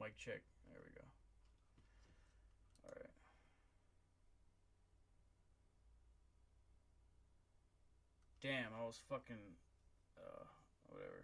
Mic check. There we go. Alright. Damn, I was fucking... whatever.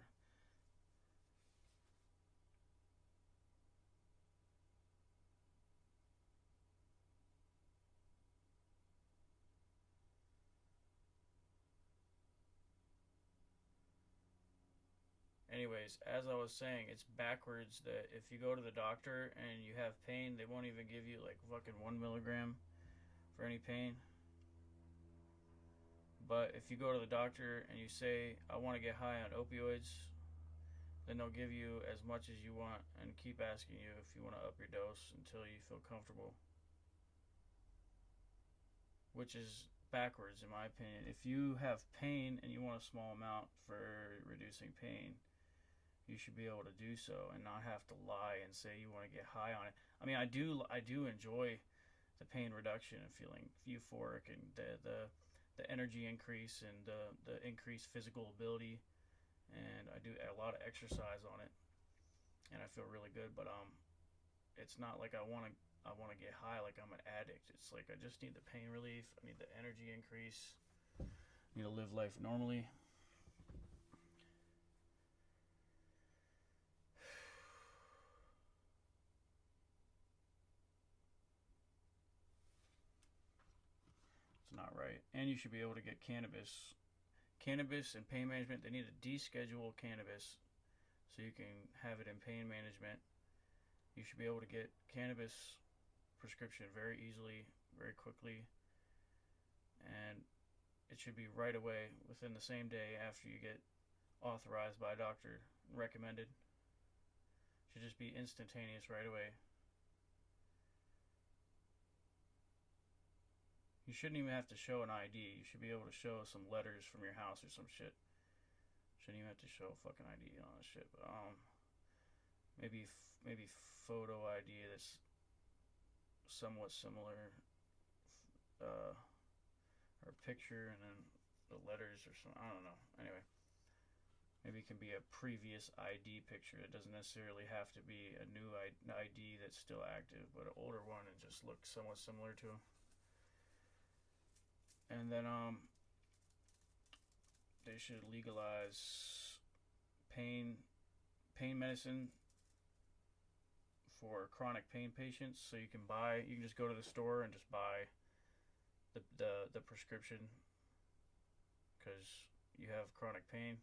Anyways, as I was saying, it's backwards that if you go to the doctor and you have pain, they won't even give you like fucking 1 milligram for any pain. But if you go to the doctor and you say, I want to get high on opioids, then they'll give you as much as you want and keep asking you if you want to up your dose until you feel comfortable. Which is backwards in my opinion. If you have pain and you want a small amount for reducing pain, you should be able to do so and not have to lie and say you want to get high on it. I mean, I do enjoy the pain reduction and feeling euphoric and the energy increase and the increased physical ability, and I do a lot of exercise on it, and I feel really good. But it's not like I want to get high like I'm an addict. It's like I just need the pain relief. I need the energy increase. I need to live life normally. It's not right. And you should be able to get cannabis. Cannabis and pain management, they need to deschedule cannabis so you can have it in pain management. You should be able to get cannabis prescription very easily, very quickly, and it should be right away within the same day after you get authorized by a doctor and recommended. It should just be instantaneous right away. You shouldn't even have to show an ID. You should be able to show some letters from your house or some shit. Shouldn't even have to show a fucking ID and all that shit. But maybe photo ID that's somewhat similar, or picture and then the letters or something. I don't know. Anyway, maybe it can be a previous ID picture. It doesn't necessarily have to be a new ID that's still active, but an older one and just look somewhat similar to them. And then they should legalize pain medicine for chronic pain patients. So you can just go to the store and just buy the prescription because you have chronic pain.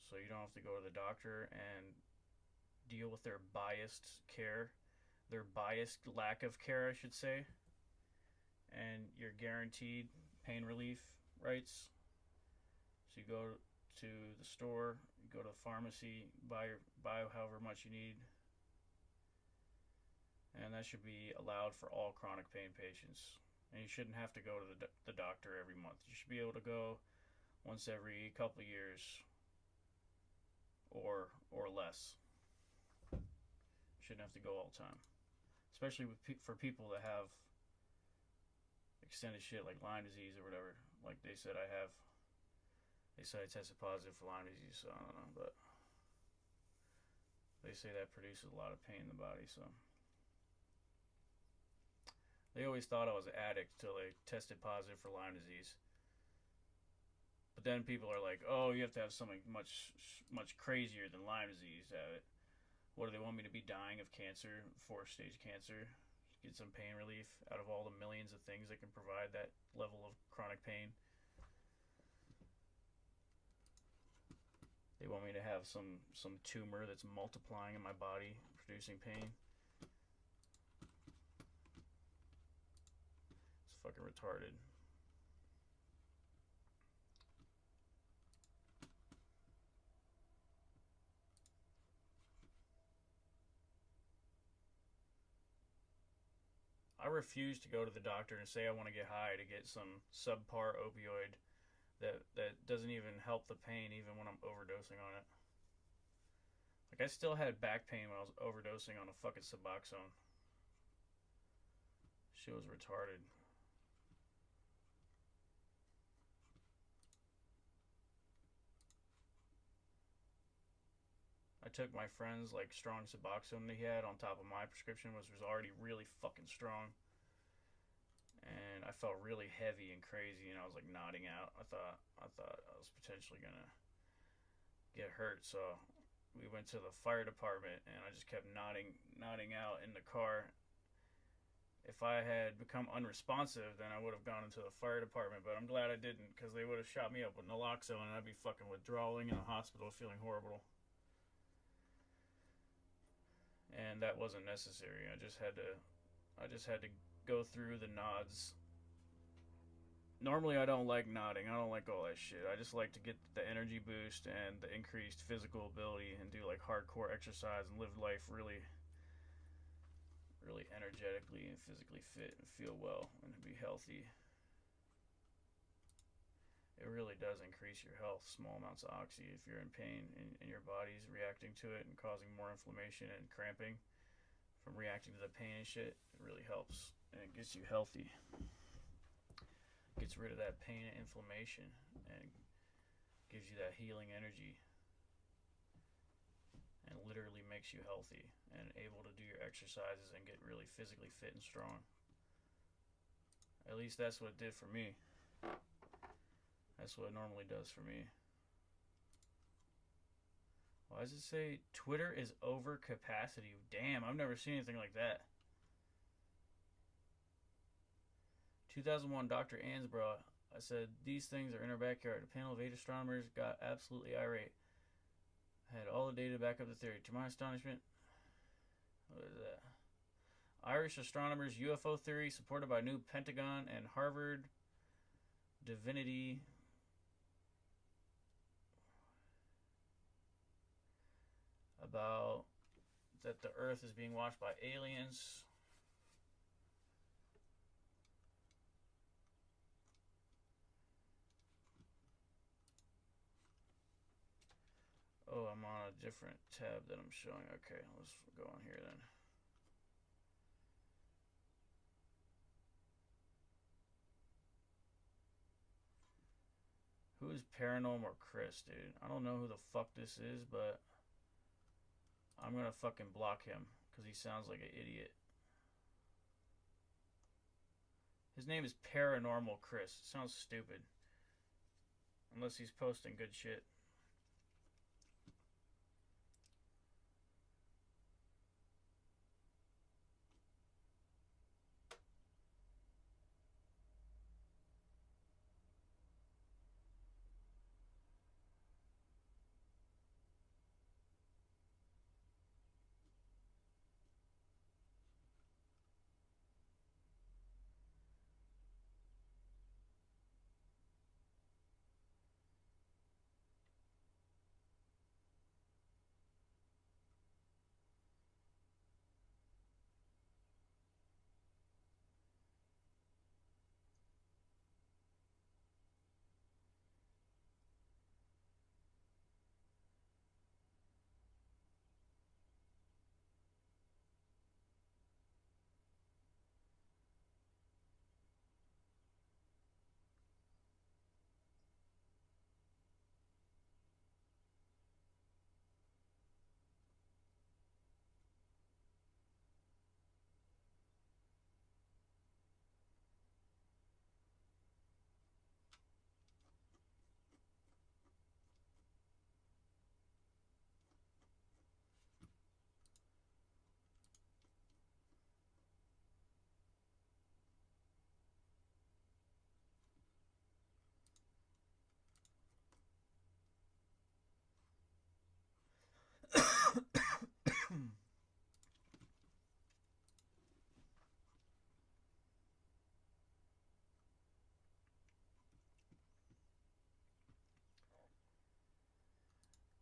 So you don't have to go to the doctor and deal with their biased care, their biased lack of care, I should say. And you're guaranteed pain relief rights. So you go to the store, you go to the pharmacy, buy however much you need, and that should be allowed for all chronic pain patients. And you shouldn't have to go to the doctor every month. You should be able to go once every couple of years, or less. You shouldn't have to go all the time, especially for people that have extended shit like Lyme disease or whatever. Like they said I have. They said I tested positive for Lyme disease, so I don't know, but they say that produces a lot of pain in the body, so they always thought I was an addict until they tested positive for Lyme disease. But then people are like, oh, you have to have something much crazier than Lyme disease to have it. What do they want me to be dying of cancer, 4th-stage cancer? Get some pain relief out of all the millions of things that can provide that level of chronic pain. They want me to have some tumor that's multiplying in my body, producing pain. It's fucking retarded. I refuse to go to the doctor and say I want to get high to get some subpar opioid that doesn't even help the pain even when I'm overdosing on it. Like, I still had back pain when I was overdosing on a fucking Suboxone. Shit was retarded. I took my friend's like strong Suboxone that he had on top of my prescription, which was already really fucking strong. And I felt really heavy and crazy, and I was like nodding out. I thought I was potentially gonna get hurt, so we went to the fire department, and I just kept nodding out in the car. If I had become unresponsive, then I would have gone into the fire department, but I'm glad I didn't, because they would have shot me up with naloxone, and I'd be fucking withdrawing in the hospital feeling horrible. And that wasn't necessary. I just had to go through the nods. Normally I don't like nodding. I don't like all that shit. I just like to get the energy boost and the increased physical ability and do like hardcore exercise and live life really energetically and physically fit and feel well and be healthy. It really does increase your health, small amounts of oxy. If you're in pain and your body's reacting to it and causing more inflammation and cramping from reacting to the pain and shit, it really helps. And it gets you healthy. Gets rid of that pain and inflammation and gives you that healing energy. And literally makes you healthy and able to do your exercises and get really physically fit and strong. At least that's what it did for me. That's what it normally does for me. Why does it say Twitter is over capacity? Damn, I've never seen anything like that. 2001, Dr. Ansbrough. I said, these things are in our backyard. A panel of 8 astronomers got absolutely irate. Had all the data back up the theory. To my astonishment, what is that? Irish astronomers' UFO theory supported by new Pentagon and Harvard Divinity about that the Earth is being watched by aliens. Oh, I'm on a different tab that I'm showing. Okay, let's go on here then. Who is Paranormal Chris, dude? I don't know who the fuck this is, but I'm gonna fucking block him because he sounds like an idiot. His name is Paranormal Chris. It sounds stupid. Unless he's posting good shit.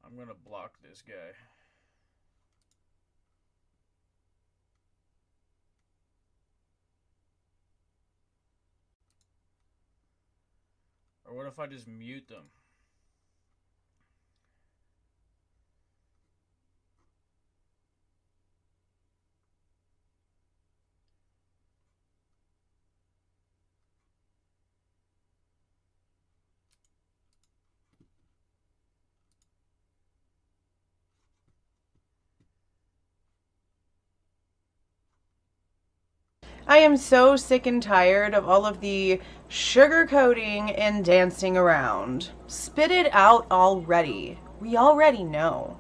I'm gonna block this guy. Or what if I just mute them? I am so sick and tired of all of the sugarcoating and dancing around. Spit it out already. We already know.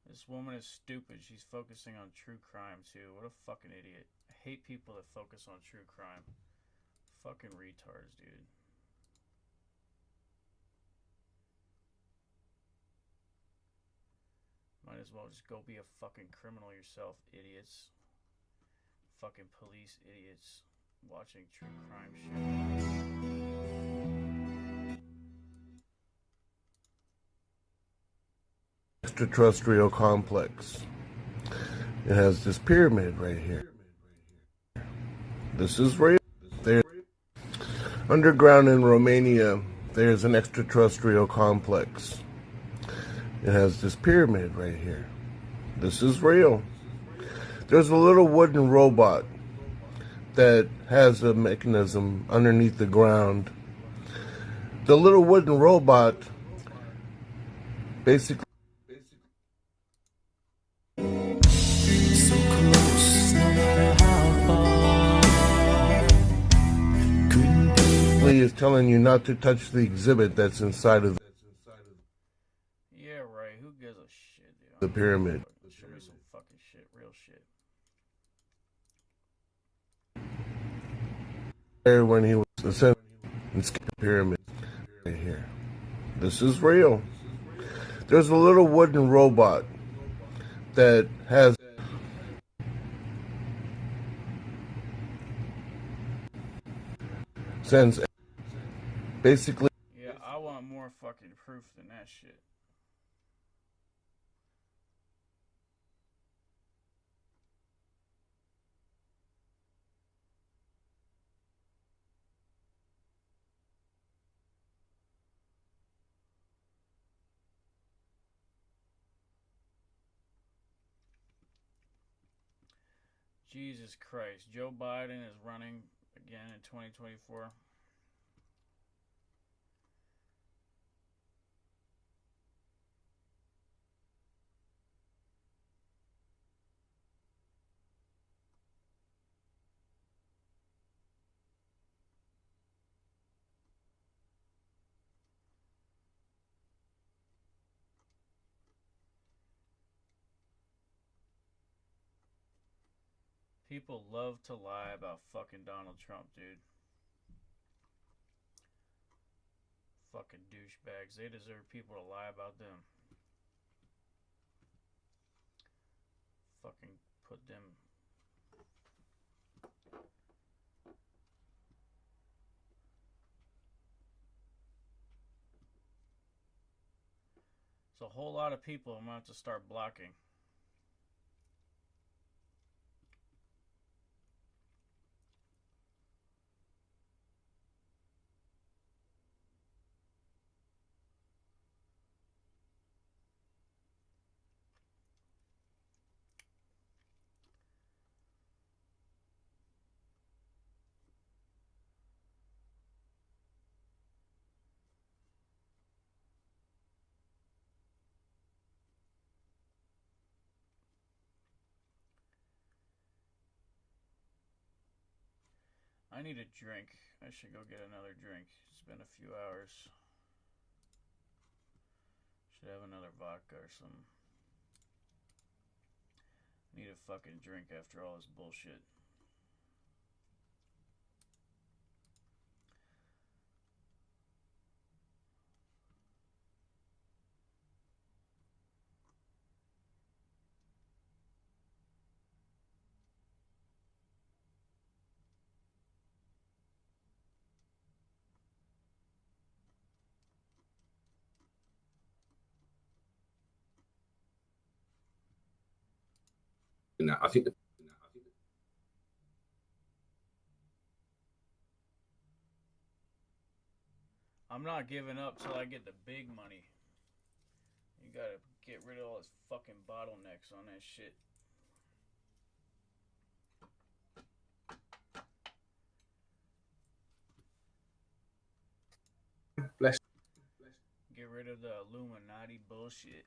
This woman is stupid. She's focusing on true crime too. What a fucking idiot. I hate people that focus on true crime. Fucking retards, dude. Might as well just go be a fucking criminal yourself, idiots. Fucking police idiots watching true crime shit. Extraterrestrial complex. It has this pyramid right here. This is real. There, underground in Romania, there's an extraterrestrial complex. It has this pyramid right here. This is real. There's a little wooden robot that has a mechanism underneath the ground. The little wooden robot basically is telling you not to touch the exhibit that's inside of Yeah, right. Who gives a shit, dude? the pyramid. Show me some fucking shit. Real shit. There when he was ascending the pyramid right here. This is real. There's a little wooden robot that has sends basically. Yeah, I want more fucking proof than that shit. Jesus Christ. Joe Biden is running again in 2024. People love to lie about fucking Donald Trump, dude. Fucking douchebags. They deserve people to lie about them. Fucking put them. It's a whole lot of people I'm going to have to start blocking. I need a drink. I should go get another drink. It's been a few hours. Should have another vodka or something. Need a fucking drink after all this bullshit. No, I think I'm not giving up till I get the big money. You gotta get rid of all those fucking bottlenecks on that shit. the Illuminati bullshit.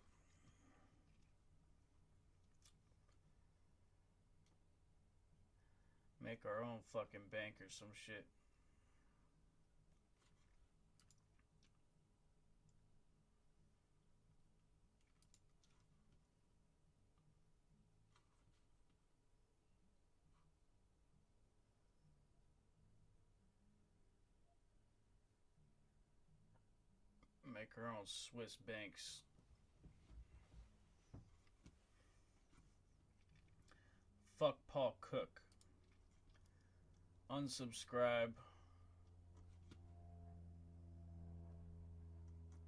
Make our own fucking bank or some shit. Make our own Swiss banks. Fuck Paul Cook. Unsubscribe.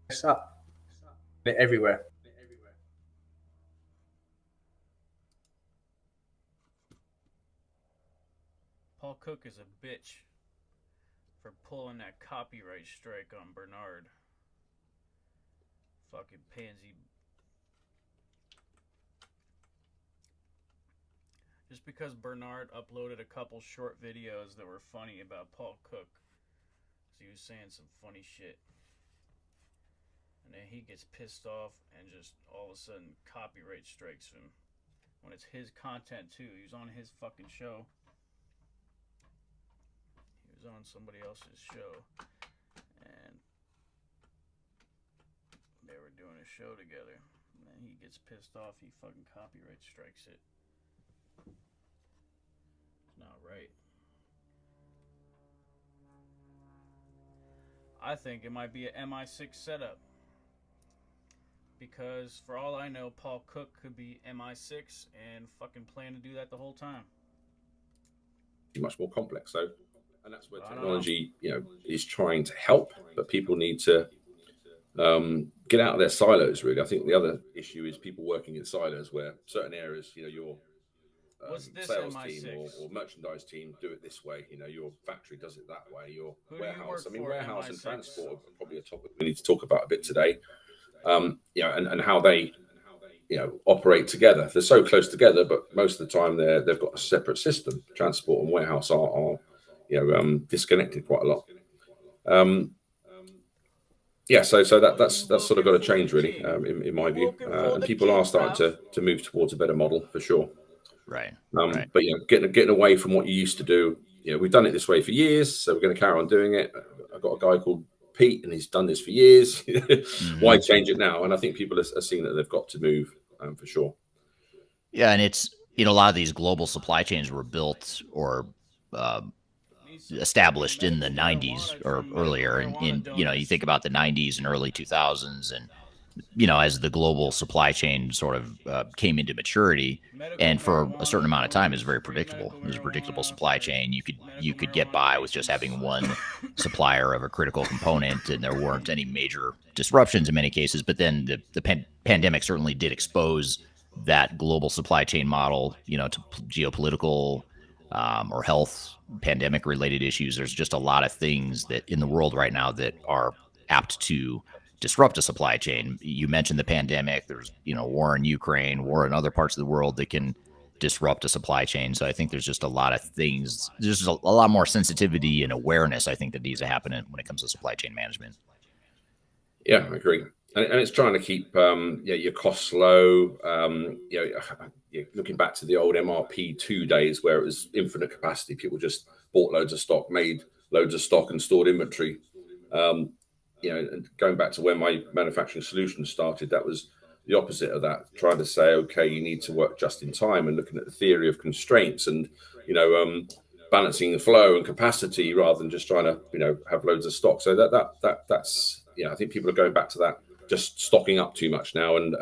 It's up. They're everywhere. Paul Cook is a bitch for pulling that copyright strike on Bernard. Fucking pansy. Just because Bernard uploaded a couple short videos that were funny about Paul Cook, so he was saying some funny shit, and then he gets pissed off and just all of a sudden copyright strikes him when it's his content too. He was on his fucking show. He was on somebody else's show, and they were doing a show together, and then he gets pissed off. He fucking copyright strikes it. It's not right. I think it might be an MI6 setup, because for all I know, Paul Cook could be MI6 and fucking plan to do that the whole time. Much more complex, so, and that's where technology, is trying to help, but people need to get out of their silos. Really, I think the other issue is people working in silos where certain areas, your sales team or merchandise team do it this way. Your factory does it that way. Your warehouse, warehouse and transport are probably a topic we need to talk about a bit today. And how they, operate together. They're so close together, but most of the time they've got a separate system. Transport and warehouse are disconnected quite a lot. So that's sort of got to change really, in my view. And people are starting to move towards a better model for sure. Right. But getting away from what you used to do. We've done it this way for years, so we're going to carry on doing it. I've got a guy called Pete, and he's done this for years. Why change it now? And I think people are seeing that they've got to move, for sure. Yeah, and it's a lot of these global supply chains were built or established in the 90s or earlier, and you think about the 90s and early 2000s, and as the global supply chain sort of came into maturity, and for a certain amount of time, it was very predictable. It was a predictable supply chain. You could get by with just having one supplier of a critical component, and there weren't any major disruptions in many cases. But then the pandemic certainly did expose that global supply chain model, to geopolitical or health pandemic-related issues. There's just a lot of things that in the world right now that are apt to disrupt a supply chain. You mentioned the pandemic. There's, war in Ukraine, war in other parts of the world that can disrupt a supply chain. So I think there's just a lot of things. There's just a lot more sensitivity and awareness, I think, that needs to happen when it comes to supply chain management. Yeah, I agree. And it's trying to keep your costs low. Looking back to the old MRP2 days where it was infinite capacity, people just bought loads of stock, made loads of stock, and stored inventory. And going back to when my manufacturing solutions started, that was the opposite of that. Trying to say, okay, you need to work just in time, and looking at the theory of constraints and balancing the flow and capacity rather than just trying to have loads of stock. So that's I think people are going back to that, just stocking up too much now, and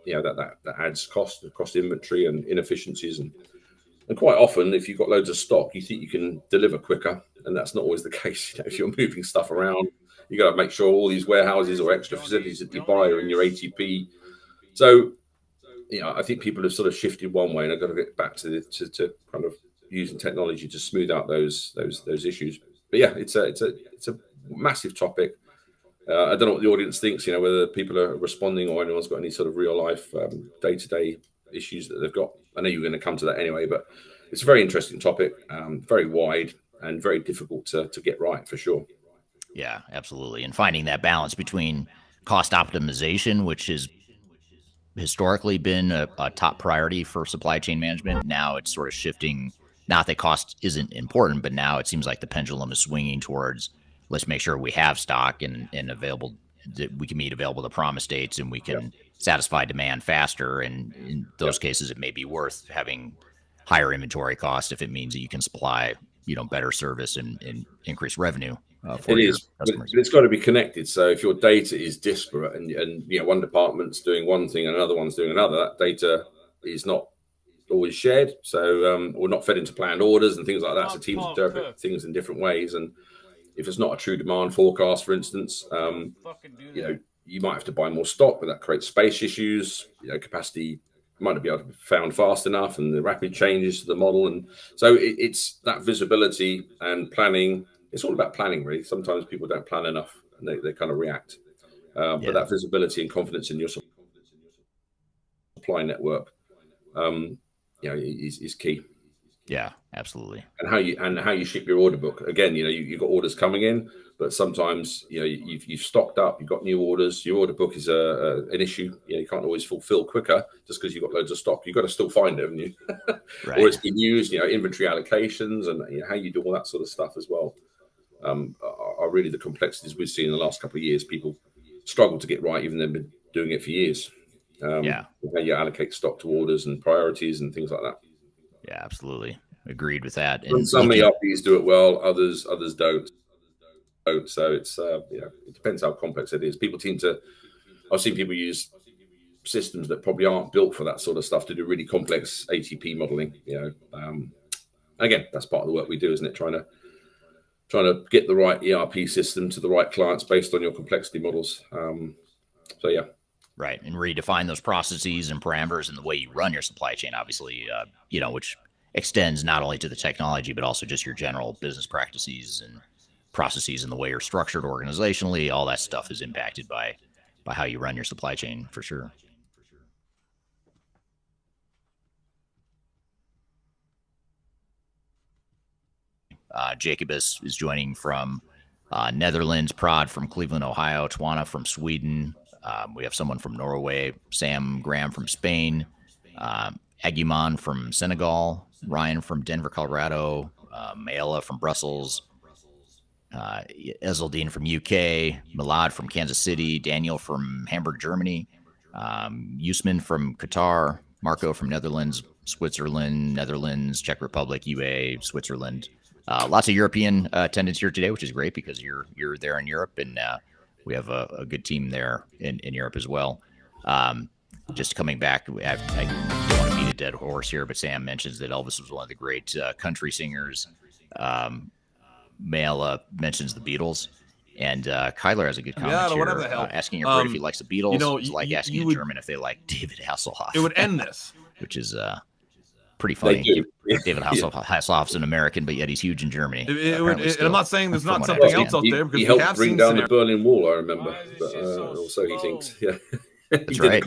that adds cost across inventory and inefficiencies, and quite often if you've got loads of stock, you think you can deliver quicker, and that's not always the case. If you're moving stuff around, you got to make sure all these warehouses or extra facilities that you buy are in your ATP. So, I think people have sort of shifted one way, and I've got to get back to kind of using technology to smooth out those issues. But yeah, it's a massive topic. I don't know what the audience thinks. Whether people are responding or anyone's got any sort of real life day-to-day issues that they've got. I know you're going to come to that anyway, but it's a very interesting topic, very wide and very difficult to get right for sure. Yeah, absolutely. And finding that balance between cost optimization, which has historically been a top priority for supply chain management. Now it's sort of shifting. Not that cost isn't important, but now it seems like the pendulum is swinging towards let's make sure we have stock and available, that we can meet available to promise dates, and we can satisfy demand faster. And in those cases, it may be worth having higher inventory costs if it means that you can supply, better service and increase revenue. For it your is, customers. but it's got to be connected. So if your data is disparate and one department's doing one thing and another one's doing another, that data is not always shared. So or not fed into planned orders and things like that. So teams interpret things in different ways. And if it's not a true demand forecast, for instance, you might have to buy more stock, but that creates space issues. Capacity might not be able to be found fast enough, and the rapid changes to the model. And so it's that visibility and planning. It's all about planning, really. Sometimes people don't plan enough and they kind of react. But that visibility and confidence in your supply network, is key. Yeah, absolutely. And how you ship your order book. Again, you've got orders coming in, but sometimes you've stocked up, you've got new orders. Your order book is an issue. You can't always fulfill quicker just because you've got loads of stock. You've got to still find it, haven't you? Right. Or it's been used. Inventory allocations and how you do all that sort of stuff as well. Are really the complexities we've seen in the last couple of years. People struggle to get right, even though they've been doing it for years. How you allocate stock to orders and priorities and things like that. Yeah, absolutely. Agreed with that. And some ERPs do it well, others don't. So it's it depends how complex it is. I've seen people use systems that probably aren't built for that sort of stuff to do really complex ATP modeling. Again, that's part of the work we do, isn't it? Trying to get the right ERP system to the right clients based on your complexity models. Right. And redefine those processes and parameters and the way you run your supply chain, obviously, which extends not only to the technology, but also just your general business practices and processes and the way you're structured organizationally. All that stuff is impacted by how you run your supply chain, for sure. Jacob is joining from Netherlands, Prod from Cleveland, Ohio, Twana from Sweden. We have someone from Norway, Sam Graham from Spain, Aguiman from Senegal, Ryan from Denver, Colorado, Mayla from Brussels, Ezeldine from UK, Milad from Kansas City, Daniel from Hamburg, Germany, Usman from Qatar, Marco from Netherlands, Switzerland, Netherlands, Czech Republic, UA, Switzerland. Lots of European attendance here today, which is great because you're there in Europe, and we have a good team there in Europe as well. Just coming back, I don't want to beat a dead horse here, but Sam mentions that Elvis was one of the great country singers. Mayla mentions the Beatles, and Kyler has a good comment here, asking everybody if he likes the Beatles. It's like asking a German if they like David Hasselhoff. It would end this. Which is pretty funny. David Hasselhoff's an American, but yet he's huge in Germany. And I'm not saying there's not something else out there, because he helped bring down the Berlin Wall, I remember. But also he thinks, That's right.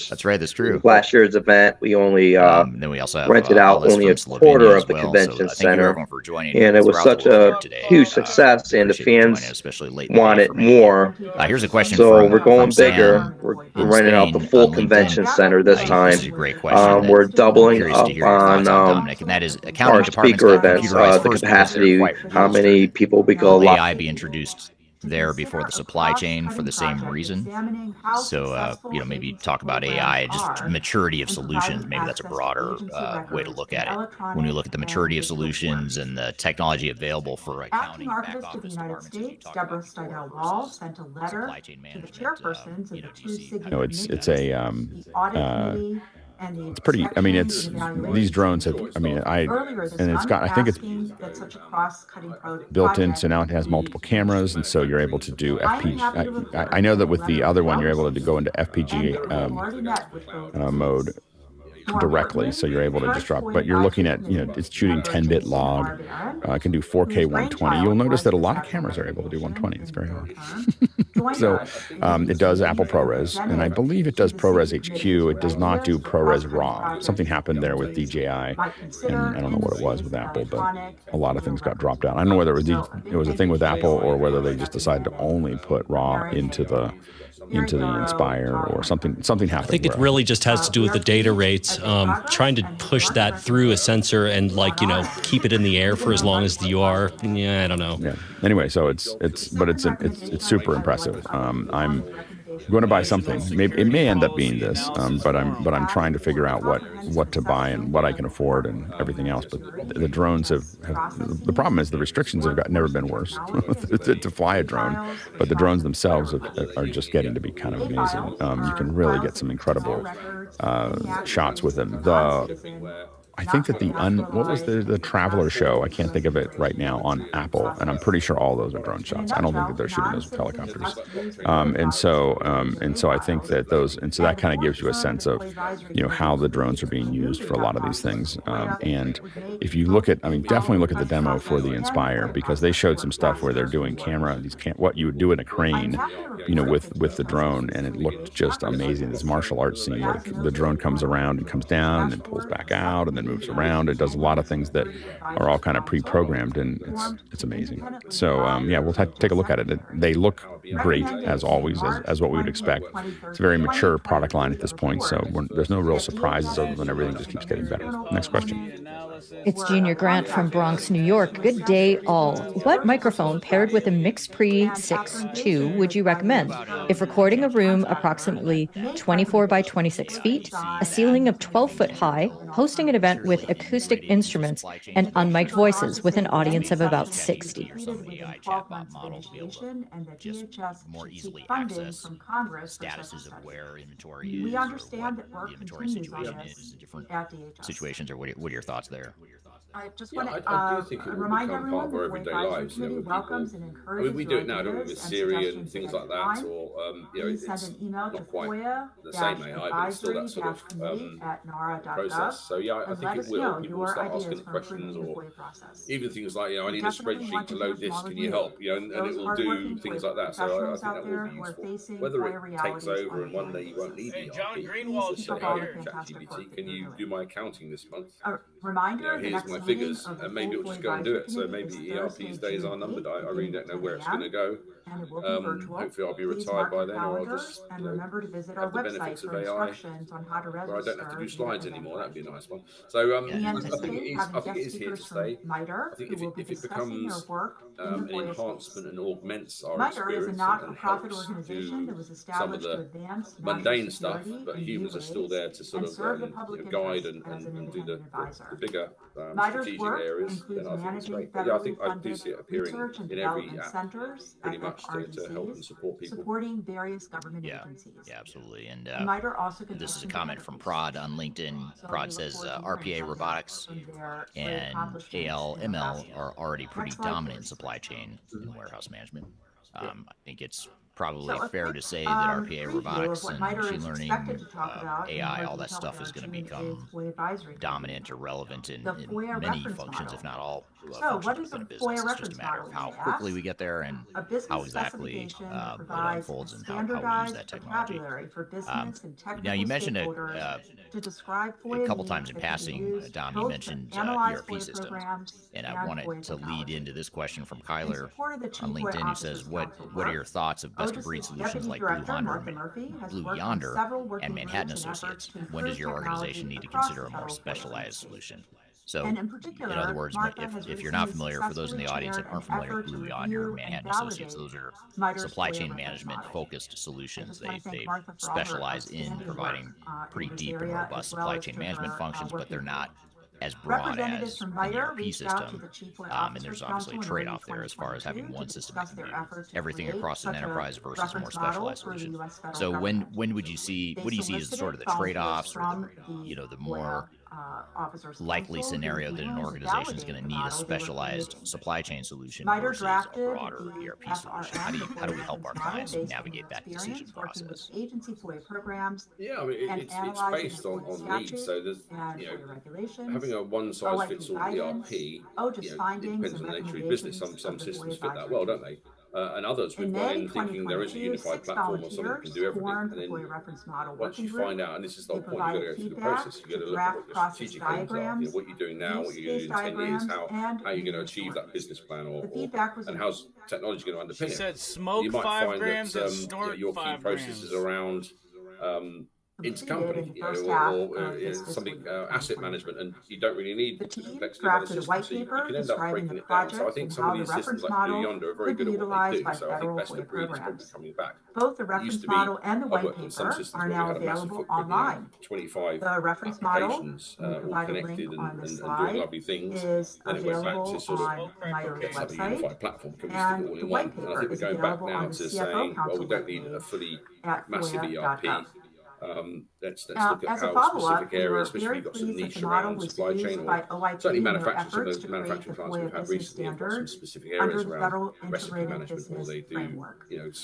That's right. That's true. Last year's event, we only then we also have, rented out only a quarter of the convention center, and it was such a huge success, and the fans wanted more. Here's a question. So we're going bigger. We're renting out the full convention center this time. This is a great question. We're doubling up on Dominic, and that is our speaker events, the capacity, how many people we go. AI be introduced there before the supply chain for the same reason. So, maybe talk about AI, just maturity of solutions. Maybe that's a broader way to look at it. When we look at the maturity of solutions and the technology available for accounting, back office departments, Deborah Steidel-Wall sent a letter to the chairpersons of the two SIGINT it's pretty, I mean, it's, these drones have, I mean, I think it's built in, so now it has multiple cameras, and so you're able to do FPG. I know that with the other one, you're able to go into FPG mode. directly, so you're able to just drop. But you're looking at, it's shooting 10-bit log. Can do 4K 120. You'll notice that a lot of cameras are able to do 120. It's very odd. So it does Apple ProRes, and I believe it does ProRes HQ. It does not do ProRes RAW. Something happened there with DJI, and I don't know what it was with Apple, but a lot of things got dropped out. I don't know whether it was a thing with Apple or whether they just decided to only put RAW into the Inspire or something happened. I think it really just has to do with the data rates. Trying to push that through a sensor and keep it in the air for as long as you are. Yeah, I don't know. Yeah. Anyway, so it's super impressive. I'm going to buy something. Maybe it may end up being this, but I'm trying to figure out what to buy and what I can afford and everything else. But the drones have the problem is the restrictions have never been worse to fly a drone, but the drones themselves are just getting to be kind of amazing. You can really get some incredible shots with them. I think that what was the Traveler show? I can't think of it right now on Apple, and I'm pretty sure all those are drone shots. I don't think that they're shooting those with helicopters. And so I think that so that kind of gives you a sense of, how the drones are being used for a lot of these things. And if you definitely look at the demo for the Inspire, because they showed some stuff where they're doing what you would do in a crane, with the drone, and it looked just amazing. This martial arts scene where the drone comes around and comes down and then pulls back out and then moves around. It does a lot of things that are all kind of pre-programmed, and it's amazing. So we'll take a look at it. They look great as always, as what we would expect. It's a very mature product line at this point, so there's no real surprises other than everything just keeps getting better. Next question. It's Junior Grant from Bronx, New York. Good day, all. What microphone paired with a MixPre 6.2 would you recommend if recording a room approximately 24 by 26 feet, a ceiling of 12 foot high, hosting an event with acoustic instruments and unmiked voices with an audience of about 60? AI chatbot model to be able to just more easily access statuses of where inventory is, or what the inventory situation is in different situations, or what are your thoughts there? I do think it will become part of our everyday lives. We do it now, don't we, with Siri and things like that, or it's not quite the same AI, but it's still that sort of process. So I think it will. People will start asking questions, or even things like, I need a spreadsheet to load this. Can you help? And it will do things like that. So I think that will be useful. Whether it takes over and one day you won't need ERP, just say, ChatGPT, can you do my accounting this month? Here's my figures, and maybe it'll just go and do it. So maybe ERP's days are numbered. I really don't know where it's going to go. Hopefully I'll be retired by then, or I'll just have the benefits of AI where I don't have to do slides anymore. That'd be a nice one. So I think it is here to stay. I think if it becomes an enhancement and augments our experience and helps do some of the mundane stuff, but humans are still there to sort of guide and do the bigger strategic areas, then I think it's great. But I think I do see it appearing in every app, pretty much to help and support people. Supporting various government agencies. Yeah, absolutely. And this is a comment from Prod on LinkedIn. Prod says RPA robotics and ALML are already pretty dominant in supply chain and warehouse management. I think it's probably fair to say that RPA robotics and machine learning, AI, all that stuff is going to become dominant or relevant in many functions, if not all functions within a business. It's just a matter of how quickly we get there and how exactly it unfolds and how we use that technology. Now, you mentioned a couple times in passing, Dom, you mentioned ERP systems, and I wanted to lead into this question from Kyler on LinkedIn, who says, what are your thoughts of best-of-breed solutions like Blue Yonder and Manhattan Associates? When does your organization need to consider a more specialized solution? So, in other words, if you're not familiar, for those in the audience that aren't familiar with Blue Yonder or Manhattan Associates, those are supply chain management focused solutions. They specialize in providing pretty deep and robust supply chain management functions, but they're not as broad as an ERP system, and there's obviously a trade-off there as far as having one system that can do everything across an enterprise versus more specialized solutions. So when would you see, what do you see as sort of the trade-offs, or the more likely scenario that an organization is going to need a specialized supply chain solution versus a broader ERP solution? How do we help our clients navigate that decision process? Agency FOIA programs. Yeah, I mean, it's based on needs. So there's, having a one-size-fits-all ERP, it depends on the nature of your business. Some systems fit that well, don't they? And others, we've gone in thinking there is a unified platform or something that can do everything. And then once you find out, and this is the whole point, you've got to go through the process. You've got to look at what your strategic aims are, what you're doing now, what you're going to do in 10 years, how you're going to achieve that business plan, and how's technology going to underpin it. She said smoke you might 5 find grams that and snort your key 5 processes grams. around intercompany, or something asset management, and you don't really need the complexity of other systems. So you can end up breaking it down. So I think some of these systems like Blue Yonder are very good at what they do. So I think best of breed is probably coming back. Both the reference model and the white paper are now available online. 25 the reference model, applications all connected and doing lovely things. is Then it went back to sort on my of let's have a website. unified platform. Can we stick it all in one? And I think we're going back now to saying, well, we don't need a fully massive ERP. Let's look at how specific areas, especially we've got some niche around supply chain, or certainly manufacturing. Some of those manufacturing plants we've had recently have got some specific areas around recipe management, or they do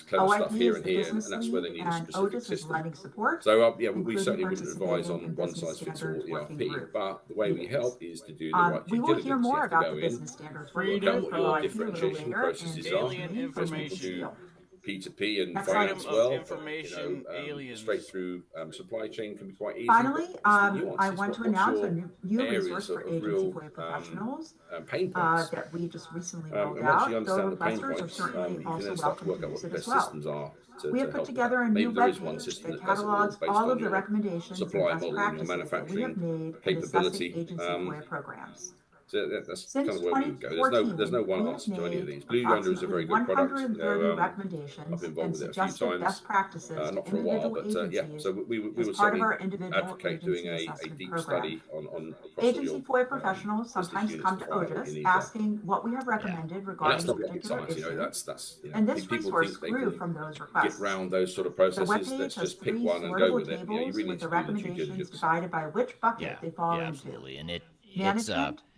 clever stuff here and here, and that's where they need a specific system. So yeah, we certainly wouldn't advise on one size fits all ERP, but the way we help is to do the right due diligence. You have to go in, work out what your differentiation processes are, as people do P2P and finance well, straight through supply chain can be quite easy. Finally, I want to announce a new resource for agency FOIA professionals pain points. that we just recently rolled And once out. you understand the pain Investors are points, certainly you can also then start to welcome work out to what use the it best as well. systems are. We have put together a new webpage that catalogs all of the recommendations and best practices that we have made in assessing agency FOIA programs. So that's kind of where we would go. There's no one answer to any of these. Blue Yonder is a very good product. I've been involved with it a few times, not for a while, but yeah. So we would certainly advocate doing a deep study on agency FOIA professionals sometimes come to OGIS asking what we have recommended regarding a particular issue. And this resource grew from those requests. Get around those sort of processes. Let's just pick one and go with it. You really need to do the due diligence. Divided by which bucket they fall into. Absolutely, and it's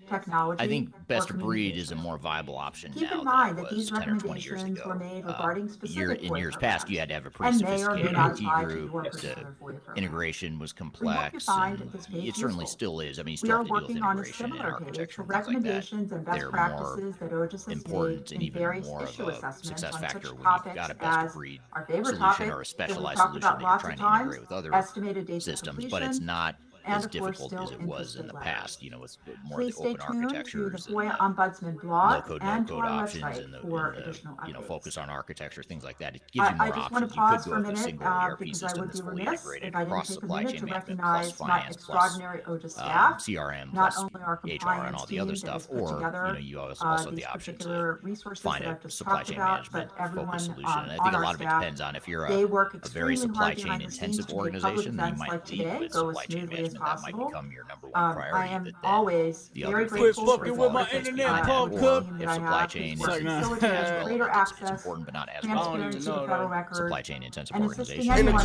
technology. I think best of breed is a more viable option Keep now in mind than that it was these 10 or 20 years recommendations ago. were made regarding specific In FOIA years past, you had to have a pretty and may or may sophisticated not IT apply to group. your The particular FOIA program. integration was We hope you complex. find And this page it certainly useful. still is. I mean, you We still are have to deal with working on a integration and similar page architecture for and things like that. recommendations and best They're more practices that OGIS has important made and in even various more of issue a assessments success on factor such when you've topics got a best of as breed our favorite solution topic or a that we specialized talked solution about that you're lots trying of to times, integrate with other estimated dates of systems, but it's completion, not and as of course difficult still as it was in interested the letters. past, with more of Please the stay open tuned to the architectures and FOIA Ombudsman blog low-code, and to no-code our options website and for additional updates. focus on architecture, things like that. It gives you I more just want options. to pause You for a could go with a minute single ERP because I system would that's be fully remiss integrated if I didn't across take a supply minute chain to management plus recognize my finance plus extraordinary OGIS staff, CRM not plus only our HR and compliance all the team other that stuff, has put or together you also have the these option to particular resources find that a I've just supply talked chain about, management but everyone focused solution. And I on think a our lot of it staff, depends on if you're they work a very extremely supply hard chain behind the scenes intensive to make public organization, then you events might like lead today with go as supply chain smoothly as management. That might possible. become your number one priority. I am but then always the very other grateful for fucking the with my efforts internet, behind Paul the Cook. team If that I supply have chain to is facilitate greater it's access, important, but not as transparency to the federal record, supply chain intensive and organization. assisting anyone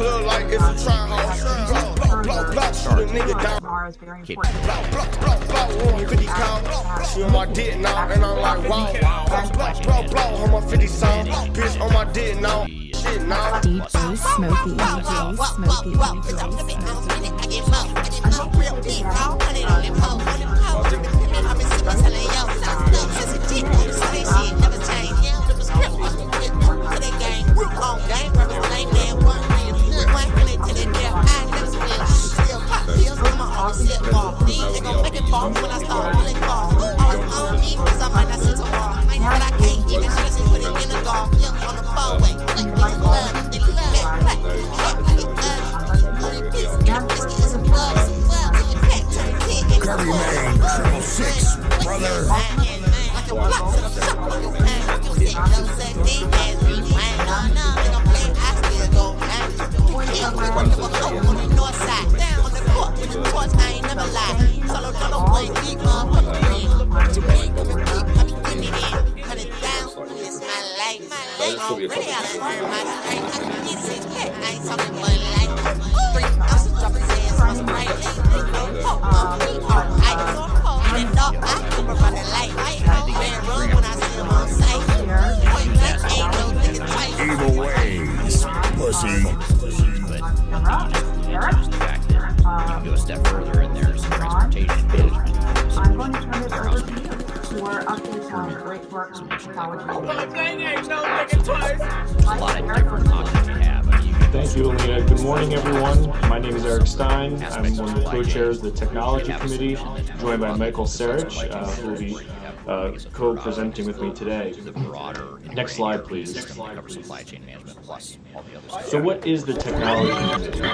tomorrow is very important. She on my dick now, and I'm like, wow, blow, on my 50 song, bitch on my dick now, shit now. DJ Smokey, Curry Main, 666, brother. That's probably a Evil ways, pussy. Go a step further, and there's transportation management. I'm going to turn it over to you for updates on great work on technology. There's a lot of different options we have. Thank you, Alina. Good morning, everyone. My name is Eric Stein. I'm one of the co-chairs of the Technology Committee, joined by Michael Sarich, who will be co-presenting with me today. Next slide, please. So what is the Technology Committee?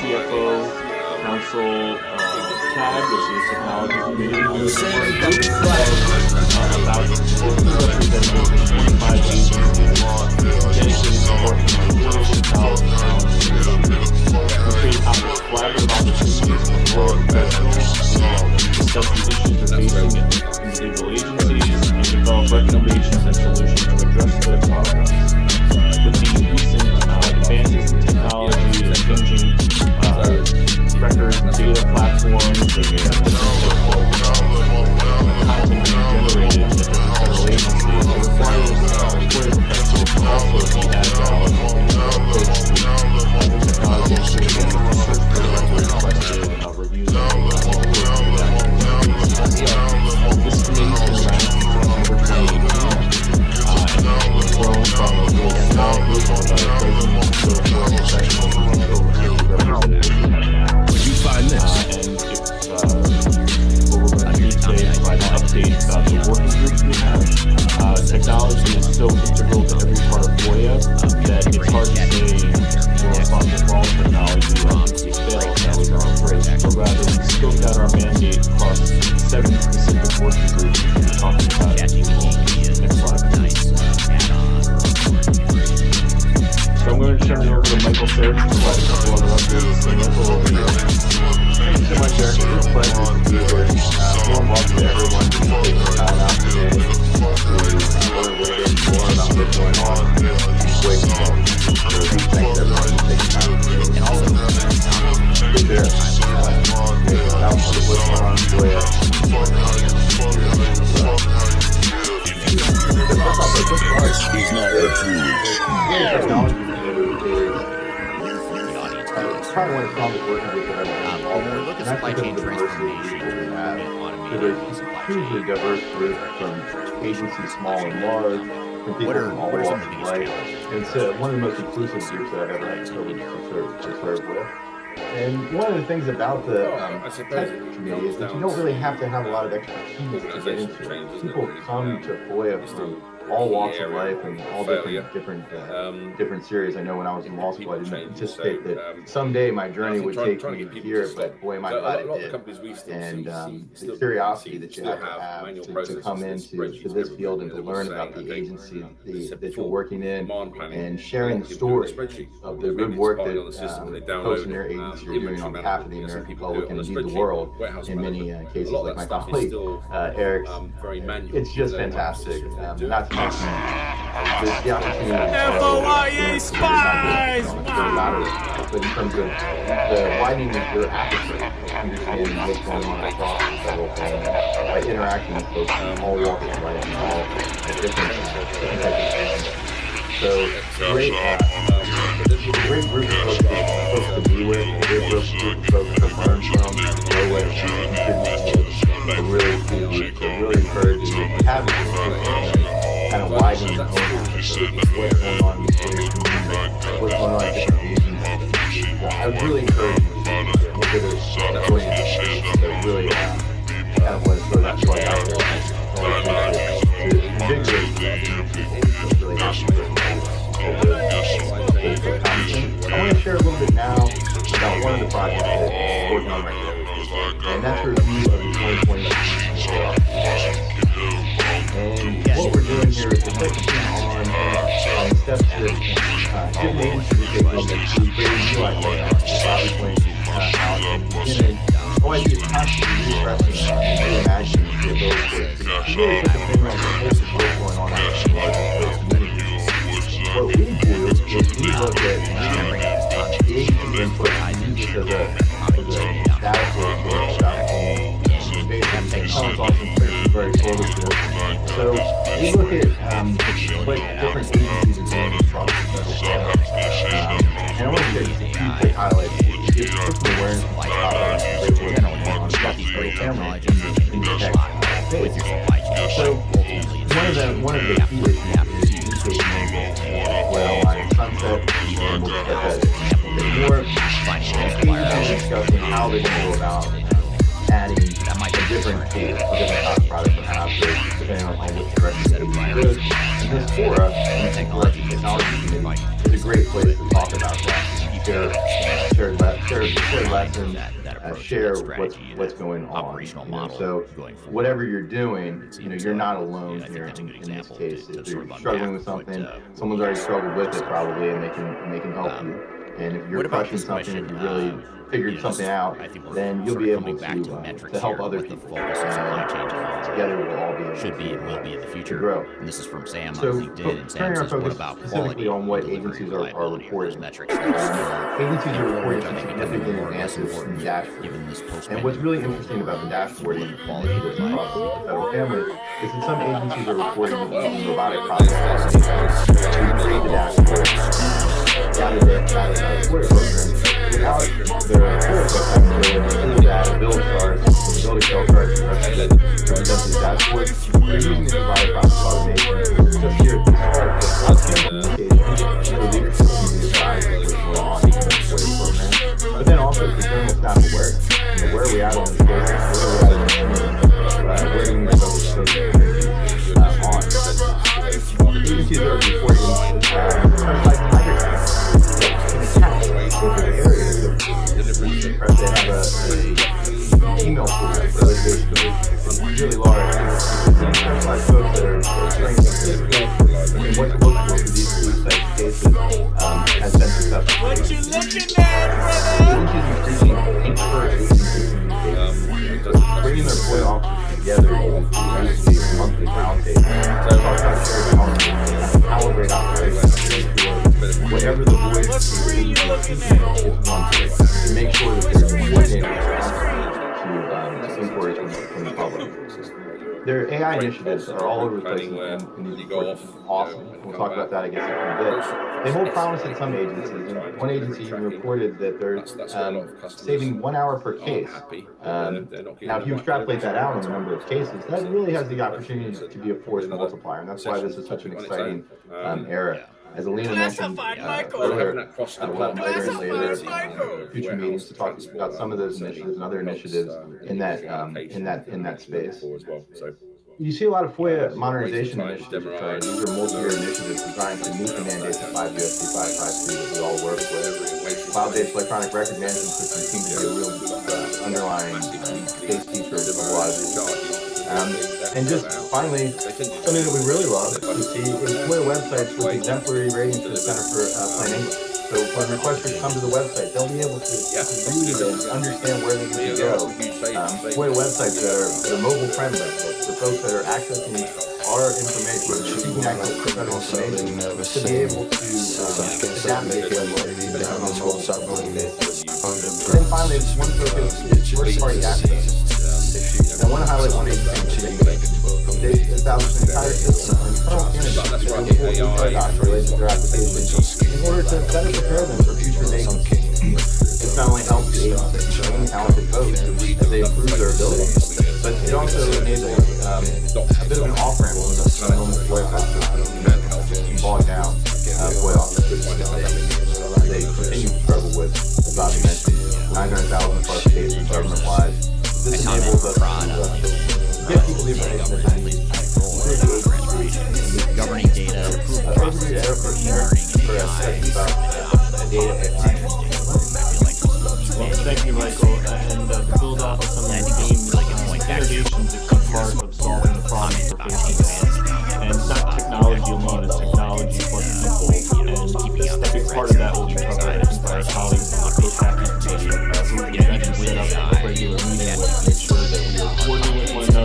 CFO, Council, CAD, which is Technology Committee, about representing 25 agencies dedicated to working on rural technology. We create collaborative opportunities for rural professionals to discuss the issues they're facing in individual agencies and develop recommendations and solutions to address those problems. With the recent advances in technology and changing records and data platforms and content being generated at different federal agencies, it requires employer professionals to also be agile and approach the technology and search for the record requested, reviews and this committee's been around since September 2018 and has grown from a really small group of dozens or so professionals to over 50 representatives we have now. You find this? And if what we're going to do today is provide an update about the working groups we have. Technology is so integral to every part of FOIA that it's hard to say we're responsible for all technology or we fail as we operate. But rather, we scoped out our mandate across 7 specific working groups we'll be talking about. Next slide, please. So I'm going to turn it over to Michael Sarich to provide a couple other updates. So Michael, over to you. Thank you so much, Eric. It's a pleasure to be here. Warm welcome to everyone who's taking the time out today to learn a little bit more about what's going on in Kuwait. So thanks everyone for taking time today. And also, be there. About what's going on in Kuwait. He's not a technology is probably one of the strongest working groups I've ever been involved in. When we look at supply chain transformation It's a hugely diverse group from agencies small and large, from people from all walks of life. It's one of the most inclusive groups that I've ever had the privilege to serve with. And one of the things about the tech committee is that you don't really have to have a lot of expertise to get into it. People come to FOIA from all walks of life and all different series. I know when I was in law school, I didn't anticipate that someday my journey would take me here, but boy, am I glad it did. And the curiosity that you have to come into this field and to learn about the agency that you're working in and sharing the story of the good work that folks in their agency are doing on behalf of the American public and indeed the world in many cases, like my colleague Eric's. It's just fantastic. Not to mention the opportunity FOIA spies! But in terms of the widening of your aperture, understanding what's going on across the federal government by interacting with folks from all walks of life and all different types of things. So great group of folks to be with, a great group of folks to learn from, know what to really encourage you. If you haven't kind of widening the what's going on in the state, what's going on in different agencies. I would really encourage you to consider joining to really kind of want to throw that plug out there to invigorate people really I want to share a little bit now about one of the projects that we're working on right now, and that's a review of the 2020 And what we're doing here is we're focusing on steps that different agencies are taking to create new ideas. Bobby's pointed out in the beginning, whole idea is constantly refreshing and reimagining the ability to really put the finger on the pulse of what's going on in the larger community. What we do is we look at the agency input and use this as a data source for basically comes off some very slowly to it. So we look at what different agencies are doing across the scale. And I want to get a few quick highlights. It's just an awareness of what's going on family in the tech space. So one of the key issues is communication well on sunset, and we'll get that more discussing how they're going to go about adding a different tool, a different product perhaps, depending on which direction that it goes. And this fora, the technology committee, is a great place to talk about that. Share lessons, share what's going on. So whatever you're doing, you're not alone here in this case. If you're struggling with something, someone's already struggled with it probably, and they can help you. And if you're crushing something, if you really figured something out, then you'll be able to help other people. Together we'll all be will be in the future. Grow. And this is from Sam so, on LinkedIn. And Sam says, what about specifically on what agencies are reporting? Agencies are reporting some significant advances in dashboarding. And what's really interesting about the dashboarding initiatives across the federal family is that some agencies are reporting using robotic process to create the dashboard out of the quarter program without the quarter program having to go into that build charts, the building cell charts to represent the dashboard. They're using the robotic process automation just here at the start. Communication, the leadership team decides which we're on the quarter program. But then also the general staff awareness. Where are we at on this business? Where are we at in the community? Where do we need to focus on? Agencies are reporting specialized areas of perhaps they have a email pool that's really large. Specialized folks that are trained specifically in what to look for these types of cases has been successful. What you looking at, brother? Agencies bringing their FOIA officers together usually a monthly roundtable. So talk about shared policy, calibrate operations to make sure whatever the voice is one place, and make sure that there's a coordinated response to inquiries from the public. Their AI initiatives are all over the place in these reports, which is awesome. We'll talk about that, I guess, in a bit. They hold promise in some agencies, and one agency even reported that they're saving 1 hour per case. Now, if you extrapolate that out on the number of cases, that really has the opportunity to be a force multiplier, and that's why this is such an exciting era. As Alina mentioned earlier, we'll have later and later future meetings to talk about some of those initiatives and other initiatives in that space. You see a lot of FOIA modernization initiatives occurring. These are multi-year initiatives designed to meet the mandates of 5 USC 553 that we all work with. Cloud-based electronic record management systems seem to be a real underlying base feature of a lot of these. And just finally, something that we really love to see is FOIA websites with exemplary ratings from the Center for Plain English. So when requesters come to the website, they'll be able to read and understand where they need to go. FOIA websites that are mobile friendly, for folks that are accessing our information, seeking access to federal information, to be able to adapt their And then finally, one focus is first-party access. I want to highlight one agency they established an entire system for internal candidates related to their applications in order to better prepare them for future vacancies. This not only helps the agency train talented folks as they improve their abilities, but it also enables a bit of an off-ramp when the normal FOIA process can bog down FOIA officers as they continue to struggle with, as Bobby mentioned, 900,000 plus cases government-wide. This enables us to get people the information that they need. Governing data, Thank you, Michael. And to build off of some of the themes, innovation is a key part of solving the problems we're facing. And it's not technology alone, it's technology plus people. And a big part of that will be covered by our colleagues on the co-packing committee, who we mentioned set up regular meetings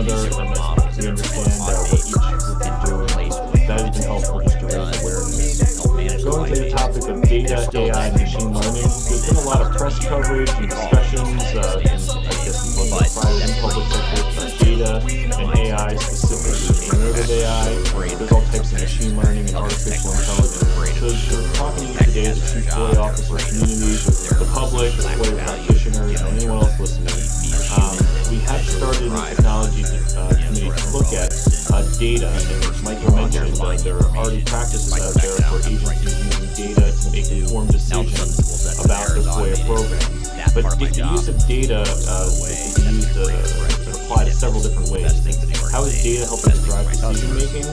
another, and we understand what each group is doing. That has been helpful just to raise awareness. Going to the topic of data, AI, and machine learning, there's been a lot of press coverage and discussions, I guess in both the private and public sector, about data and AI, specifically generative AI. There's all types of machine learning and artificial intelligence. So we're talking to you today as a chief FOIA officer community, the public, the FOIA practitioners, and anyone else listening. We have started a technology committee to look at data, and as Michael mentioned, there are already practices out there for agencies using data to make informed decisions about their FOIA program. But the use of data is used to apply to several different ways. How is data helping to drive decision making?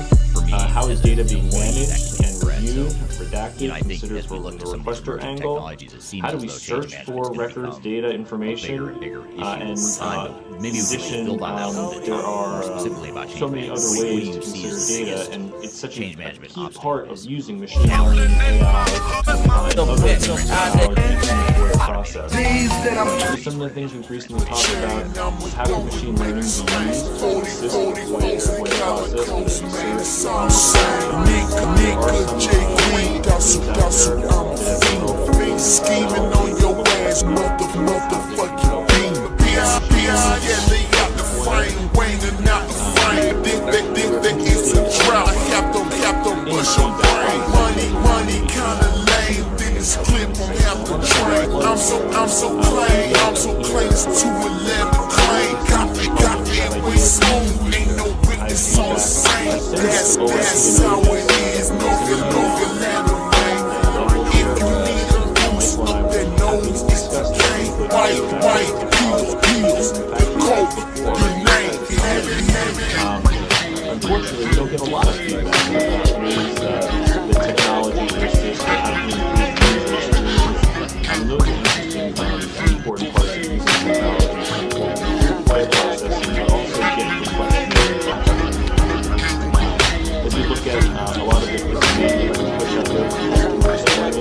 How is data being managed and reviewed, redacted, considered from the requester angle? How do we search for records, data, information? And in addition, there are so many other ways to consider data, and it's such a key part of using machine learning, AI, and other technology in the FOIA process. Some of the things we've recently talked about is how can machine learning be used to assist the FOIA process with search. Scheming on your ass, motherfucking beam. Yeah, they got the frame, waiting out the frame. Think it's a drought. Captain Bush your brain. Money kinda lame. Then this clip on half the train. I'm so plain. It's 211 claim. Got it, we smooth. Ain't no witness on the same. That's how it is. No land of rain. If you need a boost up their nose, it's the cane. White, peels, the coke, the name. Unfortunately, we don't get a lot of feedback about the technology versus how to improve user experience. And those are interesting, important parts of using technology for FOIA processing, but also getting the question. As we look at a lot of the information that we push out there from customers, customer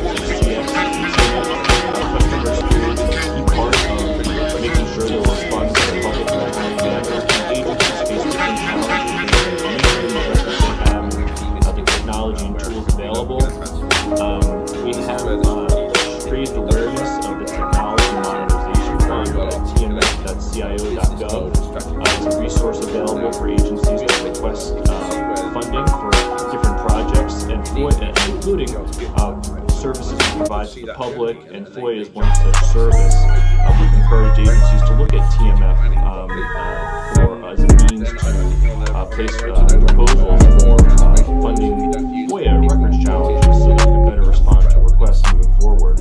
experience is a key part of making sure that we're responding to the public in a timely manner. Agencies face different challenges have the technology and tools available. We have raised awareness of the Technology Modernization Fund at tms.cio.gov. It's a resource available for agencies that request funding for different projects, and FOIA, including services we provide to the public, and FOIA is one such service. We've encouraged agencies to look at TMF as a means to place proposals for funding FOIA records challenges so they can better respond to requests moving forward.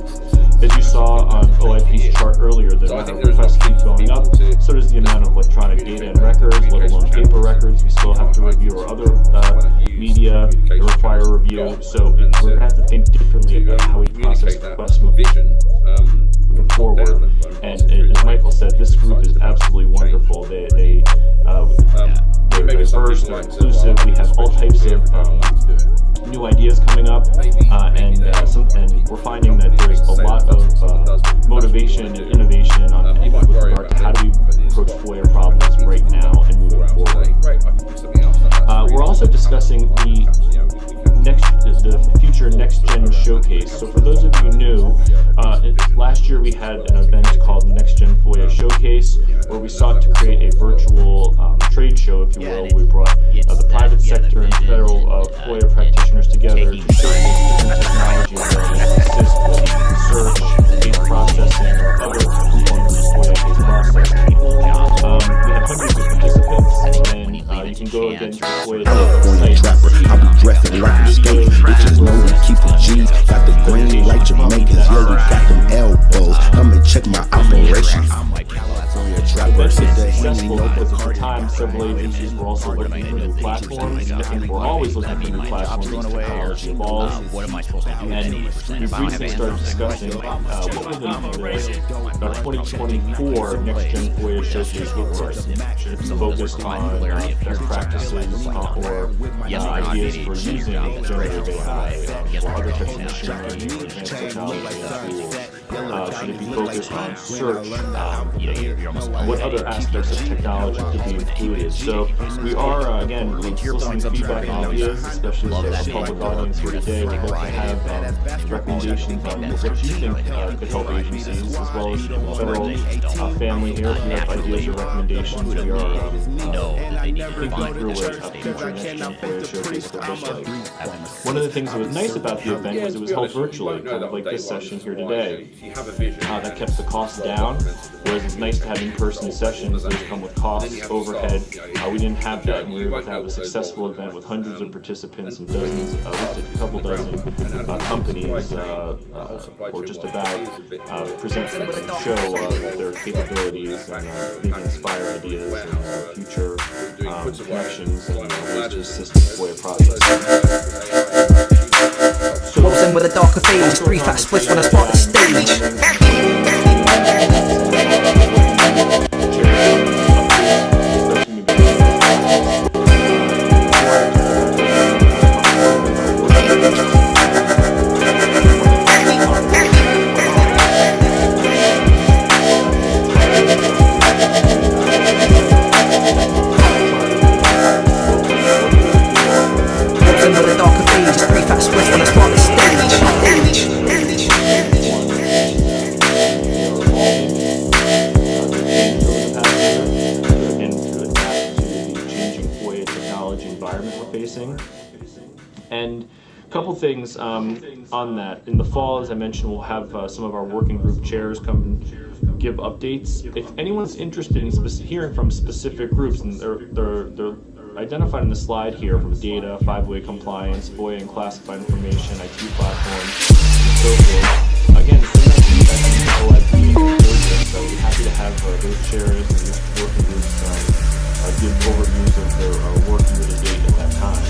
As you saw on OIP's chart earlier, the amount of requests keeps going up, so does the amount of electronic data and records, let alone paper records. We still have to review our other media that require review, so we're going to have to think differently about how we process requests moving forward. And as Michael said, this group is absolutely wonderful. They're diverse, they're inclusive. We have all types of new ideas coming up, and we're finding that there's a lot of motivation and innovation with regard to how do we approach FOIA problems right now and moving forward. We're also discussing the future Next Gen Showcase. So for those of you new, last year we had an event called Next Gen FOIA Showcase, where we sought to create a virtual trade show, if you will. We brought the private sector and federal FOIA practitioners together to showcase different technology available to assist with search, case processing, or other components of FOIA case processing. We had hundreds of participants, and you can go again to FOIA trapper. I be dressing like a skate, bitches know we keep the G's. Got the green like Jamaicans, yeah, we got them elbows. Come and check my operations. That's successful because at the time, several agencies were also looking for new platforms, and we're always looking for new platforms as technology evolves. And we've recently started discussing what will the 2024 Next Gen FOIA Showcase look like. Should it be focused on best practices or ideas for using generative AI or other types of machine learning or advanced technology and tools? Should it be focused on search? What other aspects of technology could be included? So we are, again, listening to feedback and ideas, especially as a public audience here today. We hope to have recommendations on what you think could help agencies, as well as the federal family here. If you have ideas or recommendations, we are thinking through what a future next-gen FOIA showcase could look like. One of the things that was nice about the event was it was held virtually, kind of like this session here today. That kept the cost down, whereas it's nice to have in-person sessions. Those come with costs, overhead. We didn't have that, and we were able to have a successful event with hundreds of participants and dozens, at least a couple dozen companies, or just about present and show their capabilities and maybe inspire ideas and future connections and ways to assist the FOIA process. Rolls in with a darker phase, 3 fat splits when I spot the stage. Things on that. In the fall, as I mentioned, we'll have some of our working group chairs come and give updates. If anyone's interested in hearing from specific groups, and they're identified in the slide here, from data, 5-way compliance, FOIA and classified information, IT platforms, and so forth. Again, OIP, so we're happy to have those chairs and these working groups give overviews of their work year to date at that time.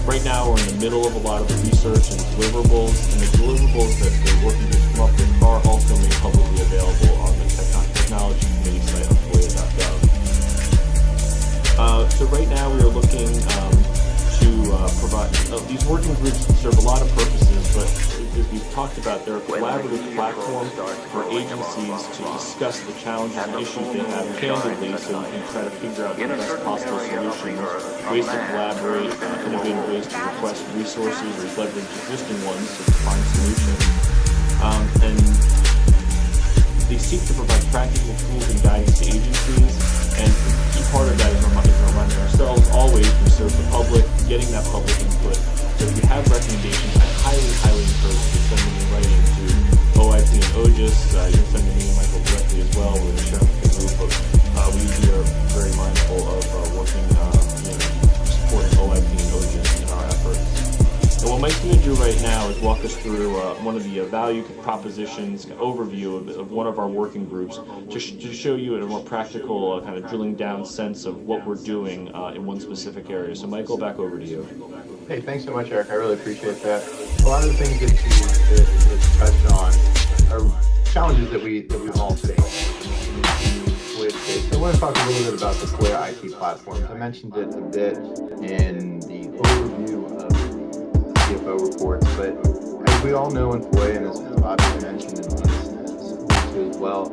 Right now, we're in the middle of a lot of the research and deliverables, and the deliverables that the working groups come up with are also made publicly available on the Technology Committee site on FOIA.gov. So right now, we are looking to provide, these working groups serve a lot of purposes, but as we've talked about, they're a collaborative platform for agencies to discuss the challenges and issues they have candidly, so we can try to figure out the best possible solutions, ways to collaborate, innovative ways to request resources or leverage existing ones to find solutions. And they seek to provide practical tools and guidance to agencies, and a key part of that is reminding ourselves always to serve the public, getting that public input. So if you have recommendations, I highly encourage you to send them in writing to OIP and OGIS. You can send them to me and Michael directly as well. We're going to share them with the group, but we are very mindful of working, supporting OIP and OGIS in our efforts. And what Mike's going to do right now is walk us through one of the value propositions, overview of one of our working groups to show you in a more practical, kind of drilling down sense of what we're doing in one specific area. So Michael, back over to you. Hey, thanks so much, Eric. I really appreciate that. A lot of the things that you touched on are challenges that we all face. I want to talk a little bit about the FOIA IT platforms. I mentioned it a bit in the overview of CFO reports, but as we all know in FOIA, and as Bobby mentioned in this as well,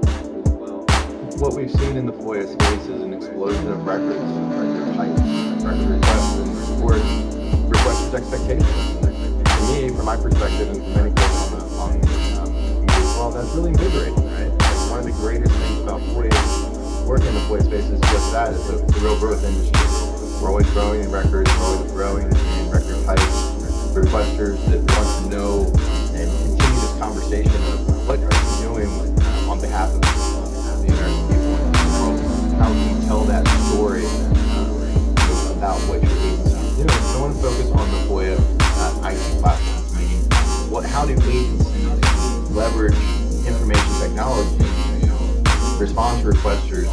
what we've seen in the FOIA space is an explosion of records, record types, record requests, and requesters' expectations. To me, from my perspective, and from many folks on well, that's really invigorating, right? Like one of the greatest things about FOIA, working in the FOIA space, is just that. It's a real growth industry. We're always growing in records, we're always growing in record types. Requesters that want to know and continue this conversation of what are you doing on behalf of the American people in the world? How can you tell that story about what your agency is doing? So I want to focus on the FOIA IT platforms, meaning how do agencies leverage information technology to respond to requesters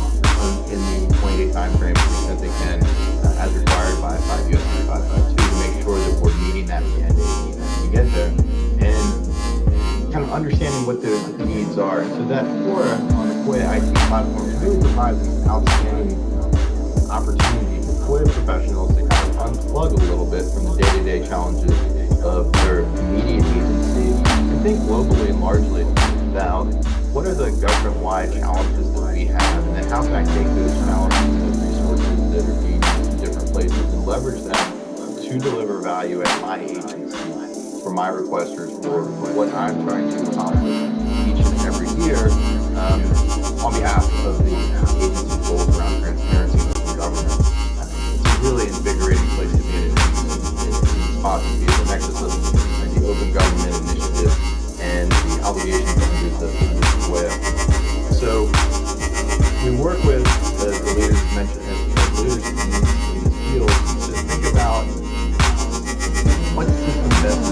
in the 20-day time frame that they can, as required by 5 U.S.C. 552, to make sure that we're meeting that mandate to get there, and kind of understanding what the needs are. And so that FOIA on the FOIA IT platform really provides an outstanding opportunity for FOIA professionals to kind of unplug a little bit from the day-to-day challenges of their immediate agency, and think globally and largely about what are the government-wide challenges that we have, and then how can I take those challenges and those resources that are being used in different places and leverage them to deliver value at my agency for my requesters for what I'm trying to accomplish each and every year on behalf of the agency's goals around transparency and government. It's a really invigorating place to be in. It's possible to be at the nexus of the Open Government Initiative and the obligations under the FOIA. So we work with the leaders mentioned, the leaders in this field to think about what system best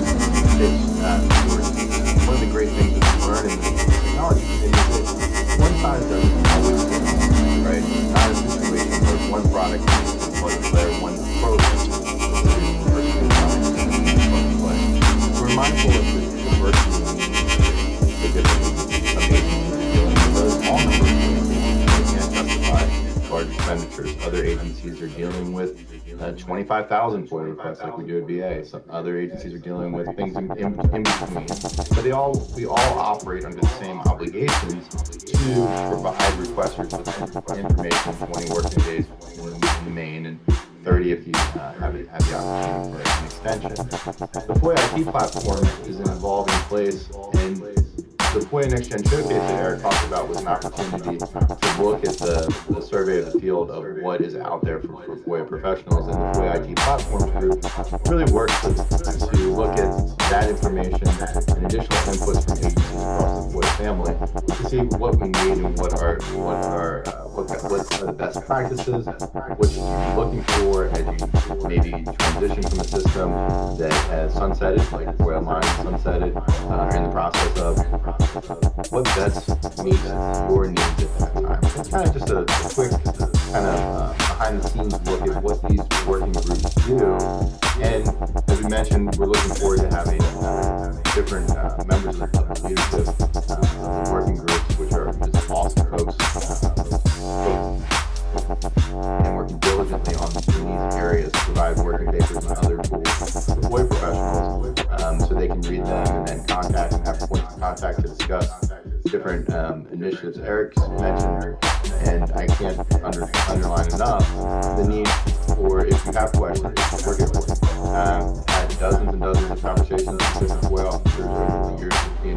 fits one of the great things that we learn in the technology community is that one size doesn't always fit, right? It's not a situation where one product is plug and play, one program is we're mindful of the diversity of the different agencies dealing with those all numbers of they can't justify large expenditures. Other agencies are dealing with 25,000 FOIA requests like we do at VA. Some other agencies are dealing with things in between. But we all operate under the same obligations to provide requesters with information 20 working days in the main and 30 if you have the opportunity for an extension. The FOIA IT platform is an evolving place, and the FOIA Next Gen Showcase that Eric talked about was an opportunity to look at the survey of the field of what is out there for FOIA professionals, and the FOIA IT Platform Group really works to look at that information and additional inputs from agencies across the FOIA family to see what we need and what are the best practices, what you should be looking for as you maybe transition from a system that has sunsetted, like FOIA Online sunsetted, or in the process of. What best meets your needs at that time. It's kind of just a quick kind of behind the scenes look at what these working groups do. And as we mentioned, we're looking forward to having different members of the leadership of the working groups, which are just awesome folks and working diligently on these areas to provide working papers and other tools for FOIA professionals so they can read them and then contact and have points of contact to discuss different initiatives Eric's mentioned, and I can't underline enough the need for, if you have questions, work it with. Had dozens and dozens of conversations with different FOIA officers over the years of being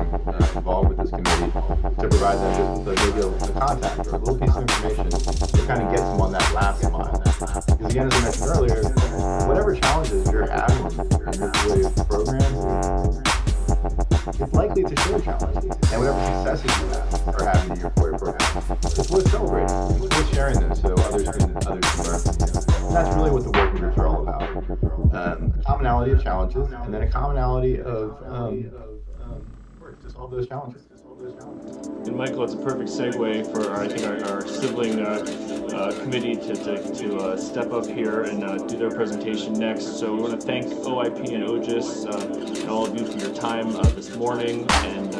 involved with this committee to provide them just maybe a contact or a little piece of information to kind of get them on that last mile. Because again, as I mentioned earlier, whatever challenges you're having in your FOIA programs, it's likely to show challenges, and whatever successes you are having in your FOIA program, it's worth celebrating. It's worth sharing them so others can learn from you. And that's really what the working groups are all about. A commonality of challenges, and then a commonality of work to solve those challenges. And Michael, it's a perfect segue for our sibling committee to step up here and do their presentation next. So we want to thank OIP and OGIS and all of you for your time this morning, and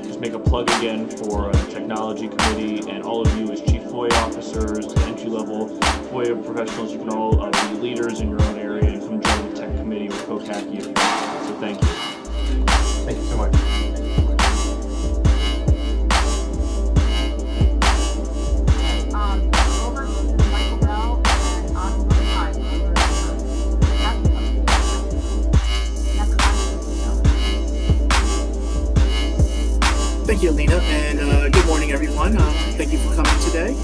just make a plug again for the technology committee and all of you as chief FOIA officers, entry-level FOIA professionals. You can all be leaders in your own area and come join the tech committee with COCACI. So thank you. Thank you so much. Thank you, Alina, and good morning, everyone. Thank you for coming today.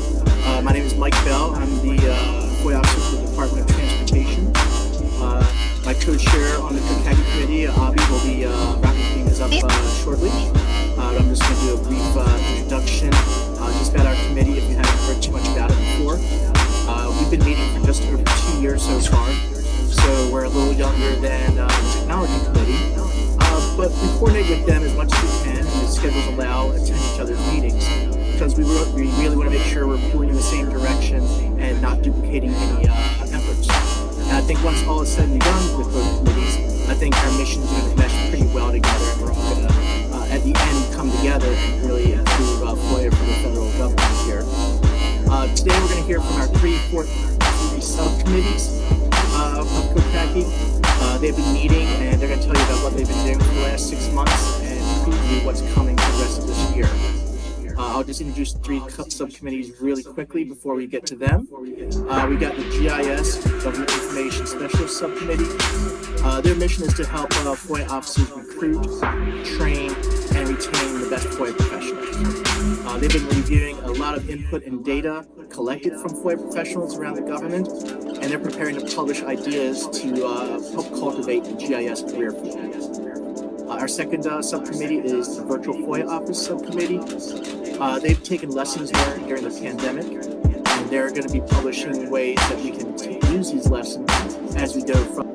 My name is Mike Bell. I'm the FOIA officer for the Department of Transportation. My co-chair on the COCACI committee, Avi, will be wrapping things up shortly. I'm just going to do a brief introduction just about our committee if you haven't heard too much about it before. We've been meeting for just over 2 years so far, so we're a little younger than the technology committee. But we coordinate with them as much as we can, and the schedules allow attend each other's meetings, because we really want to make sure we're pulling in the same direction and not duplicating any efforts. And I think once all is said and done with both committees, I think our missions are going to mesh pretty well together, and we're all going to, at the end, come together and really improve FOIA for the federal government here. Today we're going to hear from our three subcommittees of COCACI. They've been meeting, and they're going to tell you about what they've been doing for the last 6 months and preview what's coming for the rest of this year. I'll just introduce 3 subcommittees really quickly before we get to them. We got the GIS, Government Information Specialist Subcommittee. Their mission is to help FOIA officers recruit, train, and retain the best FOIA professionals. They've been reviewing a lot of input and data collected from FOIA professionals around the government, and they're preparing to publish ideas to help cultivate the GIS career field. Our second subcommittee is the Virtual FOIA Office Subcommittee. They've taken lessons learned during the pandemic, and they're going to be publishing ways that we can use these lessons as we go from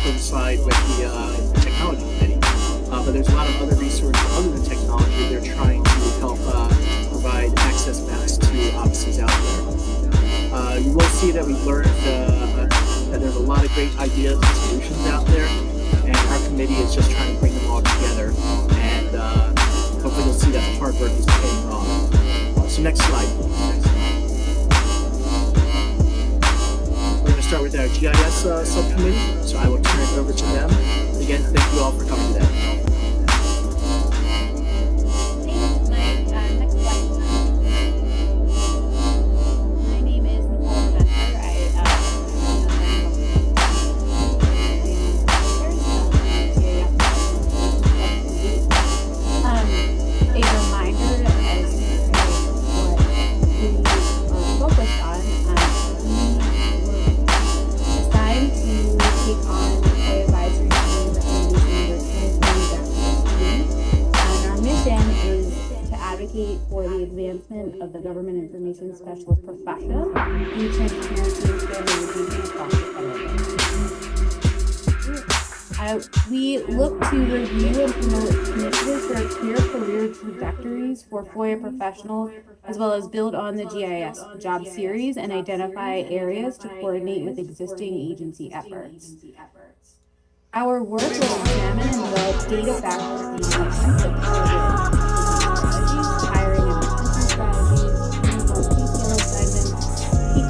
coincide with the technology committee. But there's a lot of other resources other than technology. They're trying to help provide access maps to offices out there. You will see that we've learned that there's a lot of great ideas and solutions out there, and our committee is just trying to bring them all together, and hopefully you'll see that the hard work is paying off. So next slide. We're going to start with our GIS subcommittee, so I will turn it over to them. Again, thank you all for coming today. For the advancement of the government information specialist profession and transparency and standardization across the government. We look to review and promote initiatives for clear career trajectories for FOIA professionals, as well as build on the GIS job series and identify areas to coordinate with existing agency efforts. Our work will examine and develop data factors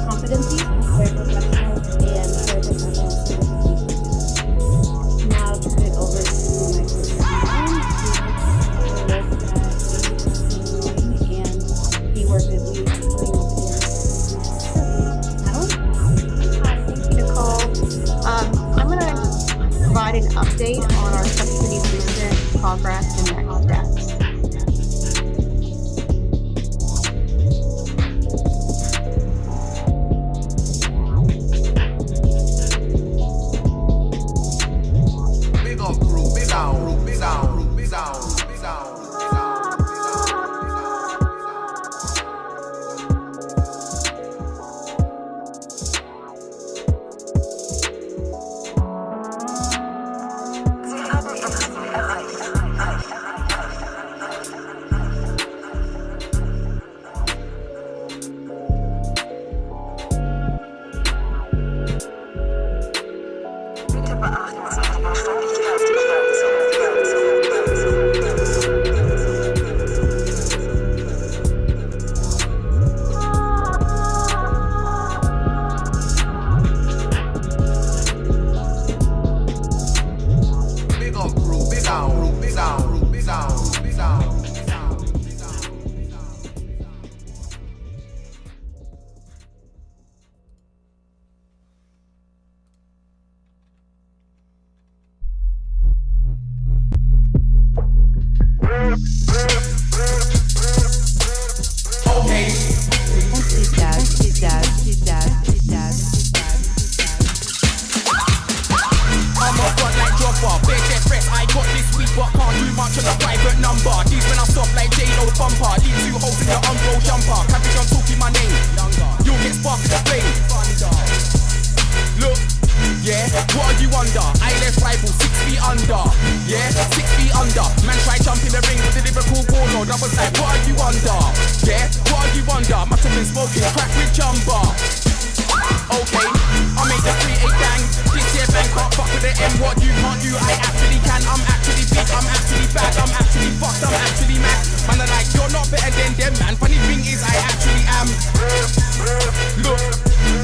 competencies for professionals and for professional certifications. Now I'll turn it over to my and he worked with me Hi, thank you, Nicole. I'm going to provide an update on our subcommittee's recent progress and next steps. What you can't do, I actually can. I'm actually Funny thing is, I actually am. Look,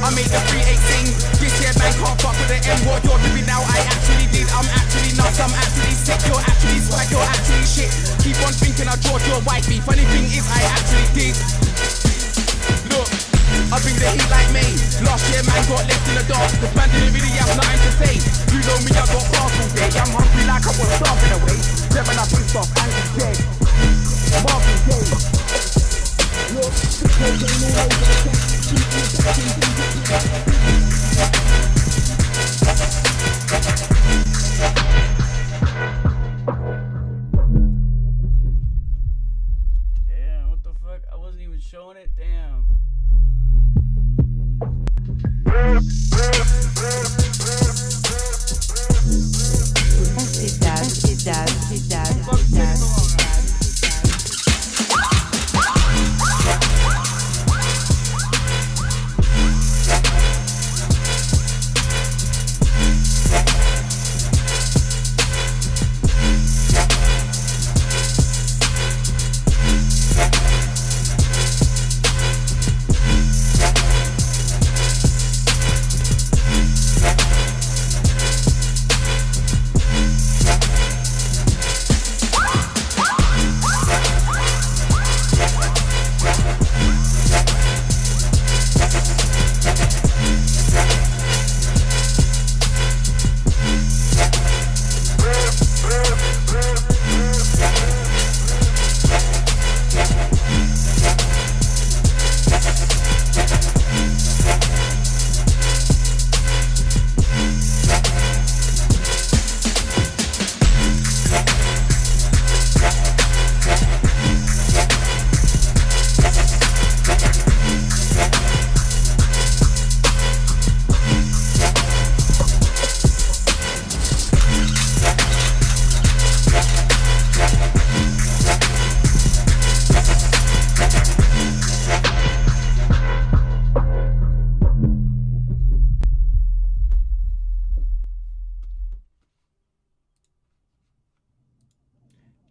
I made the 3-8 thing. This year, man can't fuck with the M. What you're doing now, I actually did. I'm actually nuts, I'm actually sick. You're actually swag, you're actually shit. Keep on thinking I draw your white beef. Funny thing is, I actually did. Look, I bring the heat like me. Last year, man got left in the dark. The man didn't really have nothing to say. You know me, I got bars all day. I'm hungry like I was starving away. Seven up and stuff, Angry J. Marvin Gaye. Look, the cocaine all over the place. Damn, what the fuck? I wasn't even showing it. Damn.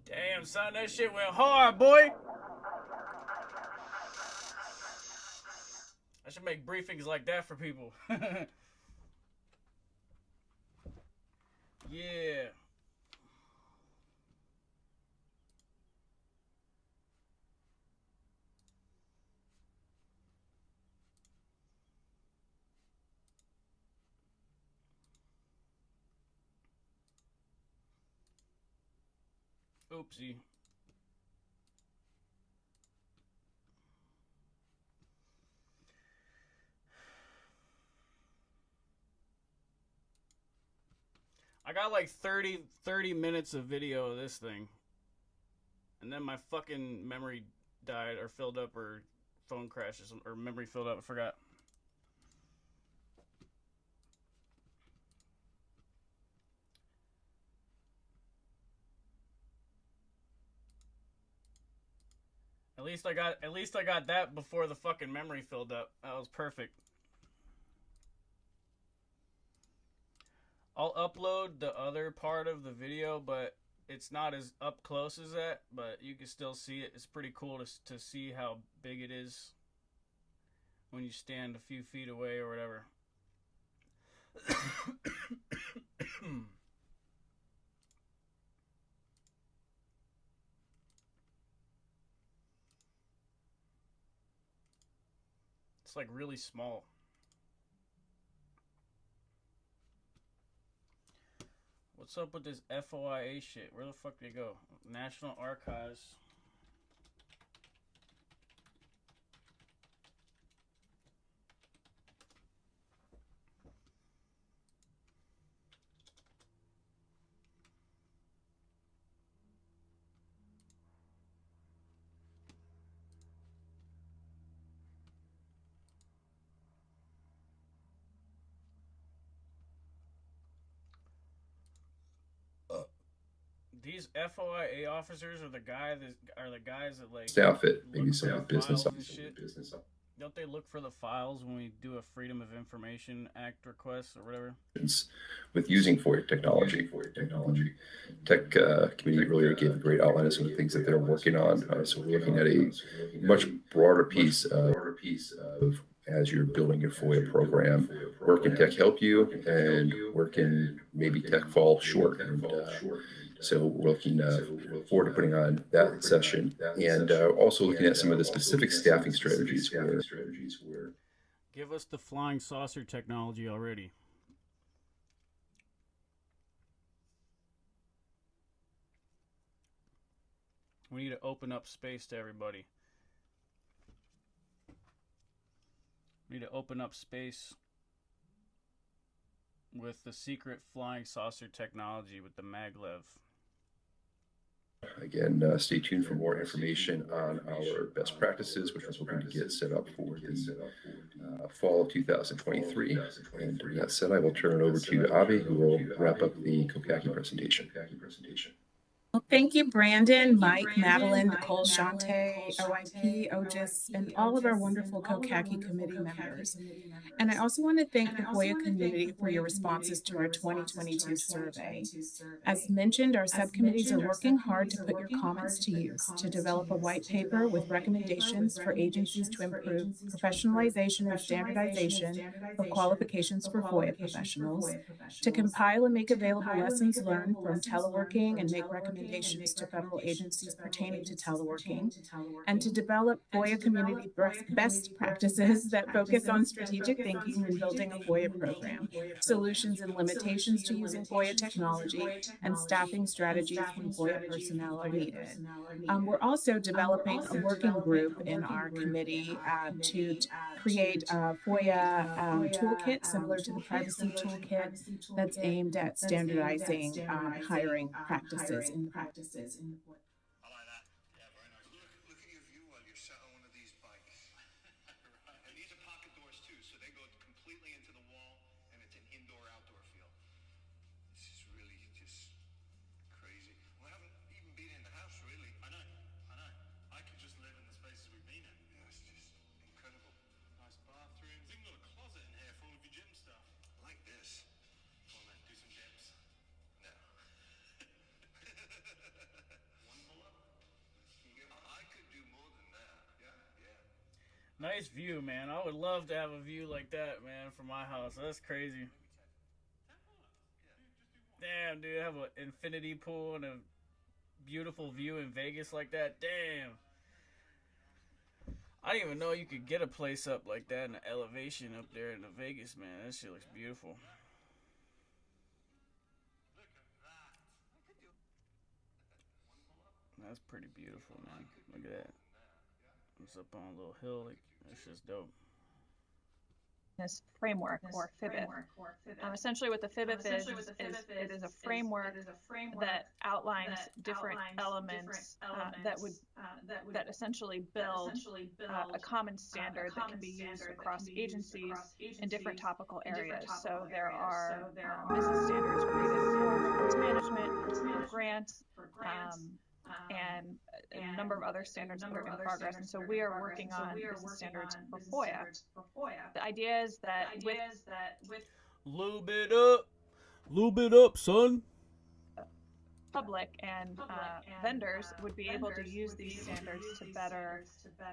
Damn, son, that shit went hard, boy. I should make briefings like that for people. Yeah. Oopsie. I got like 30 minutes of video of this thing. And then my fucking memory died or filled up or phone crashes or memory filled up. I forgot. At least I got that before the fucking memory filled up. That was perfect. I'll upload the other part of the video, but it's not as up close as that, but you can still see it. It's pretty cool to see how big it is when you stand a few feet away or whatever. It's like really small. What's up with this FOIA shit? Where the fuck did it go? National Archives. These FOIA officers are the guys that like outfit, maybe some business. Don't they look for the files when we do a Freedom of Information Act request or whatever? With using FOIA technology. Tech committee earlier gave a great outline of some of the things that they're working on. So we're looking at a much broader piece of as you're building your FOIA program. Where can tech help you, and where can maybe tech fall short? And, so we're looking forward to putting on that session, and also looking at some of the specific staffing strategies. Give us the flying saucer technology already. We need to open up space to everybody. We need to open up space with the secret flying saucer technology with the maglev. Again, stay tuned for more information on our best practices, which we're going to get set up for the fall of 2023. And with that said, I will turn it over to Avi, who will wrap up the COCACI presentation. Well, thank you, Brandon, Mike, Madeline, Nicole, Shante, OIP, OGIS, and all of our wonderful COCACI committee members. And I also want to thank the FOIA community for your responses to our 2022 survey. As mentioned, our subcommittees are working hard to put your comments to use to develop a white paper with recommendations for agencies to improve professionalization and standardization of qualifications for FOIA professionals, to compile and make available lessons learned from teleworking and make recommendations to federal agencies pertaining to teleworking, and to develop FOIA community best practices that focus on strategic thinking when building a FOIA program, solutions and limitations to using FOIA technology, and staffing strategies when FOIA personnel are needed. We're also developing a working group in our committee to create a FOIA toolkit similar to the privacy toolkit that's aimed at standardizing hiring practices in the FOIA. Nice view, man. I would love to have a view like that, man, from my house. That's crazy. Damn, dude, I have an infinity pool and a beautiful view in Vegas like that. Damn. I didn't even know you could get a place up like that in the elevation up there in the Vegas, man. That shit looks beautiful. That's pretty beautiful, man. Look at that. It's up on a little hill. Like, that's just dope. This framework or FIBIT. Essentially what the FIBIT is it is a framework that outlines different elements that essentially build a common standard that can be used across agencies in different topical areas. So there are business standards created for risk management, for grants, and a number of other standards that are in progress. And so we are working on business standards for FOIA. The idea is that with lube it up, son. Public and vendors would be able to use these standards to better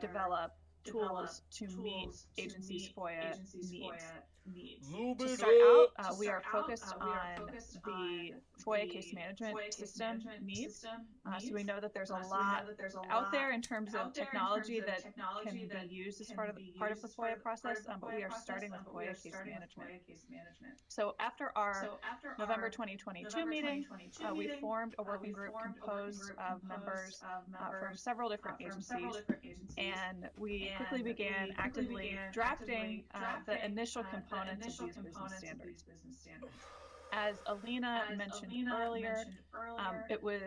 develop tools to meet agencies' FOIA needs. To start out, we are focused on the FOIA case management system needs. So we know that there's a lot out there in terms of technology that can be used as part of the FOIA process, but we are starting with FOIA case management. So after our November 2022 meeting, we formed a working group composed of members from several different agencies, and we quickly began actively drafting the initial components of these business standards. As Alina mentioned earlier, it was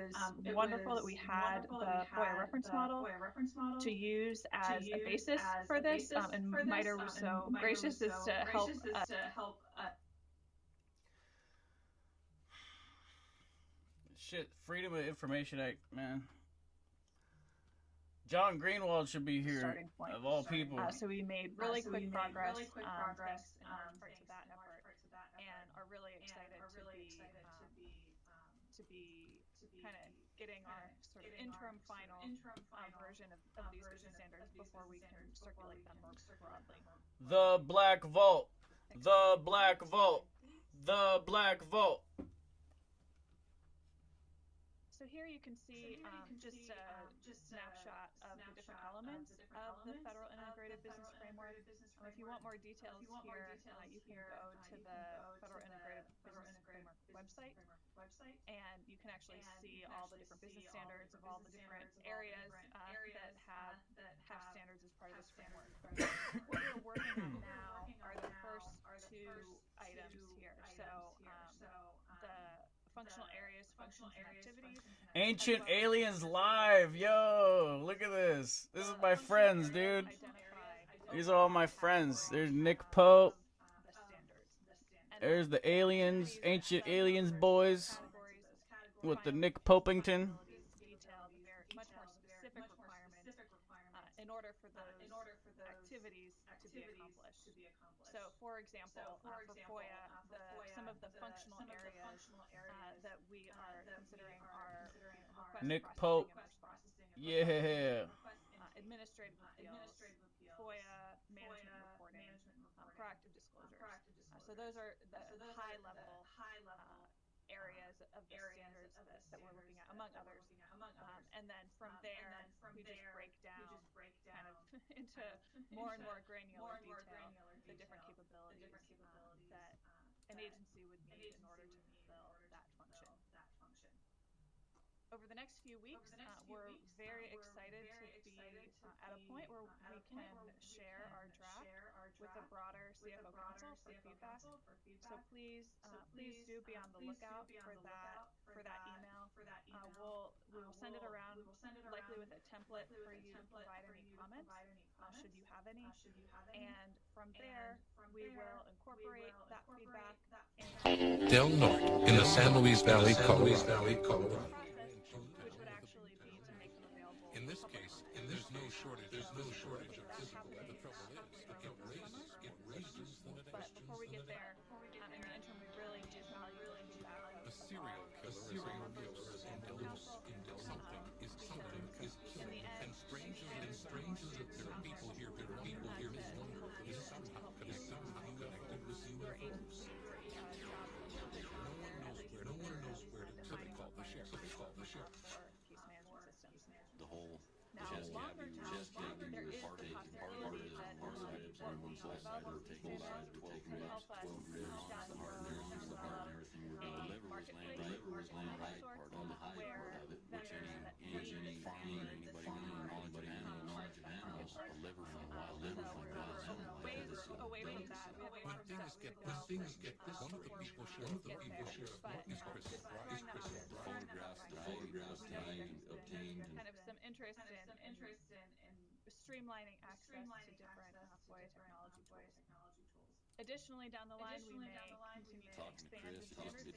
wonderful that we had the FOIA reference model to use as a basis for this, and MITRE was so gracious as to help Shit, Freedom of Information Act, man. John Greenwald should be here, starting point. of all people. So we made really quick progress thanks in large part to that effort, and are really excited to be kind of getting our sort of interim final version of these business standards before we can circulate them more broadly. The Black Vault. The Black Vault. The Black Vault. So here you can see just a snapshot of the different elements of the Federal Integrated Business Framework. If you want more details here, you can go to the Federal Integrated Business Framework website, and you can actually see all the different business standards of all the different areas that have standards as part of this framework. What we're working on now are the first two items here. So the functional areas, functions, and activities. Ancient Aliens Live. Yo, look at this. This is my friends, dude. These are all my friends. There's Nick Pope. There's the aliens, Ancient Aliens boys with the Nick Popington. Much more specific requirements in order for those activities to be accomplished. So, for example, for FOIA, some of the functional areas that we are considering are Nick Pope. Yeah. Administrative appeals, FOIA, management reporting, proactive disclosures. So those are the high-level areas of the standards that we're looking at, among others. And then from there, we just break down kind of into more and more granular detail the different capabilities that an agency would need in order to fulfill that function. Over the next few weeks, we're very excited to be at a point where we can share our draft with the broader CFO Council for feedback. So please do be on the lookout for that email. We will send it around, likely with a template for you to provide any comments, should you have any. And from there, we will incorporate that feedback. Del Norte in the San Luis Valley, Colorado. Which would actually be to make them available. In this case, there's no shortage of physical evidence. The trouble is, it raises the next. But before we get there, in the interim, we really do value a serial killer is something is killing, and strange as it there are people here is somehow connected with you. No one knows where to so they call the sheriff. The whole longer term, there is the possibility that what we develop these standards will help us down the road develop a marketplace on the high source where vendors that need farming, anybody knowledge of animals, a liver from a wild liver from a way with that. We have a lot of steps to go. One of the people share is Chris the photographs obtained and kind of some interest in streamlining access to different FOIA technology tools. Additionally, down the line, we may continue to expand the standards.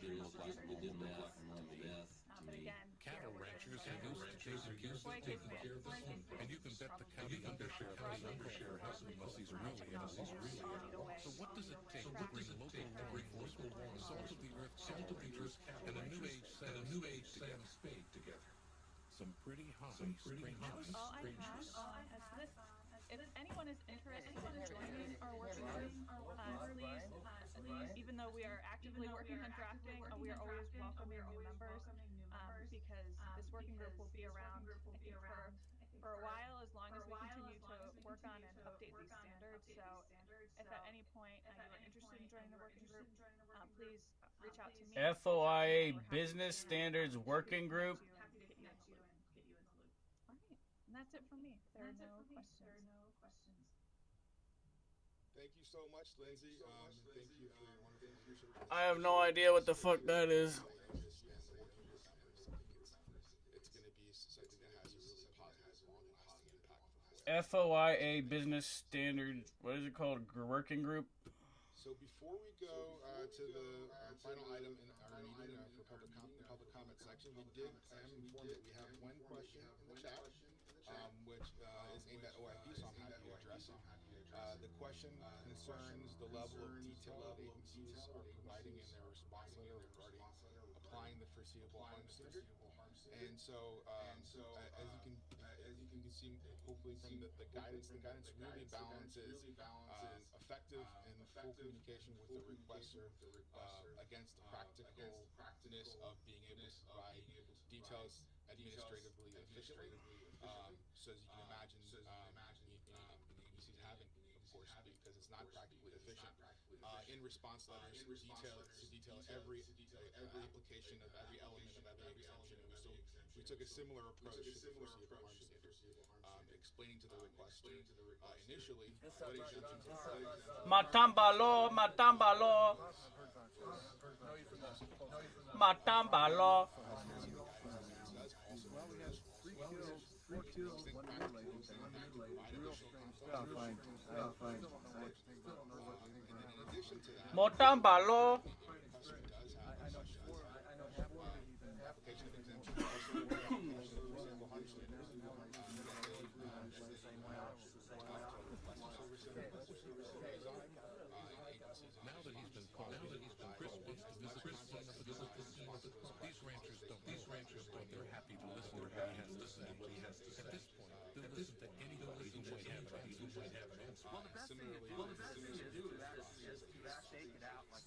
But again, cattle ranchers are used to taking care of this, and you can bet the county undersheriff has some these are really So what does it take to bring local law enforcement, salt of the earth, and a new age spade together? Some pretty high strange. If anyone is interested in joining our working group, please, even though we are actively working on drafting, we are always welcoming new members because this working group will be around for a while, as long as we continue to work on and update these standards. So if at any point you are interested in joining the working group, please reach out to me. FOIA Business Standards Working Group. And that's it from me. There are no questions. Thank you so much, Lindsay. Thank you for your wonderful leadership. I have no idea what the fuck that is. It's going to be something that has a really positive, long-lasting impact. FOIA Business Standards. What is it called? Working Group. So before we go to the final item in our meeting for public comment section, I am informed that we have one question in the chat. which is aimed at OIP, so I'm happy to address it. The question concerns the level of detail that agencies are providing in their response letter regarding applying the foreseeable harm standard. And so, as you can see, hopefully from the guidance really balances effective and full communication with the requester against the practicalness of being able to provide details administratively efficiently. So as you can imagine, agencies haven't, of course, because it's not practically efficient. In response letters, detail every application of every element of every exemption. We took a similar approach to the foreseeable harm standard, explaining to the requester initially what exemptions are. Matambalo, matambalo, matambalo. Motambalo. These ranchers don't. They're happy to listen to what he has to say. At this point, they'll listen to anybody who might have an answer. Well, the best thing to do is to stake it out like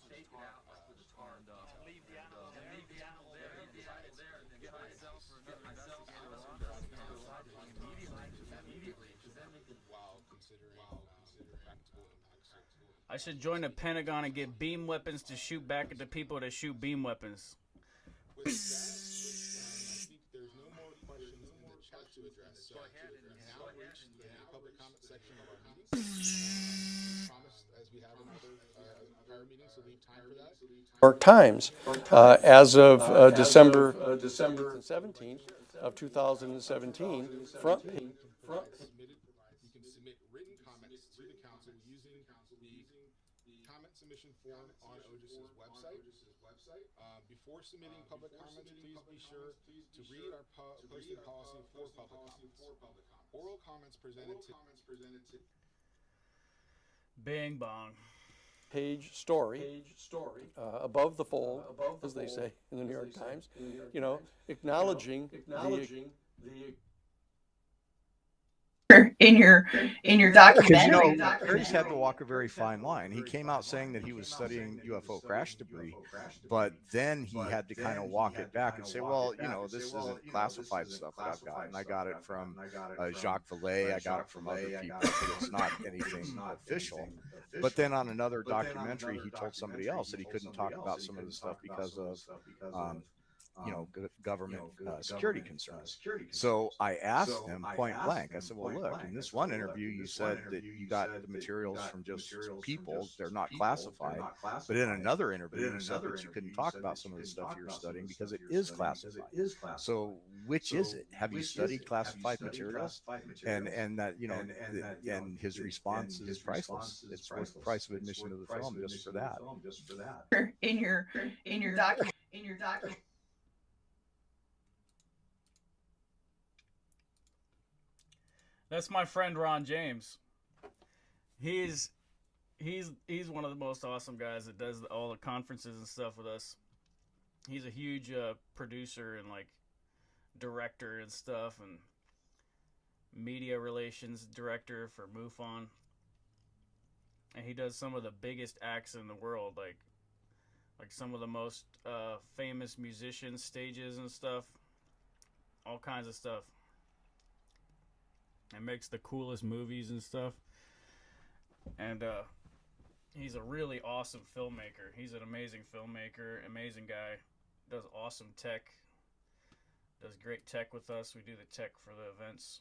with a tarp, and leave the animal there, and then get myself or another investigator outside immediately, because then we can, while considering practical impacts. I should join the Pentagon and get beam weapons to shoot back at the people that shoot beam weapons. With that, I think there's no more questions in the chat to address. So go ahead and now reach the public comment section of our meeting. We promised, as we have in other prior meetings, to leave time for that. York Times, as of December 17th of 2017, front page. You can submit written comments to the council using the comment submission form on OGIS's website. Before submitting public comments, please be sure to read our posting policy for public comments. Oral comments presented to Bing bong. Page story, above the fold, as they say in the New York Times, acknowledging the in your documentary. Curtis had to walk a very fine line. He came out saying that he was studying UFO crash debris, but then he had to kind of walk it back and say, well, this isn't classified stuff that I've got, and I got it from Jacques Vallée, I got it from other people, so it's not anything official. But then on another documentary, he told somebody else that he couldn't talk about some of the stuff because of government security concerns. So I asked him point blank, I said, well, look, in this one interview, you said that you got the materials from just people, they're not classified. But in another interview, you said that you couldn't talk about some of the stuff you're studying because it is classified. So which is it? Have you studied classified materials? And that, and his response is priceless. It's worth the price of admission to the film just for that. In your document. That's my friend Ron James. He's one of the most awesome guys that does all the conferences and stuff with us. He's a huge producer and director and stuff, and media relations director for MUFON. And he does some of the biggest acts in the world, like some of the most famous musicians, stages and stuff, all kinds of stuff. And makes the coolest movies and stuff. And he's a really awesome filmmaker. He's an amazing filmmaker, amazing guy. Does awesome tech. Does great tech with us. We do the tech for the events.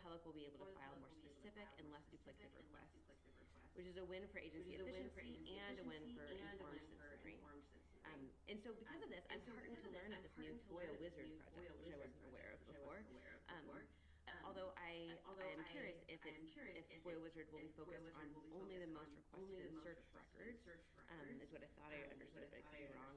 public will be able to file more specific and less duplicative requests, which is a win for agency efficiency and a win for informed citizenry. And so because of this, I'm heartened to learn of this new FOIA Wizard project, which I wasn't aware of before. Although I am curious if FOIA Wizard will be focused on only the most requested and search records, is what I thought I understood, but I could be wrong.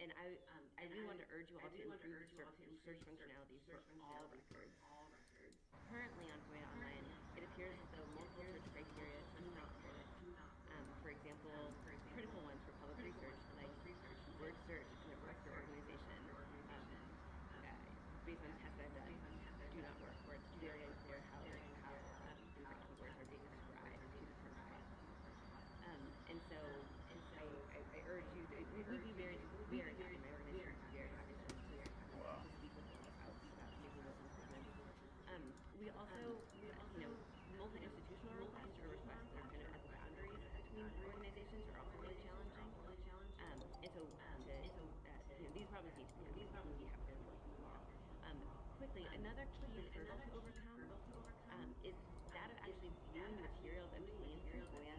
And I really want to urge you all to improve the search functionality for all records. Currently on FOIA Online, it appears as though multiple search criteria do not work. For example, critical ones for public research, like word search and request for organization, based on tests I've done, do not work, where it's very unclear how different keywords are being ascribed to different types. And so I urge you to, we'd be very happy, my organization would be very happy to speak with all about making those improvements. We also, multi-institutional requests or requests that are kind of at the boundaries between organizations are also really challenging. And so, these problems need to be handled. We have to work on them. Quickly, another key hurdle to overcome is that of actually viewing the materials obtained through FOIA.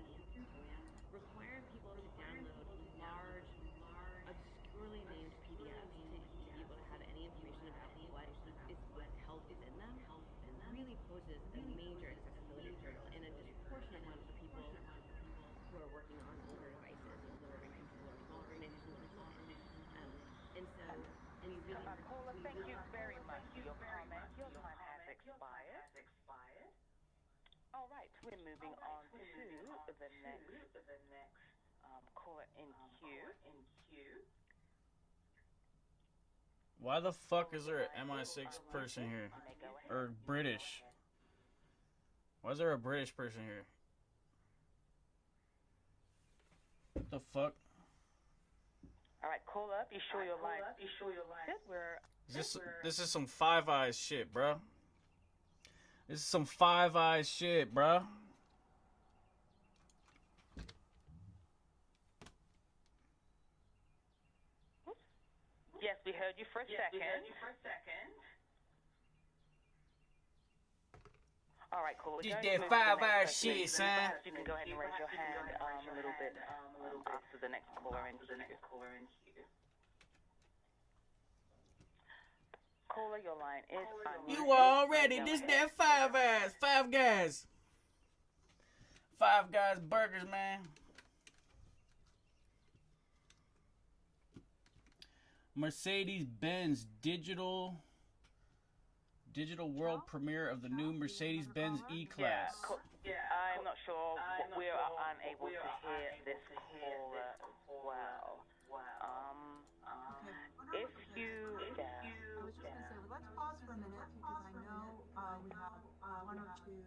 Requiring people to download large, obscurely named PDFs to be able to have any information about what is held within them really poses a major accessibility hurdle and a disproportionate one for people who are working on older devices, lower income people or small organizations like mine. And so we really... Paula, thank you very much for your comment. Your time has expired. All right, we're moving on to the next caller in queue. Why the fuck is there an MI6 person here? Or British? Why is there a British person here? What the fuck? All right, call up. You sure your line? This is some Five Eyes shit, bro. This is some Five Eyes shit, bro. Yes, we heard you for a second. All right, cool. Just that Five Eyes shit, son. You can go ahead and raise your hand a little bit after the next caller in queue. Caller, your line is unmuted. You already. This that Five Eyes. Five Guys. Five Guys burgers, man. Mercedes-Benz digital world premiere of the new Mercedes-Benz E-Class. I'm not sure. We're unable to hear this caller as well. If you... I was just going to say, let's pause for a minute because I know we have one or two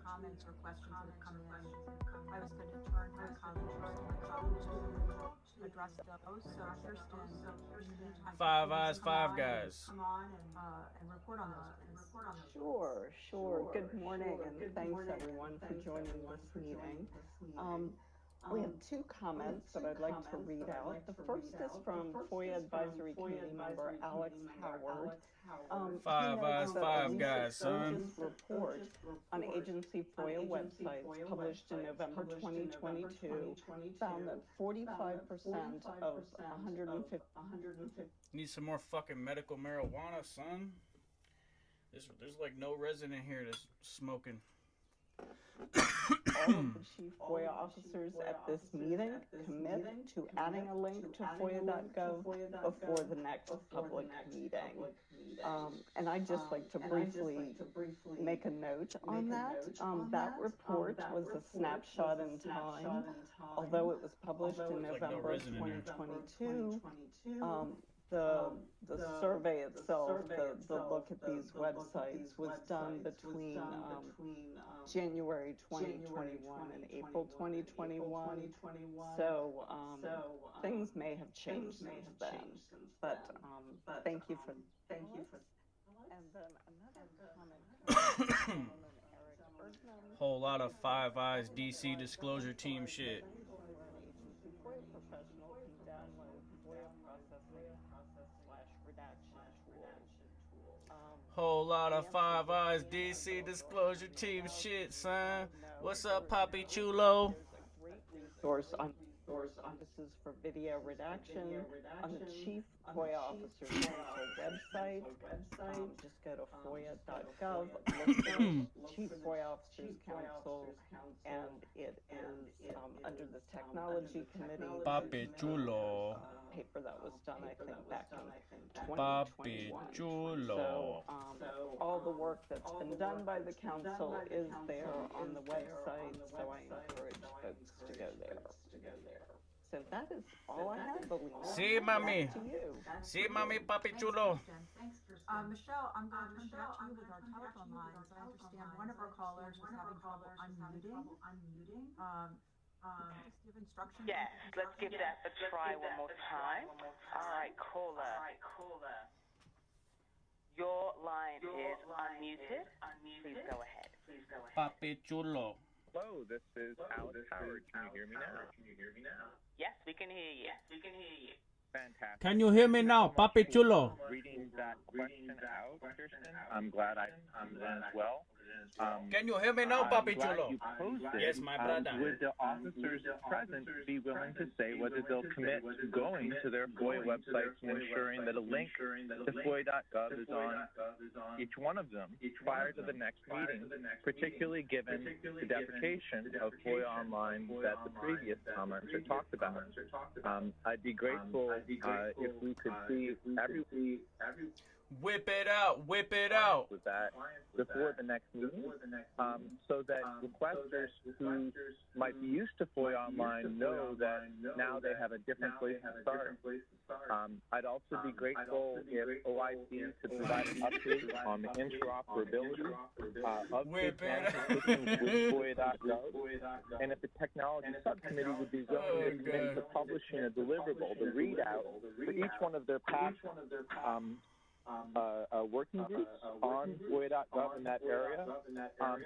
comments or questions that have come in. I was going to turn to the comments to address those. So Kirsten, in the meantime, Five Eyes, Five Guys. Come on and report on those. Sure. Good morning, and thanks everyone for joining this meeting. We have two comments that I'd like to read out. The first is from FOIA Advisory Committee member Alex Howard. Five Eyes, Five Guys, son. Report on agency FOIA websites published in November 2022 found that 45% of 150... Need some more fucking medical marijuana, son. There's like no resident here that's smoking. All of the chief FOIA officers at this meeting commit to adding a link to FOIA.gov before the next public meeting. And I'd just like to briefly make a note on that. That report was a snapshot in time. Although it was published in November of 2022, the survey itself, the look at these websites was done between January 2021 and April 2021. So things may have changed since then. But thank you for. And then another comment. Whole lot of Five Eyes DC disclosure team shit. Whole lot of Five Eyes DC disclosure team shit, son. What's up, Poppy Chulo? Great resource on offices for video redaction on the Chief FOIA Officers Council website. Just go to foia.gov, look for Chief FOIA Officers Council, and it is under the Technology Committee. Papi Chulo. Paper that was done, I think, back in Papi 2021. Chulo. So all the work that's been done by the council is there on the website, so I encourage folks to go there. So that is all I have, Alina. See, mommy. Back to you. See, mommy, Papi Chulo. Michelle, I'm going to turn back to you with our telephone lines. I understand one of our callers was having trouble unmuting. Just give instructions. Yes, let's give that a try one more time. All right, caller. Your line is unmuted. Please go ahead. Papi Chulo. Hello, this is Alex Howard. Can you hear me now? Yes, we can hear you. Fantastic. Can you hear me now, Papi Chulo? Reading that question out, Kirsten. I'm glad I'm as well. Can you hear me now, Papi Chulo? You posted, Yes, my brother. Would the officers present be willing to say whether they'll commit to going to their FOIA websites and ensuring that a link to FOIA.gov is on each one of them prior to the next meeting, particularly given the deprecation of FOIA Online that the previous commenter talked about? I'd be grateful if we could see every Whip it out. with that before the next meeting, so that requesters who might be used to FOIA Online know that now they have a different place to start. I'd also be grateful if OIC could provide an update on the interoperability of case management with FOIA.gov, and if the technology subcommittee would be willing to commit to publishing a deliverable, the readout for each one of their past working groups on FOIA.gov in that area,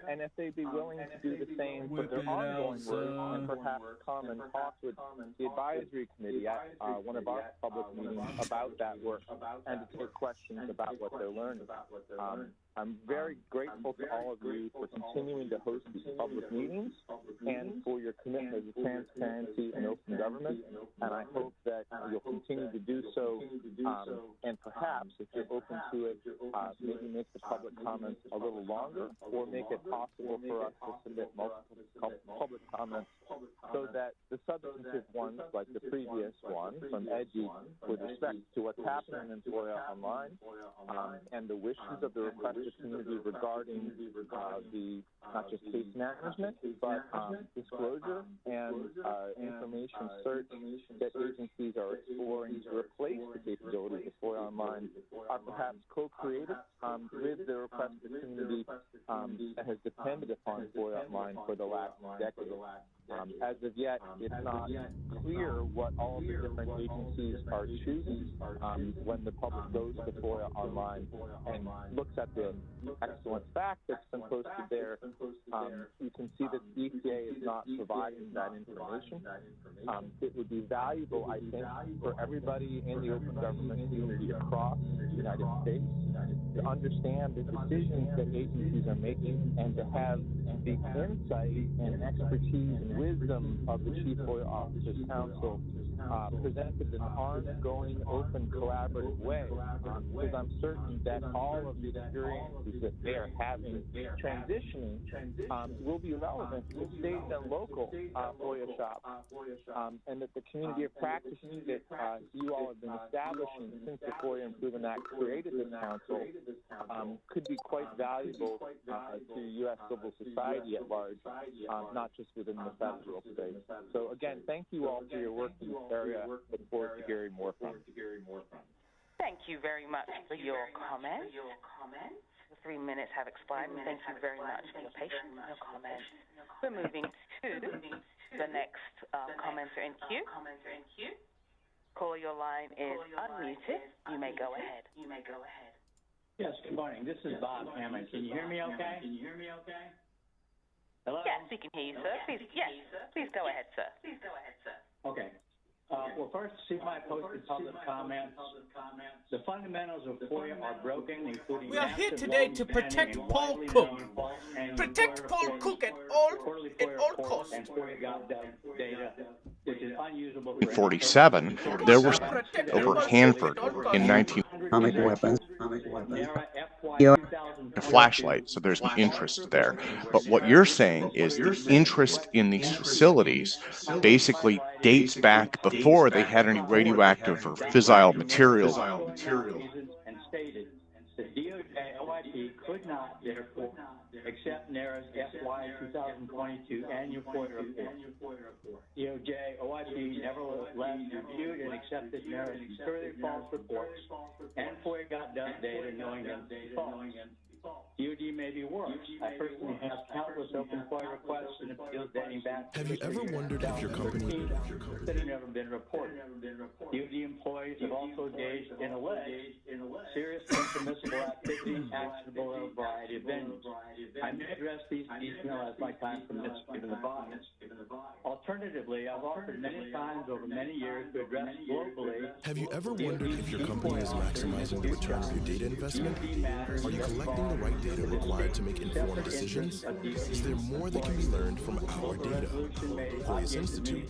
and if they'd be willing to do the same for their ongoing work and perhaps come and talk with the advisory committee at one of our public meetings about that work and to take questions about what they're learning. I'm very grateful to all of you for continuing to host these public meetings and for your commitment to transparency and open government, and I hope that you'll continue to do so, and perhaps, if you're open to it, maybe make the public comments a little longer or make it possible for us to submit multiple public comments so that the substantive ones, like the previous one from Edgy, with respect to what's happening in FOIA Online and the wishes of the requester community regarding the not just case management, but disclosure and information search that agencies are exploring to replace the capabilities of FOIA Online are perhaps co-created with the requester community that has depended upon FOIA Online for the last decade. As of yet, it's not clear what all of the different agencies are choosing when the public goes to FOIA Online and looks at the excellent fact that's been posted there. You can see that the EPA is not providing that information. It would be valuable, I think, for everybody in the open government community across the United States to understand the decisions that agencies are making and to have the insight and expertise and wisdom of the Chief FOIA Officers Council presented in an ongoing, open, collaborative way, because I'm certain that all of the experiences that they are having transitioning will be relevant to state and local FOIA shops, and that the community of practices that you all have been establishing since the FOIA Improvement Act created this council could be quite valuable to U.S. civil society at large, not just within the federal space. So again, thank you all for your work in this area. Look forward to hearing more from you. Thank you very much for your comments. The 3 minutes have expired, and thank you very much for your patience and your comments. We're moving to the next commenter in queue. Caller, your line is unmuted. You may go ahead. Yes, good morning. This is Bob Hammond. Can you hear me okay? Hello? Yes, we can hear you, sir. Please go ahead, sir. Okay. Well, first, see my posted public comments. The fundamentals of FOIA are broken, including We are here today to protect Paul Cook. Protect Paul Cook at all costs. And FOIA data, which is unusable. 1947, there were over Hanford in 19. Atomic weapons. A flashlight, so there's the interest there. But what you're saying is the interest in these facilities basically dates back before they had any radioactive or fissile materials. And stated the DOJ OIP could not, therefore, accept NARA's FY 2022 annual FOIA report. DOJ OIP nevertheless reviewed and accepted NARA's materially false reports and FOIA got data knowing them to be false. DOD may be worse. I personally have countless open FOIA requests and appeals dating back to Have you ever wondered if your company that have never been reported? DOD employees have also engaged in alleged serious impermissible activities actionable in a variety of venues. I may address these details as my time permits given the bias. Alternatively, I've offered many times over many years to address globally. Have you ever wondered if your company is maximizing the return of your data investment? Are you collecting the right data required to make informed decisions? Is there more that can be learned from our data? Police Institute.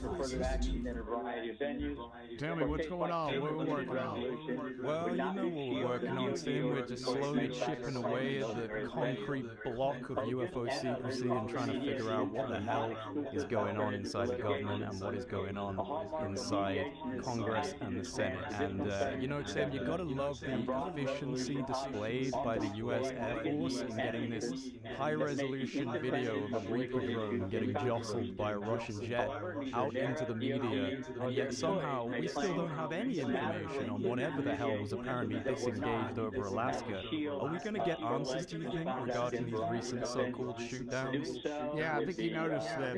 Tell me what's going on, what we're working on. Well, you know what we're working on, Tim. We're just slowly chipping away at the concrete block of UFO secrecy and trying to figure out what the hell is going on inside the government and what is going on inside Congress and the Senate. And, you know, Tim, you gotta love the efficiency displayed by the U.S. Air Force in getting this high-resolution video of a Reaper drone getting jostled by a Russian jet out into the media, and yet somehow we still don't have any information on whatever the hell was apparently disengaged over Alaska. Are we going to get answers, do you think, regarding these recent so-called shoot-downs? Yeah, I think you noticed that,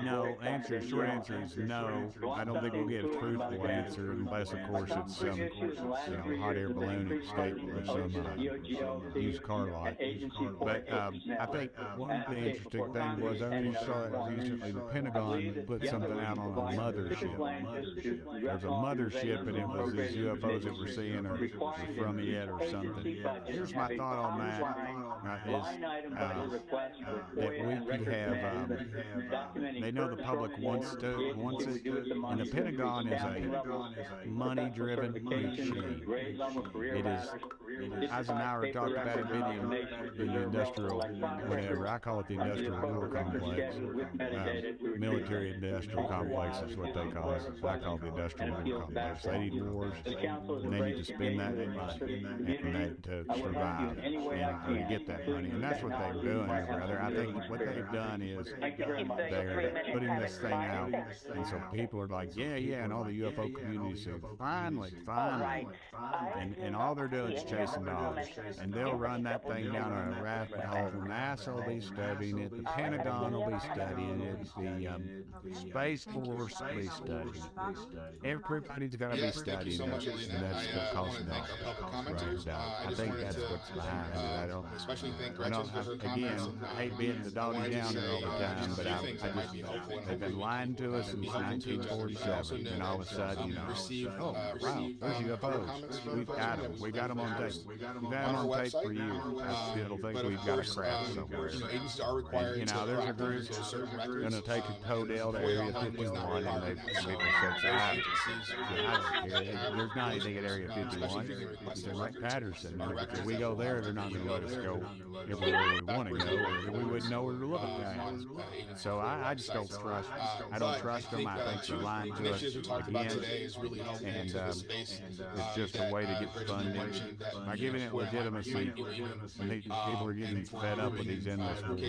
no, short answer is no. I don't think we'll get a truthful answer unless, of course, it's some, hot air balloon escape or some used car lot. But I think one of the interesting things was, I only saw it recently, the Pentagon put something out on a mothership. There's a mothership, and it was these UFOs that we're seeing are from it or something. Here's my thought on that, that we could have, they know the public wants it, and the Pentagon is a money-driven machine. It is, Eisenhower talked about it being the industrial, whatever, I call it the industrial war complex. Military industrial complex is what they call it. I call it the industrial war complex. They need wars, and they need to spend that money to survive and to get that money. And that's what they're doing, brother. I think what they've done is they're putting this thing out, and so people are like, yeah, and all the UFO community say, finally, and all they're doing is chasing dollars. And they'll run that thing down a rabbit hole. NASA will be studying it, the Pentagon will be studying it, the Space Force will be studying it. Everybody's got to be studying it, and that's what causes dollars. I think that's what's behind it. I don't again, I hate being the doggy downer all the time, but they've been lying to us since 1947, and all of a sudden, oh, wow, there's UFOs. We've got them. We got them on tape. We've had them on tape for years. I still think we've got a crash somewhere. And, there's a group going to take a toenail to Area 51, and they said, I don't care. There's not anything at Area 51. It's in Lake Patterson. If we go there, they're not going to let us go everywhere we want to go, or we wouldn't know where to look at. So I just don't trust. I don't trust them. I think they're lying to us again, and it's just a way to get funding. By giving it legitimacy, when people are getting fed up with these endless wars,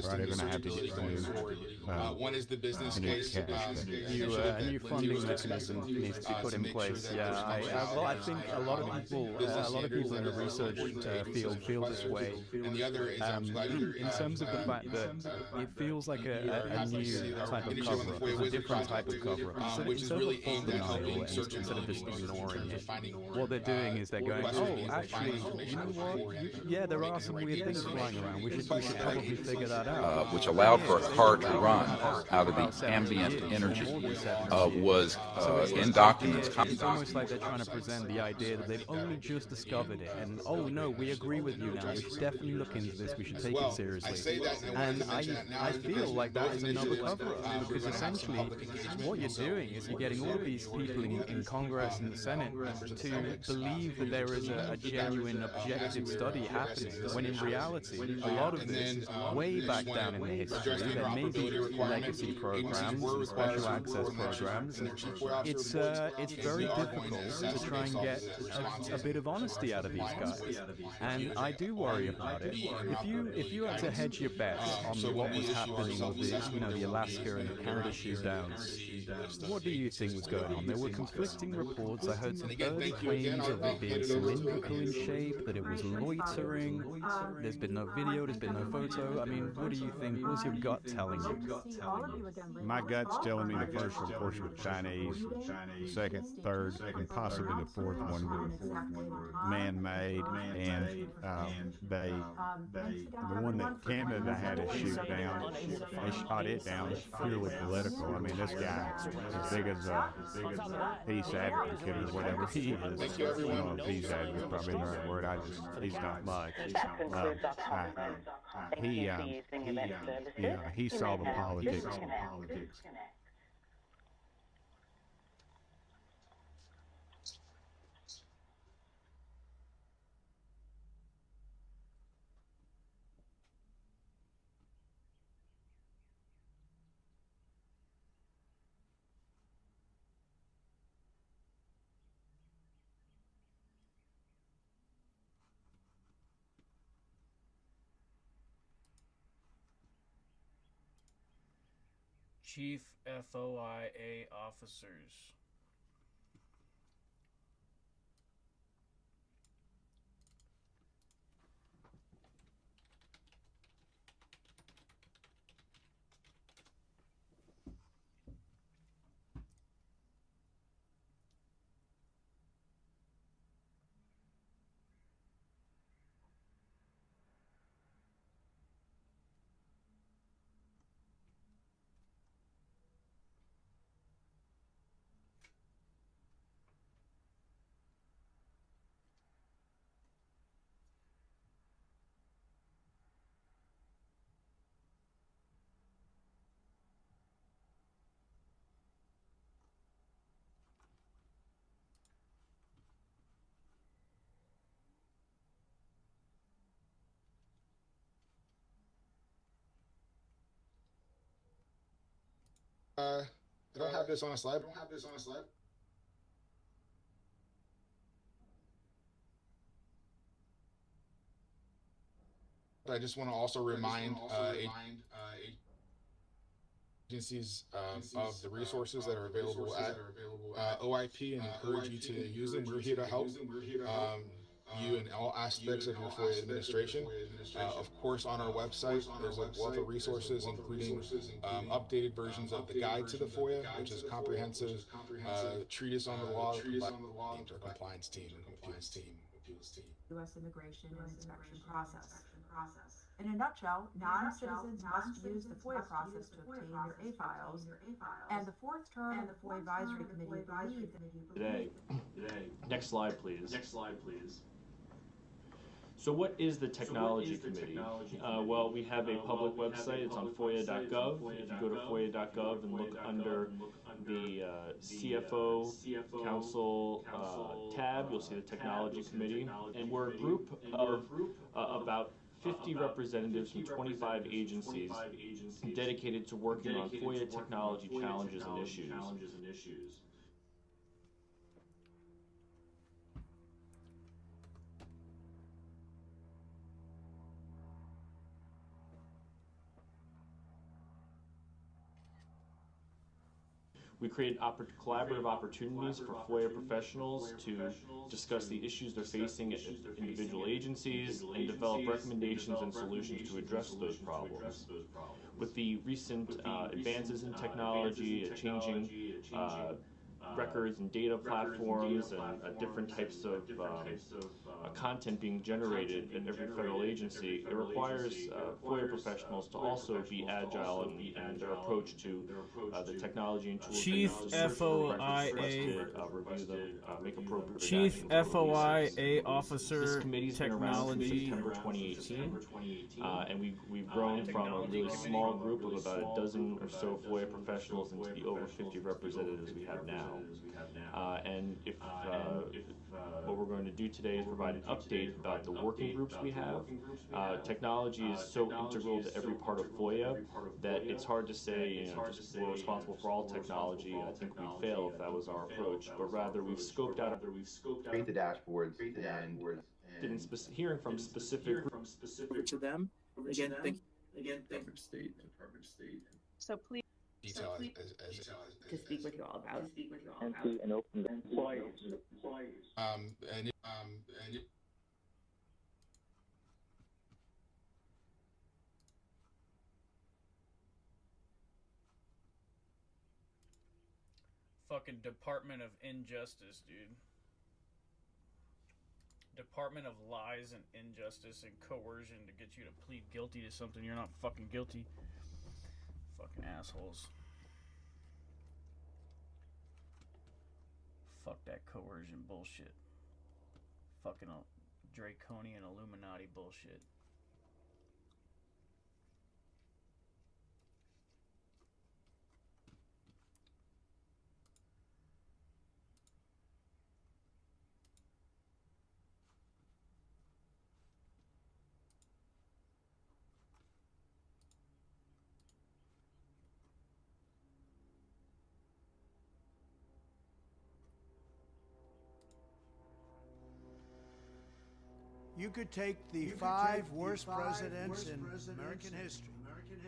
right, they're going to have to get One is the business case. A new funding mechanism needs to be put in place. Yeah, I think a lot of people in the research field feel this way. And the other is in terms of the fact that it feels like a new type of cover-up. It's a different type of cover-up. Instead of full denial, instead of just ignoring it, what they're doing is they're going, oh, actually, you know what? Yeah, there there are some weird things flying around. We should probably figure that out. Which allowed for a car to run out of the ambient energy was in documents. It's almost like they're trying to present the idea that they've only just discovered it, and oh no, we agree with you now. We should definitely look into this. We should take it seriously. And I feel like that is another cover-up, because essentially what you're doing is you're getting all of these people in Congress and the Senate to believe that there is a genuine, objective study happening, when in reality, a lot of this is way back down in the history. There may be legacy programs and special access programs. It's very difficult to try and get a bit of honesty out of these guys, and I do worry about it. If you had to hedge your bets on what was happening with the Alaska and the Canada shootdowns, what do you think was going on? There were conflicting reports. I heard some early claims of it being cylindrical in shape, that it was loitering. There's been no video, there's been no photo. I mean, what do you think? What's your gut telling you? My gut's telling me the first one, of course, was Chinese. The second, third, and possibly the fourth one were man-made, and the one that Canada had to shoot down, they shot it down. It's purely political. I mean, this guy, as big as a peace advocate or whatever he is, peace advocate probably the right word. He's not much. He saw the politics. Chief FOIA officers. I don't have this on a slide. But I just want to also remind agencies of the resources that are available at OIP and encourage you to use them. We're here to help you in all aspects of your FOIA administration. Of course, on our website, there's a wealth of resources, including updated versions of the guide to the FOIA, which is comprehensive treatise on the law, our compliance team and appeals team. U.S. immigration and inspection process. In a nutshell, non-citizens must use the FOIA process to obtain their A files, and the fourth term of the FOIA Advisory Committee believed Today. Next slide, please. So what is the Technology Committee? Well, we have a public website. It's on FOIA.gov. If you go to FOIA.gov and look under the CFO Council tab, you'll see the Technology Committee. And we're a group of about 50 representatives from 25 agencies dedicated to working on FOIA technology challenges and issues. We create collaborative opportunities for FOIA professionals to discuss the issues they're facing at individual agencies and develop recommendations and solutions to address those problems. With the recent advances in technology, changing records and data platforms, and different types of content being generated at every federal agency, it requires FOIA professionals to also be agile in their approach to the technology and tools. Chief FOIA, review them, make appropriate Chief redactions. FOIA Officer This committee's been around since Technology. September 2018, and we've grown from a really small group of about a dozen or so FOIA professionals into the over 50 representatives we have now. And what we're going to do today is provide an update about the working groups we have. Technology is so integral to every part of FOIA that it's hard to say, just we're responsible for all technology. I think we'd fail if that was our approach, but rather we've scoped out create the dashboards and hearing from specific to them. Again, thank Department of State. So please. Detail to speak with you all about. And open the employees. Fucking Department of Injustice, dude. Department of Lies and Injustice and Coercion to get you to plead guilty to something you're not fucking guilty. Fucking assholes. Fuck that coercion bullshit. Fucking draconian Illuminati bullshit. You could take the five worst presidents in American history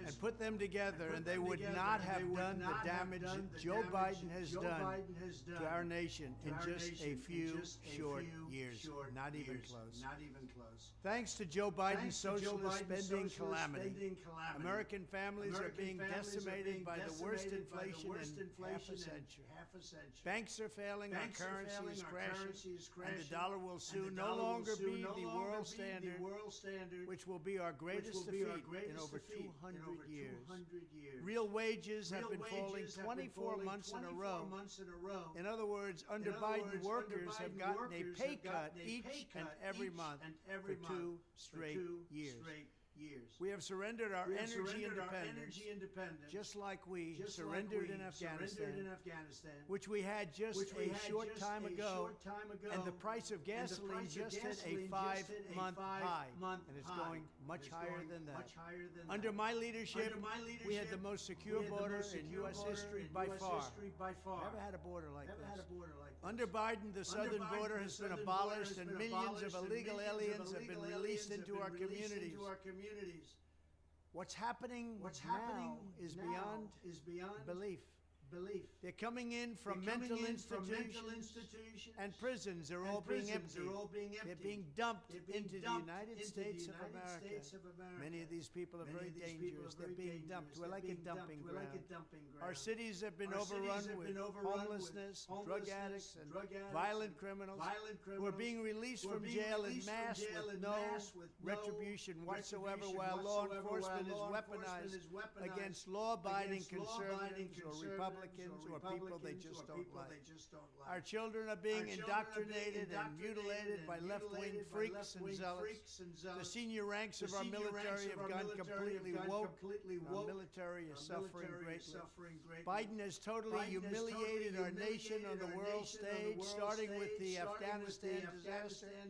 and put them together, and they would not have done the damage that Joe Biden has done to our nation in just a few short years. Not even close. Thanks to Joe Biden's socialist spending calamity, American families are being decimated by the worst inflation in half a century. Banks are failing, our currency is crashing, and the dollar will soon no longer be the world standard, which will be our greatest defeat in over 200 years. Real wages have been falling 24 months in a row. In other words, under Biden, workers have gotten a pay cut each and every month for 2 straight years. We have surrendered our energy independence, just like we surrendered in Afghanistan, which we had just a short time ago, and the price of gasoline just hit a 5-month high, and it's going much higher than that. Under my leadership, we had the most secure border in U.S. history by far. Never had a border like this. Under Biden, the southern border has been abolished, and millions of illegal aliens have been released into our communities. What's happening now is beyond belief. They're coming in from mental institutions and prisons. They're all being emptied. They're being dumped into the United States of America. Many of these people are very dangerous. They're being dumped. We're like a dumping ground. Our cities have been overrun with homelessness, drug addicts, and violent criminals who are being released from jail in mass with no retribution whatsoever, while law enforcement is weaponized against law-abiding conservatives or Republicans or people they just don't like. Our children are being indoctrinated and mutilated by left-wing freaks and zealots. The senior ranks of our military have gone completely woke. Our military is suffering greatly. Biden has totally humiliated our nation on the world stage, starting with the Afghanistan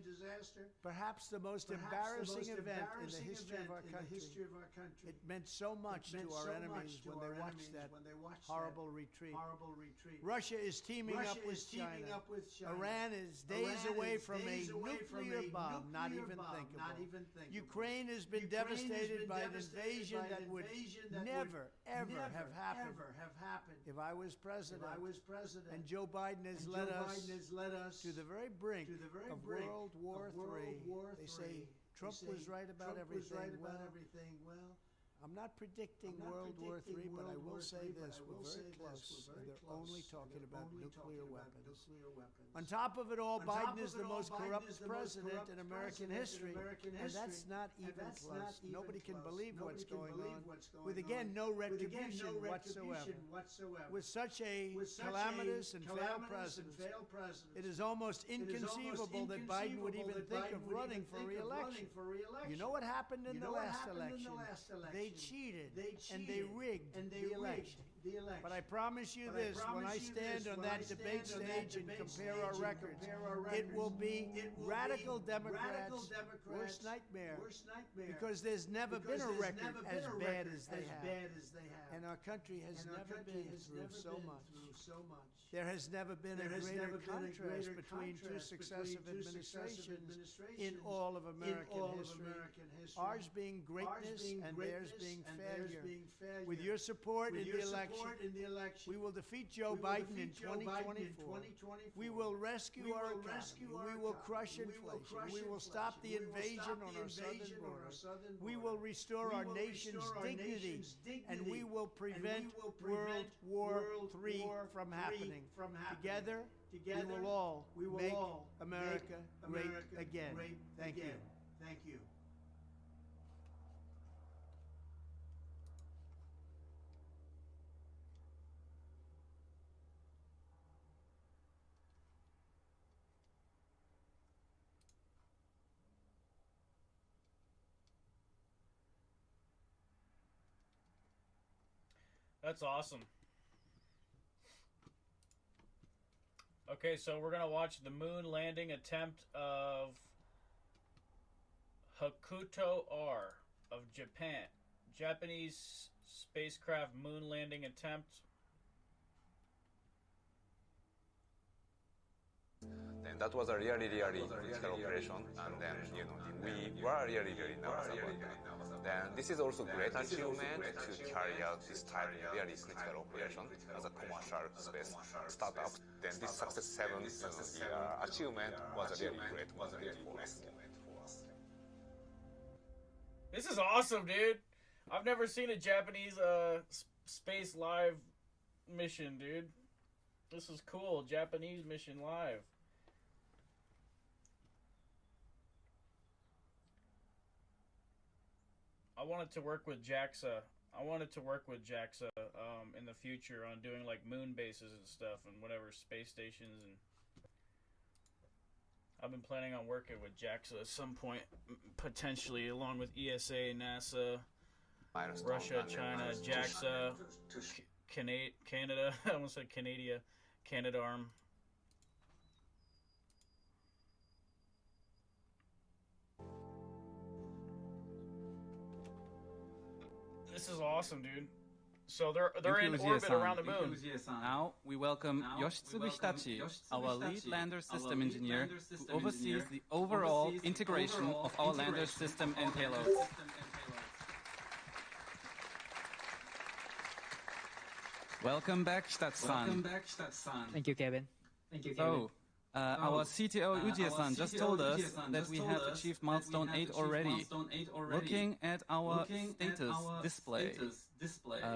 disaster, perhaps the most embarrassing event in the history of our country. It meant so much to our enemies when they watched that horrible retreat. Russia is teaming up with China. Iran is days away from a nuclear bomb, not even thinkable. Ukraine has been devastated by an invasion that would never, ever have happened if I was president. And Joe Biden has led us to the very brink of World War III. They say Trump was right about everything. Well, I'm not predicting World War III, but I will say this, we're very close, and they're only talking about nuclear weapons. On top of it all, Biden is the most corrupt president in American history, and that's not even close. Nobody can believe what's going on, with, again, no retribution whatsoever. With such a calamitous and failed president, it is almost inconceivable that Biden would even think of running for re-election. You know what happened in the last election? They cheated and they rigged the election. But I promise you this, when I stand on that debate stage and compare our records, it will be radical Democrats' worst nightmare, because there's never been a record as bad as they have. And our country has never been through so much. There has never been a greater contrast between two successive administrations in all of American history. Ours being greatness and theirs being failure. With your support in the election, we will defeat Joe Biden in 2024. We will rescue our economy. We will crush inflation. We will stop the invasion on our southern border. We will restore our nation's dignity, and we will prevent World War III from happening. Together, we will all make America great again. Thank you. Thank you. That's awesome. Okay, so we're going to watch the moon landing attempt of Hakuto R of Japan. Japanese spacecraft moon landing attempt. Then that was a really critical operation, and then we were really nervous about that. Then this is also great achievement to carry out this type of really critical operation as a commercial space startup. Then this Success 7 achievement was a really great moment for us. This is awesome, dude. I've never seen a Japanese space live mission, dude. This is cool. Japanese mission live. I wanted to work with JAXA. In the future on doing like moon bases and stuff and whatever space stations, and I've been planning on working with JAXA at some point, potentially along with ESA, NASA, Russia, China, JAXA, Canada. I almost said Canadarm. This is awesome, dude. So they're in orbit around the moon. Now we welcome Yoshitsugu Hitachi, our lead lander system engineer, who oversees the overall integration of our lander system and payloads. Welcome back, Hitachi-san. Thank you, Kevin. So, our CTO Ujie-san just told us that we have achieved milestone 8 already. Looking at our status display,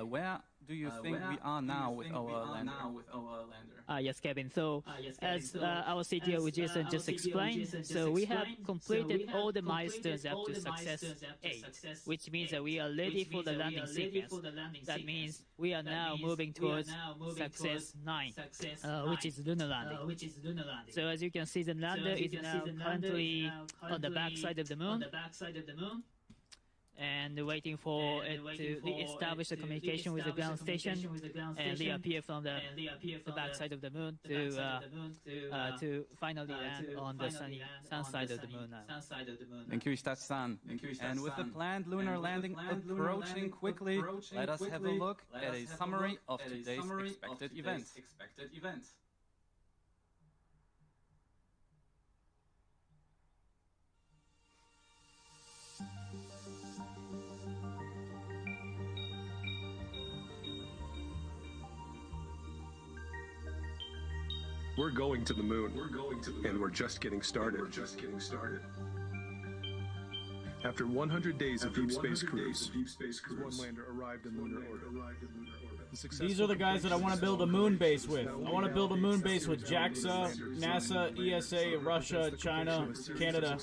where do you think we are now with our lander? Yes, Kevin. So, as our CTO Ujie-san just explained, so we have completed all the milestones up to Success 8, which means that we are ready for the landing sequence. That means we are now moving towards Success 9, which is lunar landing. So, as you can see, the lander is now currently on the back side of the moon, and waiting for it to re-establish the communication with the ground station and reappear from the back side of the moon to finally land on the sun side of the moon now. Thank you, Hitachi-san. And with the planned lunar landing approaching quickly, let us have a look at a summary of today's expected events. We're going to the moon, and we're just getting started. After 100 days of deep space cruise, one lander arrived in lunar orbit. These are the guys that I want to build a moon base with. I want to build a moon base with JAXA, NASA, ESA, Russia, China, Canada.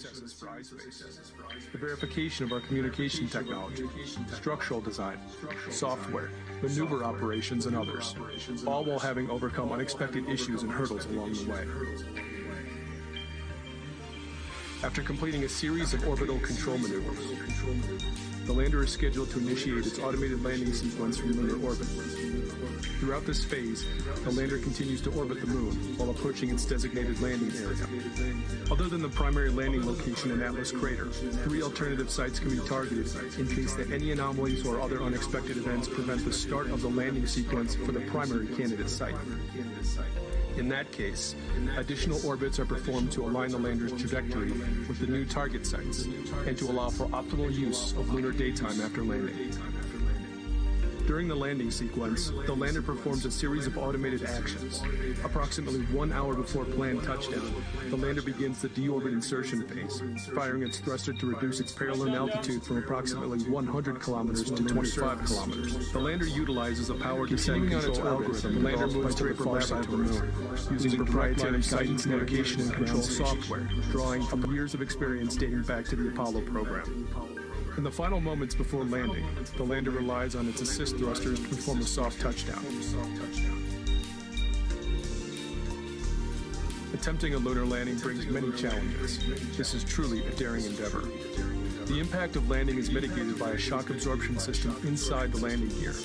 The verification of our communication technology, structural design, software, maneuver operations, and others, all while having overcome unexpected issues and hurdles along the way. After completing a series of orbital control maneuvers, the lander is scheduled to initiate its automated landing sequence from lunar orbit. Throughout this phase, the lander continues to orbit the moon while approaching its designated landing area. Other than the primary landing location in Atlas Crater, 3 alternative sites can be targeted in case that any anomalies or other unexpected events prevent the start of the landing sequence for the primary candidate site. In that case, additional orbits are performed to align the lander's trajectory with the new target sites and to allow for optimal use of lunar daytime after landing. During the landing sequence, the lander performs a series of automated actions. Approximately 1 hour before planned touchdown, the lander begins the deorbit insertion phase, firing its thruster to reduce its parallel altitude from approximately 100 kilometers to 25 kilometers. The lander utilizes a power descent control algorithm. The lander moves to the far side of the moon, using proprietary guidance, navigation, and control software, drawing from years of experience dating back to the Apollo program. In the final moments before landing, the lander relies on its assist thrusters to perform a soft touchdown. Attempting a lunar landing brings many challenges. This is truly a daring endeavor. The impact of landing is mitigated by a shock absorption system inside the landing gear.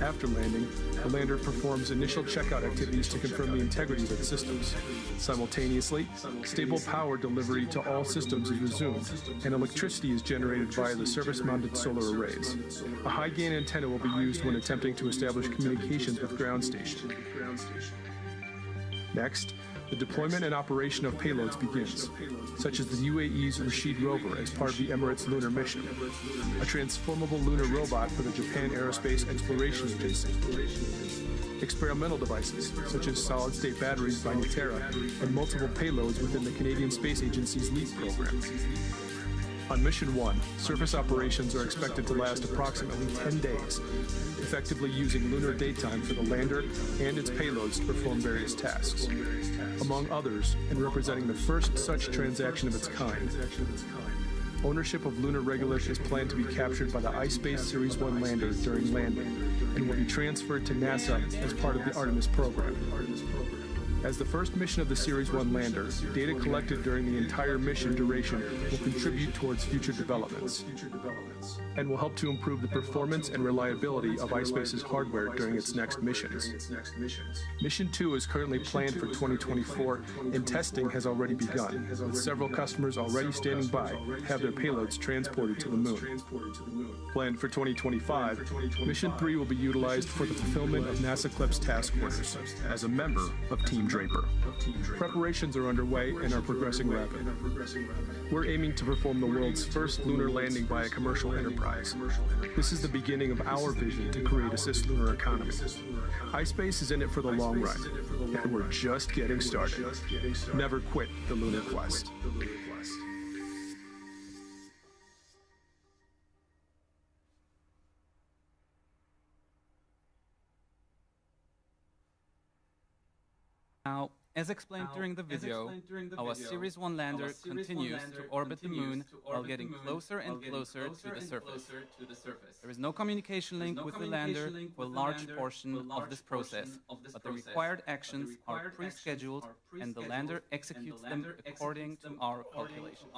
After landing, the lander performs initial checkout activities to confirm the integrity of its systems. Simultaneously, stable power delivery to all systems is resumed, and electricity is generated via the surface-mounted solar arrays. A high-gain antenna will be used when attempting to establish communications with ground station. Next, the deployment and operation of payloads begins, such as the UAE's Rashid rover as part of the Emirates lunar mission, a transformable lunar robot for the Japan Aerospace Exploration Agency, experimental devices such as solid-state batteries by Nutera, and multiple payloads within the Canadian Space Agency's LEAP program. On Mission 1, surface operations are expected to last approximately 10 days, effectively using lunar daytime for the lander and its payloads to perform various tasks. Among others, and representing the first such transaction of its kind, ownership of lunar regolith is planned to be captured by the iSpace Series 1 lander during landing and will be transferred to NASA as part of the Artemis program. As the first mission of the Series 1 lander, data collected during the entire mission duration will contribute towards future developments and will help to improve the performance and reliability of iSpace's hardware during its next missions. Mission 2 is currently planned for 2024, and testing has already begun, with several customers already standing by to have their payloads transported to the moon. Planned for 2025, Mission 3 will be utilized for the fulfillment of NASA CLIPS task orders as a member of Team Draper. Preparations are underway and are progressing rapidly. We're aiming to perform the world's first lunar landing by a commercial enterprise. This is the beginning of our vision to create a cislunar economy. iSpace is in it for the long run, and we're just getting started. Never quit the lunar quest. Now, as explained during the video, our Series 1 lander continues to orbit the moon while getting closer and closer to the surface. There is no communication link with the lander for a large portion of this process, but the required actions are pre-scheduled and the lander executes them according to our calculations.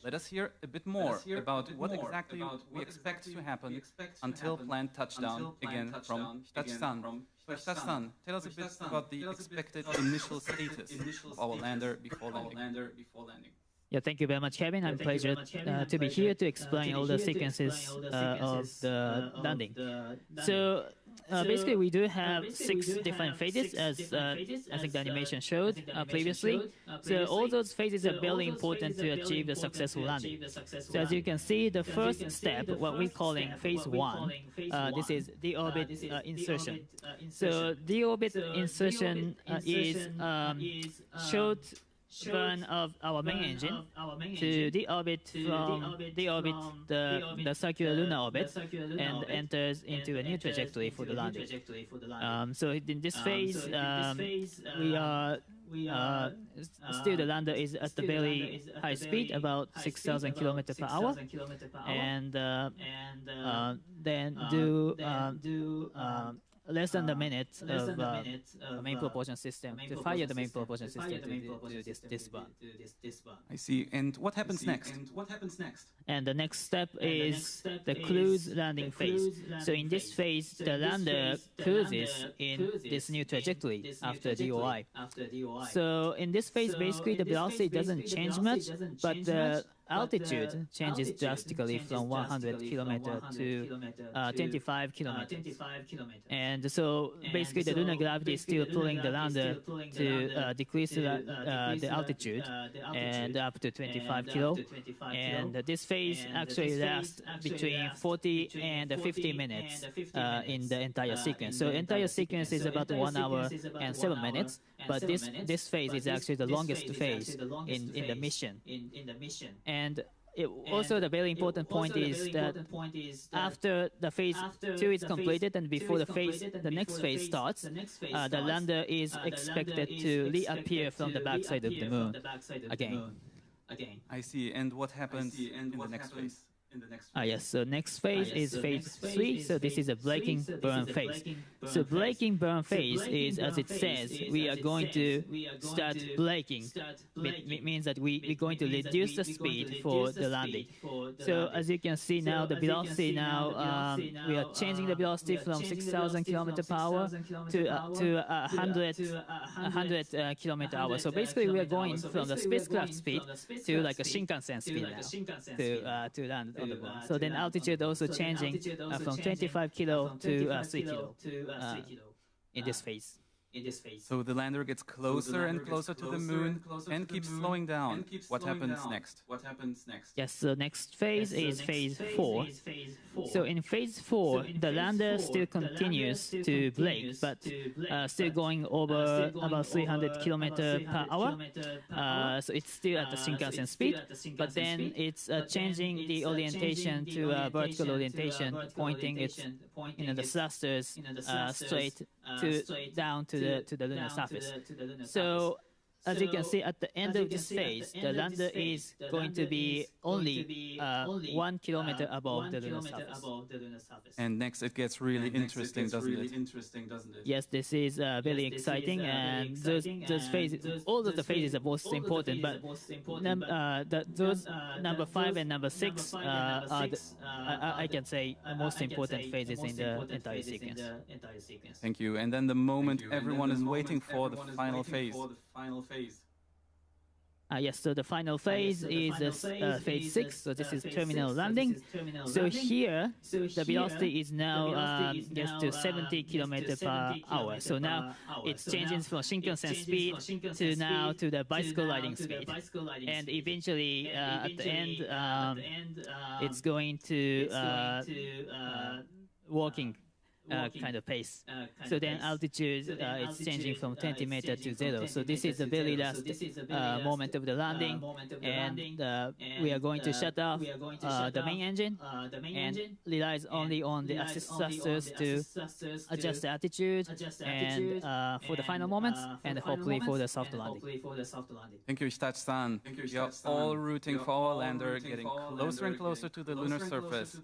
Let us hear a bit more about what exactly we expect to happen until planned touchdown again from Hitachi-san. Hitachi-san, tell us a bit about the expected initial status of our lander before landing. Yeah, thank you very much, Kevin. I'm pleasure to be here to explain all the sequences of the landing. So basically, we do have 6 different phases, as I think the animation showed previously. So all those phases are very important to achieve the successful landing. So as you can see, the first step, what we're calling phase 1, this is deorbit insertion. So deorbit insertion is short burn of our main engine to deorbit the circular lunar orbit and enters into a new trajectory for the landing. So in this phase, we are still the lander is at the very high speed, about 6,000 kilometers per hour, and then do less than a minute of main propulsion system to fire the main propulsion system to do this burn. I see. And what happens next? And the next step is the cruise landing phase. So in this phase, the lander cruises in this new trajectory after DOI. So in this phase, basically the velocity doesn't change much, but the altitude changes drastically from 100 kilometers to 25 kilometers. And so basically the lunar gravity is still pulling the lander to decrease the altitude and up to 25 kilo. And this phase actually lasts between 40 and 50 minutes in the entire sequence. So entire sequence is about 1 hour and 7 minutes, but this phase is actually the longest phase in the mission. And also the very important point is that after the phase 2 is completed and before the next phase starts, the lander is expected to reappear from the backside of the moon again. I see. And what happens in the next phase? Yes, so next phase is phase 3, so this is a braking burn phase. So braking burn phase is, as it says, we are going to start braking. It means that we're going to reduce the speed for the landing. So as you can see now, the velocity now, we are changing the velocity from 6,000 kilometers per hour to 100 kilometers per hour. So basically we are going from the spacecraft speed to like a Shinkansen speed now to land on the moon. So then altitude also changing from 25 kilo to 3 kilo in this phase. So the lander gets closer and closer to the moon and keeps slowing down. What happens next? Yes, so next phase is phase 4. So in phase 4, the lander still continues to brake, but still going over about 300 kilometers per hour. So it's still at the Shinkansen speed, but then it's changing the orientation to a vertical orientation, pointing its the thrusters straight down to the lunar surface. So as you can see, at the end of this phase, the lander is going to be only 1 kilometer above the lunar surface. And next it gets really interesting, doesn't it? Yes, this is very exciting, and those phases, all of the phases are most important, but those number 5 and number 6 are I can say the most important phases in the entire sequence. Thank you. And then the moment everyone is waiting for, the final phase. Yes, so the final phase is phase 6, so this is terminal landing. So here, the velocity is now gets to 70 kilometers per hour. So now it's changing from Shinkansen speed to now to the bicycle riding speed. And eventually, at the end, it's going to walking kind of pace. So then altitude is changing from 20 meters to 0. So this is the very last moment of the landing, and we are going to shut off the main engine and relies only on the assist thrusters to adjust the altitude and for the final moments and hopefully for the soft landing. Thank you, Itachi-san. We are all rooting for our lander getting closer and closer to the lunar surface.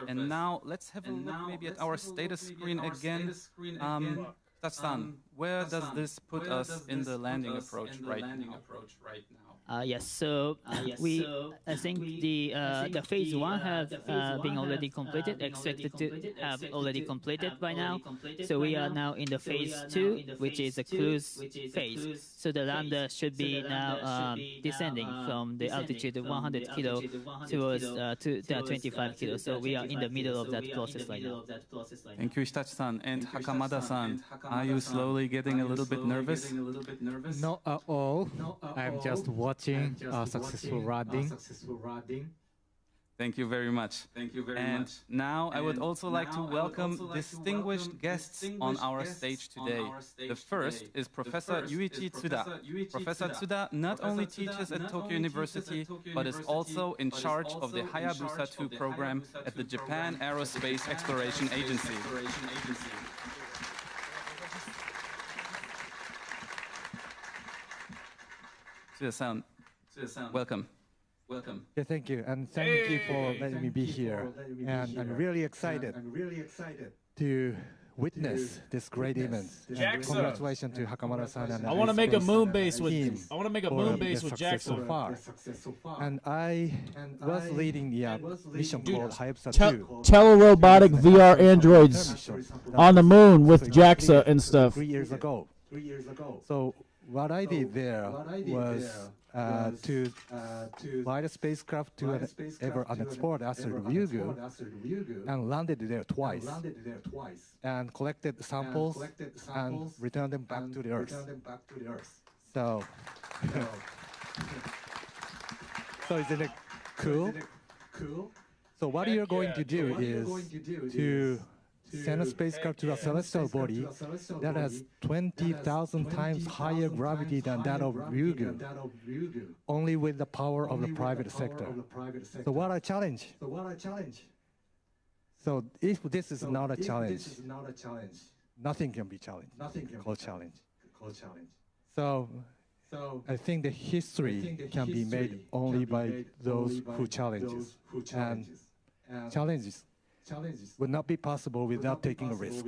And now let's have a look maybe at our status screen again. Itachi-san, where does this put us in the landing approach right now? Yes, so I think the phase 1 have been already completed, expected to have already completed by now. So we are now in the phase 2, which is a cruise phase. So the lander should be now descending from the altitude of 100 kilo towards to 25 kilo. So we are in the middle of that process right now. Thank you, Itachi-san. And Hakamada-san, are you slowly getting a little bit nervous? Not at all. I'm just watching a successful landing. Thank you very much. Thank you very and much. Now I would also like to welcome welcome distinguished guests on our stage today. The first is Professor Yuichi Tsuda. Professor Tsuda not only teaches at Tokyo University, but is also in charge of the Hayabusa 2 program at the Japan Aerospace Exploration Agency. Tsuda-san, welcome. Welcome. Yeah, thank you, and thank you for letting me be here. And I'm really excited to witness this great event. And congratulations to Hakamura-san and I want to make a moon base with team. I want to make a moon base with Jackson. So far. And I was leading the mission called Hayabusa 2. Telerobotic VR androids on the moon with JAXA and stuff. 3 years ago. So what I did there was to fly the spacecraft to an ever unexplored asteroid Ryugu and landed there twice and collected samples and returned them back to the Earth. So, so isn't it cool? So what you're going to do is to send a spacecraft to a celestial body that has 20,000 times higher gravity than that of Ryugu, only with the power of the private sector. So what a challenge. So if this is not a challenge, nothing can be challenged. Called challenge. So I think the history can be made only by those who challenges. And challenges would not be possible without taking a risk.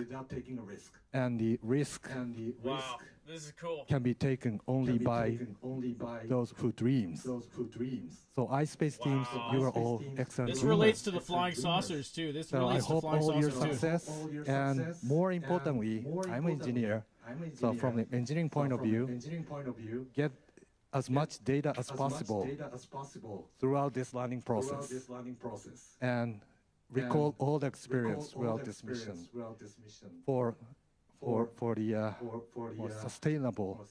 And the risk this is cool. can be taken only by those who dreams. So iSpace teams, you are all excellent. This relates to the flying saucers too. This so I relates to hope flying all your saucers too. success, and more importantly, I'm an engineer. So from the engineering point of view, get as much data as possible throughout this learning process. And recall all the experience throughout this mission for the more sustainable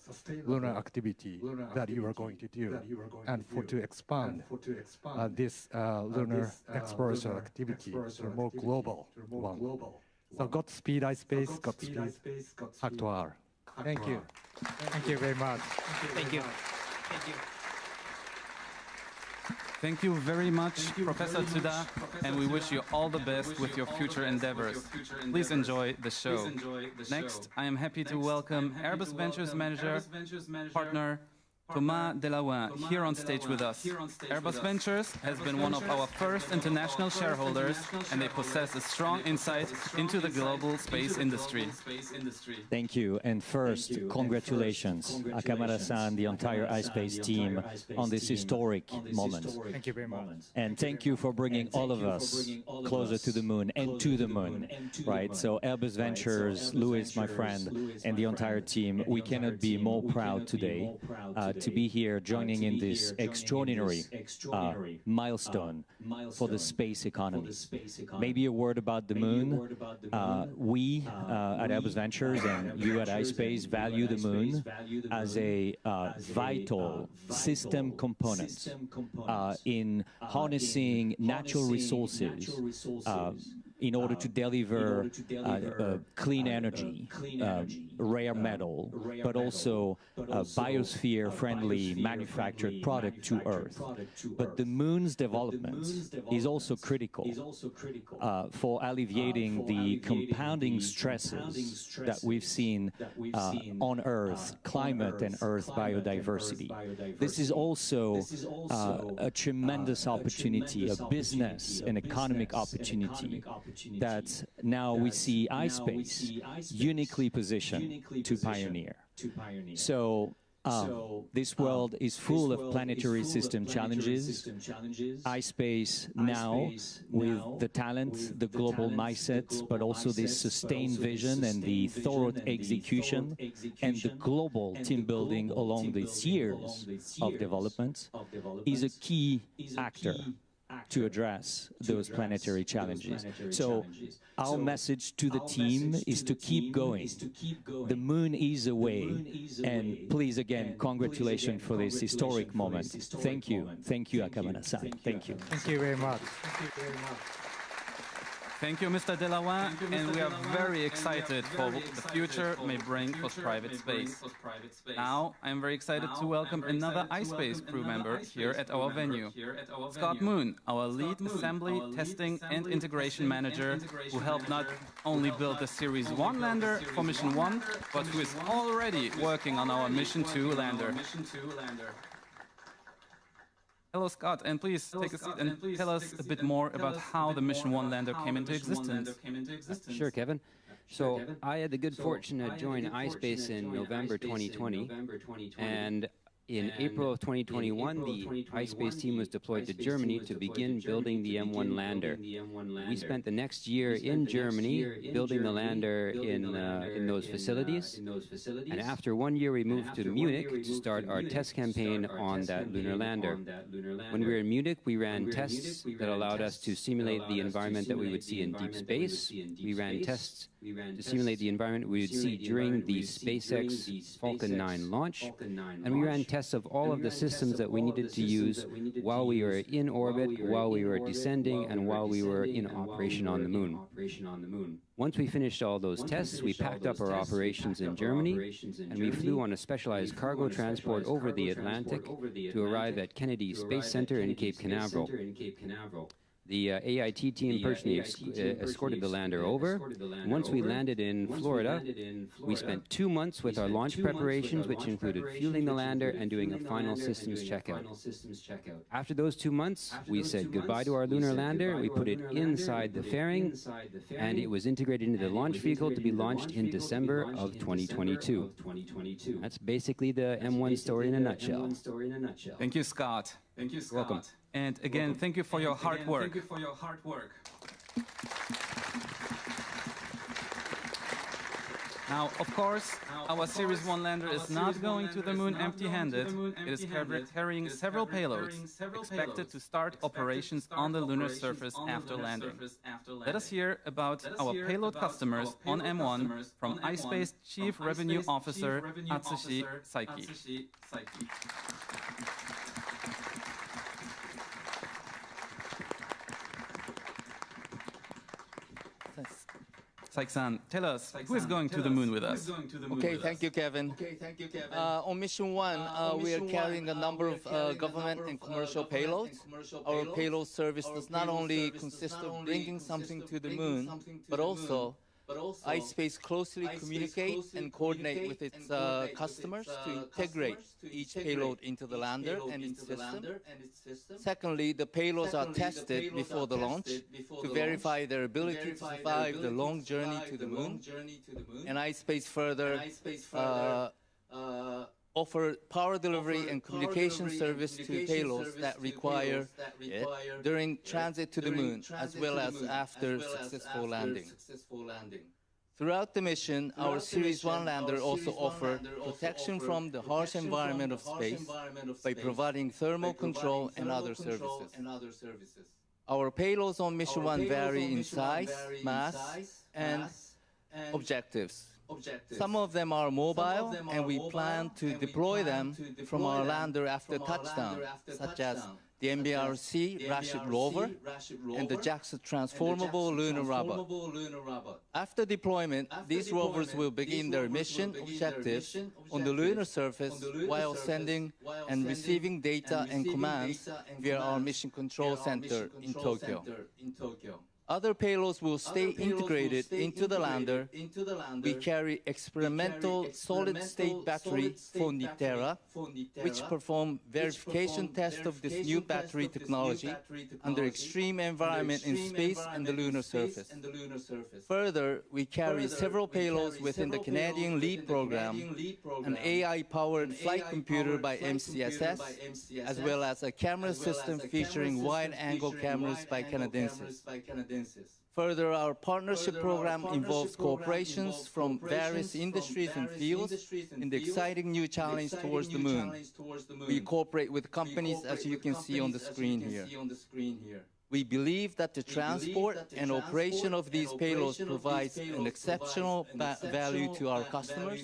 lunar activity that you are going to do, and to expand this lunar exploration activity to a more global one. So Godspeed iSpace, Godspeed Hack2R. Thank you. Thank you very much. Thank you. Thank you very much, Professor Tsuda, and we wish you all the best with your future endeavors. Please enjoy the show. Next, I am happy to welcome Airbus Ventures Manager, Partner Thomas Delawin here on stage with us. Airbus Ventures has been one of our first international shareholders, and they possess a strong insight into the global space industry. Thank you, and first, congratulations, Akamara-san, the entire iSpace team, on this historic moment. Thank you very much. And thank you for bringing all of us closer to the moon and to the moon, right? So Airbus Ventures, Louis, my friend, and the entire team, we cannot be more proud today to be here joining in this extraordinary milestone for the space economy. Maybe a word about the moon. We at Airbus Ventures and you at iSpace value the moon as a vital system component in harnessing natural resources in order to deliver clean energy, rare metal, but also biosphere-friendly manufactured product to Earth. But the moon's development is also critical for alleviating the compounding stresses that we've seen on Earth, climate and Earth biodiversity. This is also a tremendous opportunity, a business and economic opportunity that now we see iSpace uniquely positioned to pioneer. So this world is full of planetary system challenges. iSpace now, with the talent, the global mindset, but also this sustained vision and the thorough execution and the global team building along these years of development, is a key actor to address those planetary challenges. So our message to the team is to keep going. The moon is away, and please, again, congratulations for this historic moment. Thank you. Thank you, Akamada-san. Thank you. Thank you very much. Thank you, Mr. Delaware, and we are very excited for what the future may bring for private space. Now, I'm very excited to welcome another iSpace crew member here at our venue, Scott Moon, our lead assembly, testing, and integration manager, who helped not only build the Series 1 lander for Mission 1, but who is already working on our Mission 2 lander. Hello, Scott, and please take a seat and tell us a bit more about how the Mission 1 lander came into existence. Sure, Kevin. So I had the good fortune to join iSpace in November 2020, and in April of 2021, the iSpace team was deployed to Germany to begin building the M1 lander. We spent the next year in Germany building the lander in those facilities, and after 1 year we moved to Munich to start our test campaign on that lunar lander. When we were in Munich, we ran tests that allowed us to simulate the environment that we would see in deep space. We ran tests to simulate the environment we would see during the SpaceX Falcon 9 launch, and we ran tests of all of the systems that we needed to use while we were in orbit, while we were descending, and while we were in operation on the moon. Once we finished all those tests, we packed up our operations in Germany, and we flew on a specialized cargo transport over the Atlantic to arrive at Kennedy Space Center in Cape Canaveral. The AIT team personally escorted the lander over. Once we landed in Florida, we spent 2 months with our launch preparations, which included fueling the lander and doing a final systems checkout. After those 2 months, we said goodbye to our lunar lander. We put it inside the fairing, and it was integrated into the launch vehicle to be launched in December of 2022. That's basically the M1 story in a nutshell. Thank you, Scott. Thank you, Scott. Welcome. And again, thank you for your hard work. Now, of course, our Series 1 lander is not going to the moon empty-handed. It is carrying several payloads, expected to start operations on the lunar surface after landing. Let us hear about our payload customers on M1 from iSpace Chief Revenue Officer Atsushi Saiki. Saiki-san, tell us, who is going to the moon with us? Okay, thank you, Kevin. On Mission 1, we are carrying a number of government and commercial payloads. Our payload service does not only consist of bringing something to the moon, but also iSpace closely communicate and coordinate with its customers to integrate each payload into the lander and its system. Secondly, the payloads are tested before the launch to verify their ability to survive the long journey to the moon. And iSpace further offer power delivery and communication service to payloads that require it during transit to the moon, as well as after successful landing. Throughout the mission, our Series 1 lander also offered protection from the harsh environment of space by providing thermal control and other services. Our payloads on Mission 1 vary in size, mass, and objectives. Some of them are mobile, and we plan to deploy them from our lander after touchdown, such as the MBRC Rashid rover and the JAXA transformable lunar robot. After deployment, these rovers will begin their mission objectives on the lunar surface while sending and receiving data and commands via our Mission Control Center in Tokyo. Other payloads will stay integrated into the lander. We carry experimental solid-state battery for Nitera, which perform verification tests of this new battery technology under extreme environment in space and the lunar surface. Further, we carry several payloads within the Canadian LEAD program, an AI-powered flight computer by MCSS, as well as a camera system featuring wide-angle cameras by Canadensis. Further, our partnership program involves cooperations from various industries and fields in the exciting new challenge towards the moon. We cooperate with companies as you can see on the screen here. We believe that the transport and operation of these payloads provides an exceptional value to our customers,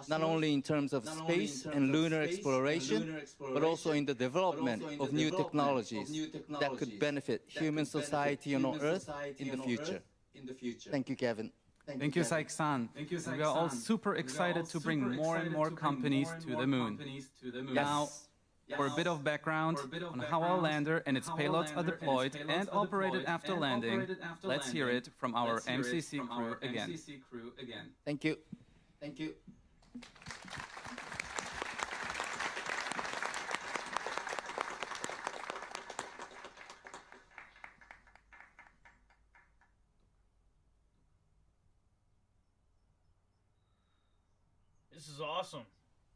not only in terms of space and lunar exploration, but also in the development of new technologies that could benefit human society on Earth in the future. Thank you, Kevin. Thank you, Saik-san. We are all super excited to bring more and more companies to the moon. Now, for a bit of background on how our lander and its payloads are deployed and operated after landing, let's hear it from our MCC crew again. Thank you. This is awesome.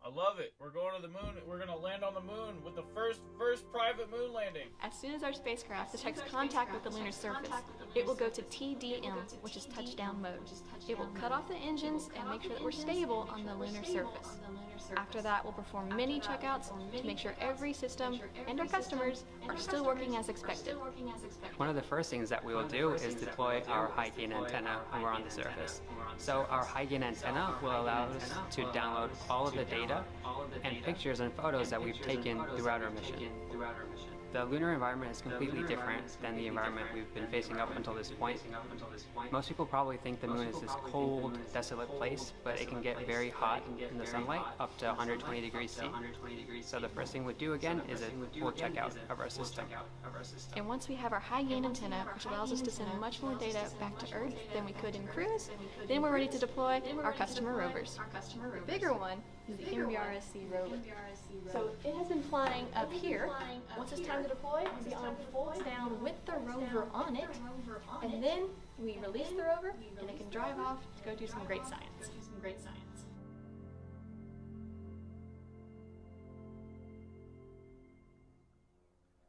I love it. We're going to the moon. We're going to land on the moon with the first private moon landing. As soon as our spacecraft detects contact with the lunar surface, it will go to TDM, which is touchdown mode. It will cut off the engines and make sure that we're stable on the lunar surface. After that, we'll perform many checkouts to make sure every system and our customers are still working as expected. One of the first things that we will do is deploy our high-gain antenna when we're on the surface. So our high-gain antenna will allow us to download all of the data and pictures and photos that we've taken throughout our mission. The lunar environment is completely different than the environment we've been facing up until this point. Most people probably think the moon is this cold, desolate place, but it can get very hot in the sunlight, up to 120 degrees C. So the first thing we'd do again is a full checkout of our system. And once we have our high-gain antenna, which allows us to send much more data back to Earth than we could in cruise, then we're ready to deploy our customer rovers. The bigger one is the MBRSC rover. So it has been flying up here. Once it's time to deploy, the arm folds down with the rover on it, and then we release the rover, and it can drive off to go do some great science.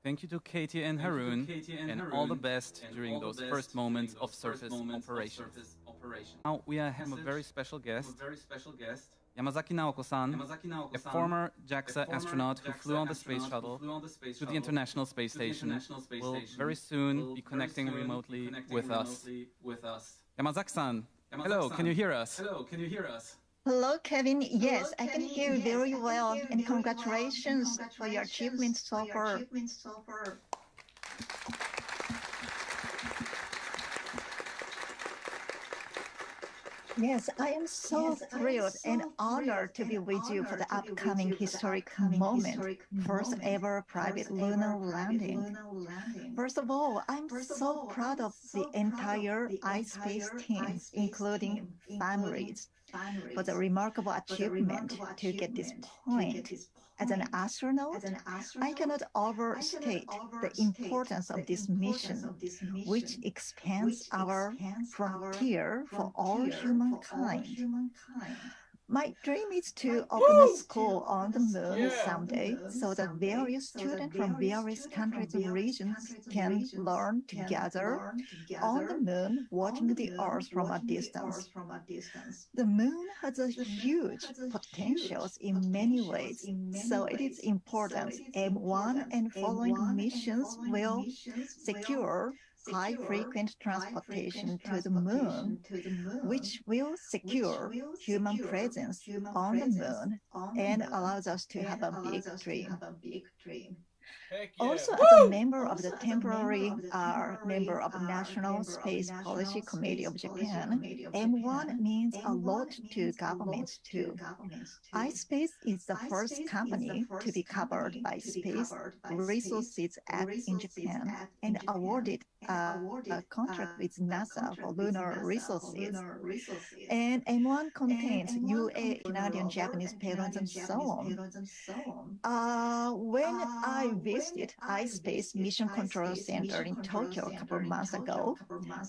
Thank you to Katie and Haroon, and all the best during those first moments of surface operation. Now we have a very special guest, Yamazaki Naoko-san, a former JAXA astronaut who flew on the space shuttle to the International Space Station, will very soon be connecting remotely with us. Yamazaki-san, hello, can you hear us? Hello, Kevin. Yes, I can hear you very well, and congratulations for your achievements so far. Yes, I am so thrilled and honored to be with you for the upcoming historic moment, first ever private lunar landing. First of all, I'm so proud of the entire iSpace team, including families, for the remarkable achievement to get this point. As an astronaut, I cannot overstate the importance of this mission, which expands our frontier for all humankind. My dream is to open a school on the moon someday so that various students from various countries and regions can learn together on the moon, watching the Earth from a distance. The moon has a huge potentials in many ways, so it is important M1 and following missions will secure high-frequent transportation to the moon, which will secure human presence on the moon and allows us to have a big dream. Also, as a member of the temporary member of the National Space Policy Committee of Japan, M1 means a lot to governments too. iSpace is the first company to be covered by Space Resources Act in Japan and awarded a contract with NASA for lunar resources. And M1 contains UA, Canadian, Japanese payloads, and so on. When I visited iSpace Mission Control Center in Tokyo a couple of months ago,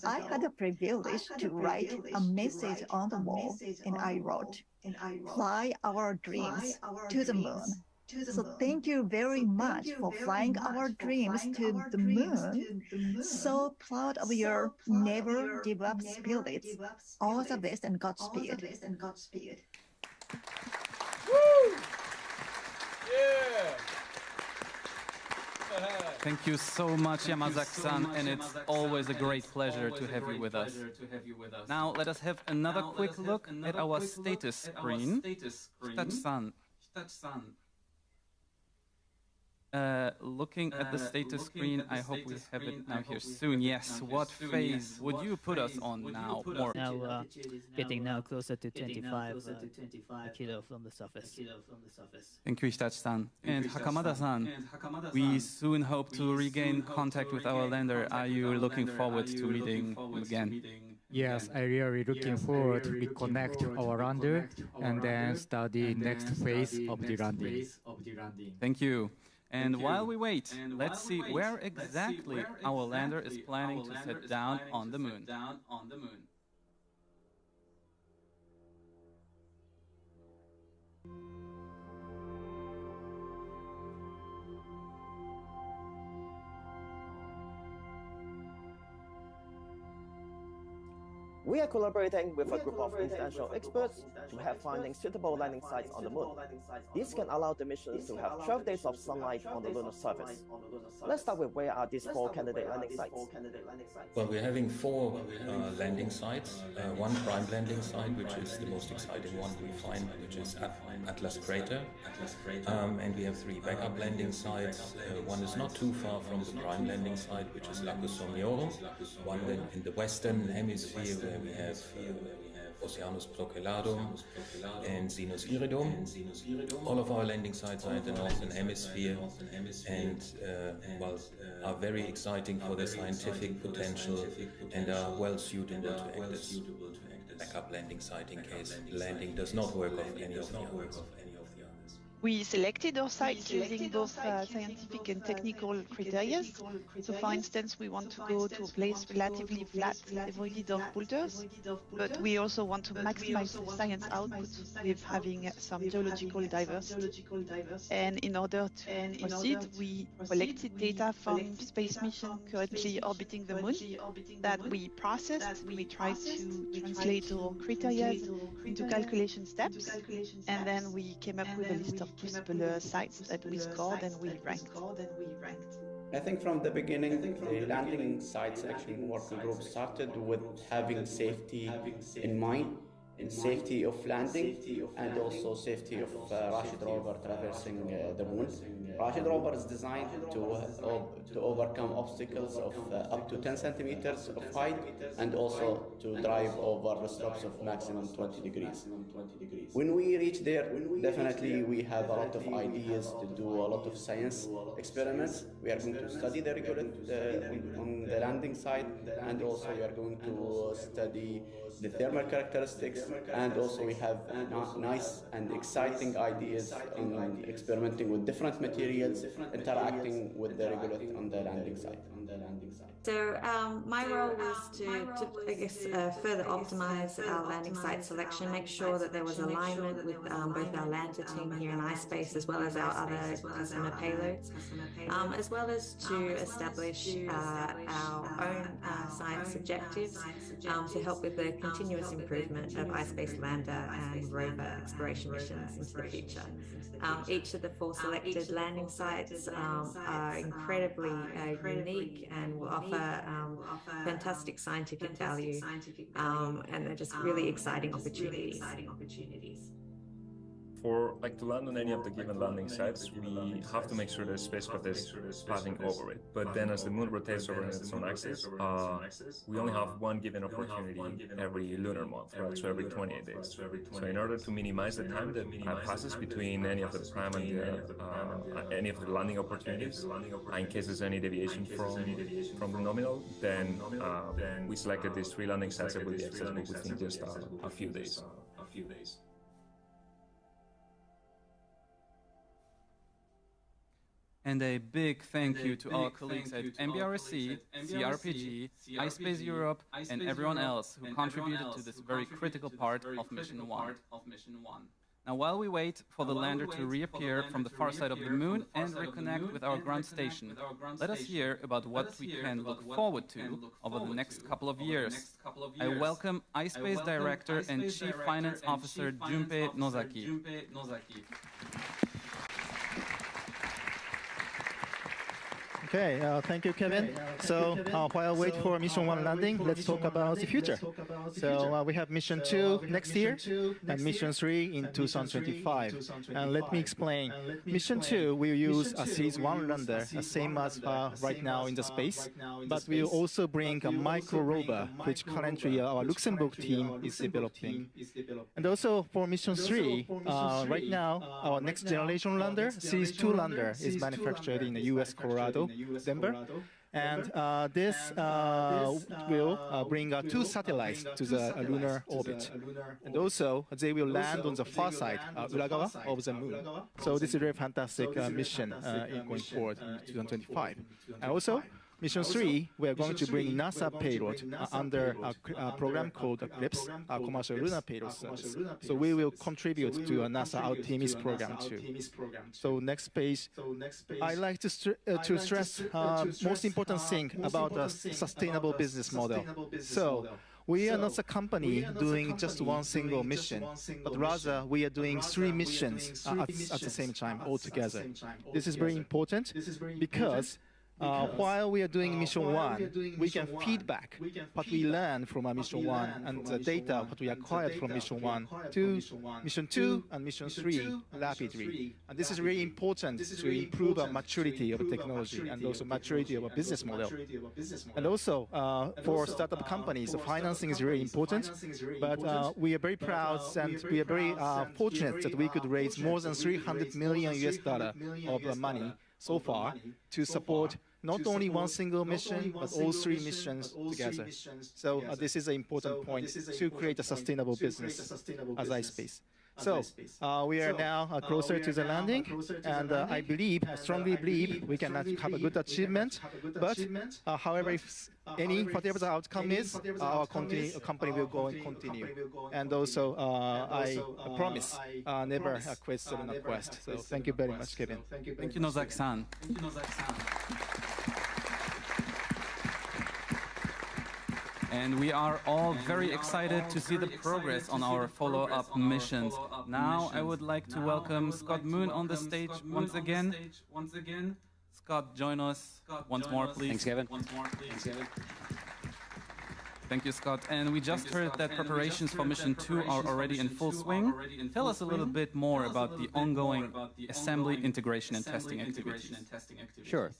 I had the privilege to write a message on the wall, and I wrote, "Fly our dreams to the moon." So thank you very much for flying our dreams to the moon. So proud of your never give up spirits. All the best and Godspeed. Thank you so much, Yamazaki-san, and it's always a great pleasure to have you with us. Now, let us have another quick look at our status screen. Hitachi-san. Looking at the status screen, I hope we have it now here soon. Yes, what phase would you put us on now? More. Now getting now closer to 25 kilo from the surface. Thank you, Hitachi-san. And Hakamada-san, we soon hope to regain contact with our lander. Are you looking forward to meeting him again? Yes, I really looking forward to reconnect our lander and then start the next phase of the landing. Thank you. And while we wait, let's see where exactly our lander is planning to set down on the moon. We are collaborating with a group of international experts to have finding suitable landing sites on the moon. This can allow the missions to have 12 days of sunlight on the lunar surface. Let's start with where are these 4 candidate landing sites? Well, we're having 4 landing sites. One prime landing site, which is the most exciting one we find, which is Atlas Crater. And we have 3 backup landing sites. One is not too far from the prime landing site, which is Lacus Somnioro. One in the western hemisphere, where we have Oceanus Procellarum and Sinus Iridum. All of our landing sites are in the northern hemisphere and are very exciting for their scientific potential and are well suitable to act as backup landing site in case landing does not work off any of the others. We selected our sites using both scientific and technical criteria. So for instance, we want to go to a place relatively flat, devoid of boulders, but we also want to maximize the science output with having some geological diversity. And in order to proceed, we collected data from space mission currently orbiting the moon that we processed. We tried to translate our criteria into calculation steps, and then we came up with a list of possible sites that we scored and we ranked. I think from the beginning, the landing site selection working group started with having safety in mind, and safety of landing, and also safety of Rashid rover traversing the moon. Rashid rover is designed to overcome obstacles of up to 10 centimeters of height, and also to drive over the slopes of maximum 20 degrees. When we reach there, definitely we have a lot of ideas to do a lot of science experiments. We are going to study the regolith on the landing site, and also we are going to study the thermal characteristics, and also we have nice and exciting ideas on experimenting with different materials, interacting with the regolith on the landing site. So my role was to I guess, further optimize our landing site selection, make sure that there was alignment with both our lander team here in iSpace as well as our other customer payloads, as well as to establish our own science objectives to help with the continuous improvement of iSpace lander and rover exploration missions into the future. Each of the 4 selected landing sites are incredibly unique and will offer fantastic scientific value, and they're just really exciting opportunities. To land on any of the given landing sites, we have to make sure the spacecraft is passing over it. But then as the moon rotates over its own axis, we only have one given opportunity every lunar month, right? So every 28 days. So in order to minimize the time that passes between any of the prime and any of the landing opportunities, in case there's any deviation from the nominal, then we selected these 3 landing sites that will be accessible within just a few days. And a big thank you to our colleagues at MBRSC, CRPG, iSpace Europe, and everyone else who contributed to this very critical part of Mission 1. Now, while we wait for the lander to reappear from the far side of the moon and reconnect with our ground station, let us hear about what we can look forward to over the next couple of years. I welcome iSpace Director and Chief Finance Officer Junpei Nozaki. Okay, thank you, Kevin. So while I wait for Mission 1 landing, let's talk about the future. So we have Mission 2 next year and Mission 3 in 2025. And let me explain. Mission 2 will use a Series 1 lander, same as right now in the space, but we'll also bring a micro rover, which currently our Luxembourg team is developing. And also for Mission 3, right now, our next generation lander, Series 2 lander, is manufactured in the US, Colorado, Denver, and this will bring 2 satellites to the lunar orbit, and also they will land on the far side, Uragawa, of the moon. So this is a very fantastic mission going forward in 2025. And also, Mission 3, we are going to bring NASA payload under a program called CLIPS, Commercial Lunar Payload Service. So we will contribute to a NASA Artemis program too. So next page, I like to stress most important thing about a sustainable business model. So we are not a company doing just one single mission, but rather we are doing 3 missions at the same time altogether. This is very important because while we are doing Mission 1, we can feedback what we learn from our Mission 1 and the data what we acquired from Mission 1 to Mission 2 and Mission 3 rapidly. And this is really important to improve our maturity of technology and also maturity of a business model. And also for startup companies, the financing is really important, but we are very proud and we are very fortunate that we could raise more than $300 million of money so far to support not only one single mission, but all 3 missions together. So this is an important point to create a sustainable business as iSpace. So we are now closer to the landing, and I strongly believe we can have a good achievement. But however, if whatever the outcome is, our company will go and continue. And also, I promise never quit on a quest. So thank you very much, Kevin. Thank you, Nozaki-san. And we are all very excited to see the progress on our follow-up missions. Now I would like to welcome Scott Moon on the stage once again. Scott, join us once more, please. Thanks, Kevin. Thank you, Scott. And we just heard that preparations for Mission 2 are already in full swing. Tell us a little bit more about the ongoing assembly, integration, and testing activities. Sure.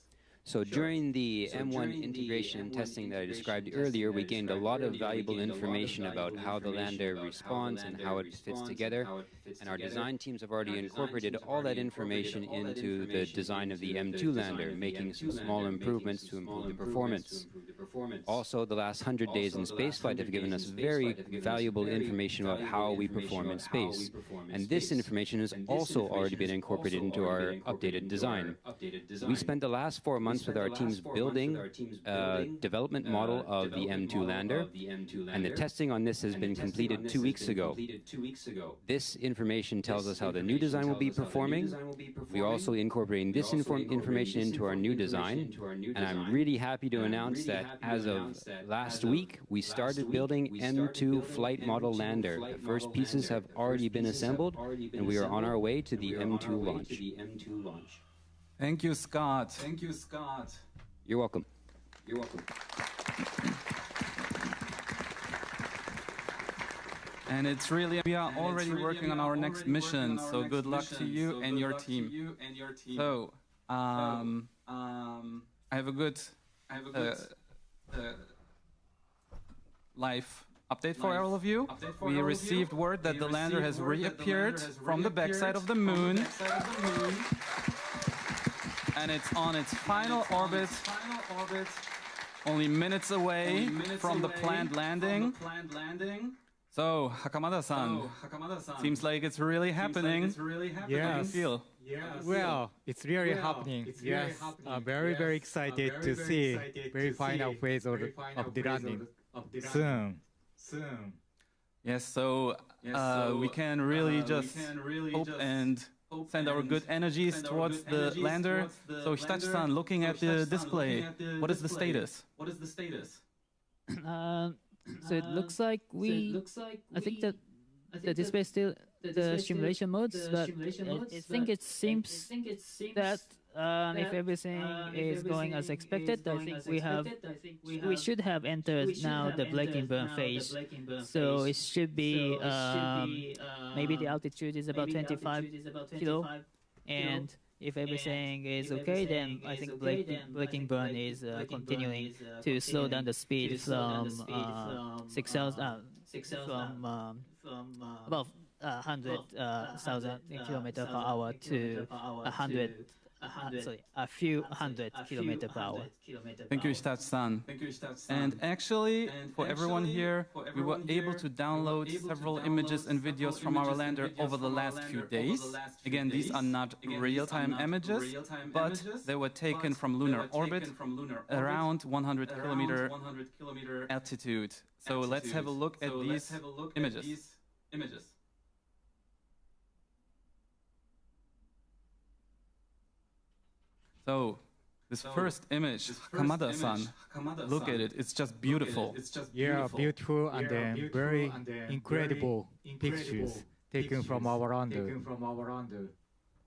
So during the M1 integration and testing that I described earlier, we gained a lot of valuable information about how the lander responds and how it fits together. And our design teams have already incorporated all that information into the design of the M2 lander, making some small improvements to improve the performance. Also, the last 100 days in spaceflight have given us very valuable information about how we perform in space. And this information has also already been incorporated into our updated design. We spent the last 4 months with our teams building a development model of the M2 lander, and the testing on this has been completed 2 weeks ago. This information tells us how the new design will be performing. We are also incorporating this information into our new design, and I'm really happy to announce that as of last week, we started building M2 flight model lander. The first pieces have already been assembled, and we are on our way to the M2 launch. Thank you, Scott. You're welcome. And it's really, we are already working on our next mission, so good luck to you and your team. So, I have a good live update for all of you. We received word that the lander has reappeared from the backside of the moon. And it's on its final orbit, only minutes away from the planned landing. So, Hakamada-san, seems like it's really happening. Yes. How do you feel? Well, it's really happening. Yes, I'm very, very excited to see very final phase of the landing soon. Yes, so we can really just hope and send our good energies towards the lander. So Hitachi-san, looking at the display, what is the status? So it looks like I think that the display is still the simulation modes, but I think it seems that if everything is going as expected, I think we should have entered now the breaking burn phase. So it should be maybe the altitude is about 25 kilo, and if everything is okay, then I think breaking burn is continuing to slow down the speed from 6,000 from above 100,000 kilometers per hour to a few hundred kilometers per hour. Thank you, Hitachi-san. And actually, for everyone here, we were able to download several images and videos from our lander over the last few days. Again, these are not real-time images, but they were taken from lunar orbit around 100-kilometer altitude. So let's have a look at these images. So, this first image, Kamada-san, look at it, it's just beautiful. Yeah, beautiful and then very incredible pictures taken from our lander.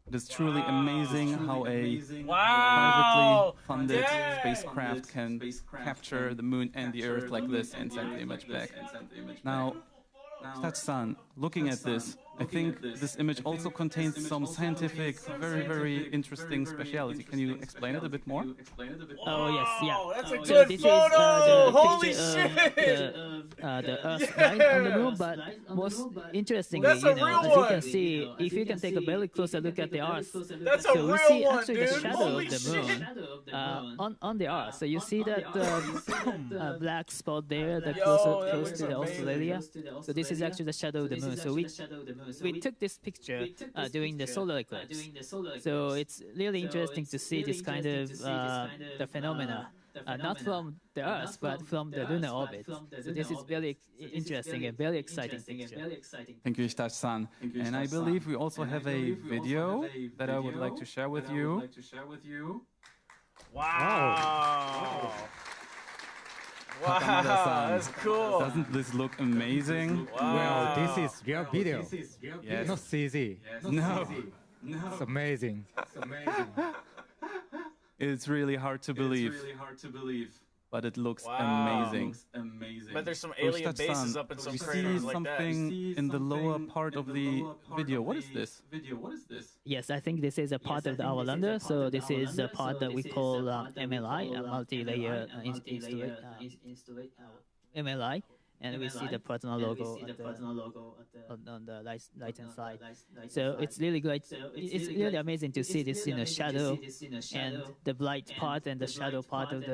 It is truly amazing how a Wow! privately funded spacecraft can capture the moon and the Earth like this and send the image back. Now, Hitachi-san, looking at this, I think this image also contains some scientific, very interesting speciality. Can you explain it a bit more? Oh yes, yeah. That's a So good this photo! is Holy picture shit! of the Earth right on the moon, but most interestingly, That's a as real you one. can see, if you can take a very closer look at the Earth, That's so a we real see one, actually dude. the shadow Holy of the moon on the Earth. So you see that black spot there, that close to the Australia. So this is actually the shadow of the moon. So we took this picture during the solar eclipse. So it's really interesting to see this kind of the phenomena, not from the Earth, but from the lunar orbit. So this is very interesting and very exciting picture. Thank you, Hitachi-san. And I believe we also have a video that I would like to share with you. Wow! Kamada-san, That's cool. Doesn't this look amazing? Wow. Well, this is real video. Yes. Not CG. No. It's amazing. It's really hard to believe. But it looks amazing. But there's some So alien Hitachi-san, bases up in some we see craters like that. something in the lower part of the video. What is this? Yes, I think this is a part of our lander. So this is a part that we call MLI, a multi-layer MLI. And we see the partner logo on the right-hand side. So it's really great. It's really amazing to see this shadow and the bright part and the shadow part of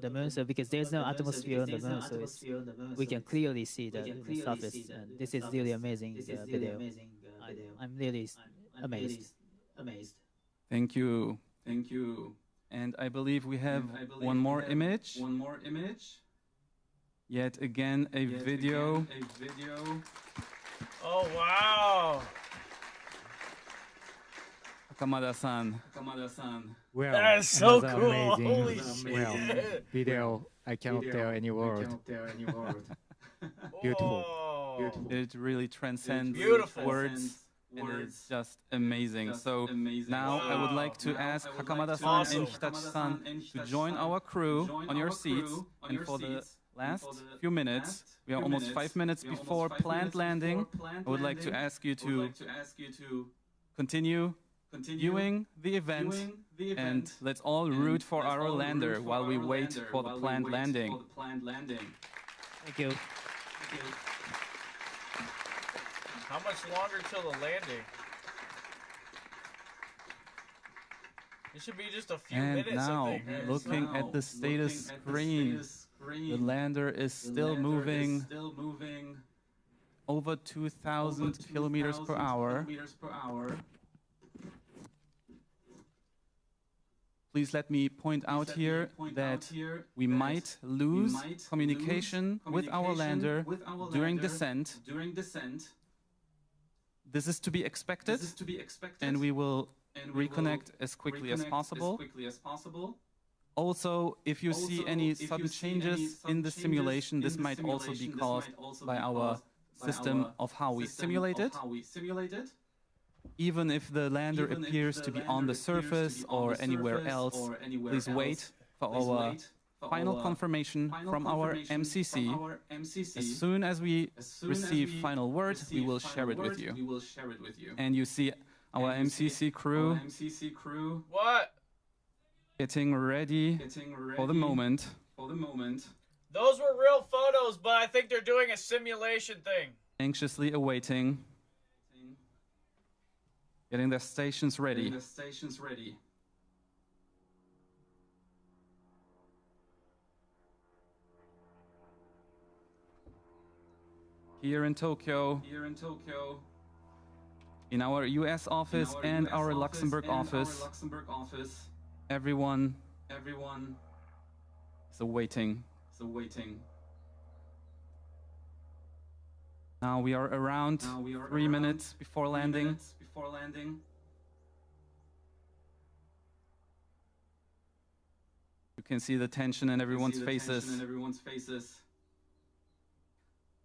the moon. So because there's no atmosphere on the moon, so we can clearly see the surface. And this is really amazing video. I'm really amazed. Thank you. And I believe we have one more image. Yet again, a video. Oh, wow! Kamada-san. Well, That is so another cool. amazing, Holy well, shit. video. I cannot tell any word. Beautiful. Whoa. It really transcends Beautiful. words. And it's just amazing. So now I would like to ask Hakamada-san Awesome. and Hitachi-san to join our crew on your seats. And for the last few minutes, we are almost 5 minutes before planned landing. I would like to ask you to continue viewing the event, and let's all root for our lander while we wait for the planned landing. Thank you. How much longer till the landing? It should be just a few And minutes, now, I think. looking at the status screen, the lander is still moving over 2,000 kilometers per hour. Please let me point out here that we might lose communication with our lander during descent. This is to be expected, and we will reconnect as quickly as possible. Also, if you see any sudden changes in the simulation, this might also be caused by our system of how we simulate it. Even if the lander appears to be on the surface or anywhere else, please wait for our final confirmation from our MCC. As soon as we receive final word, we will share it with you. And you see our MCC crew getting ready for the moment. Those were real photos, but I think they're doing a simulation thing. Anxiously awaiting. Getting their stations ready. Here in Tokyo, in our US office and our Luxembourg office, everyone is awaiting. Now we are around 3 minutes before landing. You can see the tension in everyone's faces.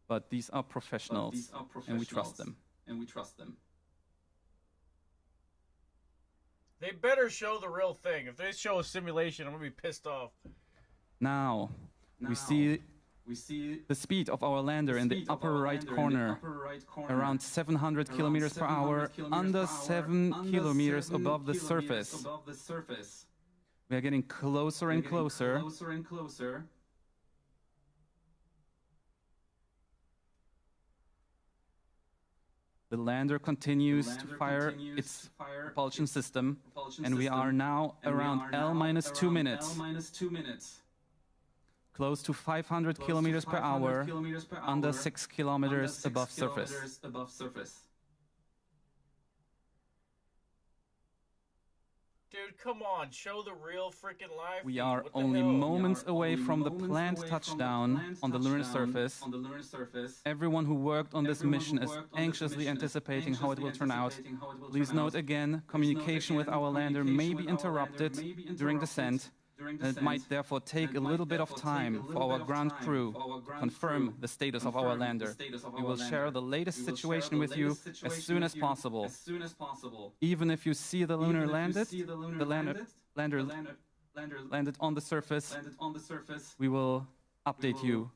But these are professionals, and we trust them. They better show the real thing. If they show a simulation, I'm gonna be pissed off. Now, we see the speed of our lander in the upper right corner, around 700 kilometers per hour, under 7 kilometers above the surface. We are getting closer and closer. The lander continues to fire its propulsion system, and we are now around L-2 minutes. Close to 500 kilometers per hour, under 6 kilometers above surface. Dude, come on, show the real freaking live. We are only moments away from the planned touchdown on the lunar surface. Everyone who worked on this mission is anxiously anticipating how it will turn out. Please note again, communication with our lander may be interrupted during descent. And it might therefore take a little bit of time for our ground crew to confirm the status of our lander. We will share the latest situation with you as soon as possible. Even if you see the lunar landed, the lander landed on the surface, we will update you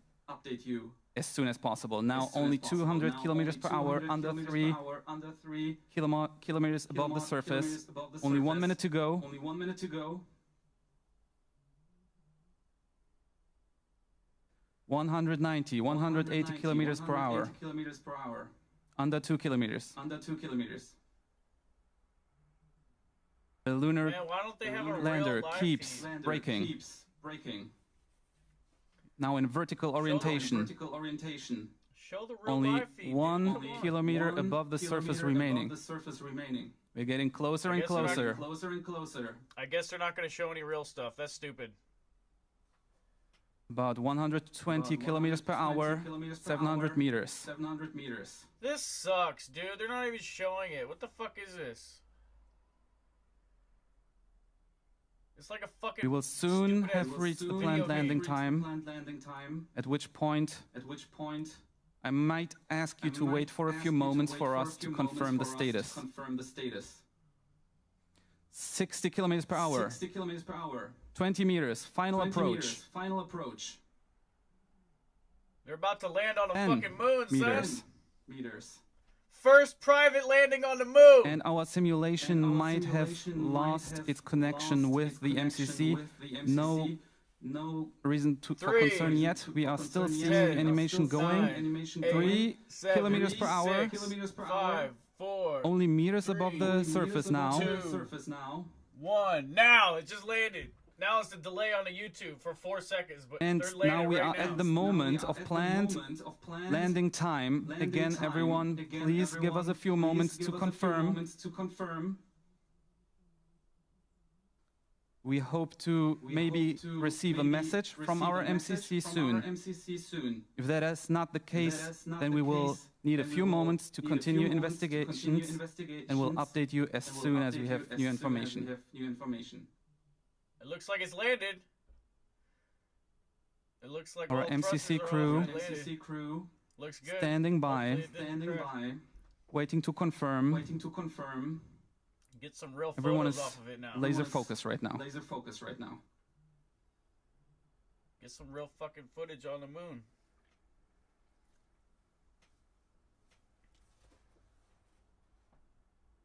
as soon as possible. Now only 200 kilometers per hour, under 3 kilometers above the surface. Only 1 minute to go. 190, 180 kilometers per hour. Under 2 kilometers. The lunar lander keeps braking. Now in vertical orientation. Only 1 kilometer above the surface remaining. We're getting closer and closer. I guess they're not going to show any real stuff. That's stupid. About 120 kilometers per hour, 700 meters. This sucks, dude. They're not even showing it. What the fuck is this? It's like a fucking. We will soon have reached the planned landing time, at which point I might ask you to wait for a few moments for us to confirm the status. 60 kilometers per hour. 20 meters, final approach. They're about to land on the fucking moon, meters. First private landing on the moon! And our simulation might have lost its connection with the MCC. No reason for concern yet. We are still seeing the animation going. 3 kilometers per hour. 5, 4. Only meters above the surface now. 2, 1. Now! It just landed. Now it's a delay on the YouTube for 4 seconds, but and now we are at the moment of planned landing time. Again, everyone, please give us a few moments to confirm. We hope to maybe receive a message from our MCC soon. If that is not the case, then we will need a few moments to continue investigations, and we'll update you as soon as we have new information. It looks like it's landed. It looks like Our MCC crew looks good. standing by, waiting to confirm. Get some real Everyone photos is off of it now. laser focused right now. Get some real fucking footage on the moon.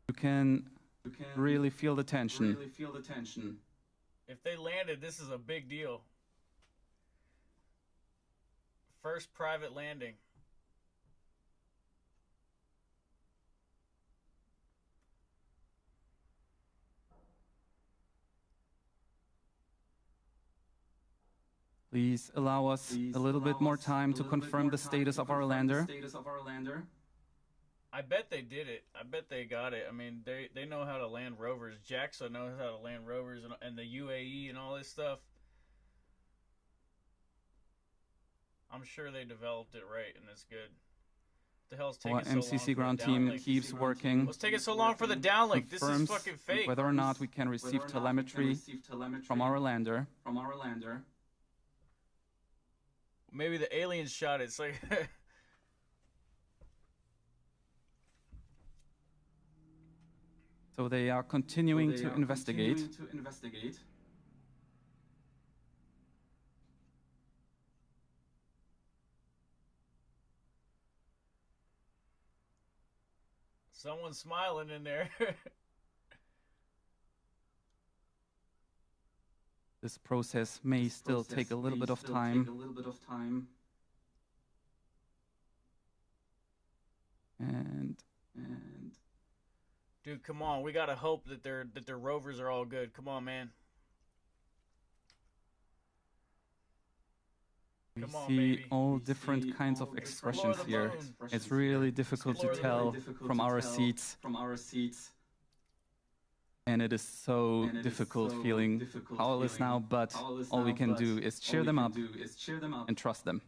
You can really feel the tension. If they landed, this is a big deal. First private landing. Please allow us a little bit more time to confirm the status of our lander. I bet they did it. I bet they got it. I mean, they know how to land rovers. JAXA knows how to land rovers and the UAE and all this stuff. I'm sure they developed it right, and it's good. What the hell's taking Our so long MCC for ground the team downlink? keeps working. What's taking so long for the downlink? This is Confirms fucking fake. whether or not we can receive telemetry from our lander. Maybe the aliens shot it. It's like So they are continuing to investigate. someone's smiling in there. This process may still take a little bit of time. And dude, come on, we gotta hope that their rovers are all good. Come on, man. we Come on, see baby. all different kinds of expressions here. It's really difficult to tell from our seats. And it is so difficult feeling powerless now, but all we can do is cheer them up and trust them.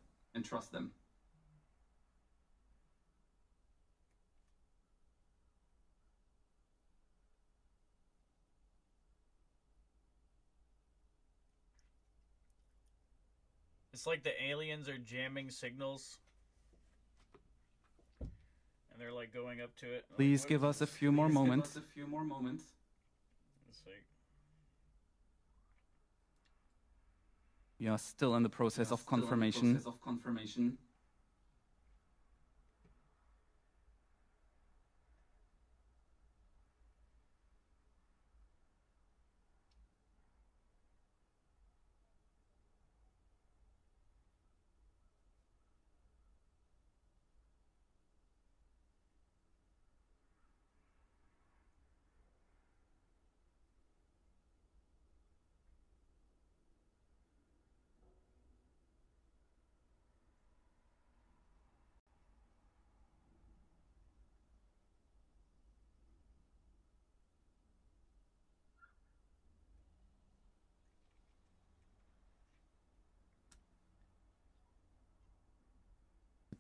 It's like the aliens are jamming signals. And they're like going up to it. Please give us a few more moments. Let's see. We are still in the process of confirmation.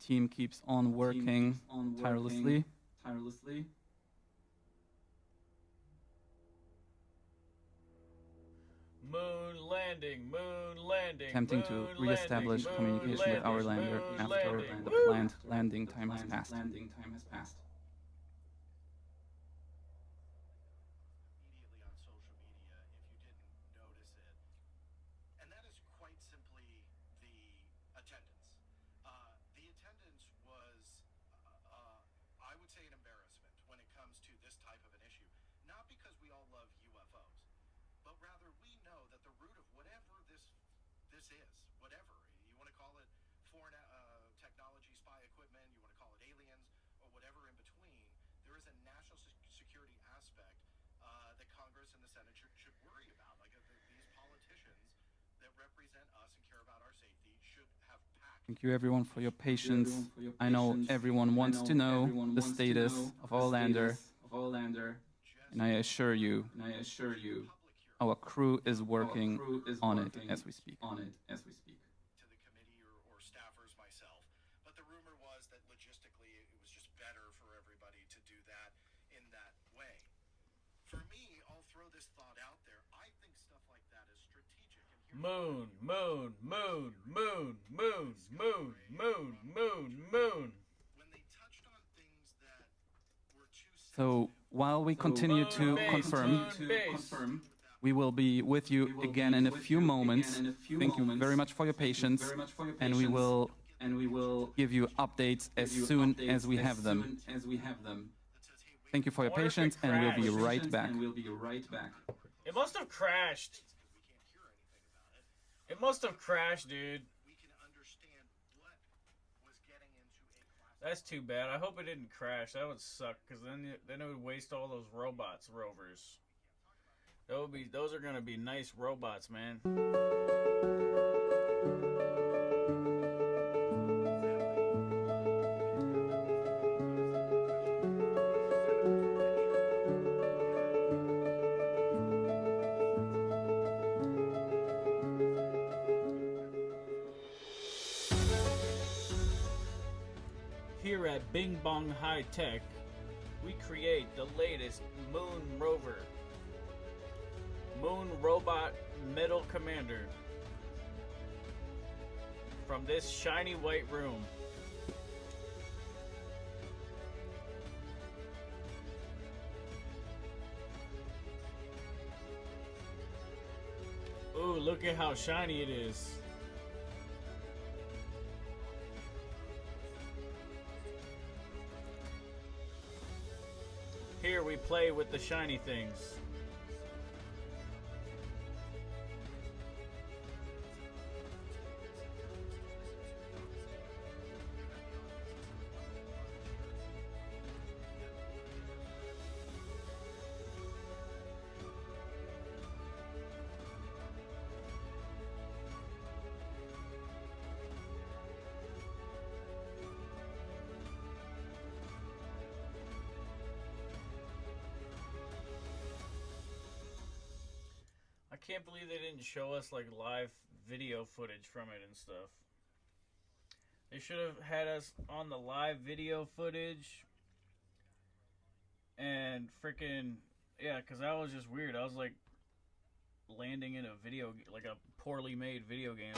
The team keeps on working tirelessly. Moon landing, moon landing. Attempting to re-establish communication with our lander after the planned landing time has passed. Thank you everyone for your patience. I know everyone wants to know the status of our lander. And I assure you, Our crew is working on it as we speak. Moon, moon, moon, moon, moon, moon, moon, moon, moon. So while we continue to confirm, we will be with you again in a few moments. Thank you very much for your patience, and we will give you updates as soon as we have them. Thank you for your patience, and we'll be right back. It must have crashed. It must have crashed, dude. That's too bad. I hope it didn't crash. That would suck, because then it would waste all those rovers. Those are gonna be nice robots, man. Here at Bing Bong High Tech, we create the latest moon rover. Moon Robot Middle Commander. From this shiny white room. Ooh, look at how shiny it is. Here we play with the shiny things. I can't believe they didn't show us like live video footage from it and stuff. They should have had us on the live video footage and freaking, yeah, because that was just weird. I was like landing in a video, like a poorly made video game.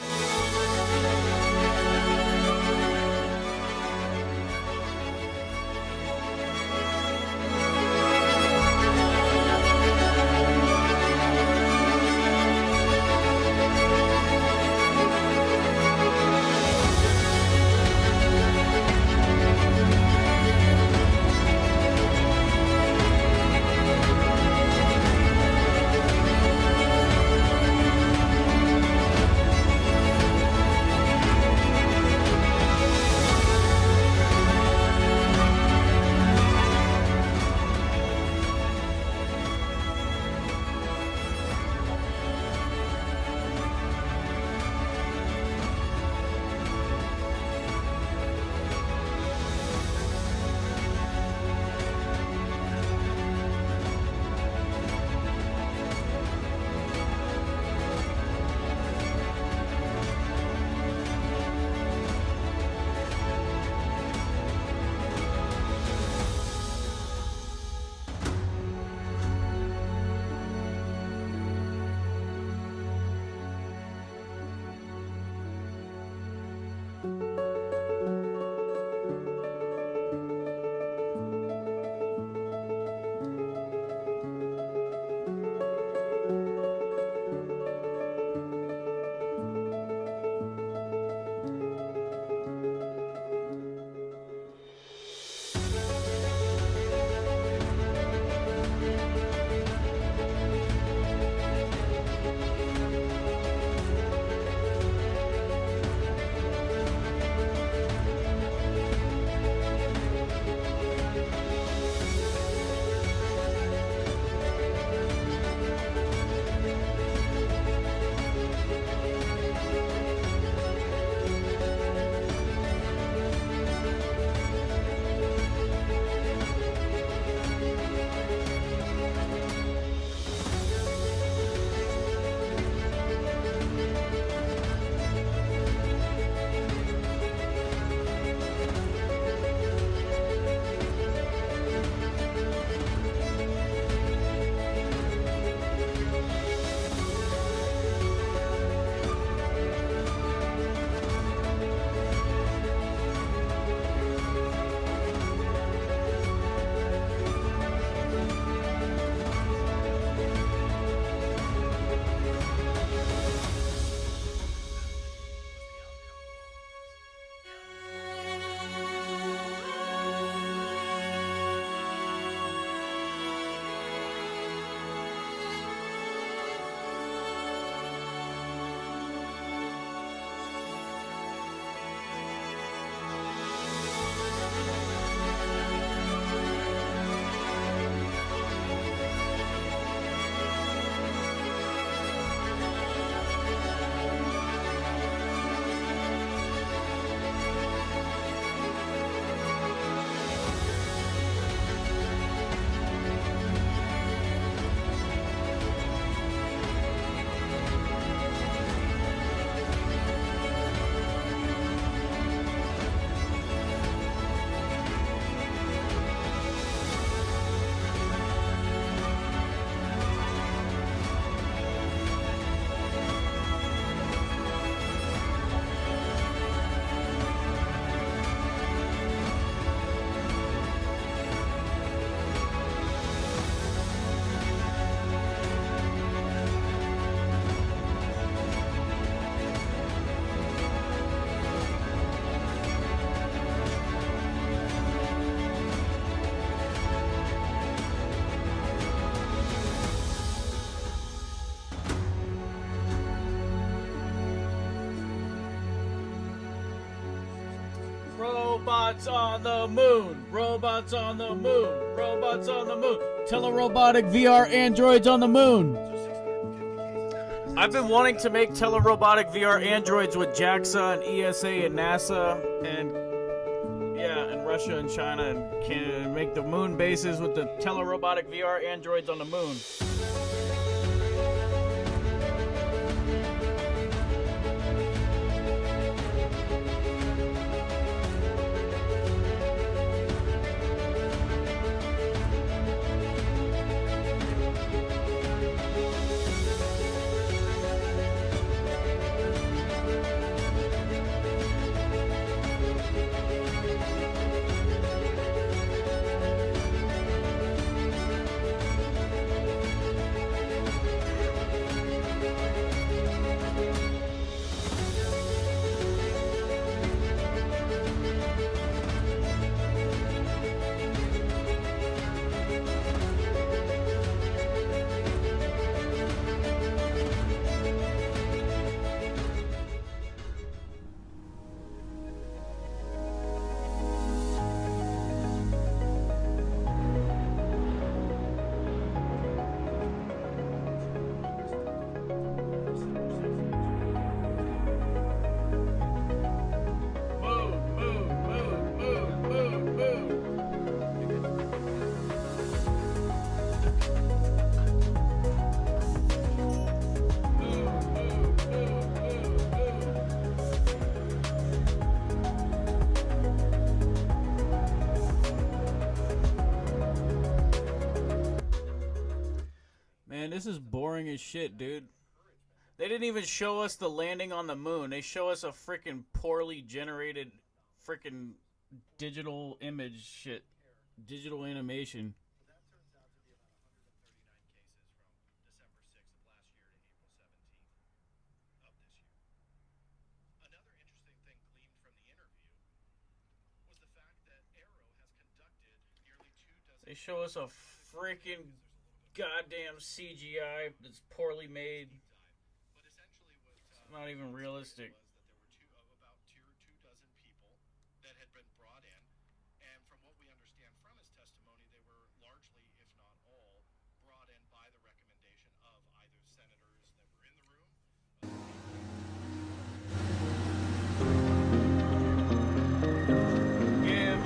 Robots on the moon. Robots on the moon. Robots on the moon. Telerobotic VR androids on the moon. I've been wanting to make telerobotic VR androids with JAXA and ESA and NASA and Russia and China and Canada and make the moon bases with the telerobotic VR androids on the moon. Man, this is boring as shit, dude. They didn't even show us the landing on the moon. They show us a freaking poorly generated freaking digital image shit. Digital animation. They show us a freaking goddamn CGI that's poorly made. It's not even realistic.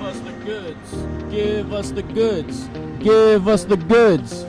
Give us the goods. Give us the goods. Give us the goods.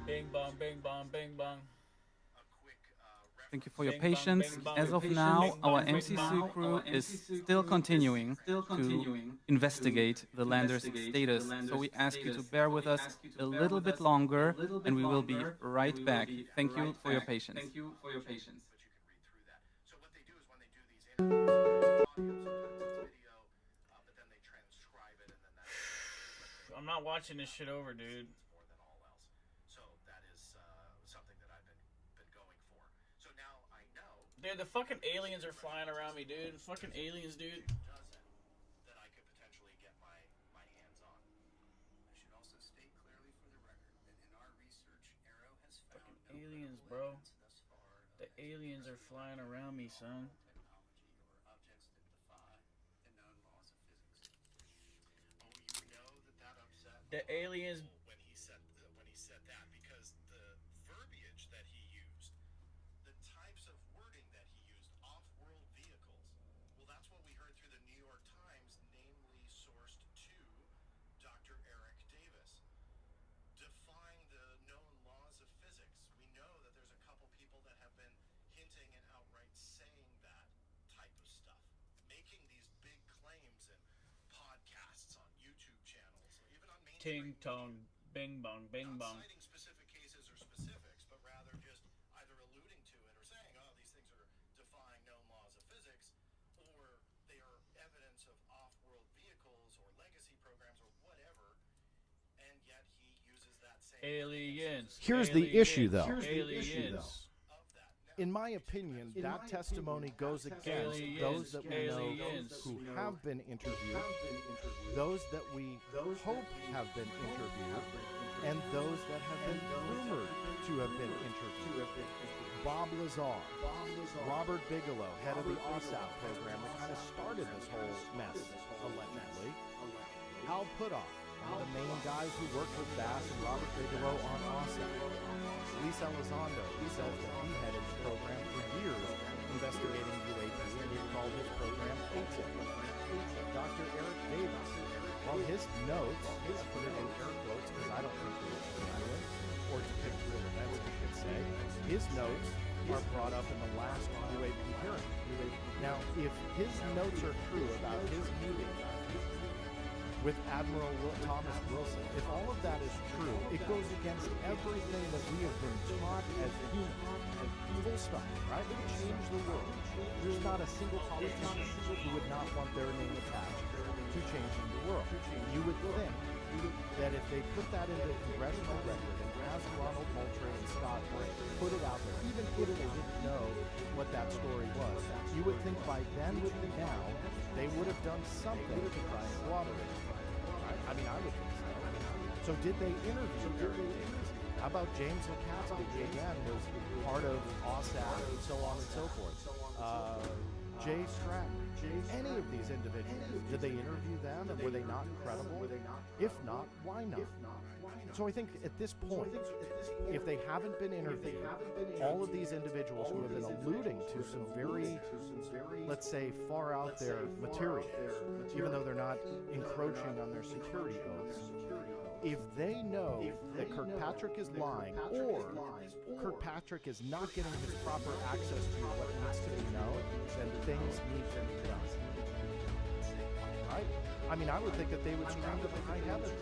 Bing bong, bing bong, bing bong. Thank you for your patience. As of now, our MCC crew is still continuing to investigate the lander's status. So we ask you to bear with us a little bit longer, and we will be right back. Thank you for your patience. I'm not watching this shit over, dude. Dude, the fucking aliens are flying around me, dude. Fucking aliens, dude. Fucking aliens, bro. The aliens are flying around me, son. The aliens. When he said that, because the verbiage that he used, the types of wording that he used, off-world vehicles, well, that's what we heard through the New York Times, namely sourced to Dr. Eric Davis, defying the known laws of physics. We know that there's a couple people that have been hinting and outright saying that type of stuff, making these big claims in podcasts on YouTube channels. ting tong, bing bong, bing bong. Citing specific cases or specifics, but rather just either alluding to it or saying, oh, these things are defying known laws of physics, or they are evidence of off-world vehicles or legacy programs or whatever, and yet he uses that same Aliens. Here's the issue, though. Aliens. In my opinion, that testimony goes against those that we know who have been interviewed, those that we hope have been interviewed, and those that have been rumored to have been interviewed. Bob Lazar, Robert Bigelow, head of the OSAP program that kind of started this whole mess, allegedly. Al Puthoff, one of the main guys who worked with Bass and Robert Bigelow on OSAP. Luis Elizondo, who says that he headed the program for years investigating UAPs, and he called his program ATIP. Dr. Eric Davis, well, his notes, I put it in air quotes because I don't think they were genuine, or to pick real events, we could say, his notes are brought up in the last UAP hearing. Now, if his notes are true about his meeting with Admiral Thomas Wilson, if all of that is true, it goes against everything that we have been taught as humans. Full stop, right? It would change the world. There's not a single politician who would not want their name attached to changing the world. You would think that if they put that into the congressional record and asked Ronald Moultrie and Scott Bray, put it out there, even if they didn't know what that story was, you would think by then to now, they would have done something to try and corroborate it. I mean, I would think so. So did they interview Eric Davis? How about James Lukatsky, who again was part of OSAP and so on and so forth? Jay Stratton, any of these individuals, did they interview them and were they not credible? If not, why not? So I think at this point, if they haven't been interviewed, all of these individuals who have been alluding to some very, let's say, far out there material, even though they're not encroaching on their security oaths, if they know that Kirkpatrick is lying or Kirkpatrick is not getting his proper access to what needs to be known, then things need to be done. Right? I mean, I would think that they would scream to the high heavens.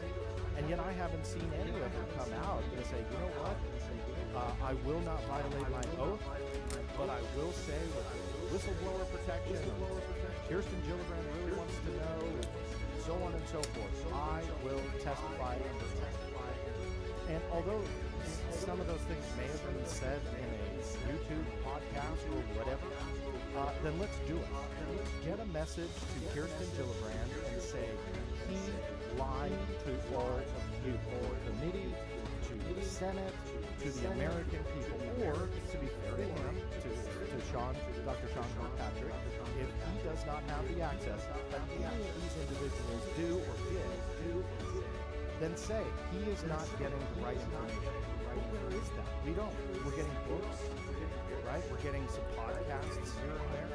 And yet I haven't seen any of them come out and say, you know what, I will not violate my oath, but I will say with whistleblower protection, Kirsten Gillibrand really wants to know, and so on and so forth. I will testify under oath. And although some of those things may have been said in a YouTube podcast or whatever, then let's do it. Get a message to Kirsten Gillibrand and say, he lied to all of you, to the committee, to the Senate, to the American people, or, to be fair to him, to Dr. Sean Kirkpatrick, if he does not have the access that any of these individuals do or did, then say he is not getting the right information. But where is that? We don't. We're getting books, right? We're getting some podcasts here and there.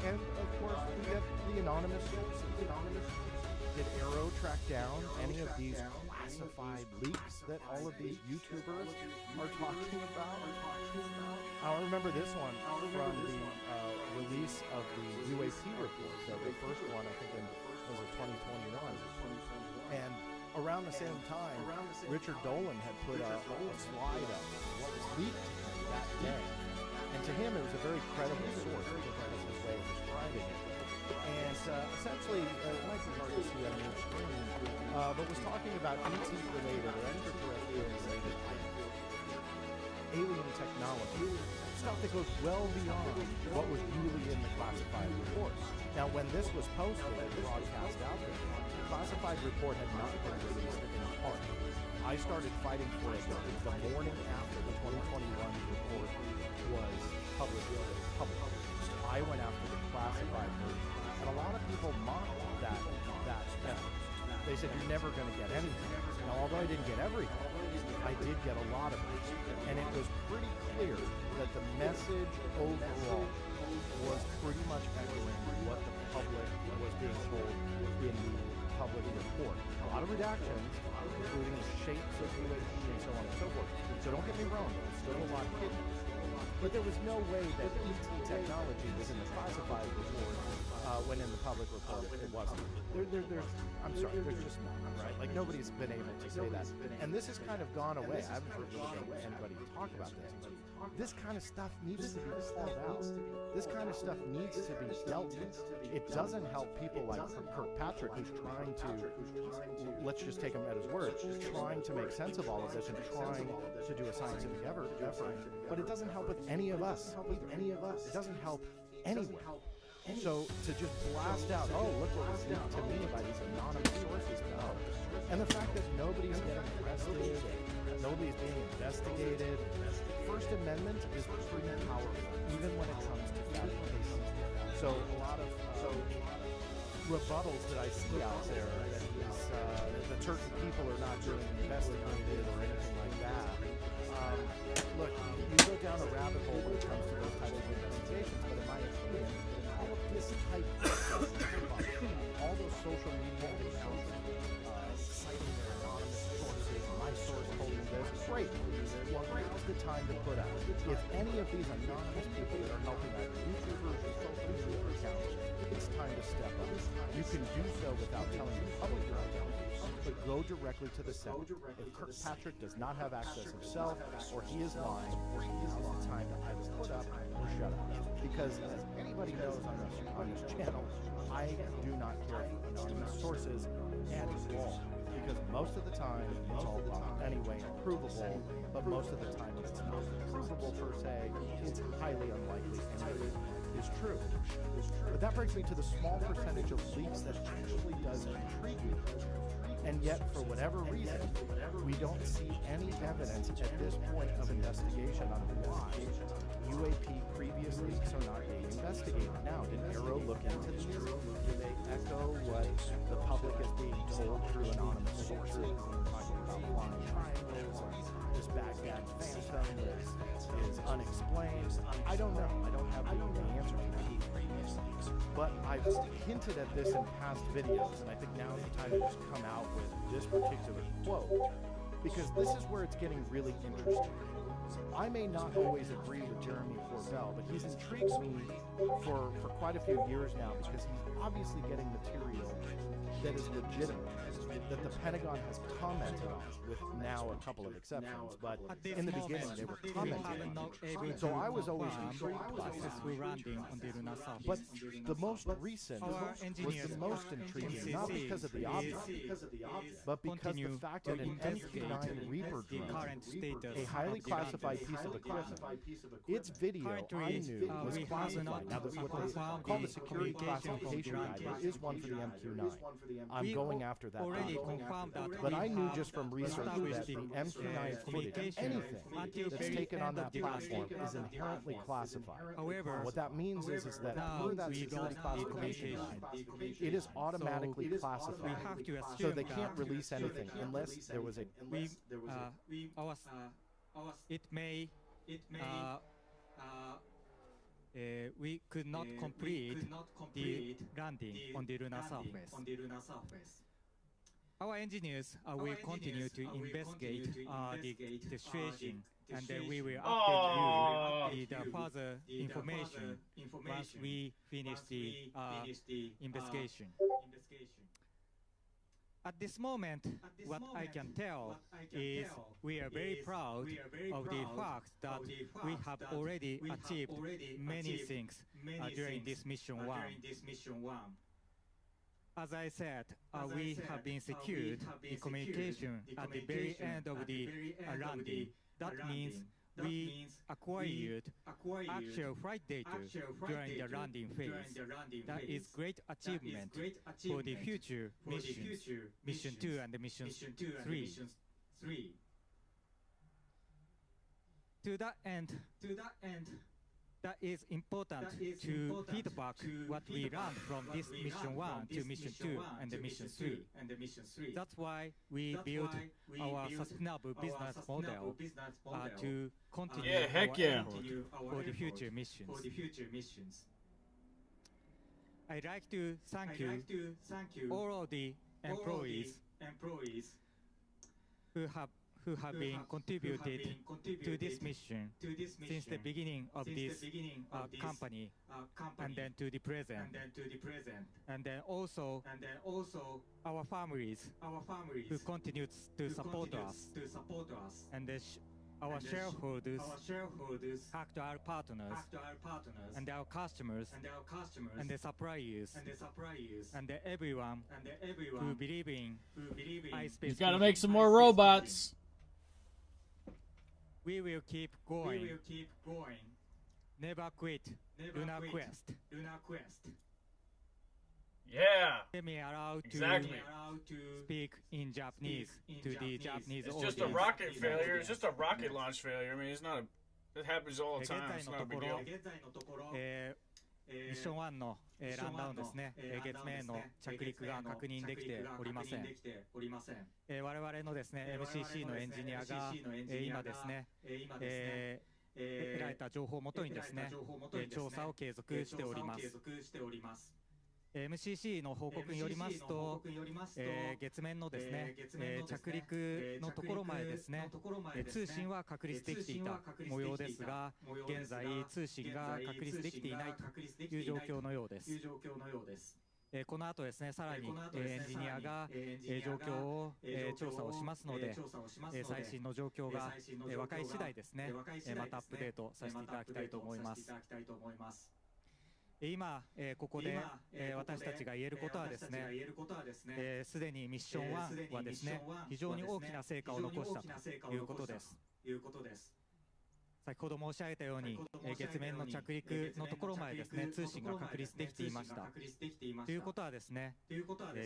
And, of course, we get the anonymous sources. Did Arrow track down any of these classified leaks that all of these YouTubers are talking about? I remember this one from the release of the UAP report, so the first one, I think, was in 2021. And around the same time, Richard Dolan had put a slide up of what was leaked that day. And to him, it was a very credible source, because that was his way of describing it. And essentially, it might be hard to see on your screen, but was talking about ET-related or extraterrestrial-related alien technology, stuff that goes well beyond what was really in the classified report. Now, when this was posted and broadcast out there, the classified report had not been released in part. I started fighting for it the morning after the 2021 report was published. I went after the classified version. And a lot of people mocked that effort. They said, you're never going to get anything. Now, although I didn't get everything, I did get a lot of it. And it was pretty clear that the message overall was pretty much echoing what the public was being told in the public report. A lot of redactions, including the shapes of UAP and so on and so forth. So don't get me wrong, there's still a lot hidden. But there was no way that ET technology was in the classified report when in the public report it wasn't. I'm sorry, there's just not, right? Like Nobody's been able to say that. And this has kind of gone away. I haven't heard really anybody talk about this. This kind of stuff needs to be called out. This kind of stuff needs to be dealt with. It doesn't help people like Kirkpatrick, who's trying to, let's just take him at his word, trying to make sense of all of this and trying to do a scientific effort. But it doesn't help with any of us. It doesn't help anywhere. So to just blast out, oh, look what was done to me by these anonymous sources, no. And the fact that nobody's getting arrested, nobody's being investigated. First Amendment is pretty powerful, even when it comes to fabrication. So a lot of rebuttals that I see out there that certain people are not being investigated or anything like that. Look, you go down a rabbit hole when it comes to those types of investigations, but in my opinion, all of this type of stuff, all those social media accounts citing their anonymous sources, my source told me this, great. Well, now's the time to put out. If any of these anonymous people that are helping out YouTubers or social media accounts, it's time to step up. You can do so without telling the public your identity, but go directly to the Senate. If Kirkpatrick does not have access himself, or he is lying, now's the time to either put up or shut up. Because as anybody knows on this channel, I do not care for anonymous sources at all. Because most of the time, it's all anyway provable, but most of the time it's not provable per se. It's highly unlikely anything is true. But that brings me to the small percentage of leaks that actually does intrigue me. And yet, for whatever reason, we don't see any evidence at this point of investigation on why UAP previous leaks are not being investigated. Now, did Arrow look into these? Do they echo what the public is being told through anonymous sources? We're talking about flying triangles, or this Baghdad phantom is unexplained. I don't know. I don't have the answer to that. But I've hinted at this in past videos, and I think now is the time to just come out with this particular quote, because this is where it's getting really interesting. I may not always agree with Jeremy Corbell, but he's intrigued me for quite a few years now, because he's obviously getting material that is legitimate, that the Pentagon has commented on, with now a couple of exceptions, but in the beginning they were commenting on it. So I was always intrigued by that. But the most recent was the most intriguing, not because of the object, but because the fact that an MQ-9 Reaper drone, a highly classified piece of equipment, its video I knew was classified. Now, what they call the security classification guide, there is one for the MQ-9. I'm going after that document. But I knew just from research that the MQ-9 footage, anything that's taken on that platform, is inherently classified. What that means is that per that security classification guide, it is automatically classified. So they can't release anything unless there was a... we could not complete the landing on the lunar surface. Our engineers will continue to investigate the situation, and we will update you with the further information once we finish the investigation. At this moment, what I can tell is we are very proud of the fact that we have already achieved many things during this mission 1. As I said, we have been secured the communication at the very end of the landing. That means we acquired actual flight data during the landing phase. That is great achievement for the future missions, Mission 2 and Mission 3. To that end, that is important to feedback what we learned from this Mission 1 to Mission 2 and the Mission 3. That's why we built our sustainable business model to continue our effort for the future missions. I'd like to thank you, who have been contributed to this mission since the beginning of this company, and then to the present, and then also our families who continue to support us, and our shareholders, actual partners, and our customers, and the suppliers, and everyone who believe in iSpace. You gotta make some more robots. We will keep going. Never quit. Lunar Quest. Yeah. Let me allow Exactly. to speak in Japanese to the Japanese It's audience. just a rocket failure. It's just a rocket launch failure. I mean, it's not a. It happens all the time. It's not a big deal. ミッション1のランダウンですね、月面への着陸が確認できておりません。我々のですね MCC のエンジニアが今ですね得られた情報をもとにですね調査を継続しております。MCC の報告によりますと、月面のですね、着陸のところまでですね、通信は確立できていた模様ですが、現在通信が確立できていないという状況のようです。この後ですね、さらにエンジニアが状況を調査をしますので、最新の状況が分かり次第ですね、またアップデートさせていただきたいと思います。今、ここで私たちが言えることはですね、すでにミッション1はですね、非常に大きな成果を残したということです。先ほど申し上げたように、月面の着陸のところまでですね、通信が確立できていました。ということはですね、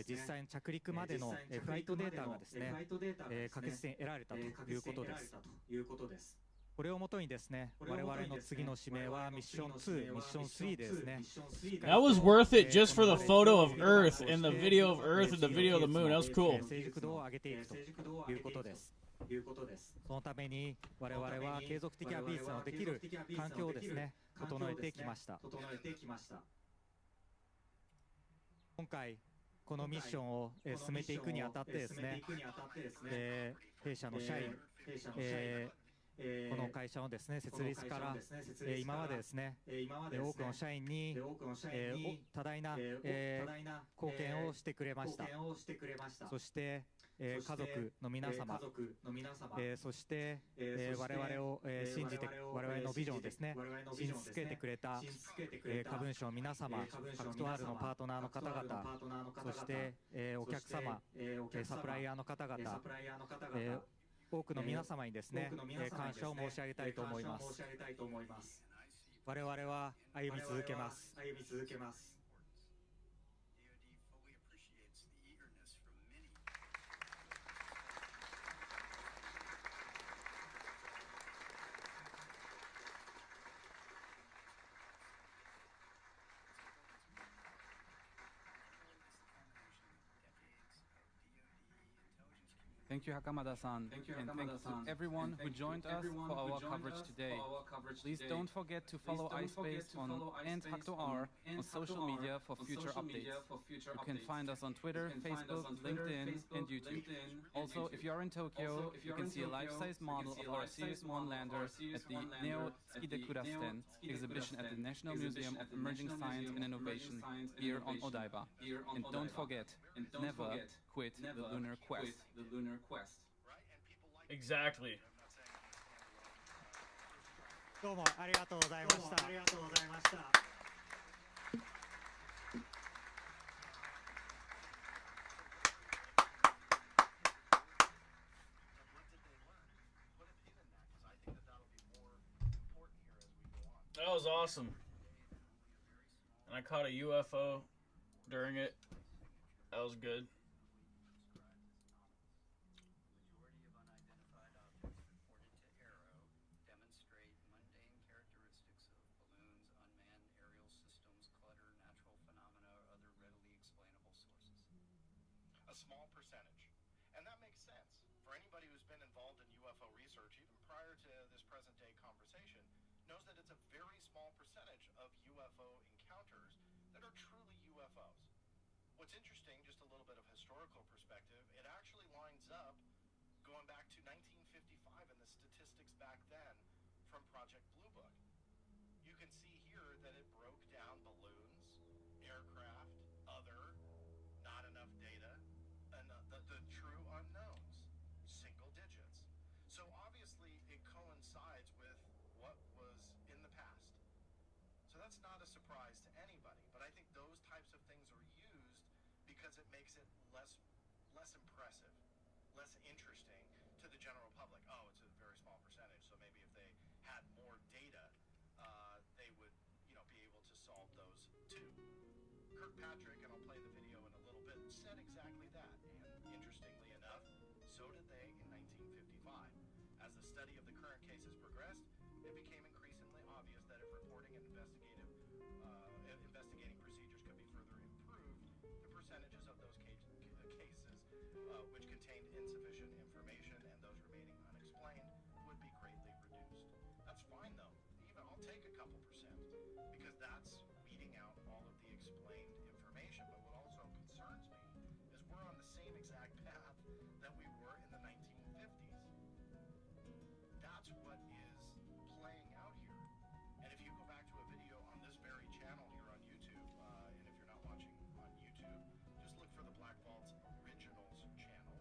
実際の着陸までのフライトデータがですね、確実に得られたということです。これをもとにですね、我々の次の指名はミッション2、ミッション3ですね。That was worth it just for the photo of Earth and the video of Earth and the video of the moon. That was cool. 成熟度を上げていくということです。そのために我々は継続的なビジネスのできる環境をですね、整えてきました。今回このミッションを進めていくにあたってですね、弊社の社員、この会社のですね設立から今までですね多くの社員に多大な貢献をしてくれました。そして家族の皆様、そして我々を信じて我々のビジョンをですね信じ続けてくれた株主の皆様、ファクトワールのパートナーの方々、そしてお客様、サプライヤーの方々、多くの皆様にですね、感謝を申し上げたいと思います。我々は歩み続けます。Thank you, Hakamada-san, and thanks to everyone who joined us for our coverage today. Please don't forget to follow iSpace on &HactoR on social media for future updates. You can find us on Twitter, Facebook, LinkedIn, and YouTube. Also, if you are in Tokyo, you can see a life-size model of our Series 1 lander at the Neo Tsukidekurasten exhibition at the National Museum of Emerging Science and Innovation here on Odaiba. And don't forget, never quit the lunar quest. Exactly. どうもありがとうございました。That was awesome. And I caught a UFO during it. That was good. A small percentage. And that makes sense. For anybody who's been involved in UFO research, even prior to this present day conversation, knows that it's a very small percentage of UFO encounters that are truly UFOs. What's interesting, just a little bit of historical perspective, it actually lines up going back to 1959 back then from Project Blue Book. You can see here that it broke down balloons, aircraft, other, not enough data, and the true unknowns, single digits. So obviously it coincides with what was in the past. So that's not a surprise to anybody, but I think those types of things are used because it makes it less impressive, less interesting to the general public. Oh, it's a very small percentage, so maybe if they had more data, they would, be able to solve those too. Kirkpatrick, and I'll play the video in a little bit, said exactly that, and interestingly enough, so did they in 1955. As the study of the current cases progressed, it became increasingly obvious that if reporting and investigating procedures could be further improved, the percentages of those cases which contained insufficient information and those remaining unexplained would be greatly reduced. That's fine though. Even I'll take a couple percent because that's weeding out all of the explained information. But what also concerns me is we're on the same exact path that we were in the 1950s. That's what is playing out here. And if you go back to a video on this very channel here on YouTube, and if you're not watching on YouTube, just look for the Black Vaults Originals channel,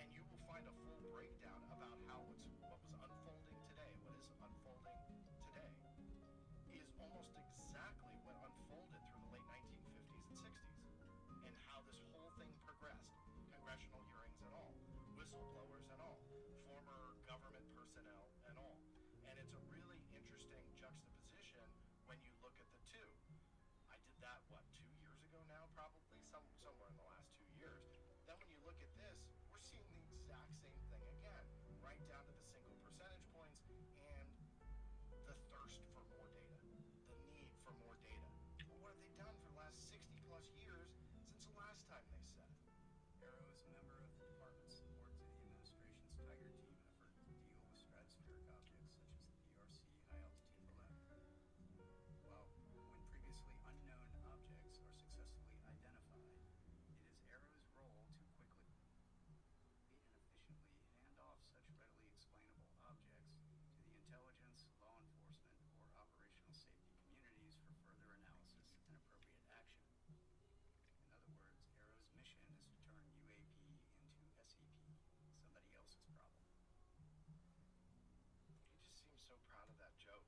and you will find a full breakdown about how what was unfolding today, what is unfolding today, is almost exactly what unfolded through the late 1950s and 60s, and how this whole thing progressed, congressional hearings and all, whistleblowers and all, former government personnel and all. And it's a really interesting juxtaposition when you look at the two. I did that, 2 years ago now, probably, somewhere in the last 2 years. Then when you look at this, we're seeing the exact same thing again, right down to the single percentage points and the thirst for more data, the need for more data. Well, what have they done for the last 60 plus years since the last time they said it? Arrow is a member of the department's support to the administration's Tiger team effort to deal with stratospheric objects such as the PRC high-altitude balloon. Well, when previously unknown objects are successfully identified, it is Arrow's role to quickly and efficiently hand off such readily explainable objects to the intelligence, law enforcement, or operational safety communities for further analysis and appropriate action. In other words, Arrow's mission is to turn UAP into SEP, somebody else's problem. He just seems so proud of that joke.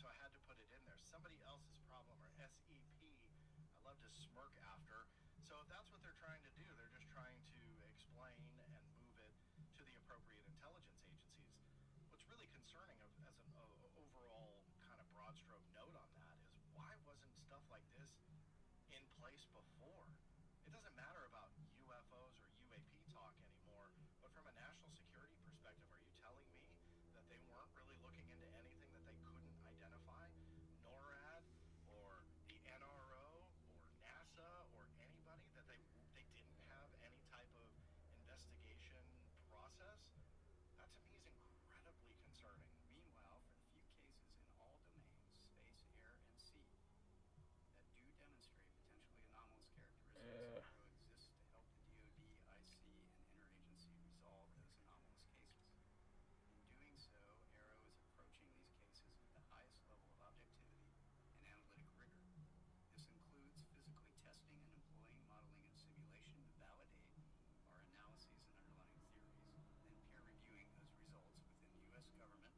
So I had to put it in there. Somebody else's problem, or SEP. I love to smirk after. So if that's what they're trying to do, they're just trying to explain and move it to the appropriate intelligence agencies. What's really concerning as an overall kind of broad stroke note on that is why wasn't stuff like this in place before? It doesn't matter about UFOs or UAP talk anymore, but from a national security perspective, are you telling me that they weren't really looking into anything that they couldn't identify? NORAD or the NRO or NASA or anybody, that they didn't have any type of investigation process? That to me is incredibly concerning. Meanwhile, for the few cases in all domains, space, air, and sea, that do demonstrate potentially anomalous characteristics, Arrow exists to help the DoD, IC, and interagency resolve those anomalous cases. In doing so, Arrow is approaching these cases with the highest level of objectivity and analytic rigor. This includes physically testing and employing modeling and simulation to validate our analyses and underlying theories, then peer reviewing those results within the U.S. government,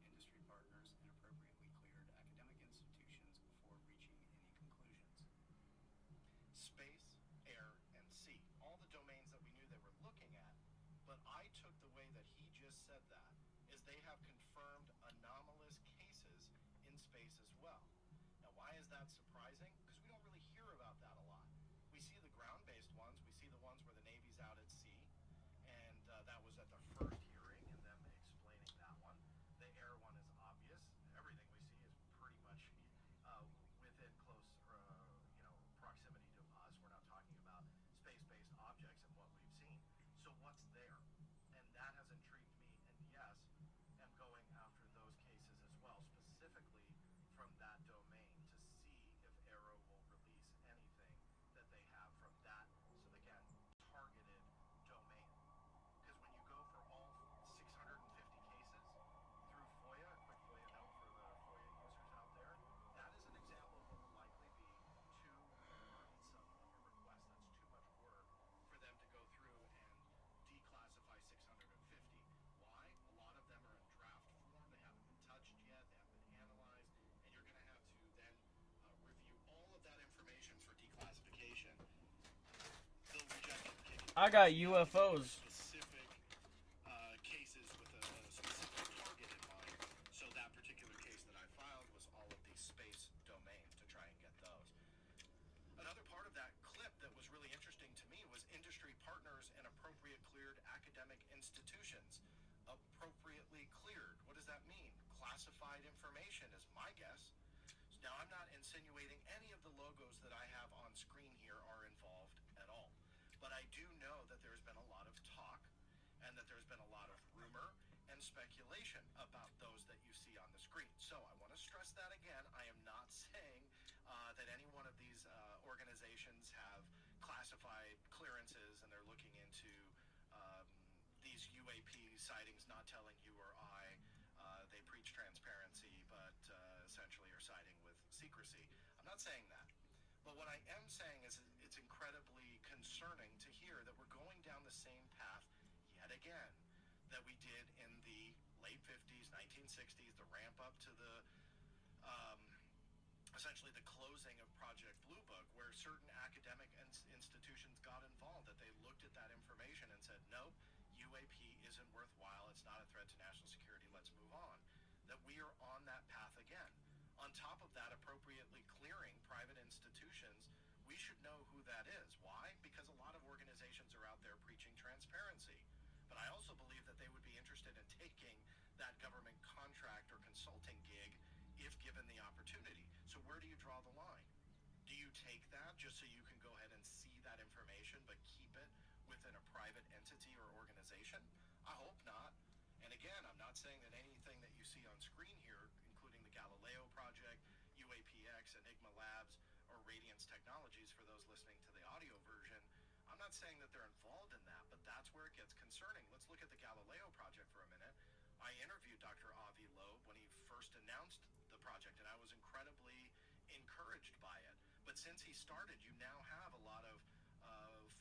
industry partners, and appropriately cleared academic institutions before reaching any conclusions. Space, air, and sea, all the domains that we knew they were looking at, but I took the way that he just said that is they have confirmed anomalous cases in space as well. Now, why is that surprising? Because we don't really hear about that a lot. We see the ground-based ones, we see the ones where the Navy's out at sea, and that was at the first hearing, and them explaining that one. The air one is obvious. Everything we see is pretty much within close, proximity to us. We're not talking about space-based objects and what we've seen. So what's there? And that has intrigued me, and yes, am going after those cases as well, specifically from that domain, to see if I got UFOs. Specific cases with a specific target in mind. So that particular case that I filed was all of these space domains to try and get those. Another part of that clip that was really interesting to me was industry partners and appropriate cleared academic institutions. Appropriately cleared. What does that mean? Classified information is my guess. Now, I'm not insinuating any of the logos that I have on screen here are involved at all. But I do know that there's been a lot of talk and that there's been a lot of rumor and speculation about those that you see on the screen. So I want to stress that again. I am not saying that any one of these organizations have classified clearances and they're looking into these UAP sightings, not telling you or I. They preach transparency, but essentially are siding with secrecy. I'm not saying that. But what I am saying is it's incredibly concerning to hear that we're going down the same path yet again that we did in the late 50s, 1960s, the ramp up to the essentially the closing of Project Blue Book, where certain academic institutions got involved, that they looked at that information and said, no, UAP isn't worthwhile, it's not a threat to national security, let's move on. That we are on that path again. On top of that, appropriately clearing private institutions, we should know who that is. Why? Because a lot of organizations are out there preaching transparency. But I also believe that they would be interested in taking that government contract or consulting gig if given the opportunity. So where do you draw the line? Do you take that just so you can go ahead and see that information but keep it within a private entity or organization? I hope not. And again, I'm not saying that anything that you see on screen here, including the Galileo project, UAPX, Enigma Labs, or Radiance Technologies for those listening to the audio version, I'm not saying that they're involved in that, but that's where it gets concerning. Let's look at the Galileo project for a minute. I interviewed Dr. Avi Loeb when he first announced the project, and I was incredibly encouraged by it. But since he started, you now have a lot of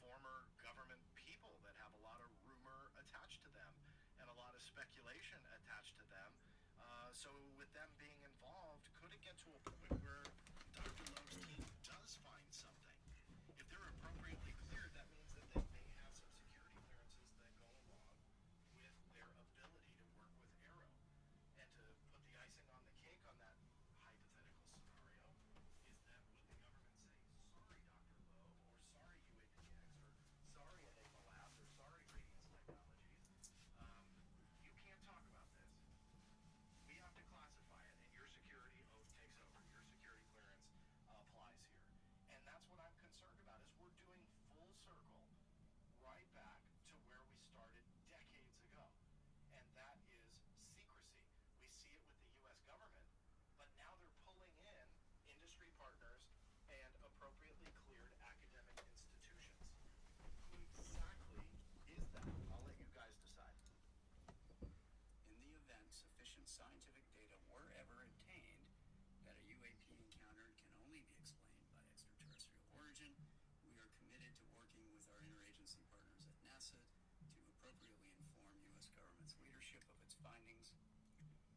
former government people that have a lot of rumor attached to them and a lot of speculation attached to them. So with them being involved, could it get to a point where Dr. Loeb's team does find something? If they're appropriately cleared, that means that they may have some security clearances that go along with their ability to work with Arrow. And to put the icing on the cake on that hypothetical scenario is that would the government say, sorry, Dr. Loeb, or sorry, UAPX, or sorry, Enigma Labs, or sorry, Radiance Technologies, you can't talk about this. We have to classify it, and your security oath takes over. Your security clearance applies here. And that's what I'm concerned about, is we're doing full circle right back to where we started decades ago. And that is secrecy. We see it with the U.S. government, but now they're pulling in industry partners and appropriately cleared academic institutions. Who exactly is that? I'll let you guys decide. In the event sufficient scientific data were ever obtained that a UAP encounter can only be explained by extraterrestrial origin, we are committed to working with our interagency partners at NASA to appropriately inform U.S. government's leadership of its findings.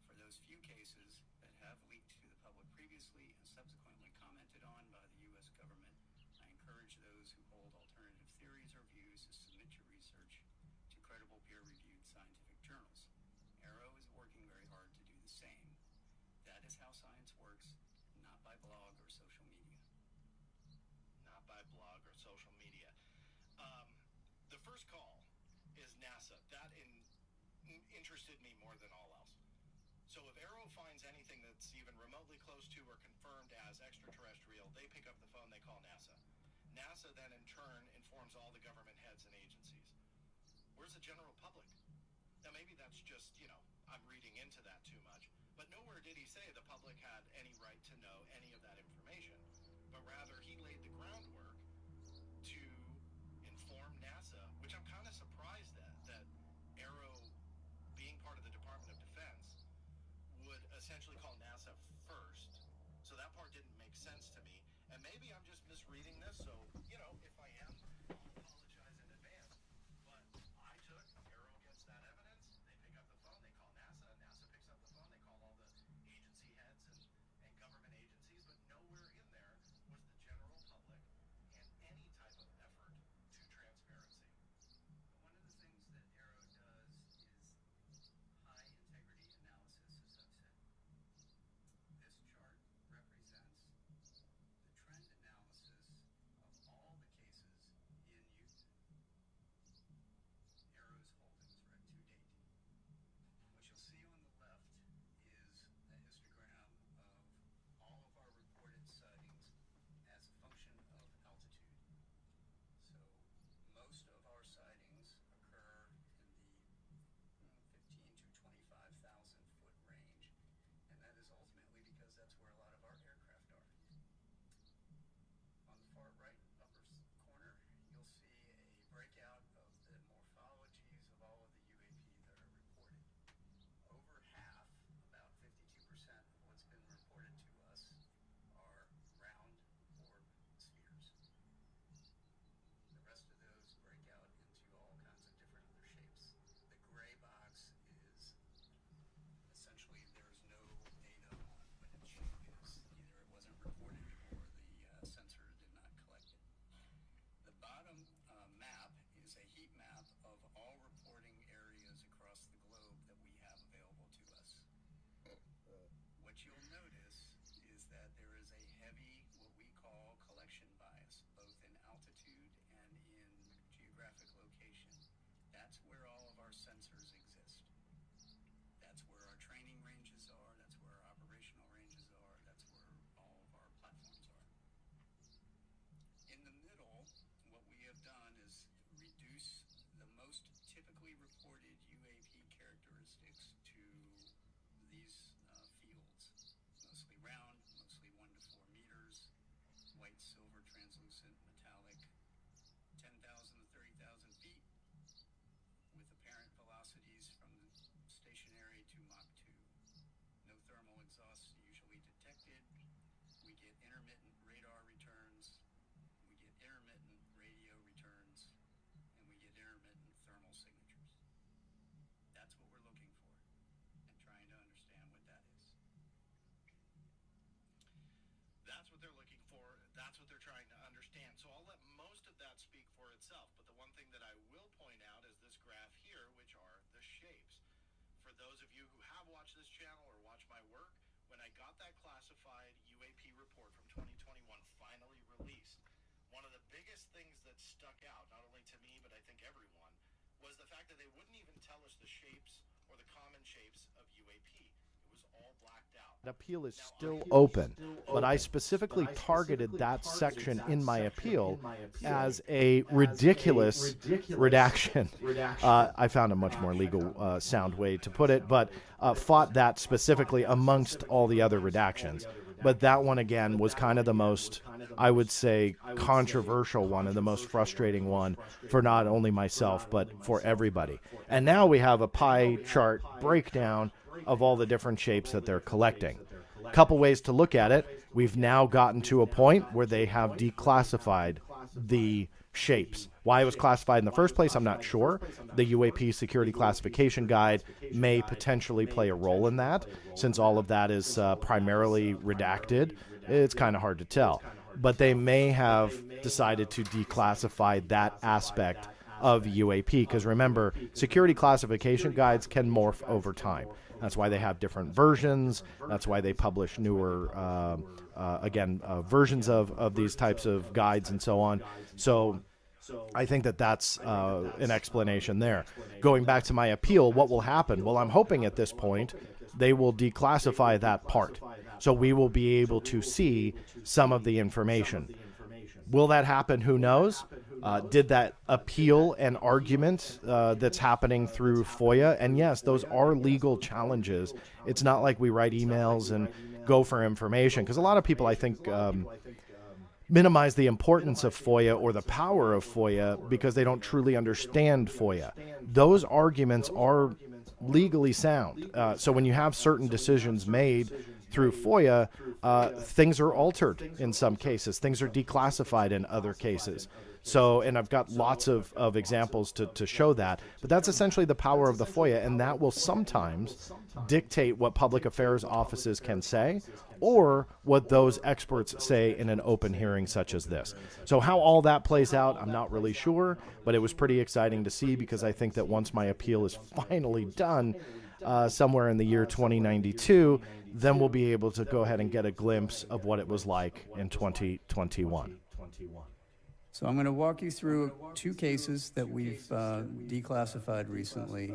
For those few cases that have leaked to the public previously and subsequently commented on by the U.S. government, I encourage those who hold alternative theories or views to submit your research to credible peer-reviewed scientific journals. Arrow is working very hard to do the same. That is how science works, not by blog or social media. Not by blog or social media. The first call is NASA. That interested me more than all else. So if Arrow finds anything that's even remotely close to or confirmed as extraterrestrial, they pick up the phone, they call NASA. NASA then in turn informs all the government heads and agencies. Where's the general public? Now maybe that's just, I'm reading into that too much, but nowhere did he say the public had any right to know any of that information, but rather he laid the groundwork to inform NASA, which I'm kind of surprised that Arrow, being part of the Department of Defense, would essentially call NASA first. So that part didn't make sense to me, and maybe I'm just misreading this, so, if I am, I'll apologize in advance. But I took, Arrow gets that evidence, they pick up the phone, they call NASA, NASA picks up the phone, they call all the agency heads and government agencies, but nowhere in there was the general public and any type of effort to transparency. that's where all of our sensors exist. That's where our training ranges are, that's where our operational ranges are, that's where all of our platforms are. In the middle, what we have done is reduce the most typically reported UAP characteristics to these fields. Mostly round, mostly 1 to 4 meters, white, silver, translucent, metallic, 10,000 to 30,000 feet, with apparent velocities from stationary to Mach 2. No thermal exhaust usually detected. We get intermittent radar returns, we get intermittent radio returns, and we get intermittent thermal signatures. That's what we're looking for, and trying to understand what that is. That's what they're looking for. That's what they're trying to understand. So I'll let most of that speak for itself. But the one thing that I will point out is this graph here, which are the shapes. For those of you who have watched this channel or watched my work, when I got that classified UAP report from 2021 finally released, one of the biggest things that stuck out, not only to me, but I think everyone, was the fact that they wouldn't even tell us the shapes or the common shapes of UAP. It was all blacked out. That appeal is still open, but I specifically targeted that section in my appeal as a ridiculous redaction. I found a much more legal sound way to put it, but fought that specifically amongst all the other redactions. But that one, again, was kind of the most, I would say, controversial one and the most frustrating one for not only myself, but for everybody. And now we have a pie chart breakdown of all the different shapes that they're collecting. A couple ways to look at it. We've now gotten to a point where they have declassified the shapes. Why it was classified in the first place, I'm not sure. The UAP Security Classification Guide may potentially play a role in that, since all of that is primarily redacted. It's kind of hard to tell. But they may have decided to declassify that aspect of UAP, because remember, security classification guides can morph over time. That's why they have different versions. That's why they publish newer, versions of these types of guides and so on. So I think that that's an explanation there. Going back to my appeal, what will happen? Well, I'm hoping at this point they will declassify that part. So we will be able to see some of the information. Will that happen? Who knows? Did that appeal an argument that's happening through FOIA? And yes, those are legal challenges. It's not like we write emails and go for information, because a lot of people, I think, minimize the importance of FOIA or the power of FOIA because they don't truly understand FOIA. Those arguments are legally sound. So when you have certain decisions made through FOIA, things are altered in some cases. Things are declassified in other cases. So, and I've got lots of examples to show that. But that's essentially the power of the FOIA, and that will sometimes dictate what public affairs offices can say or what those experts say in an open hearing such as this. So how all that plays out, I'm not really sure, but it was pretty exciting to see, because I think that once my appeal is finally done, somewhere in the year 2092, then we'll be able to go ahead and get a glimpse of what it was like in 2021. So I'm going to walk you through 2 cases that we've declassified recently.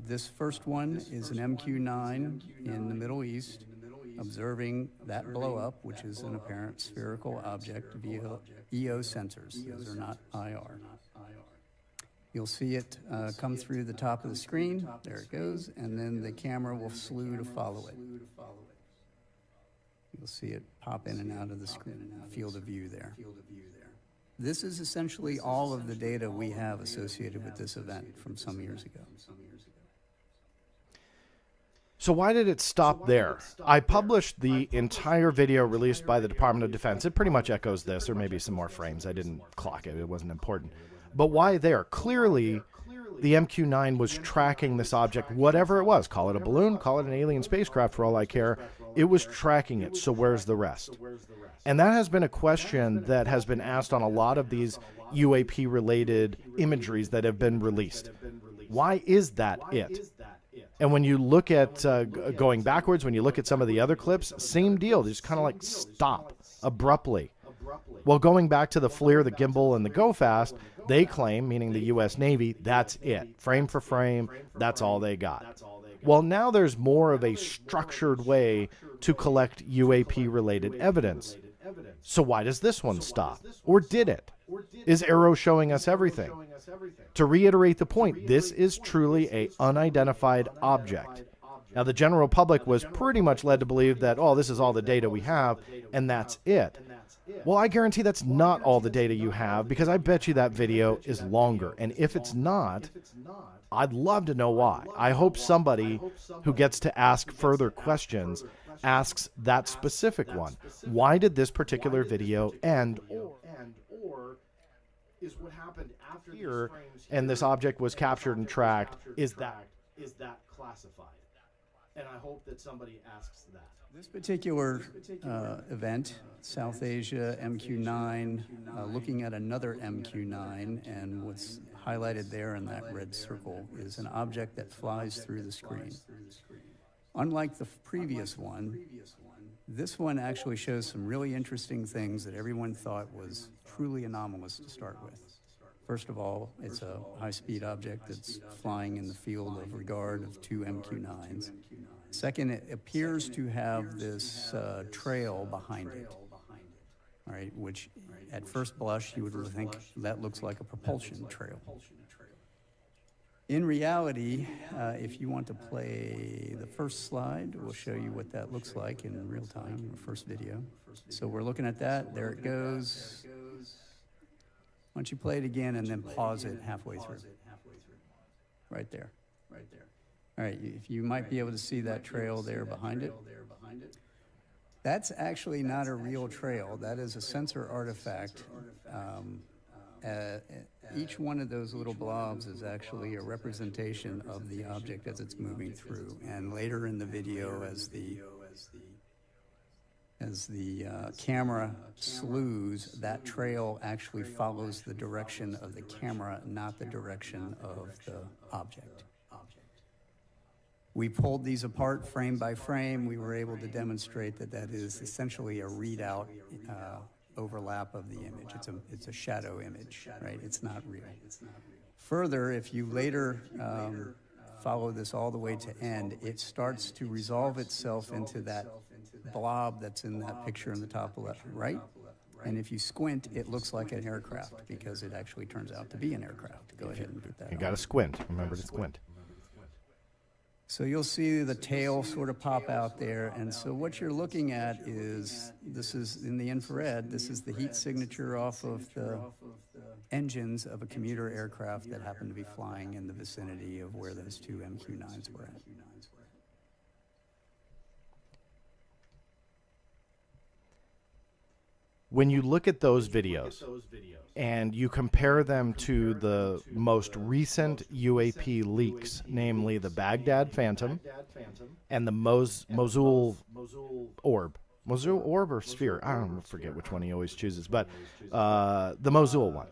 This first one is an MQ-9 in the Middle East, observing that blow up, which is an apparent spherical object via EO sensors. Those are not IR. You'll see it come through the top of the screen. There it goes. And then the camera will slew to follow it. You'll see it pop in and out of the screen, field of view there. This is essentially all of the data we have associated with this event from some years ago. So why did it stop there? I published the entire video released by the Department of Defense. It pretty much echoes this, or maybe some more frames. I didn't clock it. It wasn't important. But why there? Clearly, the MQ-9 was tracking this object, whatever it was. Call it a balloon, call it an alien spacecraft for all I care. It was tracking it, so where's the rest? And that has been a question that has been asked on a lot of these UAP-related imageries that have been released. Why is that it? And when you look at going backwards, when you look at some of the other clips, same deal. They just kind of like stop abruptly. Well, going back to the FLIR, the gimbal, and the Go Fast, They claim, meaning the U.S. Navy, that's it. Frame for frame, that's all they got. Well, now there's more of a structured way to collect UAP-related evidence. So why does this one stop? Or did it? Is Arrow showing us everything? To reiterate the point, this is truly an unidentified object. Now, the general public was pretty much led to believe that, oh, this is all the data we have, and that's it. Well, I guarantee that's not all the data you have, because I bet you that video is longer. And if it's not, I'd love to know why. I hope somebody who gets to ask further questions asks that specific one. Why did this particular video end? Or is what happened after here and this object was captured and tracked, is that classified? And I hope that somebody asks that. This particular event, South Asia MQ-9, looking at another MQ-9, and what's highlighted there in that red circle is an object that flies through the screen. Unlike the previous one, this one actually shows some really interesting things that everyone thought was truly anomalous to start with. First of all, it's a high-speed object that's flying in the field of regard of two MQ-9s. Second, it appears to have this trail behind it, all right, which at first blush you would think that looks like a propulsion trail. In reality, if you want to play the first slide, we'll show you what that looks like in real time, the first video. So we're looking at that. There it goes. Why don't you play it again and then pause it halfway through? Right there. All right, if you might be able to see that trail there behind it. That's actually not a real trail. That is a sensor artifact. Each one of those little blobs is actually a representation of the object as it's moving through. And later in the video, as the camera slews, that trail actually follows the direction of the camera, not the direction of the object. We pulled these apart frame by frame. We were able to demonstrate that that is essentially a readout overlap of the image. It's a shadow image, right? It's not real. Further, if you later follow this all the way to end, it starts to resolve itself into that blob that's in that picture in the top left, right? And if you squint, it looks like an aircraft because it actually turns out to be an aircraft. Go ahead and put that. You got to squint. Remember to squint. So you'll see the tail sort of pop out there. And so what you're looking at is, this is in the infrared, this is the heat signature off of the engines of a commuter aircraft that happened to be flying in the vicinity of where those two MQ-9s were at. When you look at those videos and you compare them to the most recent UAP leaks, namely the Baghdad Phantom and the Mosul Orb. Mosul Orb or Sphere? I don't forget which one he always chooses, but the Mosul one.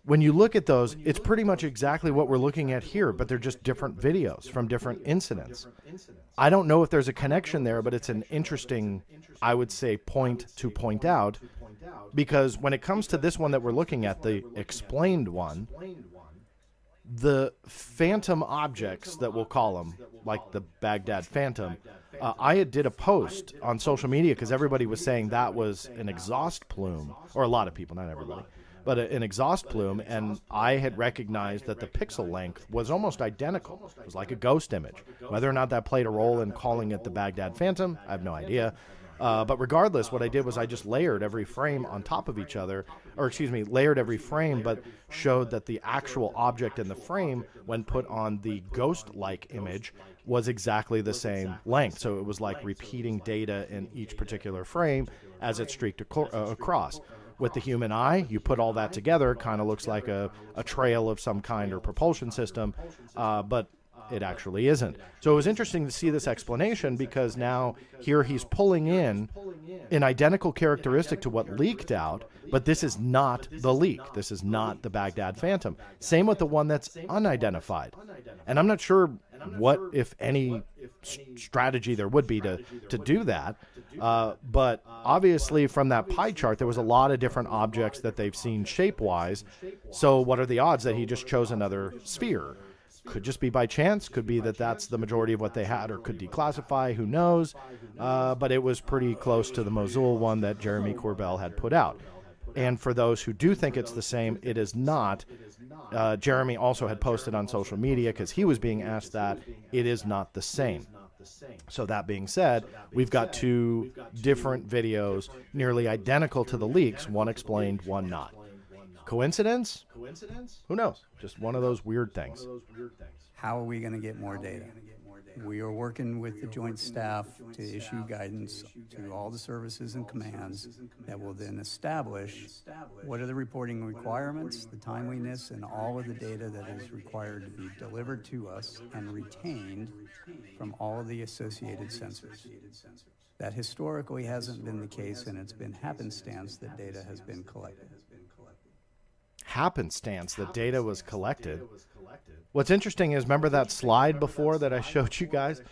When you look at those, it's pretty much exactly what we're looking at here, but they're just different videos from different incidents. I don't know if there's a connection there, but it's an interesting, I would say, point to point out, because when it comes to this one that we're looking at, the explained one, the phantom objects that we'll call them, like the Baghdad Phantom, I did a post on social media because everybody was saying that was an exhaust plume, or a lot of people, not everybody, but an exhaust plume, and I had recognized that the pixel length was almost identical. It was like a ghost image. Whether or not that played a role in calling it the Baghdad Phantom, I have no idea. But regardless, what I did was I just layered every frame on top of each other, or excuse me, layered every frame, but showed that the actual object in the frame, when put on the ghost-like image, was exactly the same length. So it was like repeating data in each particular frame as it streaked across. With the human eye, you put all that together, kind of looks like a trail of some kind or propulsion system, but it actually isn't. So it was interesting to see this explanation, because now here he's pulling in an identical characteristic to what leaked out, but this is not the leak. This is not the Baghdad Phantom. Same with the one that's unidentified. And I'm not sure what, if any, strategy there would be to do that. But obviously from that pie chart, there was a lot of different objects that they've seen shape-wise. So what are the odds that he just chose another sphere? Could just be by chance, could be that that's the majority of what they had, or could declassify, who knows. But it was pretty close to the Mosul one that Jeremy Corbell had put out. And for those who do think it's the same, it is not. Jeremy also had posted on social media, because he was being asked that, it is not the same. So that being said, we've got two different videos nearly identical to the leaks, one explained, one not. Coincidence? Who knows? Just one of those weird things. How are we going to get more data? We are working with the Joint Staff to issue guidance to all the services and commands that will then establish what are the reporting requirements, the timeliness, and all of the data that is required to be delivered to us and retained from all of the associated sensors. That historically hasn't been the case, and it's been happenstance that data has been collected. Happenstance that data was collected. What's interesting is, remember that slide before that I showed you guys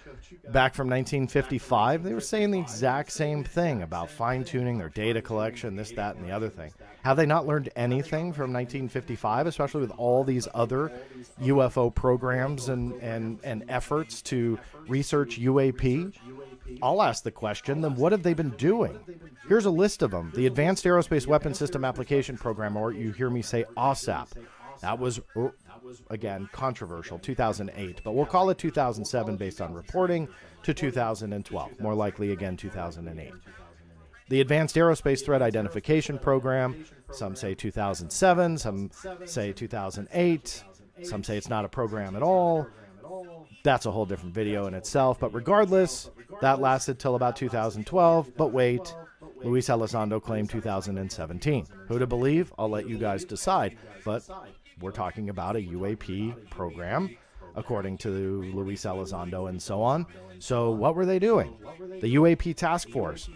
back from 1955? They were saying the exact same thing about fine-tuning their data collection, this, that, and the other thing. Have they not learned anything from 1955, especially with all these other UFO programs and efforts to research UAP? I'll ask the question, then what have they been doing? Here's a list of them. The Advanced Aerospace Weapons System Application Program, or you hear me say ASAP. That was, again, controversial, 2008, but we'll call it 2007 based on reporting, to 2012, more likely, again, 2008. The Advanced Aerospace Threat Identification Program, some say 2007, some say 2008, some say it's not a program at all. That's a whole different video in itself, but regardless, that lasted till about 2012, but wait, Luis Elizondo claimed 2017. Who to believe? I'll let you guys decide, but we're talking about a UAP program, according to Luis Elizondo and so on. So what were they doing? The UAP task force.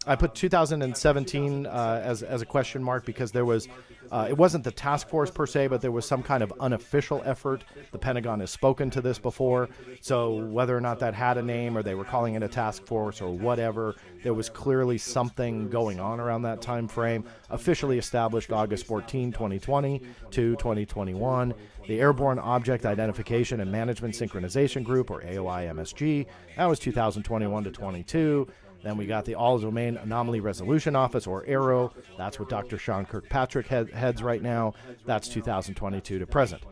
I put 2017 as a question mark because there was, it wasn't the task force per se, but there was some kind of unofficial effort. The Pentagon has spoken to this before. So whether or not that had a name or they were calling it a task force or whatever, there was clearly something going on around that time frame. Officially established August 14, 2020 to 2021. The Airborne Object Identification and Management Synchronization Group, or AOI-MSG, that was 2021 to 22. Then we got the All-Domain Anomaly Resolution Office, or AARO. That's what Dr. Sean Kirkpatrick heads right now. That's 2022 to present.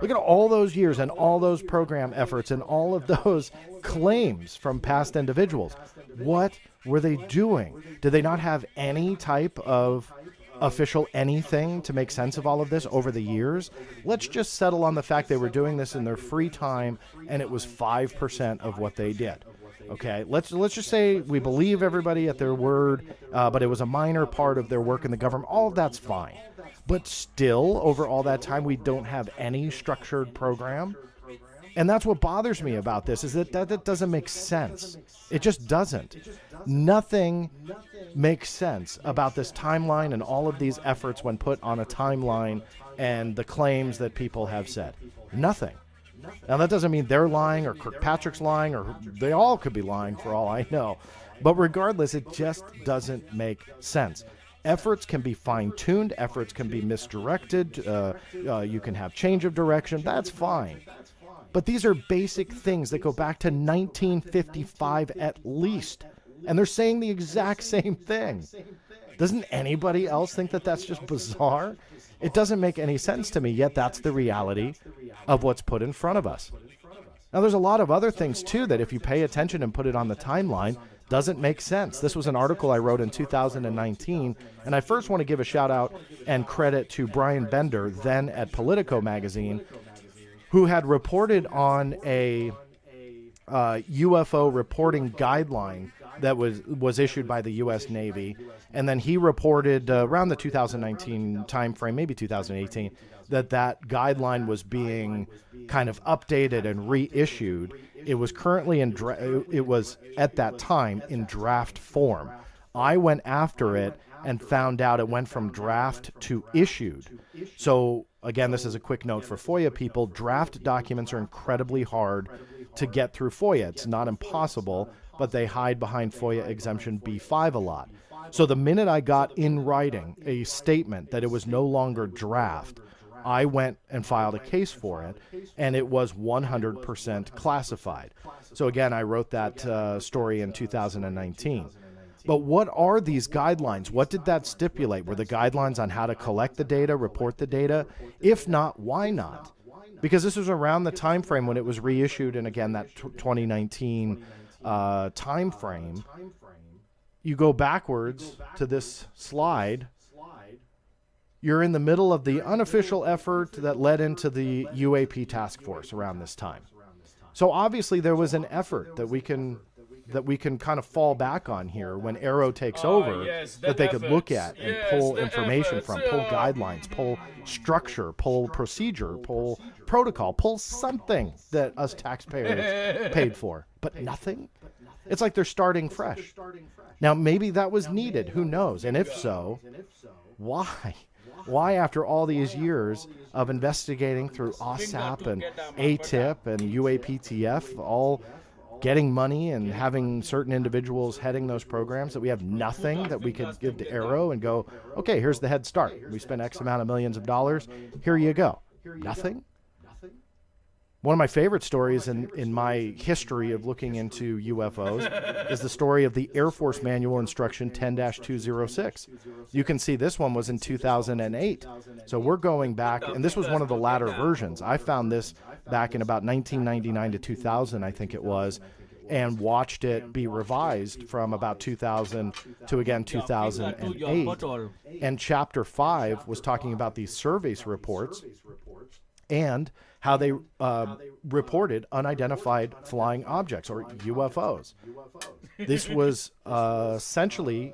Look at all those years and all those program efforts and all of those claims from past individuals. What were they doing? Did they not have any type of official anything to make sense of all of this over the years? Let's just settle on the fact they were doing this in their free time, and it was 5% of what they did. Okay, let's just say we believe everybody at their word, but it was a minor part of their work in the government. All of that's fine. But still, over all that time, we don't have any structured program. And that's what bothers me about this, is that doesn't make sense. It just doesn't. Nothing makes sense about this timeline and all of these efforts when put on a timeline and the claims that people have said. Nothing. Now, that doesn't mean they're lying or Kirkpatrick's lying, or they all could be lying for all I know. But regardless, it just doesn't make sense. Efforts can be fine-tuned. Efforts can be misdirected. You can have change of direction. That's fine. But these are basic things that go back to 1955 at least. And they're saying the exact same thing. Doesn't anybody else think that that's just bizarre? It doesn't make any sense to me, yet that's the reality of what's put in front of us. Now, there's a lot of other things, too, that if you pay attention and put it on the timeline, doesn't make sense. This was an article I wrote in 2019, and I first want to give a shout-out and credit to Brian Bender, then at Politico magazine, who had reported on a UFO reporting guideline that was issued by the U.S. Navy, and then he reported around the 2019 timeframe, maybe 2018, that guideline was being kind of updated and reissued. It was currently it was at that time in draft form. I went after it and found out it went from draft to issued. So again, this is a quick note for FOIA people. Draft documents are incredibly hard to get through FOIA. It's not impossible, but they hide behind FOIA exemption B5 a lot. So the minute I got in writing a statement that it was no longer draft, I went and filed a case for it, and it was 100% classified. So again, I wrote that story in 2019. But what are these guidelines? What did that stipulate? Were the guidelines on how to collect the data, report the data? If not, why not? Because this was around the time frame when it was reissued, and again, that 2019 time frame. You go backwards to this slide, you're in the middle of the unofficial effort that led into the UAP task force around this time. So obviously there was an effort that we can kind of fall back on here when Aero takes over, yes, that they could look efforts. at and Yes, pull the information efforts, from, pull guidelines, pull structure, pull procedure, pull protocol, pull something that us taxpayers paid for. But nothing? It's like they're starting fresh. Now, maybe that was needed. Who knows? And if so, why? Why, after all these years of investigating through OSAP and ATIP and UAPTF, all getting money and having certain individuals heading those programs, that we have nothing that we could give to Aero and go, okay, here's the head start. We spent X amount of millions of dollars. Here you go. Nothing? One of my favorite stories in my history of looking into UFOs is the story of the Air Force Manual Instruction 10-206. You can see this one was in 2008. So we're going back, and this was one of the latter versions. I found this back in about 1999 to 2000, I think it was, and watched it be revised from about 2000 to, again, 2008. And Chapter 5 was talking about these surveys reports and how they reported unidentified flying objects, or UFOs. This was essentially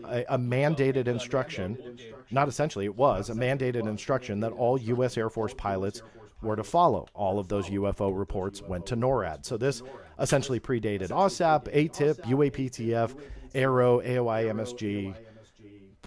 a mandated instruction. Not essentially, it was a mandated instruction that all U.S. Air Force pilots were to follow. All of those UFO reports went to NORAD. So this essentially predated OSAP, ATIP, UAPTF, Aero, AOI, MSG,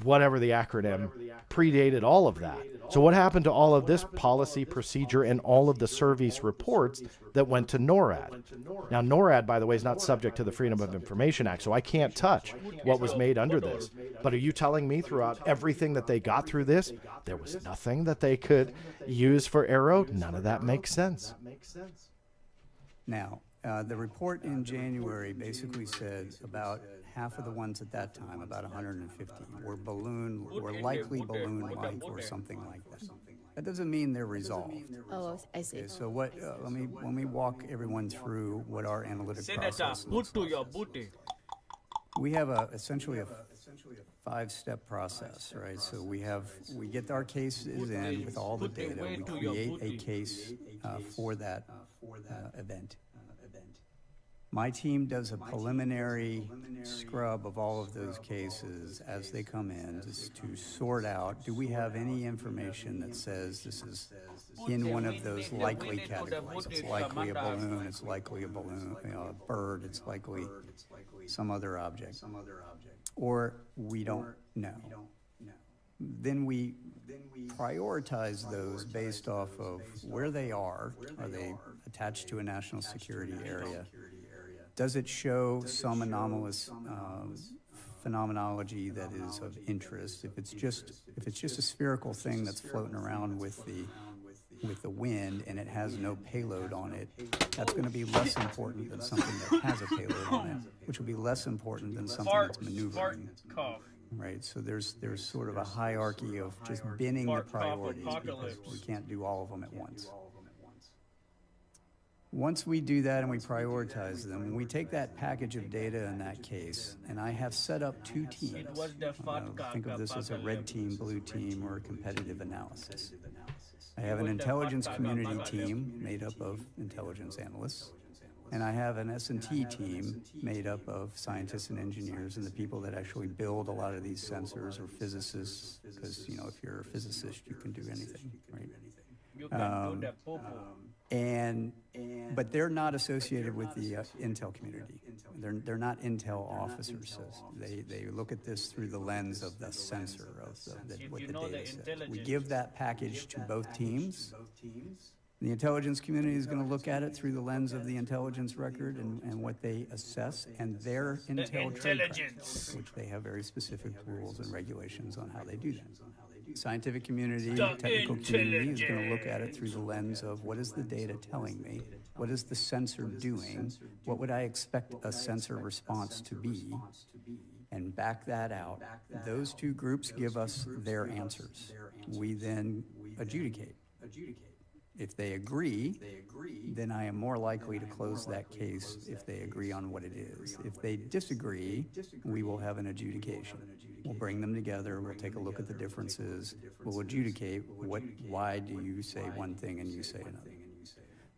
whatever the acronym, predated all of that. So what happened to all of this policy, procedure, and all of the service reports that went to NORAD? Now, NORAD, by the way, is not subject to the Freedom of Information Act, so I can't touch what was made under this. But are you telling me throughout everything that they got through this, there was nothing that they could use for Aero? None of that makes sense. Now, the report in January basically said about half of the ones at that time, about 150, were likely balloon like or something like that. That doesn't mean they're resolved. Oh, I see. Okay, so what? Let me walk everyone through what our analytic process looks like. We have essentially a five-step process, right? So we get our cases in with all the data. We create a case for that event. My team does a preliminary scrub of all of those cases as they come in, just to sort out, do we have any information that says this is in one of those likely categories? It's likely a balloon, it's likely a bird, it's likely some other object. Or we don't know. Then we prioritize those based off of where they are. Are they attached to a national security area? Does it show some anomalous phenomenology that is of interest? If it's just a spherical thing that's floating around with the wind and it has no payload on it, that's going to be less important than something that has a payload on it, which will be less important than something that's maneuvering. Right, so there's sort of a hierarchy of just binning the priorities because we can't do all of them at once. Once we do that and we prioritize them, we take that package of data in that case, and I have set up two teams. Think of this as a red team, blue team, or a competitive analysis. I have an intelligence community team made up of intelligence analysts, and I have an S&T team made up of scientists and engineers and the people that actually build a lot of these sensors, or physicists, because, if you're a physicist, you can do anything, right? But they're not associated with the intel community. They're not intel officers. So they look at this through the lens of the sensor of what the data says. We give that package to both teams, The intelligence community is going to look at it through the lens of the intelligence record and what they assess and their intelligence, which they have very specific rules and regulations on how they do that. Scientific community, technical community is going to look at it through the lens of what is the data telling me, what is the sensor doing, what would I expect a sensor response to be, and back that out. Those two groups give us their answers. We then adjudicate. If they agree, then I am more likely to close that case if they agree on what it is. If they disagree, we will have an adjudication. We'll bring them together, we'll take a look at the differences, we'll adjudicate why do you say one thing and you say another.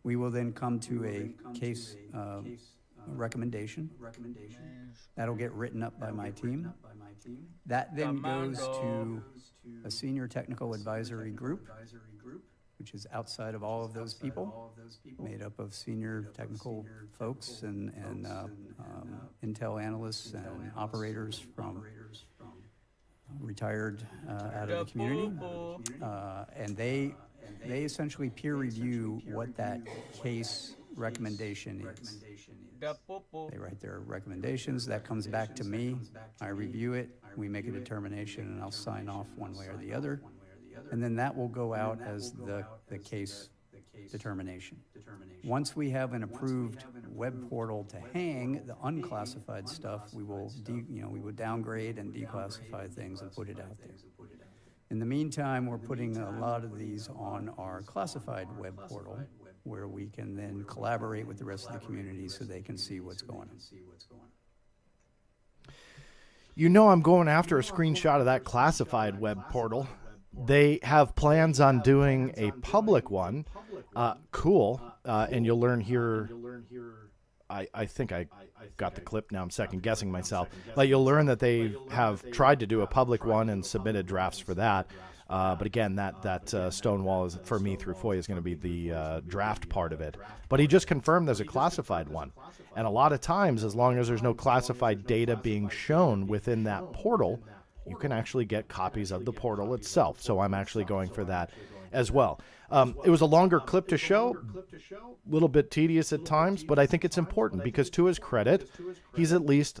We will then come to a case recommendation. That'll get written up by my team. That then goes to a senior technical advisory group, which is outside of all of those people, made up of senior technical folks and Intel analysts and operators from retired out of the community. And they essentially peer review what that case recommendation is. They write their recommendations, that comes back to me, I review it, we make a determination, and I'll sign off one way or the other. And then that will go out as the case determination. Once we have an approved web portal to hang the unclassified stuff, we will we would downgrade and declassify things and put it out there. In the meantime, we're putting a lot of these on our classified web portal, where we can then collaborate with the rest of the community so they can see what's going on. You know, I'm going after a screenshot of that classified web portal. They have plans on doing a public one. Cool. And you'll learn here. I think I got the clip now. I'm second guessing myself. But you'll learn that they have tried to do a public one and submitted drafts for that. But again, that Stonewall is, for me, through FOIA, is going to be the draft part of it. But he just confirmed there's a classified one. And a lot of times, as long as there's no classified data being shown within that portal, you can actually get copies of the portal itself. So I'm actually going for that as well. It was a longer clip to show, a little bit tedious at times, but I think it's important because, to his credit, he's at least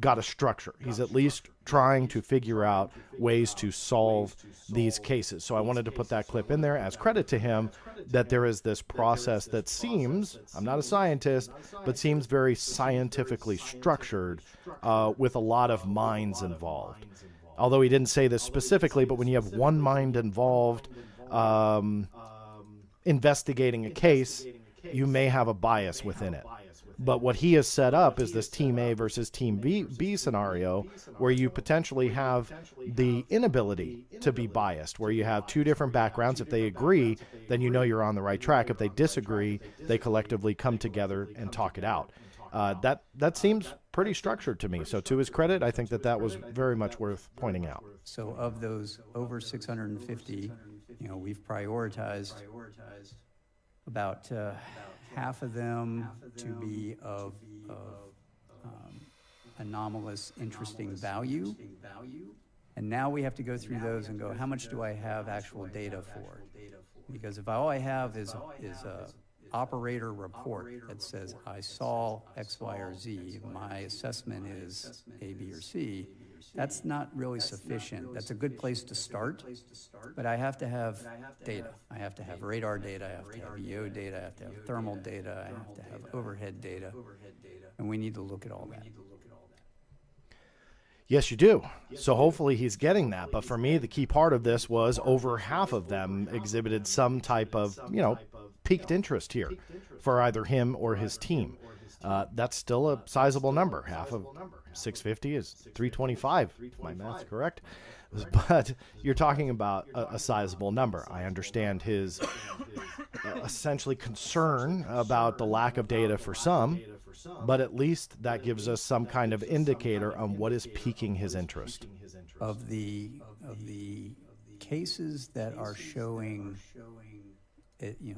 got a structure. He's at least trying to figure out ways to solve these cases. So I wanted to put that clip in there as credit to him, that there is this process that seems, I'm not a scientist, but seems very scientifically structured with a lot of minds involved. Although he didn't say this specifically, but when you have one mind involved investigating a case, you may have a bias within it. But what he has set up is this Team A versus Team B scenario, where you potentially have the inability to be biased, where you have two different backgrounds. If they agree, then you know you're on the right track. If they disagree, they collectively come together and talk it out. That seems pretty structured to me. So to his credit, I think that was very much worth pointing out. So of those over 650, we've prioritized about half of them to be of anomalous, interesting value. And now we have to go through those and go, how much do I have actual data for? Because if all I have is a operator report that says I saw X, Y, or Z, my assessment is A, B, or C, that's not really sufficient. That's a good place to start, but I have to have data. I have to have radar data, I have to have EO data, I have to have thermal data, I have to have overhead data, and we need to look at all that. Yes, you do. So hopefully he's getting that. But for me, the key part of this was over half of them exhibited some type of, piqued interest here for either him or his team. That's still a sizable number. Half of 650 is 325, if my math's correct. But you're talking about a sizable number. I understand his essentially concern about the lack of data for some, but at least that gives us some kind of indicator on what is piquing his interest. Of the cases that are showing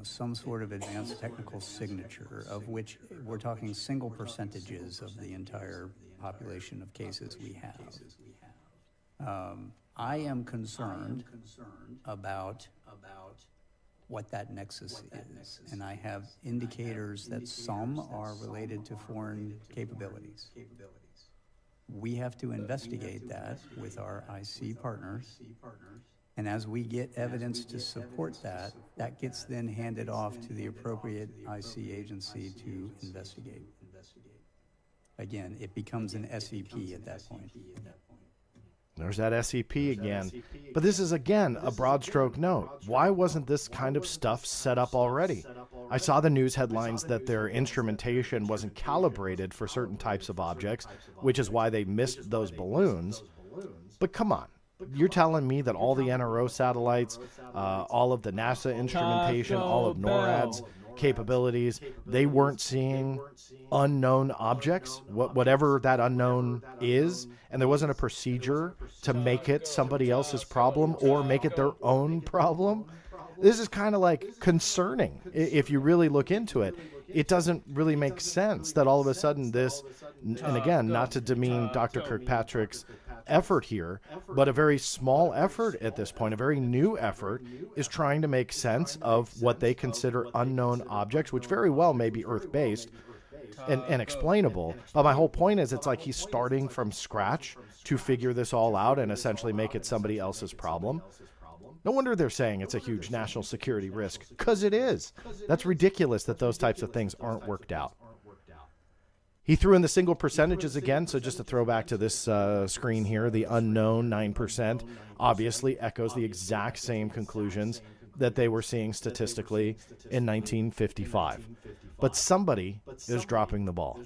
some sort of advanced technical signature, of which we're talking single percentages of the entire population of cases we have. I am concerned about what that nexus is. And I have indicators that some are related to foreign capabilities. We have to investigate that with our IC partners. And as we get evidence to support that, that gets then handed off to the appropriate IC agency to investigate. Again, it becomes an SEP at that point. There's that SEP again. But this is, again, a broad stroke note. Why wasn't this kind of stuff set up already? I saw the news headlines that their instrumentation wasn't calibrated for certain types of objects, which is why they missed those balloons. But come on. You're telling me that all the NRO satellites, all of the NASA instrumentation, all of NORAD's capabilities, they weren't seeing unknown objects, whatever that unknown is, and there wasn't a procedure to make it somebody else's problem or make it their own problem? This is kind of like concerning if you really look into it. It doesn't really make sense that all of a sudden this, and again, not to demean Dr. Kirkpatrick's effort here, but a very small effort at this point, a very new effort, is trying to make sense of what they consider unknown objects, which very well may be Earth-based and explainable. But my whole point is it's like he's starting from scratch to figure this all out and essentially make it somebody else's problem. No wonder they're saying it's a huge national security risk, because it is. That's ridiculous that those types of things aren't worked out. He threw in the single percentages again, so just to throw back to this screen here, the unknown 9% obviously echoes the exact same conclusions that they were seeing statistically in 1955. But somebody is dropping the ball.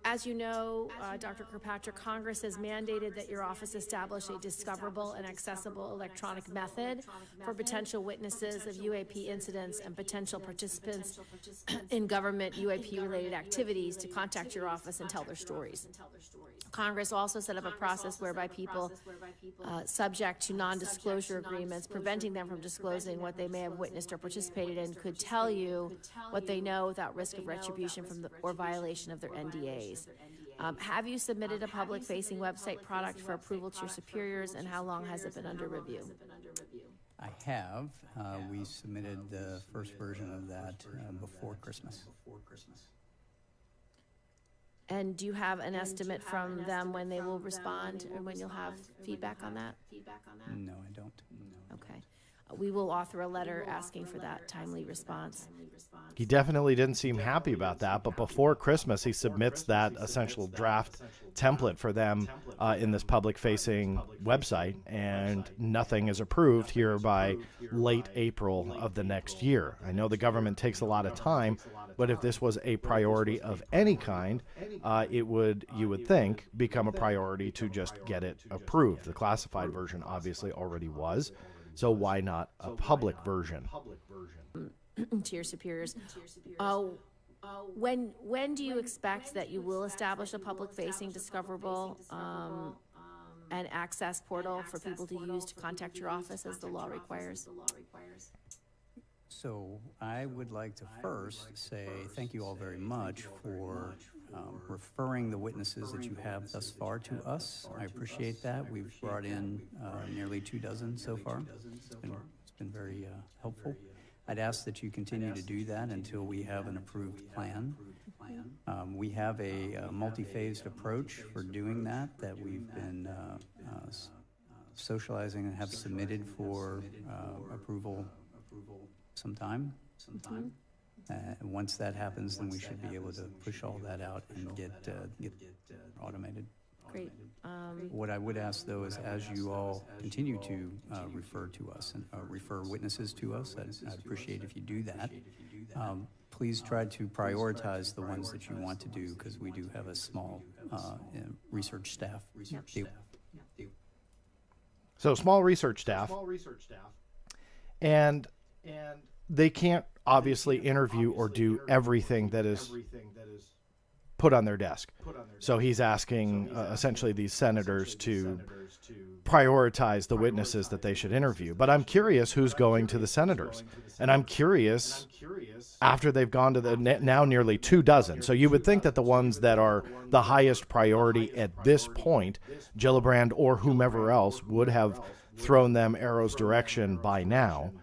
As you know, Dr. Kirkpatrick, Congress has mandated that your office establish a discoverable and accessible electronic method for potential witnesses of UAP incidents and potential participants in government UAP-related activities to contact your office and tell their stories. Congress also set up a process whereby people subject to non-disclosure agreements, preventing them from disclosing what they may have witnessed or participated in, could tell you what they know without risk of retribution from or violation of their NDAs. Have you submitted a public-facing website product for approval to your superiors, and how long has it been under review? I have. We submitted the first version of that before Christmas. And do you have an estimate from them when they will respond and when you'll have feedback on that? No, I don't. Okay. We will author a letter asking for that timely response. He definitely didn't seem happy about that, but before Christmas, he submits that essential draft template for them in this public-facing website, and nothing is approved here by late April of the next year. I know the government takes a lot of time, but if this was a priority of any kind, it would, you would think, become a priority to just get it approved. The classified version obviously already was, so why not a public version? To your superiors. When do you expect that you will establish a public-facing, discoverable, and access portal for people to use to contact your office as the law requires? So I would like to first say thank you all very much for referring the witnesses that you have thus far to us. I appreciate that. We've brought in nearly 24 so far. It's been very helpful. I'd ask that you continue to do that until we have an approved plan. We have a multi-phased approach for doing that we've been socializing and have submitted for approval sometime. Once that happens, then we should be able to push all that out and get automated. Great. What I would ask, though, is as you all continue to refer to us and refer witnesses to us, I'd appreciate if you do that. Please try to prioritize the ones that you want to do, because we do have a small research staff. So small research staff, and they can't obviously interview or do everything that is put on their desk. So he's asking essentially these senators to prioritize the witnesses that they should interview. But I'm curious who's going to the senators. And I'm curious after they've gone to the now nearly 24. So you would think that the ones that are the highest priority at this point, Gillibrand or whomever else, would have thrown them arrows direction by now.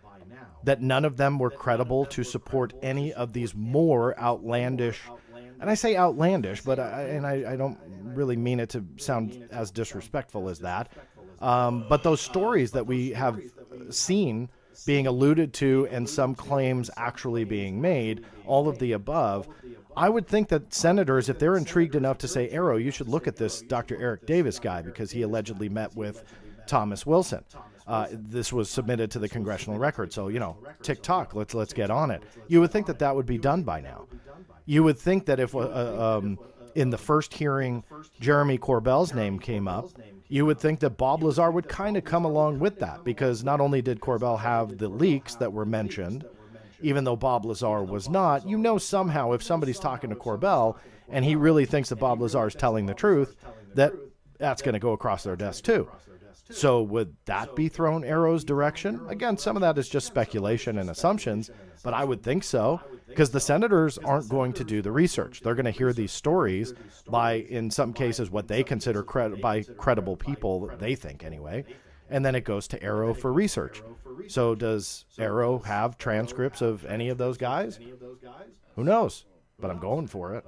that none of them were credible to support any of these more outlandish, and I say outlandish, but I don't really mean it to sound as disrespectful as that, but those stories that we have seen being alluded to and some claims actually being made, all of the above, I would think that senators, if they're intrigued enough to say, Arrow, you should look at this Dr. Eric Davis guy because he allegedly met with Thomas Wilson. This was submitted to the congressional record. So, you know, tick-tock, let's get on it. You would think that that would be done by now. You would think that if in the first hearing Jeremy Corbell's name came up, you would think that Bob Lazar would kind of come along with that, because not only did Corbell have the leaks that were mentioned, even though Bob Lazar was not, you know somehow if somebody's talking to Corbell and he really thinks that Bob Lazar is telling the truth, that's going to go across their desk too. So would that be thrown Arrow's direction? Again, some of that is just speculation and assumptions, but I would think so, because the senators aren't going to do the research. They're going to hear these stories by, in some cases, what they consider by credible people, they think anyway, and then it goes to Arrow for research. So does Arrow have transcripts of any of those guys? Who knows? But I'm going for it.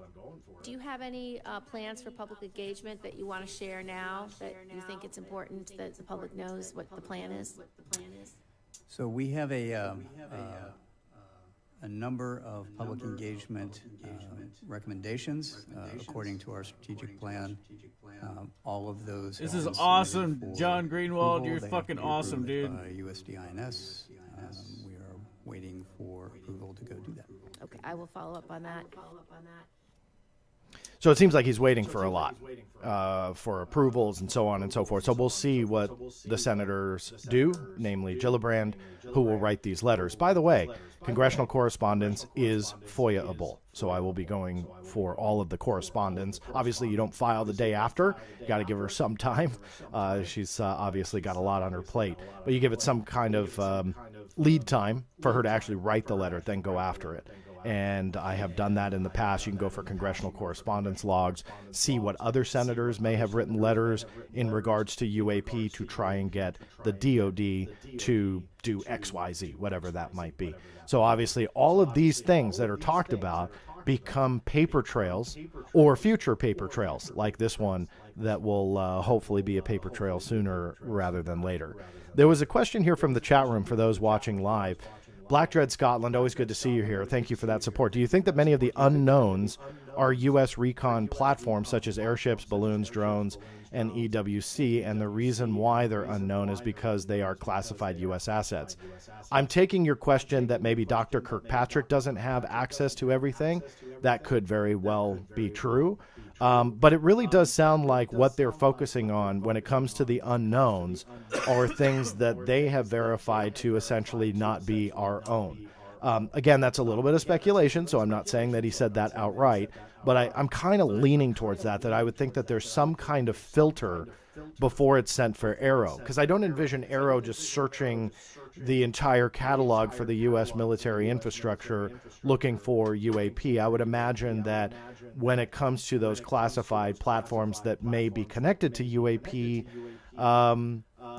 Do you have any plans for public engagement that you want to share now, that you think it's important that the public knows what the plan is? So we have a number of public engagement recommendations according to our strategic plan. All of those. This is awesome, John Greenwald. You're fucking awesome, dude. USDINS. We are waiting for approval to go do that. Okay, I will follow up on that. So it seems like he's waiting for a lot, for approvals and so on and so forth. So we'll see what the senators do, namely Gillibrand, who will write these letters. By the way, congressional correspondence is FOIA-able. So I will be going for all of the correspondence. Obviously, you don't file the day after. You got to give her some time. She's obviously got a lot on her plate. But you give it some kind of lead time for her to actually write the letter, then go after it. And I have done that in the past. You can go for congressional correspondence logs, see what other senators may have written letters in regards to UAP to try and get the DOD to do XYZ, whatever that might be. So obviously all of these things that are talked about become paper trails or future paper trails like this one that will hopefully be a paper trail sooner rather than later. There was a question here from the chat room for those watching live. Black Dread Scotland, always good to see you here. Thank you for that support. Do you think that many of the unknowns are U.S. recon platforms such as airships, balloons, drones, and EWC, and the reason why they're unknown is because they are classified U.S. assets? I'm taking your question that maybe Dr. Kirkpatrick doesn't have access to everything. That could very well be true. But it really does sound like what they're focusing on when it comes to the unknowns are things that they have verified to essentially not be our own. Again, that's a little bit of speculation, so I'm not saying that he said that outright, but I'm kind of leaning towards that I would think that there's some kind of filter before it's sent for Arrow, because I don't envision Arrow just searching the entire catalog for the U.S. military infrastructure looking for UAP. I would imagine that when it comes to those classified platforms that may be connected to UAP,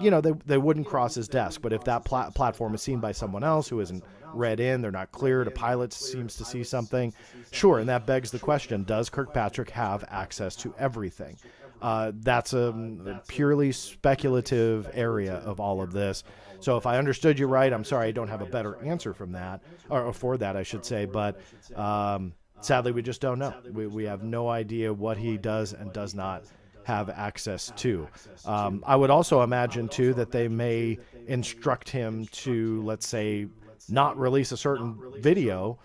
you know, they wouldn't cross his desk. But if that platform is seen by someone else who isn't read in, they're not cleared, a pilot seems to see something, sure, and that begs the question, does Kirkpatrick have access to everything? That's a purely speculative area of all of this. So if I understood you right, I'm sorry I don't have a better answer from that, or for that, I should say, but sadly, we just don't know. We have no idea what he does and does not have access to. I would also imagine, too, that they may instruct him to, let's say, not release a certain video.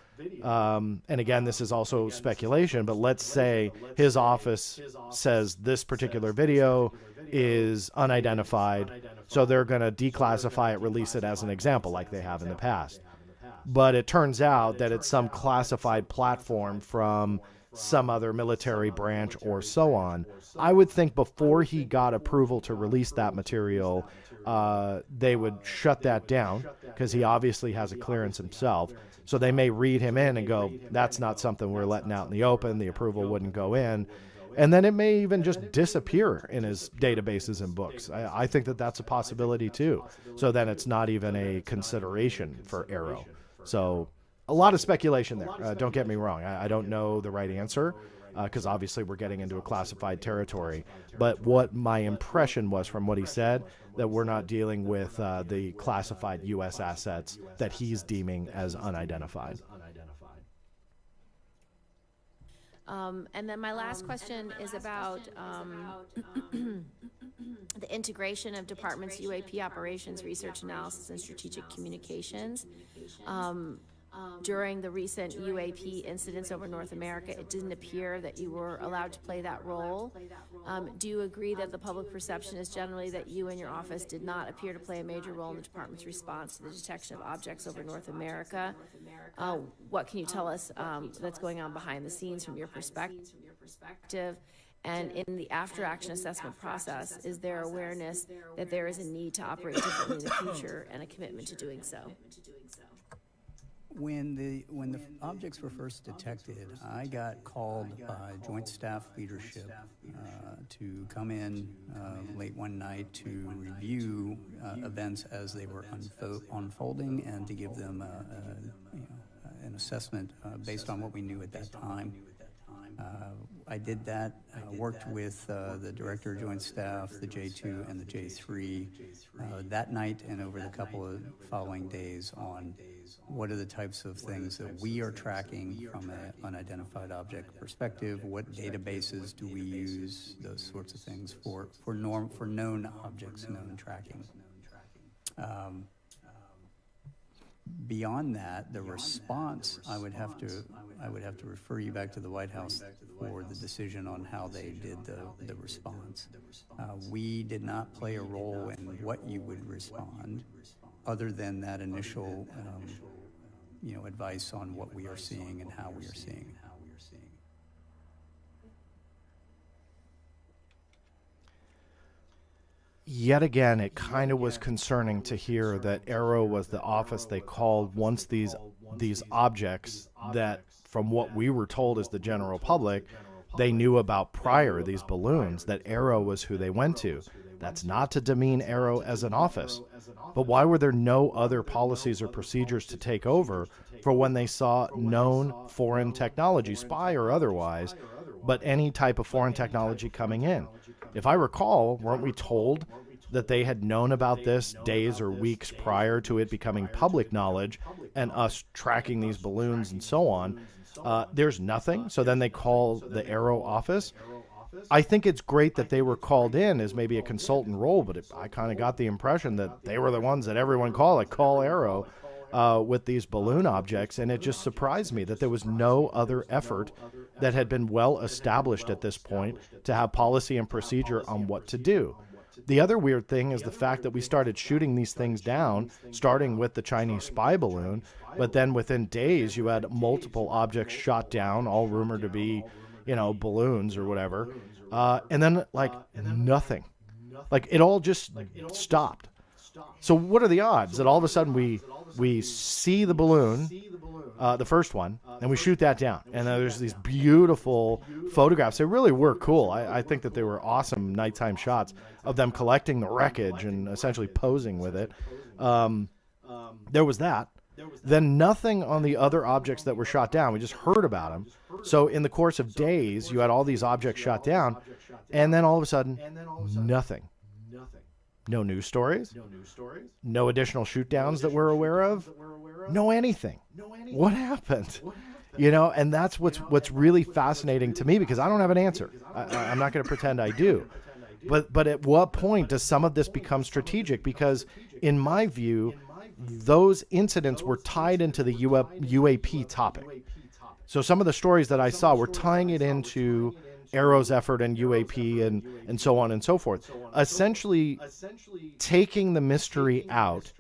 And again, this is also speculation, but let's say his office says this particular video is unidentified, so they're going to declassify it, release it as an example like they have in the past. But it turns out that it's some classified platform from some other military branch or so on. I would think before he got approval to release that material, they would shut that down because he obviously has a clearance himself. So they may read him in and go, that's not something we're letting out in the open. The approval wouldn't go in. And then it may even just disappear in his databases and books. I think that that's a possibility too. So then it's not even a consideration for Arrow. So a lot of speculation there. Don't get me wrong. I don't know the right answer because obviously we're getting into a classified territory. But what my impression was from what he said, that we're not dealing with the classified U.S. assets that he's deeming as unidentified. And then my last question is about the integration of departments' UAP operations, research analysis, and strategic communications. During the recent UAP incidents over North America, it didn't appear that you were allowed to play that role. Do you agree that the public perception is generally that you and your office did not appear to play a major role in the department's response to the detection of objects over North America? What can you tell us that's going on behind the scenes from your perspective? And in the after-action assessment process, is there awareness that there is a need to operate differently in the future and a commitment to doing so? When the objects were first detected, I got called by Joint Staff Leadership to come in late one night to review events as they were unfolding and to give them an assessment based on what we knew at that time. I did that, worked with the Director of Joint Staff, the J2 and the J3 that night and over the couple of following days on what are the types of things that we are tracking from an unidentified object perspective, what databases do we use, those sorts of things for known objects, known tracking. Beyond that, the response, I would have to refer you back to the White House for the decision on how they did the response. We did not play a role in what you would respond, other than that initial, advice on what we are seeing and how we are seeing. Yet again, it kind of was concerning to hear that Arrow was the office they called once these objects that, from what we were told as the general public, they knew about prior, these balloons, that Arrow was who they went to. That's not to demean Arrow as an office. But why were there no other policies or procedures to take over for when they saw known foreign technology, spy or otherwise, but any type of foreign technology coming in? If I recall, weren't we told that they had known about this days or weeks prior to it becoming public knowledge and us tracking these balloons and so on? There's nothing. So then they call the Arrow office. I think it's great that they were called in as maybe a consultant role, but I kind of got the impression that they were the ones that everyone call Arrow with these balloon objects, and it just surprised me that there was no other effort that had been well established at this point to have policy and procedure on what to do. The other weird thing is the fact that we started shooting these things down, starting with the Chinese spy balloon, but then within days you had multiple objects shot down, all rumored to be, balloons or whatever, and then nothing. It all just stopped. So what are the odds that all of a sudden we see the balloon, the first one, and we shoot that down, and then there's these beautiful photographs. They really were cool. I think that they were awesome nighttime shots of them collecting the wreckage and essentially posing with it. There was that. Then nothing on the other objects that were shot down. We just heard about them. So in the course of days, you had all these objects shot down, and then all of a sudden, nothing. No news stories. No additional shoot downs that we're aware of. No anything. What happened? And that's what's really fascinating to me, because I don't have an answer. I'm not going to pretend I do. But at what point does some of this become strategic? Because in my view, those incidents were tied into the UAP topic. So some of the stories that I saw were tying it into Arrow's effort and UAP and so on and so forth, essentially taking the mystery out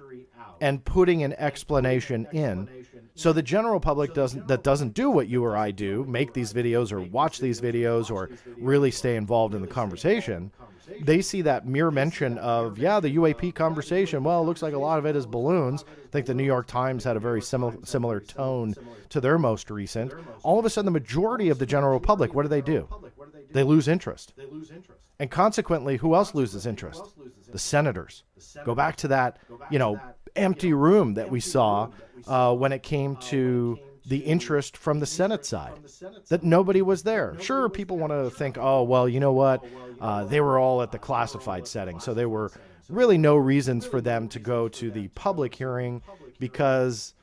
and putting an explanation in, so the general public doesn't do what you or I do, make these videos or watch these videos or really stay involved in the conversation. They see that mere mention of, yeah, the UAP conversation, well, it looks like a lot of it is balloons. I think the New York Times had a very similar tone to their most recent. All of a sudden, the majority of the general public, what do? They lose interest. And consequently, who else loses interest? The senators. Go back to that, empty room that we saw when it came to the interest from the Senate side, that nobody was there. Sure, people want to think, oh, well, you know what? They were all at the classified setting, so there were really no reasons for them to go to the public hearing because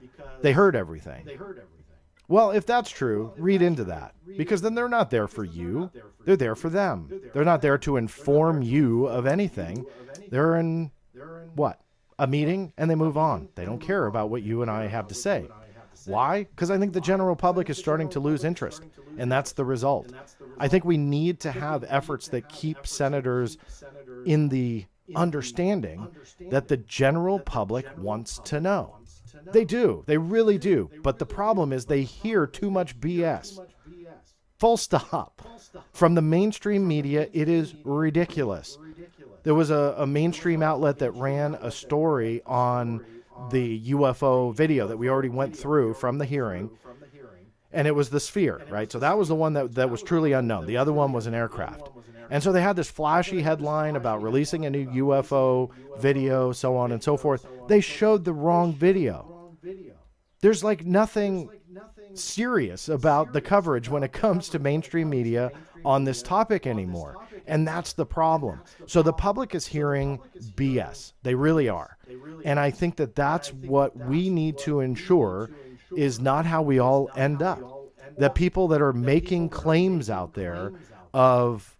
they heard everything. Well, if that's true, read into that, because then they're not there for you. They're there for them. They're not there to inform you of anything. They're in, what? A meeting, and they move on. They don't care about what you and I have to say. Why? Because I think the general public is starting to lose interest, and that's the result. I think we need to have efforts that keep senators in the understanding that the general public wants to know. They do. They really do. But the problem is they hear too much BS. Full stop. From the mainstream media, it is ridiculous. There was a mainstream outlet that ran a story on the UFO video that we already went through from the hearing, and it was the sphere, right? So that was the one that was truly unknown. The other one was an aircraft. And so they had this flashy headline about releasing a new UFO video, so on and so forth. They showed the wrong video. There's like nothing serious about the coverage when it comes to mainstream media on this topic anymore. And that's the problem. So the public is hearing BS. They really are. And I think that that's what we need to ensure is not how we all end up. That people that are making claims out there of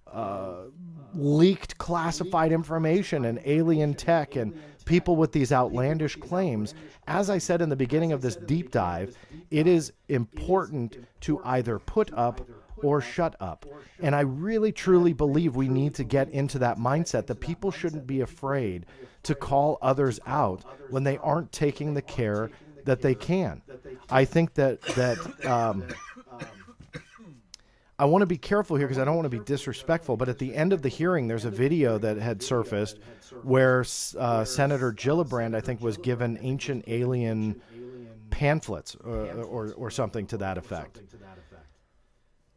leaked classified information and alien tech and people with these outlandish claims, as I said in the beginning of this deep dive, it is important to either put up or shut up. And I really, truly believe we need to get into that mindset that people shouldn't be afraid to call others out when they aren't taking the care that they can. I think that I want to be careful here because I don't want to be disrespectful, but at the end of the hearing, there's a video that had surfaced where Senator Gillibrand, I think, was given ancient alien pamphlets or something to that effect.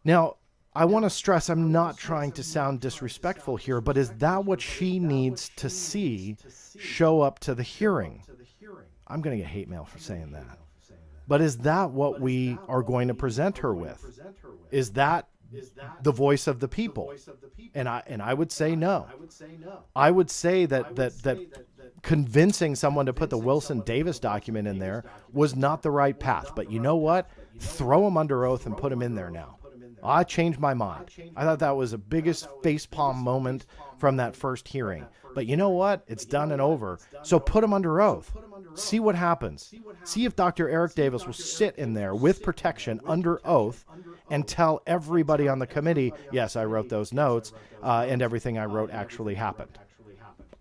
Now, I want to stress I'm not trying to sound disrespectful here, but is that what she needs to see show up to the hearing? I'm going to get hate mail for saying that. But is that what we are going to present her with? Is that the voice of the people? And I would say no. I would say that convincing someone to put the Wilson Davis document in there was not the right path. But you know what? Throw them under oath and put them in there now. I changed my mind. I thought that was the biggest facepalm moment from that first hearing. But you know what? It's done and over. So put them under oath. See what happens. See if Dr. Eric Davis will sit in there with protection under oath and tell everybody on the committee, yes, I wrote those notes, and everything I wrote actually happened.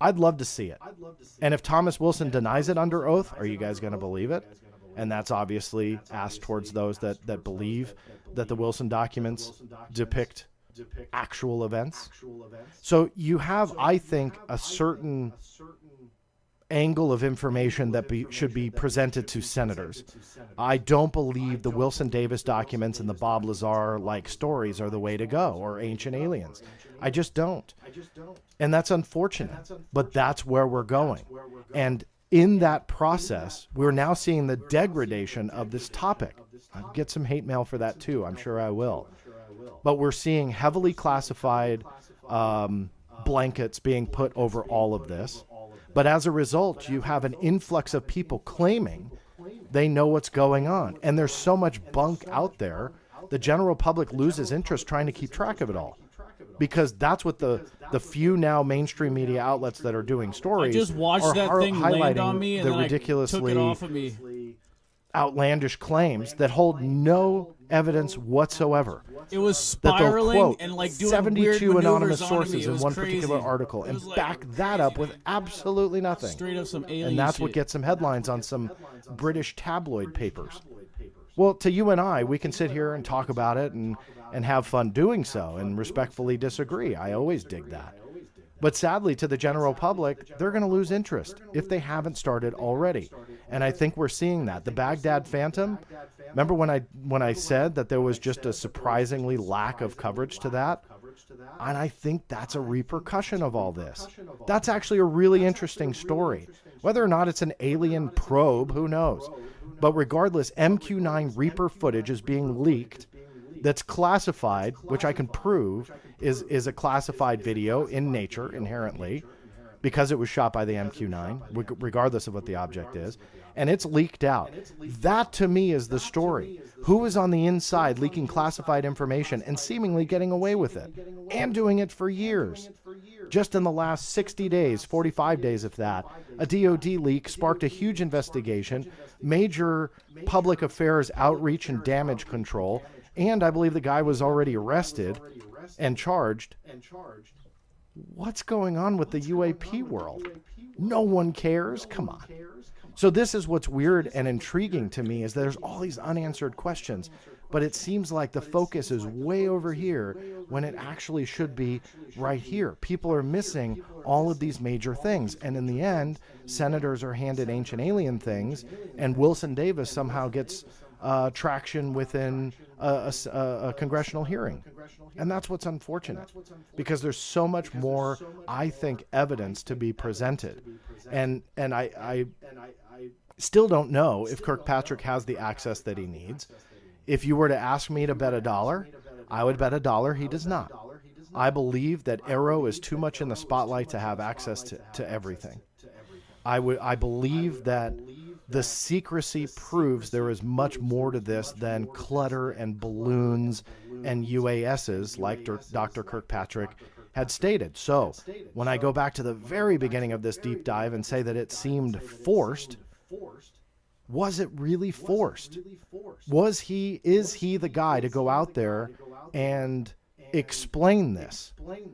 I'd love to see it. And if Thomas Wilson denies it under oath, are you guys going to believe it? And that's obviously asked towards those that believe that the Wilson documents depict actual events. So you have, I think, a certain angle of information that should be presented to senators. I don't believe the Wilson Davis documents and the Bob Lazar-like stories are the way to go, or ancient aliens. I just don't. And that's unfortunate, but that's where we're going. And in that process, we're now seeing the degradation of this topic. I'll get some hate mail for that too, I'm sure I will. But we're seeing heavily classified blankets being put over all of this. But as a result, you have an influx of people claiming they know what's going on. And there's so much bunk out there, the general public loses interest trying to keep track of it all. Because that's what the few now mainstream media outlets that are doing stories I just watched that thing land on me and the then ridiculously I took it off of me. Outlandish claims that hold no evidence whatsoever. It was That they'll spiraling quote and like doing 72 weird anonymous maneuvers on me. sources It in was one crazy. particular article and like back that up with absolutely nothing. Straight up some alien And that's what shit. gets some headlines on some British tabloid papers. Well, to you and I, we can sit here and talk about it and have fun doing so and respectfully disagree. I always dig that. But sadly, to the general public, they're going to lose interest if they haven't started already. And I think we're seeing that. The Baghdad Phantom, remember when I said that there was just a surprisingly lack of coverage to that? And I think that's a repercussion of all this. That's actually a really interesting story. Whether or not it's an alien probe, who knows? But regardless, MQ-9 Reaper footage is being leaked that's classified, which I can prove is a classified video in nature inherently, because it was shot by the MQ-9, regardless of what the object is, and it's leaked out. That, to me, is the story. Who is on the inside leaking classified information and seemingly getting away with it, and doing it for years? Just in the last 60 days, 45 days if that, a DoD leak sparked a huge investigation, major public affairs outreach and damage control, and I believe the guy was already arrested and charged. What's going on with the UAP world? No one cares? Come on. So this is what's weird and intriguing to me, is there's all these unanswered questions, but it seems like the focus is way over here when it actually should be right here. People are missing all of these major things, and in the end, senators are handed ancient alien things, and Wilson Davis somehow gets traction within a congressional hearing. And that's what's unfortunate, because there's so much more, I think, evidence to be presented. And I still don't know if Kirkpatrick has the access that he needs. If you were to ask me to bet $1, I would bet $1 he does not. I believe that Arrow is too much in the spotlight to have access to everything. I believe that the secrecy proves there is much more to this than clutter and balloons and UASs, like Dr. Kirkpatrick had stated. So when I go back to the very beginning of this deep dive and say that it seemed forced, was it really forced? Is he the guy to go out there and explain this,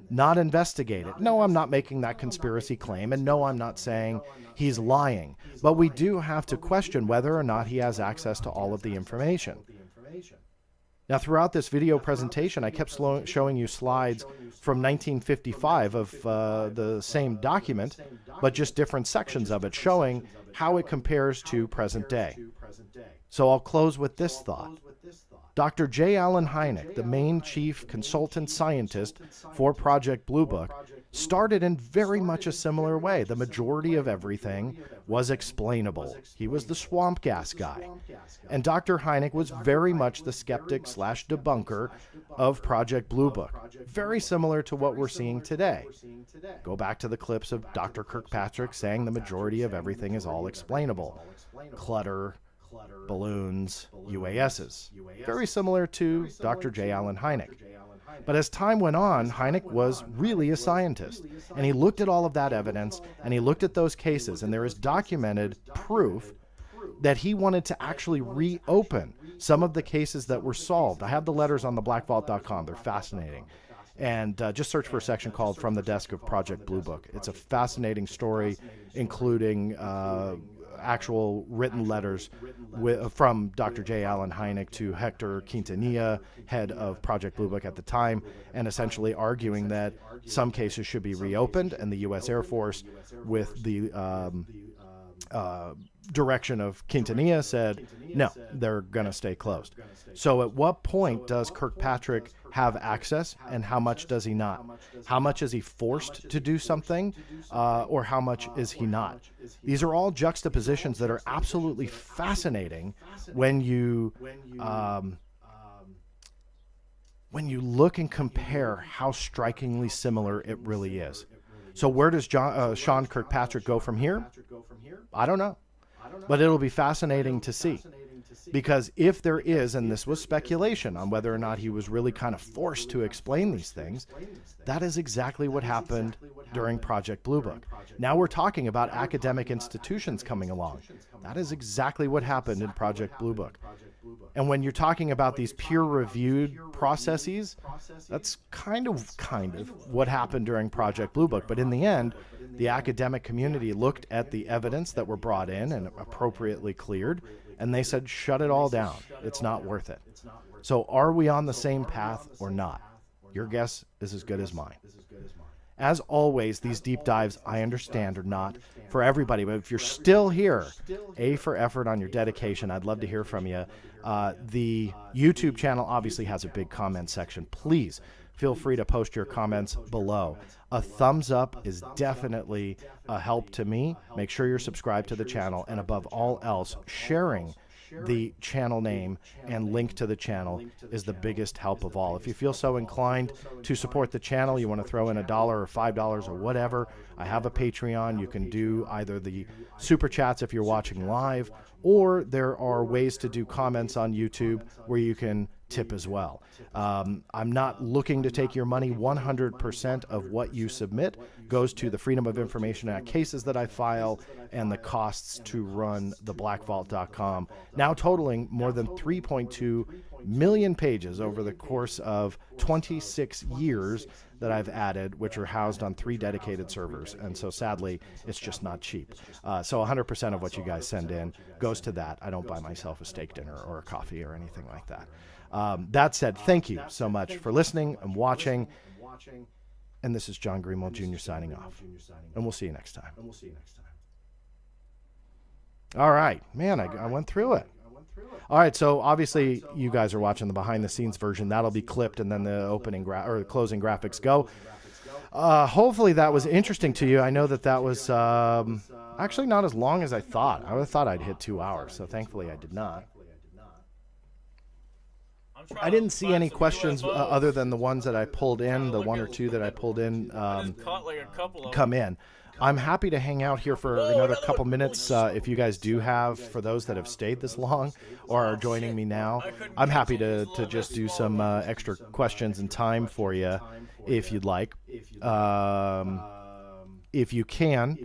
not investigate it? No, I'm not making that conspiracy claim, and no, I'm not saying he's lying, but we do have to question whether or not he has access to all of the information. Now, throughout this video presentation, I kept showing you slides from 1955 of the same document, but just different sections of it, showing how it compares to present day. So I'll close with this thought. Dr. J. Allen Hynek, the main chief consultant scientist for Project Blue Book, started in very much a similar way. The majority of everything was explainable. He was the swamp gas guy. And Dr. Hynek was very much the skeptic slash debunker of Project Blue Book. Very similar to what we're seeing today. Go back to the clips of Dr. Kirkpatrick saying the majority of everything is all explainable. Clutter, balloons, UASs. Very similar to Dr. J. Allen Hynek. But as time went on, Hynek was really a scientist. And he looked at all of that evidence, and he looked at those cases, and there is documented proof that he wanted to actually reopen some of the cases that were solved. I have the letters on theblackvault.com. They're fascinating. And just search for a section called From the Desk of Project Blue Book. It's a fascinating story, including actual written letters from Dr. J. Allen Hynek to Hector Quintanilla, head of Project Blue Book at the time, and essentially arguing that some cases should be reopened, and the U.S. Air Force, with the direction of Quintanilla, said, no, they're going to stay closed. So at what point does Kirkpatrick have access, and how much does he not? How much is he forced to do something, or how much is he not? These are all juxtapositions that are absolutely fascinating when you look and compare how strikingly similar it really is. So where does Sean Kirkpatrick go from here? I don't know. But it'll be fascinating to see. Because if there is, and this was speculation on whether or not he was really kind of forced to explain these things, that is exactly what happened during Project Blue Book. Now we're talking about academic institutions coming along. That is exactly what happened in Project Blue Book. And when you're talking about these peer-reviewed processes, that's kind of what happened during Project Blue Book. But in the end, the academic community looked at the evidence that were brought in and appropriately cleared, and they said, shut it all down. It's not worth it. So are we on the same path or not? Your guess is as good as mine. As always, these deep dives, I understand, are not for everybody. But if you're still here, A for effort on your dedication. I'd love to hear from you. The YouTube channel obviously has a big comment section. Please feel free to post your comments below. A thumbs up is definitely a help to me. Make sure you're subscribed to the channel, and above all else, sharing the channel name and link to the channel is the biggest help of all. If you feel so inclined to support the channel, you want to throw in $1 or $5 or whatever, I have a Patreon. You can do either the super chats if you're watching live, or there are ways to do comments on YouTube where you can tip as well. I'm not looking to take your money. 100% of what you submit goes to the Freedom of Information Act cases that I file and the costs to run theblackvault.com, now totaling more than 3.2 million pages over the course of 26 years that I've added, which are housed on 3 dedicated servers. And so sadly, it's just not cheap. So 100% of what you guys send in goes to that. I don't buy myself a steak dinner or a coffee or anything like that. That said, thank you so much for listening and watching. And this is John Greenwald Jr. signing off. And we'll see you next time. All right. Man, I went through it. All right, so obviously you guys are watching the behind-the-scenes version. That'll be clipped, and then the opening or the closing graphics go. Hopefully that was interesting to you. I know that was actually not as long as I thought. I thought I'd hit 2 hours, so thankfully I did not. I didn't see any questions other than the ones that I pulled in, the 1 or 2 that I pulled in come in. I'm happy to hang out here for another couple minutes if you guys do have, for those that have stayed this long or are joining me now. I'm happy to just do some extra questions and time for you if you'd like. If you can,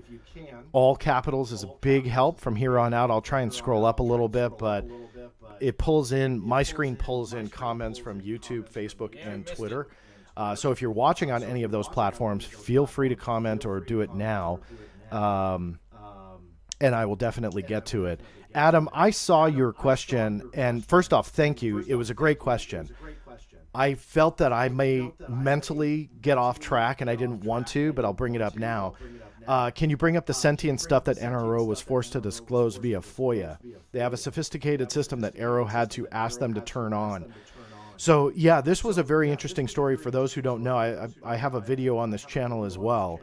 all capitals is a big help from here on out. I'll try and scroll up a little bit, but it pulls in, my screen pulls in comments from YouTube, Facebook, and Twitter. So if you're watching on any of those platforms, feel free to comment or do it now, and I will definitely get to it. Adam, I saw your question, and first off, thank you. It was a great question. I felt that I may mentally get off track, and I didn't want to, but I'll bring it up now. Can you bring up the sentient stuff that NRO was forced to disclose via FOIA? They have a sophisticated system that Arrow had to ask them to turn on. So, yeah, this was a very interesting story. For those who don't know, I have a video on this channel as well.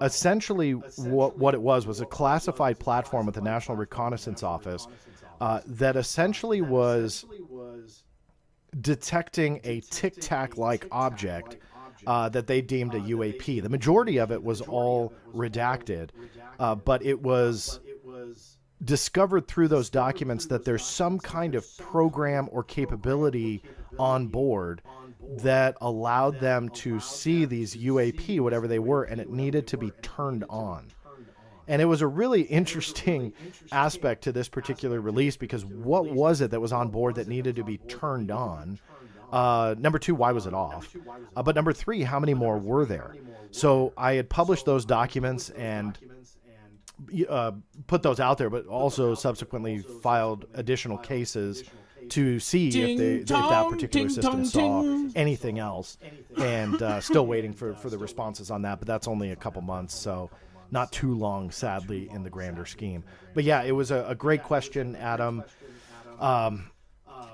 Essentially, what it was a classified platform with the National Reconnaissance Office that essentially was detecting a tic-tac-like object that they deemed a UAP. The majority of it was all redacted, but it was discovered through those documents that there's some kind of program or capability on board that allowed them to see these UAP, whatever they were, and it needed to be turned on. And it was a really interesting aspect to this particular release, because what was it that was on board that needed to be turned on? Number 2, why was it off? But number 3, how many more were there? So I had published those documents and put those out there, but also subsequently filed additional cases to see if that particular system saw anything else, and still waiting for the responses on that. But that's only a couple months, so not too long, sadly, in the grander scheme. But yeah, it was a great question, Adam.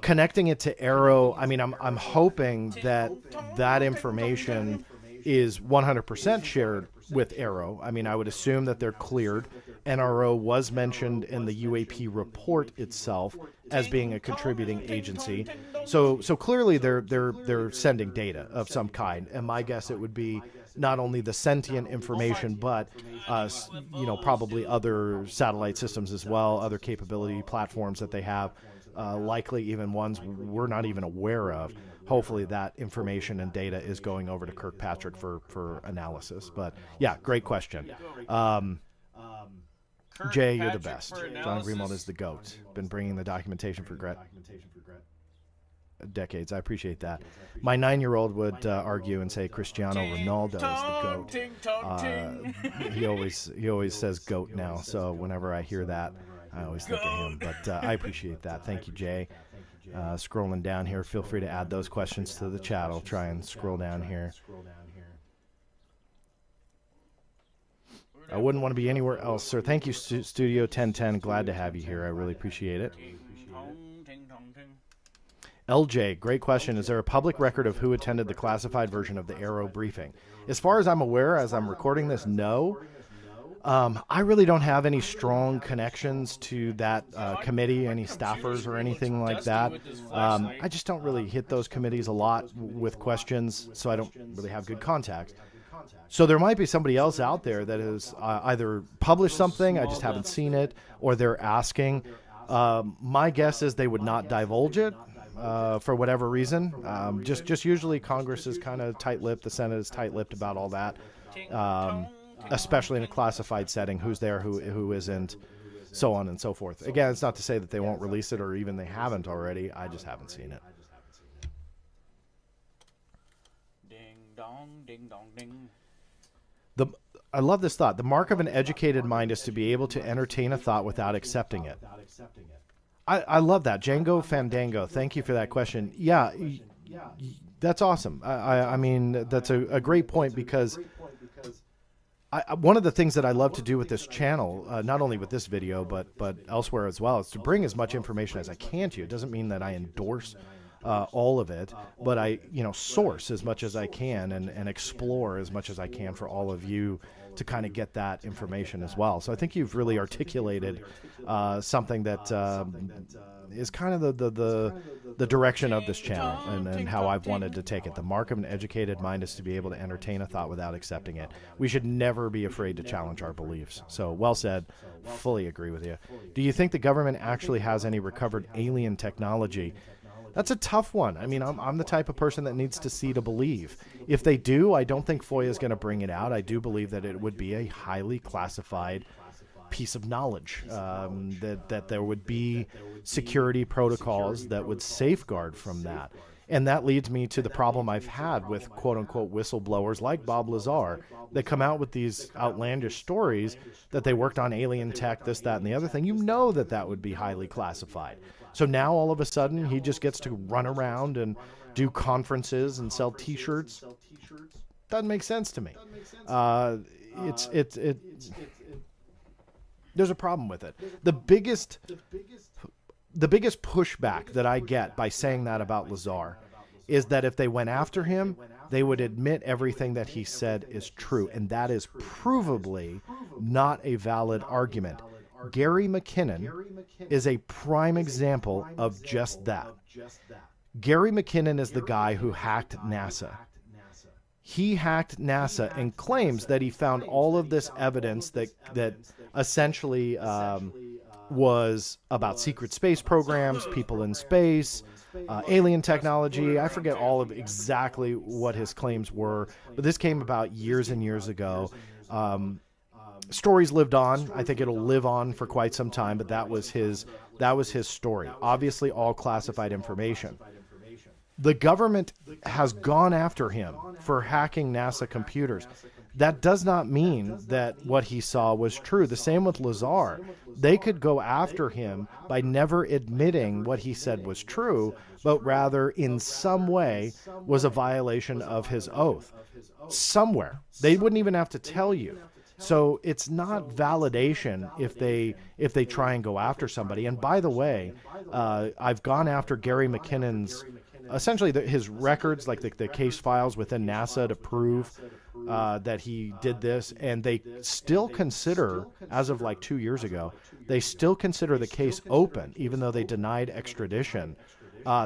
Connecting it to Arrow, I mean, I'm hoping that information is 100% shared with Arrow. I mean, I would assume that they're cleared. NRO was mentioned in the UAP report itself as being a contributing agency. So clearly they're sending data of some kind. And my guess it would be not only the sentient information, but probably other satellite systems as well, other capability platforms that they have, likely even ones we're not even aware of. Hopefully that information and data is going over to Kirkpatrick for analysis. But yeah, great question. Jay, you're the best. John Greenwald is the GOAT. Been bringing the documentation for decades. I appreciate that. My 9-year-old would argue and say Cristiano Ronaldo is the GOAT. He always says GOAT now. So whenever I hear that, I always think of him. But I appreciate that. Thank you, Jay. Scrolling down here, feel free to add those questions to the chat. I'll try and scroll down here. I wouldn't want to be anywhere else, sir. Thank you, Studio 1010. Glad to have you here. I really appreciate it. LJ, great question. Is there a public record of who attended the classified version of the Aero briefing? As far as I'm aware, as I'm recording this, no. I really don't have any strong connections to that committee, any staffers or anything like that. I just don't really hit those committees a lot with questions, so I don't really have good contacts. So there might be somebody else out there that has either published something, I just haven't seen it, or they're asking. My guess is they would not divulge it for whatever reason. Just usually Congress is kind of tight-lipped, the Senate is tight-lipped about all that. Especially in a classified setting, who's there, who isn't, so on and so forth. Again, it's not to say that they won't release it or even they haven't already. I just haven't seen it. Ding dong, ding dong, ding. I love this thought. The mark of an educated mind is to be able to entertain a thought without accepting it. I love that. Django Fandango, thank you for that question. Yeah, that's awesome. I mean, that's a great point because one of the things that I love to do with this channel, not only with this video, but elsewhere as well, is to bring as much information as I can to you. It doesn't mean that I endorse all of it, but I, source as much as I can and explore as much as I can for all of you to kind of get that information as well. So I think you've really articulated something that is kind of the direction of this channel and how I've wanted to take it. The mark of an educated mind is to be able to entertain a thought without accepting it. We should never be afraid to challenge our beliefs. So well said. Fully agree with you. Do you think the government actually has any recovered alien technology? That's a tough one. I mean, I'm the type of person that needs to see to believe. If they do, I don't think FOIA is going to bring it out. I do believe that it would be a highly classified piece of knowledge, that there would be security protocols that would safeguard from that. And that leads me to the problem I've had with quote-unquote whistleblowers like Bob Lazar that come out with these outlandish stories that they worked on alien tech, this, that, and the other thing. You know that would be highly classified. So now all of a sudden he just gets to run around and do conferences and sell T-shirts. Doesn't make sense to me. There's a problem with it. The biggest pushback that I get by saying that about Lazar is that if they went after him, they would admit everything that he said is true, and that is provably not a valid argument. Gary McKinnon is a prime example of just that. Gary McKinnon is the guy who hacked NASA. He hacked NASA and claims that he found all of this evidence that essentially was about secret space programs, people in space, alien technology. I forget all of exactly what his claims were, but this came about years and years ago. Stories lived on. I think it'll live on for quite some time, but that was his story. Obviously all classified information. The government has gone after him for hacking NASA computers. That does not mean that what he saw was true. The same with Lazar. They could go after him by never admitting what he said was true, but rather in some way was a violation of his oath. Somewhere. They wouldn't even have to tell you. So it's not validation if they try and go after somebody. And by the way, I've gone after Gary McKinnon's, essentially his records, like the case files within NASA to prove that he did this. And they still consider, as of like 2 years ago, they still consider the case open, even though they denied extradition.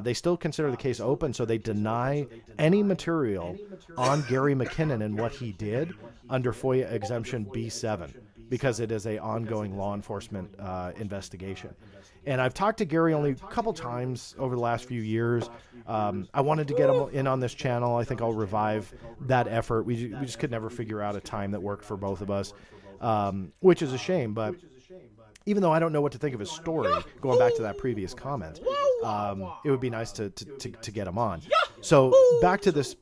They still consider the case open, so they deny any material on Gary McKinnon and what he did under FOIA exemption B7 because it is an ongoing law enforcement investigation. And I've talked to Gary only a couple times over the last few years. I wanted to get him in on this channel. I think I'll revive that effort. We just could never figure out a time that worked for both of us, which is a shame. But even though I don't know what to think of his story, going back to that previous comment, it would be nice to get him on. So back to this,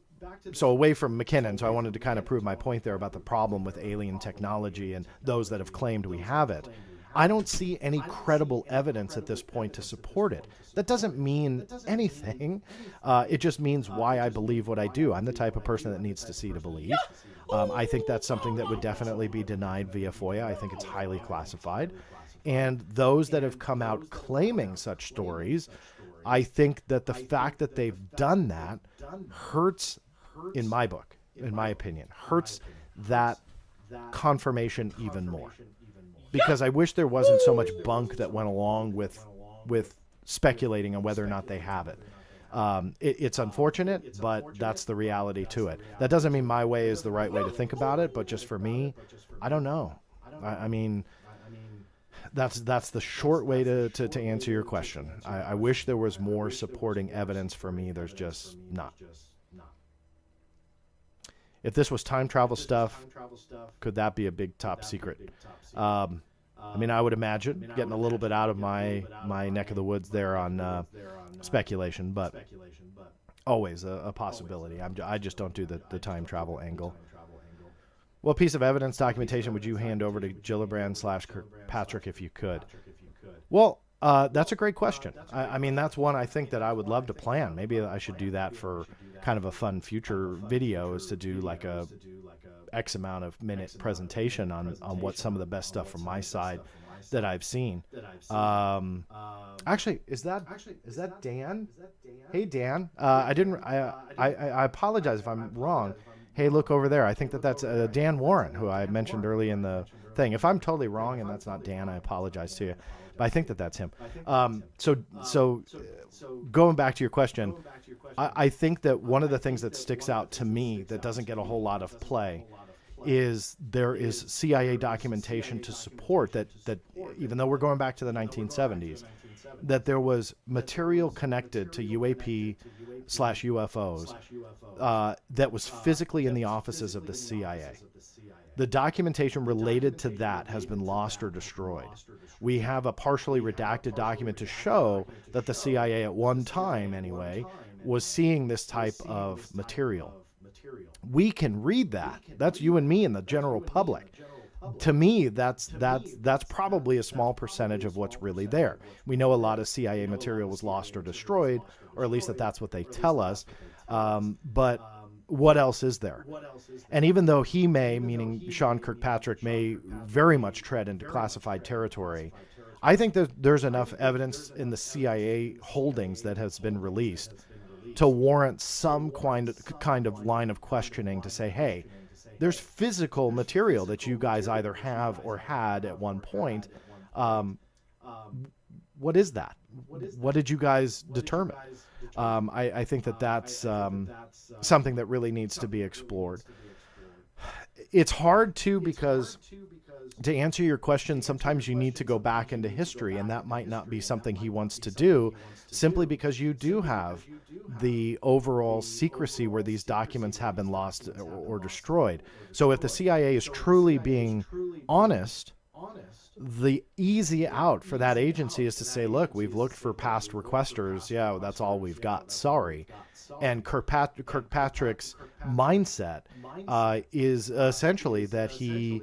so away from McKinnon, so I wanted to kind of prove my point there about the problem with alien technology and those that have claimed we have it. I don't see any credible evidence at this point to support it. That doesn't mean anything. It just means why I believe what I do. I'm the type of person that needs to see to believe. I think that's something that would definitely be denied via FOIA. I think it's highly classified. And those that have come out claiming such stories, I think that the fact that they've done that hurts, in my book, in my opinion, hurts that confirmation even more. Because I wish there wasn't so much bunk that went along with speculating on whether or not they have it. It's unfortunate, but that's the reality to it. That doesn't mean my way is the right way to think about it, but just for me, I don't know. I mean, that's the short way to answer your question. I wish there was more supporting evidence. For me, there's just not. If this was time travel stuff, could that be a big top secret? I mean, I would imagine, getting a little bit out of my neck of the woods there on speculation, but always a possibility. I just don't do the time travel angle. What piece of evidence documentation would you hand over to Gillibrand/Kirkpatrick if you could? Well, that's a great question. I mean, that's one I think that I would love to plan. Maybe I should do that for kind of a fun future video, is to do like a X amount of minute presentation on what some of the best stuff from my side that I've seen. Actually, is that Dan? Hey, Dan. I apologize if I'm wrong. Hey, look over there. I think that's Dan Warren, who I mentioned early in the thing. If I'm totally wrong and that's not Dan, I apologize to you. But I think that's him. So going back to your question, I think that one of the things that sticks out to me that doesn't get a whole lot of play is there is CIA documentation to support that even though we're going back to the 1970s, that there was material connected to UAP/UFOs that was physically in the offices of the CIA. The documentation related to that has been lost or destroyed. We have a partially redacted document to show that the CIA at one time, anyway, was seeing this type of material. We can read that. That's you and me and the general public. To me, that's probably a small percentage of what's really there. We know a lot of CIA material was lost or destroyed, or at least that's what they tell us. But what else is there? And even though he may, meaning Sean Kirkpatrick, may very much tread into classified territory, I think that there's enough evidence in the CIA holdings that has been released to warrant some kind of line of questioning to say, hey, there's physical material that you guys either have or had at one point. What is that? What did you guys determine? I think that's something that really needs to be explored. It's hard too, because to answer your question, sometimes you need to go back into history, and that might not be something he wants to do, simply because you do have the overall secrecy where these documents have been lost or destroyed. So if the CIA is truly being honest, the easy out for that agency is to say, look, we've looked for past requesters. Yeah, that's all we've got. Sorry. And Kirkpatrick's mindset is essentially that he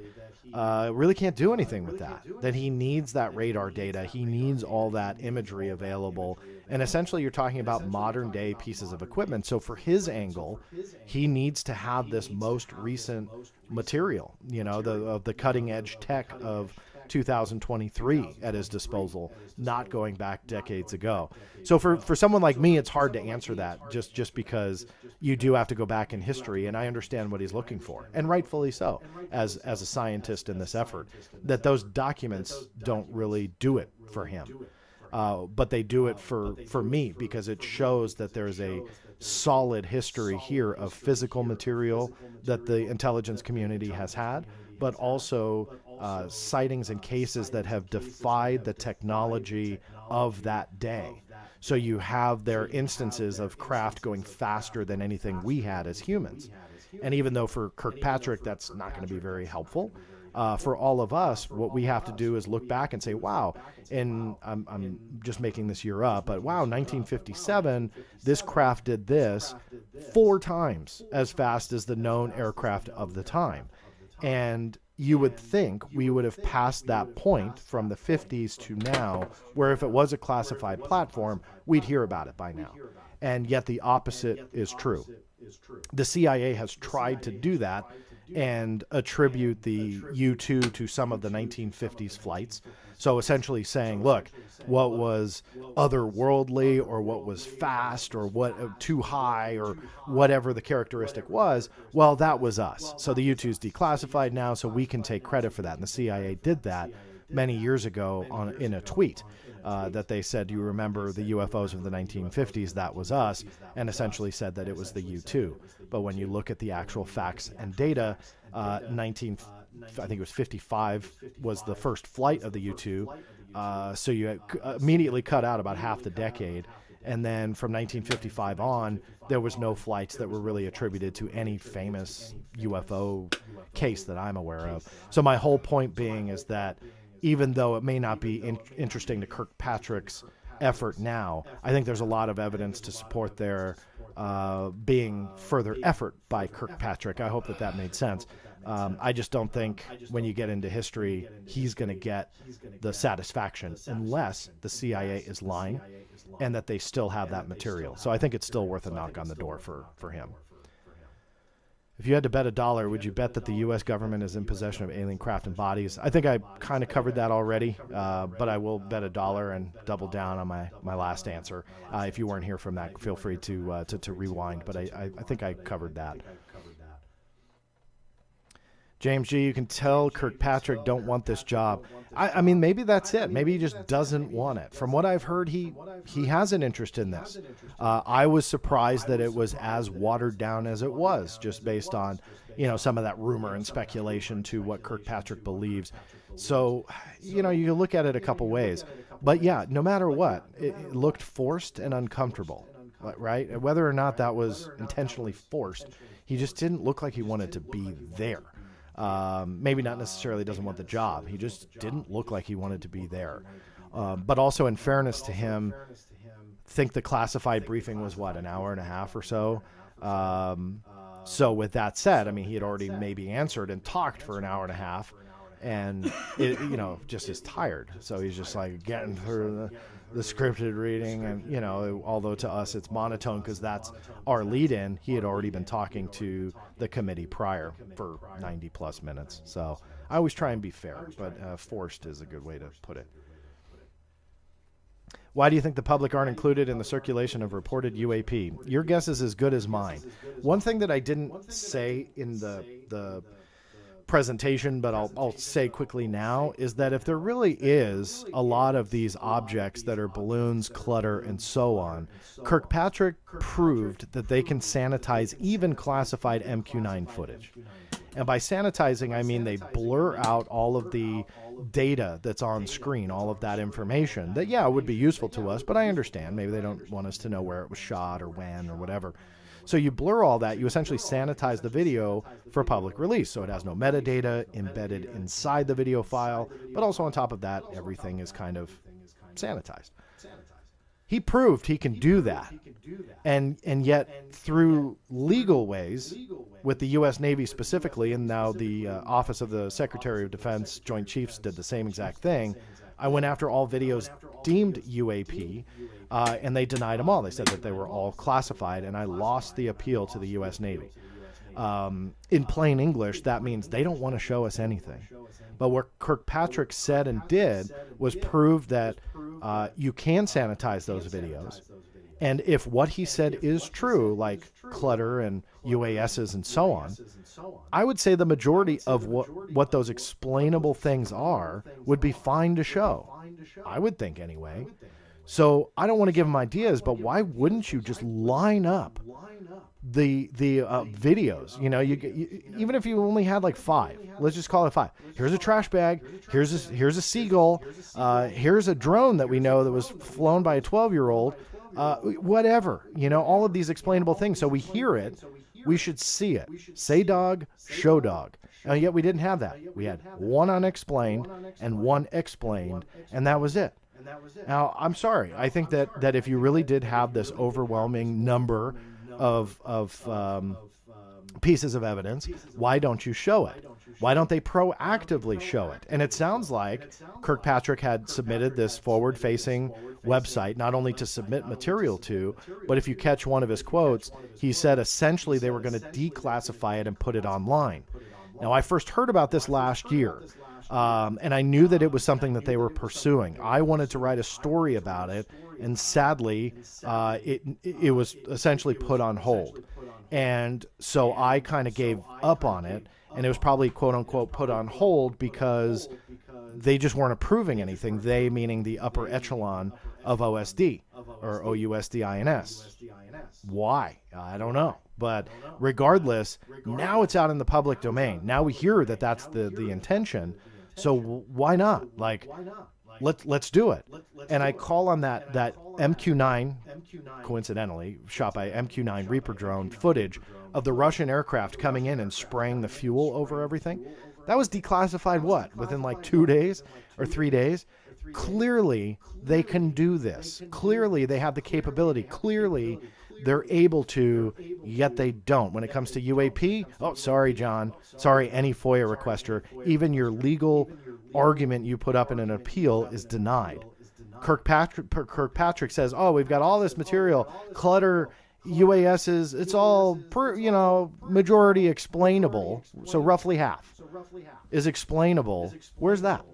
really can't do anything with that. That he needs that radar data. He needs all that imagery available. And essentially you're talking about modern day pieces of equipment. So for his angle, he needs to have this most recent material, you know, the cutting edge tech of 2023 at his disposal, not going back decades ago. So for someone like me, it's hard to answer that just because you do have to go back in history, and I understand what he's looking for, and rightfully so, as a scientist in this effort, that those documents don't really do it for him. But they do it for me, because it shows that there's a solid history here of physical material that the intelligence community has had, but also sightings and cases that have defied the technology of that day. So you have their instances of craft going faster than anything we had as humans. And even though for Kirkpatrick that's not going to be very helpful, for all of us, what we have to do is look back and say, wow, and I'm just making this year up, but wow, 1957, this craft did this 4 times as fast as the known aircraft of the time. And you would think we would have passed that point from the 50s to now, where if it was a classified platform, we'd hear about it by now. And yet the opposite is true. The CIA has tried to do that and attribute the U-2 to some of the 1950s flights. So essentially saying, look, what was otherworldly or what was fast or what too high or whatever the characteristic was, well, that was us. So the U-2 is declassified now, so we can take credit for that. And the CIA did that many years ago in a tweet. That they said, do you remember the UFOs of the 1950s? That was us, and essentially said that it was the U-2. But when you look at the actual facts and data, I think it was 55 was the first flight of the U-2. So you immediately cut out about half the decade. And then from 1955 on, there was no flights that were really attributed to any famous UFO case that I'm aware of. So my whole point being is that even though it may not be interesting to Kirkpatrick's effort now, I think there's a lot of evidence to support there being further effort by Kirkpatrick. I hope that that made sense. I just don't think when you get into history, he's going to get the satisfaction unless the CIA is lying and that they still have that material. So I think it's still worth a knock on the door for him. If you had to bet $1, would you bet that the U.S. government is in possession of alien craft and bodies? I think I kind of covered that already, but I will bet $1 and double down on my last answer. If you weren't here from that, feel free to rewind, but I think I covered that. James G., you can tell Kirkpatrick don't want this job. I mean, maybe that's it. Maybe he just doesn't want it. From what I've heard, he has an interest in this. I was surprised that it was as watered down as it was, just based on, some of that rumor and speculation to what Kirkpatrick believes. So, you can look at it a couple ways. But yeah, no matter what, it looked forced and uncomfortable, right? Whether or not that was intentionally forced, he just didn't look like he wanted to be there. Maybe not necessarily doesn't want the job. He just didn't look like he wanted to be there. But also, in fairness to him, think the classified briefing was, what, an hour and a half or so? So with that said, I mean, he had already maybe answered and talked for an hour and a half, and, just is tired. So he's just like getting through the scripted reading, and although to us it's monotone because that's our lead-in, he had already been talking to the committee prior for 90 plus minutes. So I always try and be fair, but forced is a good way to put it. Why do you think the public aren't included in the circulation of reported UAP? Your guess is as good as mine. One thing that I didn't say in the presentation, but I'll say quickly now, is that if there really is a lot of these objects that are balloons, clutter, and so on, Kirkpatrick proved that they can sanitize even classified MQ-9 footage. And by sanitizing, I mean they blur out all of the data that's on screen, all of that information that, yeah, would be useful to us, but I understand. Maybe they don't want us to know where it was shot or when or whatever. So you blur all that, you essentially sanitize the video for public release. So it has no metadata embedded inside the video file, but also on top of that, everything is kind of sanitized. He proved he can do that. And yet through legal ways, with the U.S. Navy specifically, and now the Office of the Secretary of Defense Joint Chiefs did the same exact thing, I went after all videos deemed UAP, and they denied them all. They said that they were all classified, and I lost the appeal to the U.S. Navy. In plain English, that means they don't want to show us anything. But what Kirkpatrick said and did was prove that you can sanitize those videos. And if what he said is true, like clutter and UASs and so on, I would say the majority of what those explainable things are would be fine to show. I would think anyway. So I don't want to give him ideas, but why wouldn't you just line up the videos? Even if you only had like 5, let's just call it 5. Here's a trash bag. Here's a seagull. Here's a drone that we know that was flown by a 12-year-old. Whatever, all of these explainable things. So we hear it, we should see it. Say dog, show dog. And yet we didn't have that. We had one unexplained and one explained, and that was it. Now, I'm sorry. I think that if you really did have this overwhelming number of pieces of evidence, why don't you show it? Why don't they proactively show it? And it sounds like Kirkpatrick had submitted this forward-facing website, not only to submit material to, but if you catch one of his quotes, he said essentially they were going to declassify it and put it online. Now, I first heard about this last year, and I knew that it was something that they were pursuing. I wanted to write a story about it, and sadly, it was essentially put on hold. And so I kind of gave up on it, and it was probably quote-unquote put on hold because they just weren't approving anything, they meaning the upper echelon of OSD, or OUSDINS. Why? I don't know. But regardless, now it's out in the public domain. Now we hear that that's the intention. So why not? Like, let's do it. And I call on that MQ-9, coincidentally, shot by MQ-9 Reaper drone footage of the Russian aircraft coming in and spraying the fuel over everything. That was declassified, what, within like 2 days or 3 days? Clearly, they can do this. Clearly, they have the capability. Clearly, they're able to, yet they don't. When it comes to UAP, oh, sorry, John. Sorry, any FOIA requester. Even your legal argument you put up in an appeal is denied. Kirkpatrick says, oh, we've got all this material, clutter, UASs, it's all, majority explainable, so roughly half is explainable. Where's that?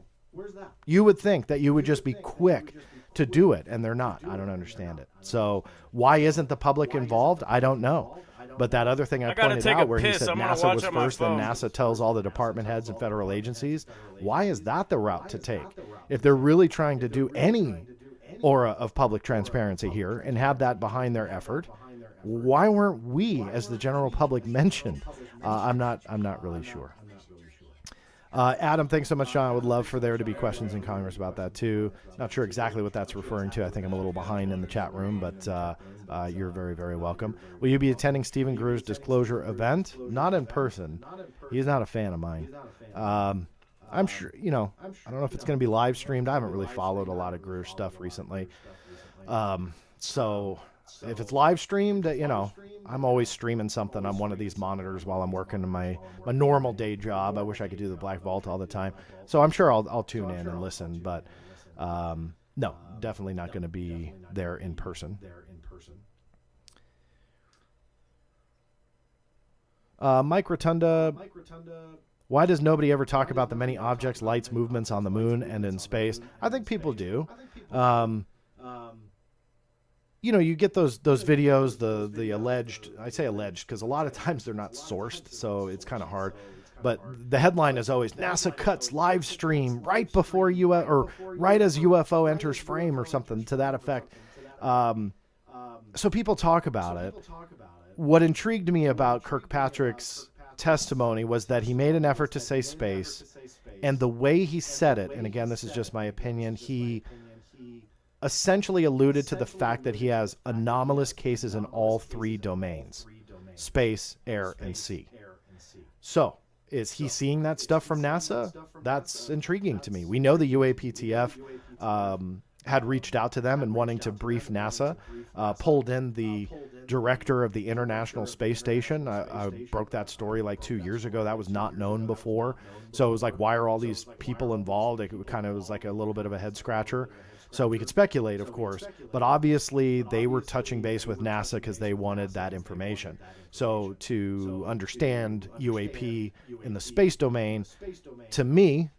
You would think that you would just be quick to do it, and they're not. I don't understand it. So why isn't the public involved? I don't know. But that other thing I pointed out where he said NASA was first, then NASA tells all the department heads and federal agencies, why is that the route to take? If they're really trying to do any aura of public transparency here and have that behind their effort, why weren't we, as the general public, mentioned? I'm not really sure. Adam, thanks so much, John. I would love for there to be questions in Congress about that too. Not sure exactly what that's referring to. I think I'm a little behind in the chat room, but you're very, very welcome. Will you be attending Stephen Grier's disclosure event? Not in person. He's not a fan of mine. I'm sure, I don't know if it's going to be live streamed. I haven't really followed a lot of Greer stuff recently. So if it's live streamed, I'm always streaming something on one of these monitors while I'm working in my normal day job. I wish I could do the Black Vault all the time. So I'm sure I'll tune in and listen, but no, definitely not going to be there in person. Mike Rotunda, why does nobody ever talk about the many objects, lights, movements on the moon and in space? I think people do. You get those videos, the alleged, I say alleged because a lot of times they're not sourced, so it's kind of hard. But the headline is always NASA cuts live stream right before or right as UFO enters frame or something to that effect. So people talk about it. What intrigued me about Kirkpatrick's testimony was that he made an effort to say space, and the way he said it, and again, this is just my opinion, he essentially alluded to the fact that he has anomalous cases in all three domains: space, air, and sea. So, is he seeing that stuff from NASA? That's intriguing to me. We know the UAPTF had reached out to them and wanting to brief NASA, pulled in the director of the International Space Station. I broke that story like 2 years ago. That was not known before. So it was like, why are all these people involved? It kind of was like a little bit of a head scratcher. So we could speculate, of course, but obviously they were touching base with NASA because they wanted that information. So to understand UAP in the space domain, to me,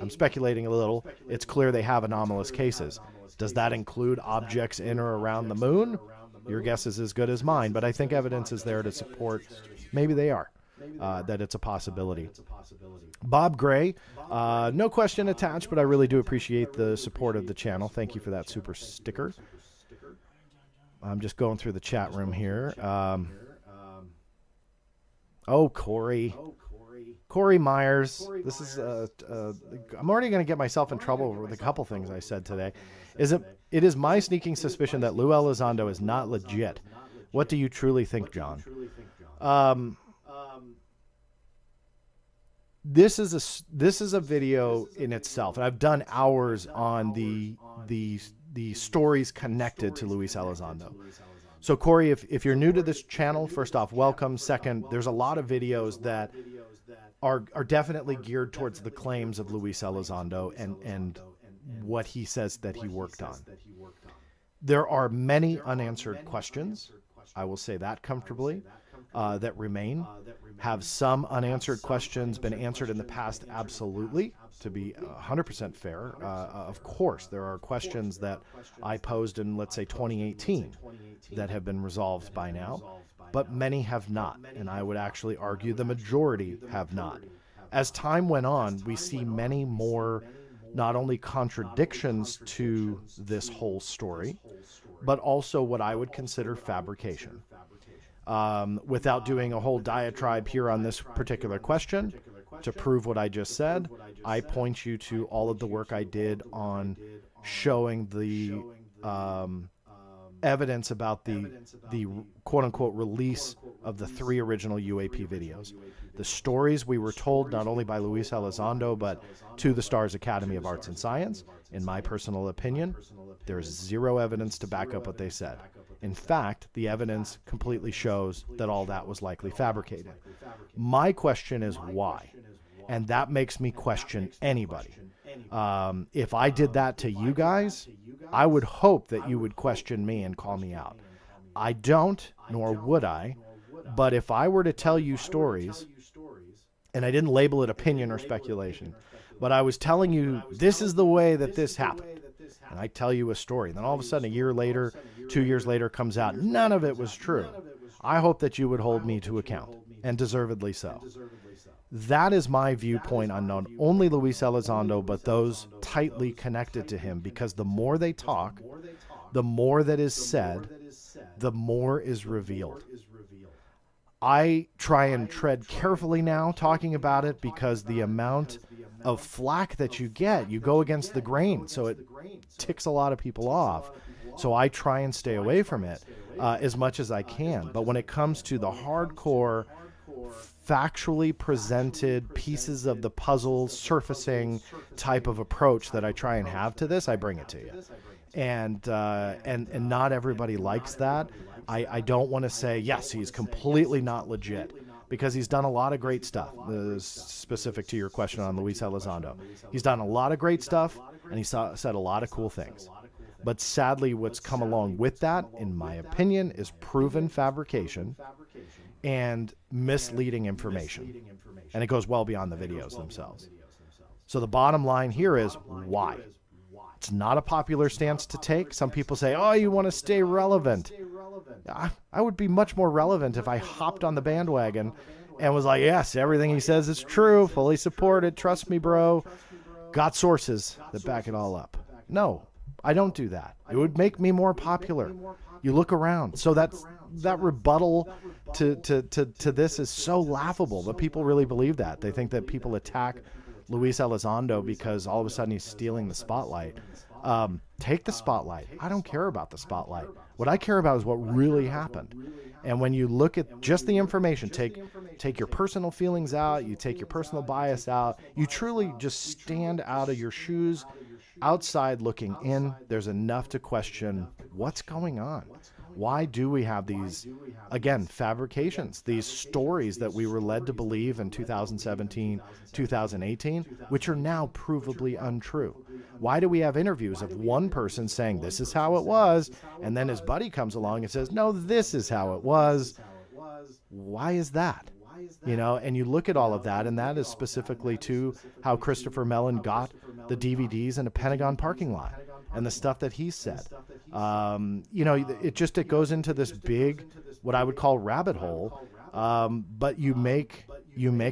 I'm speculating a little, it's clear they have anomalous cases. Does that include objects in or around the moon? Your guess is as good as mine, but I think evidence is there to support, maybe they are, that it's a possibility. Bob Gray, no question attached, but I really do appreciate the support of the channel. Thank you for that super sticker. I'm just going through the chat room here. Corey Myers. This is, I'm already going to get myself in trouble with a couple things I said today. It is my sneaking suspicion that Lou Elizondo is not legit. What do you truly think, John? This is a video in itself, and I've done hours on the stories connected to Luis Elizondo. So Corey, if you're new to this channel, first off, welcome. Second, there's a lot of videos that are definitely geared towards the claims of Luis Elizondo and what he says that he worked on. There are many unanswered questions, I will say that comfortably, that remain. Have some unanswered questions been answered in the past? Absolutely. To be 100% fair, of course, there are questions that I posed in, let's say, 2018 that have been resolved by now, but many have not, and I would actually argue the majority have not. As time went on, we see many more not only contradictions to this whole story, but also what I would consider fabrication. Without doing a whole diatribe here on this particular question, to prove what I just said, I point you to all of the work I did on showing the evidence about the quote-unquote release of the 3 original UAP videos. The stories we were told not only by Luis Elizondo, but to the Stars Academy of Arts and Science. In my personal opinion, there's zero evidence to back up what they said. In fact, the evidence completely shows that all that was likely fabricated. My question is why? And that makes me question anybody. If I did that to you guys, I would hope that you would question me and call me out. I don't, nor would I, but if I were to tell you stories, and I didn't label it opinion or speculation, but I was telling you this is the way that this happened, and I tell you a story, and then all of a sudden a year later, 2 years later comes out, none of it was true. I hope that you would hold me to account, and deservedly so. That is my viewpoint on not only Luis Elizondo, but those tightly connected to him, because the more they talk, the more that is said, the more is revealed. I try and tread carefully now talking about it because the amount of flack that you get, you go against the grain, so it ticks a lot of people off. So I try and stay away from it as much as I can. But when it comes to the hardcore, factually presented pieces of the puzzle surfacing type of approach that I try and have to this, I bring it to you. And not everybody likes that. I don't want to say, yes, he's completely not legit, because he's done a lot of great stuff, specific to your question on Luis Elizondo. He's done a lot of great stuff, and he said a lot of cool things. But sadly, what's come along with that, in my opinion, is proven fabrication and misleading information. And it goes well beyond the videos themselves. So the bottom line here is why? It's not a popular stance to take. Some people say, oh, you want to stay relevant. I would be much more relevant if I hopped on the bandwagon and was like, yes, everything he says is true, fully support it, trust me, bro. Got sources that back it all up. No, I don't do that. It would make me more popular. You look around. So that rebuttal to this is so laughable, but people really believe that. They think that people attack Luis Elizondo because all of a sudden he's stealing the spotlight. Take the spotlight. I don't care about the spotlight. What I care about is what really happened. And when you look at just the information, take your personal feelings out, you take your personal bias out, you truly just stand out of your shoes, outside looking in, there's enough to question what's going on. Why do we have these, again, fabrications, these stories that we were led to believe in 2017, 2018, which are now provably untrue? Why do we have interviews of one person saying this is how it was, and then his buddy comes along and says, no, this is how it was? Why is that? You know, and you look at all of that, and that is specifically to how Christopher Mellon got the DVDs in a Pentagon parking lot and the stuff that he said. You know, it goes into this big, what I would call rabbit hole. But you make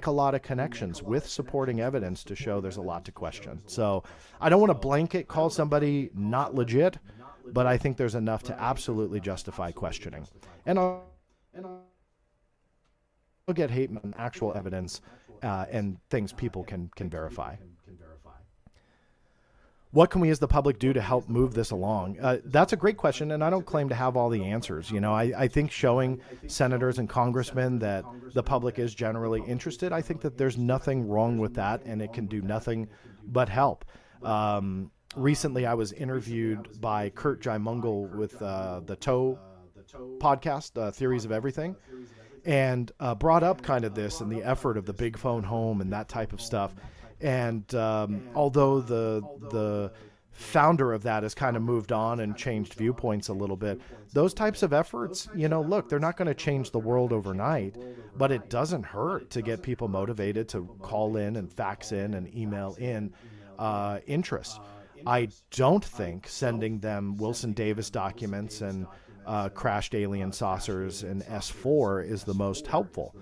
a lot of connections with supporting evidence to show there's a lot to question. So I don't want to blanket call somebody not legit, but I think there's enough to absolutely justify questioning. And I'll get hate on actual evidence and things people can verify. What can we as the public do to help move this along? That's a great question, and I don't claim to have all the answers. You know, I think showing senators and congressmen that the public is generally interested, I think that there's nothing wrong with that, and it can do nothing but help. Recently, I was interviewed by Kurt Jaimungal with the TOE podcast, Theories of Everything. and brought up kind of this and the effort of the big phone home and that type of stuff. And although the founder of that has kind of moved on and changed viewpoints a little bit, those types of efforts, look, they're not going to change the world overnight, but it doesn't hurt to get people motivated to call in and fax in and email in interest. I don't think sending them Wilson Davis documents and crashed alien saucers and S4 is the most helpful,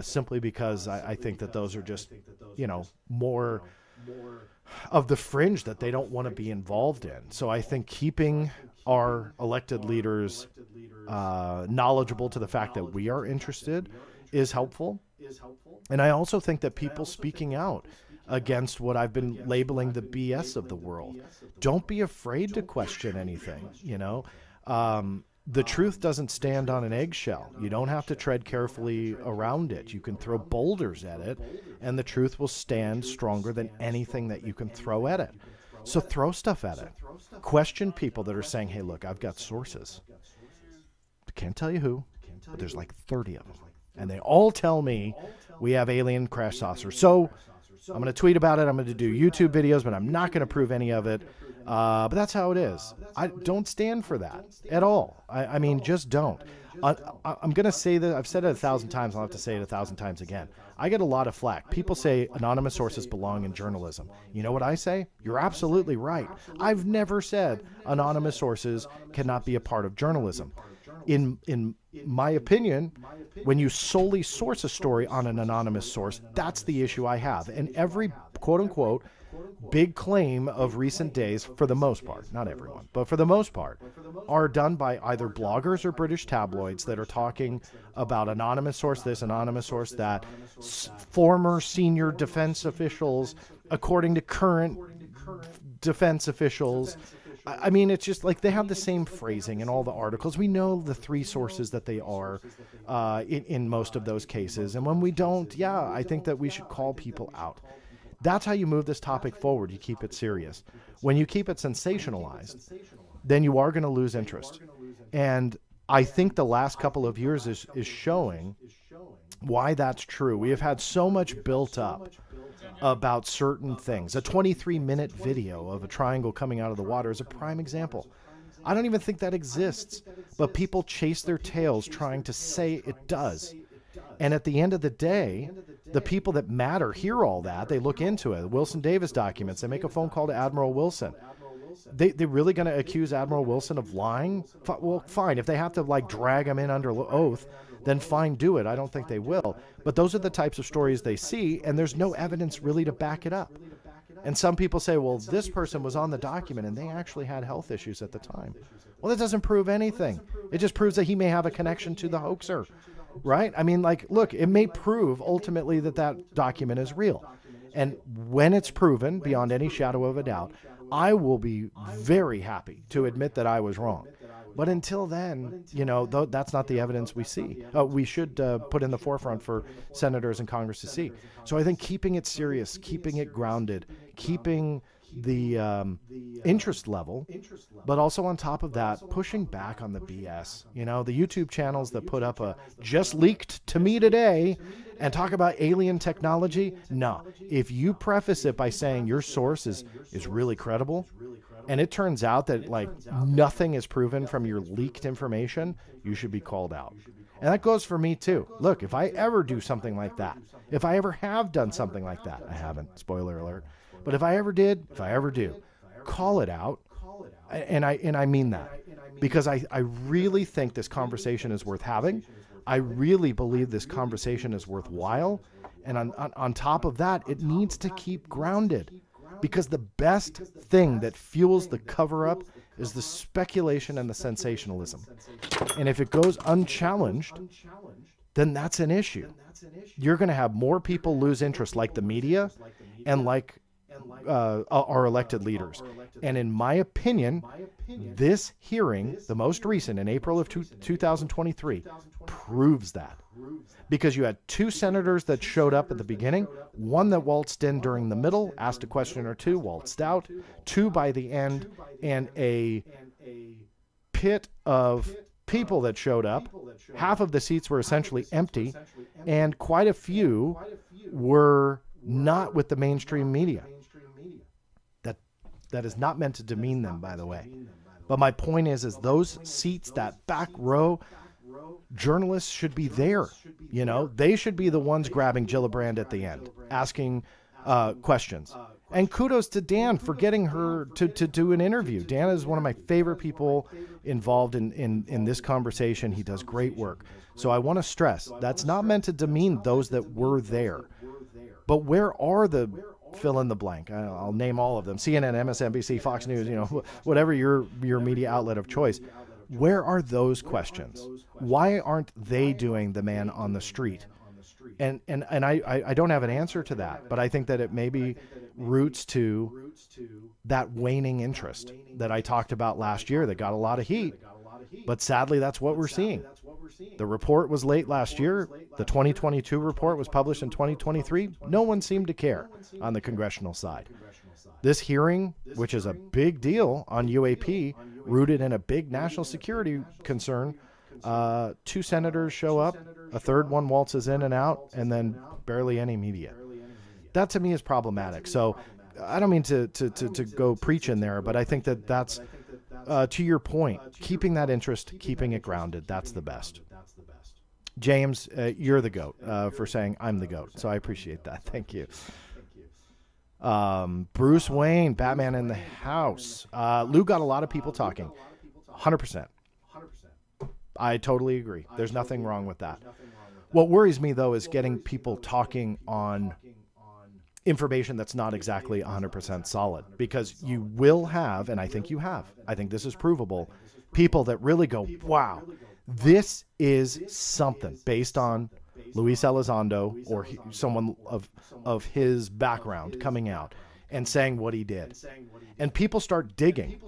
simply because I think that those are just, more of the fringe that they don't want to be involved in. So I think keeping our elected leaders knowledgeable to the fact that we are interested is helpful. And I also think that people speaking out against what I've been labeling the BS of the world, don't be afraid to question anything, the truth doesn't stand on an eggshell. You don't have to tread carefully around it. You can throw boulders at it, and the truth will stand stronger than anything that you can throw at it. So throw stuff at it. Question people that are saying, hey, look, I've got sources. I can't tell you who, but there's like 30 of them. And they all tell me we have alien crash saucers. So I'm going to tweet about it. I'm going to do YouTube videos, but I'm not going to prove any of it. But that's how it is. I don't stand for that at all. I mean, just don't. I'm going to say that. I've said it 1,000 times. I'll have to say it 1,000 times again. I get a lot of flack. People say anonymous sources belong in journalism. You know what I say? You're absolutely right. I've never said anonymous sources cannot be a part of journalism. In my opinion, when you solely source a story on an anonymous source, that's the issue I have. And every quote-unquote big claim of recent days, for the most part, not everyone, but for the most part, are done by either bloggers or British tabloids that are talking about anonymous source this, anonymous source that, former senior defense officials, according to current defense officials. I mean, it's just like they have the same phrasing in all the articles. We know the three sources that they are in most of those cases. And when we don't, I think that we should call people out. That's how you move this topic forward. You keep it serious. When you keep it sensationalized, then you are going to lose interest. And I think the last couple of years is showing why that's true. We have had so much built up about certain things. A 23-minute video of a triangle coming out of the water is a prime example. I don't even think that exists, but people chase their tails trying to say it does. And at the end of the day, the people that matter hear all that. They look into it. Wilson Davis documents. They make a phone call to Admiral Wilson. They're really going to accuse Admiral Wilson of lying? Well, fine. If they have to drag him in under oath, then fine, do it. I don't think they will. But those are the types of stories they see, and there's no evidence really to back it up. And some people say, well, this person was on the document and they actually had health issues at the time. Well, that doesn't prove anything. It just proves that he may have a connection to the hoaxer, right? I mean, look, it may prove ultimately that that document is real. And when it's proven beyond any shadow of a doubt, I will be very happy to admit that I was wrong. But until then, that's not the evidence we see. We should put in the forefront for senators and Congress to see. So I think keeping it serious, keeping it grounded, keeping the interest level, but also on top of that, pushing back on the BS. The YouTube channels that put up a just leaked to me today and talk about alien technology. No, if you preface it by saying your source is really credible, and it turns out that nothing is proven from your leaked information, you should be called out. And that goes for me too. Look, if I ever do something like that, if I ever have done something like that, I haven't, spoiler alert, but if I ever did, if I ever do, call it out. And I mean that, because I really think this conversation is worth having. I really believe this conversation is worthwhile. And on top of that, it needs to keep grounded. Because the best thing that fuels the cover-up is the speculation and the sensationalism. And if it goes unchallenged, then that's an issue. You're going to have more people lose interest, like the media and like our elected leaders. And in my opinion, this hearing, the most recent in April of 2023, proves that. Because you had two senators that showed up at the beginning, one that waltzed in during the middle, asked a question or two, waltzed out, two by the end, and a pit of people that showed up, half of the seats were essentially empty, and quite a few were not with the mainstream media. That is not meant to demean them, by the way. But my point is those seats, that back row, journalists should be there. You know, they should be the ones grabbing Gillibrand at the end, asking questions. And kudos to Dan for getting her to do an interview. Dan is one of my favorite people involved in this conversation. He does great work. So I want to stress, that's not meant to demean those that were there. But where are the fill in the blank? I'll name all of them. CNN, MSNBC, Fox News, you know, whatever your media outlet of choice. Where are those questions? Why aren't they doing the man on the street? And I don't have an answer to that, but I think that it maybe roots to that waning interest that I talked about last year that got a lot of heat. But sadly, that's what we're seeing. The report was late last year. The 2022 report was published in 2023. No one seemed to care on the congressional side. This hearing, which is a big deal on UAP, rooted in a big national security concern, 2 senators show up, a third one waltzes in and out, and then barely any media. That to me is problematic. So I don't mean to go preach in there, but I think that that's, to your point, keeping that interest, keeping it grounded, that's the best. James, you're the GOAT for saying I'm the GOAT, so I appreciate that. Thank you. Bruce Wayne, Batman in the House. Lou got a lot of people talking. 100%. I totally agree. There's nothing wrong with that. What worries me, though, is getting people talking on information that's not exactly 100% solid, because you will have, and I think you have, I think this is provable, people that really go, wow, this is something based on Luis Elizondo or someone of his background coming out and saying what he did. And people start digging,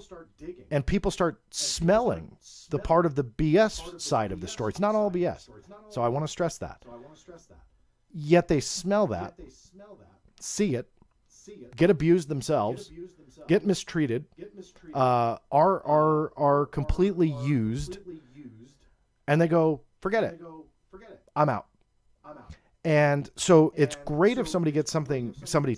and people start smelling the part of the BS side of the story. It's not all BS. So I want to stress that. Yet they smell that, see it, get abused themselves, get mistreated, are completely used, and they go, forget it. I'm out. And so it's great if somebody gets somebody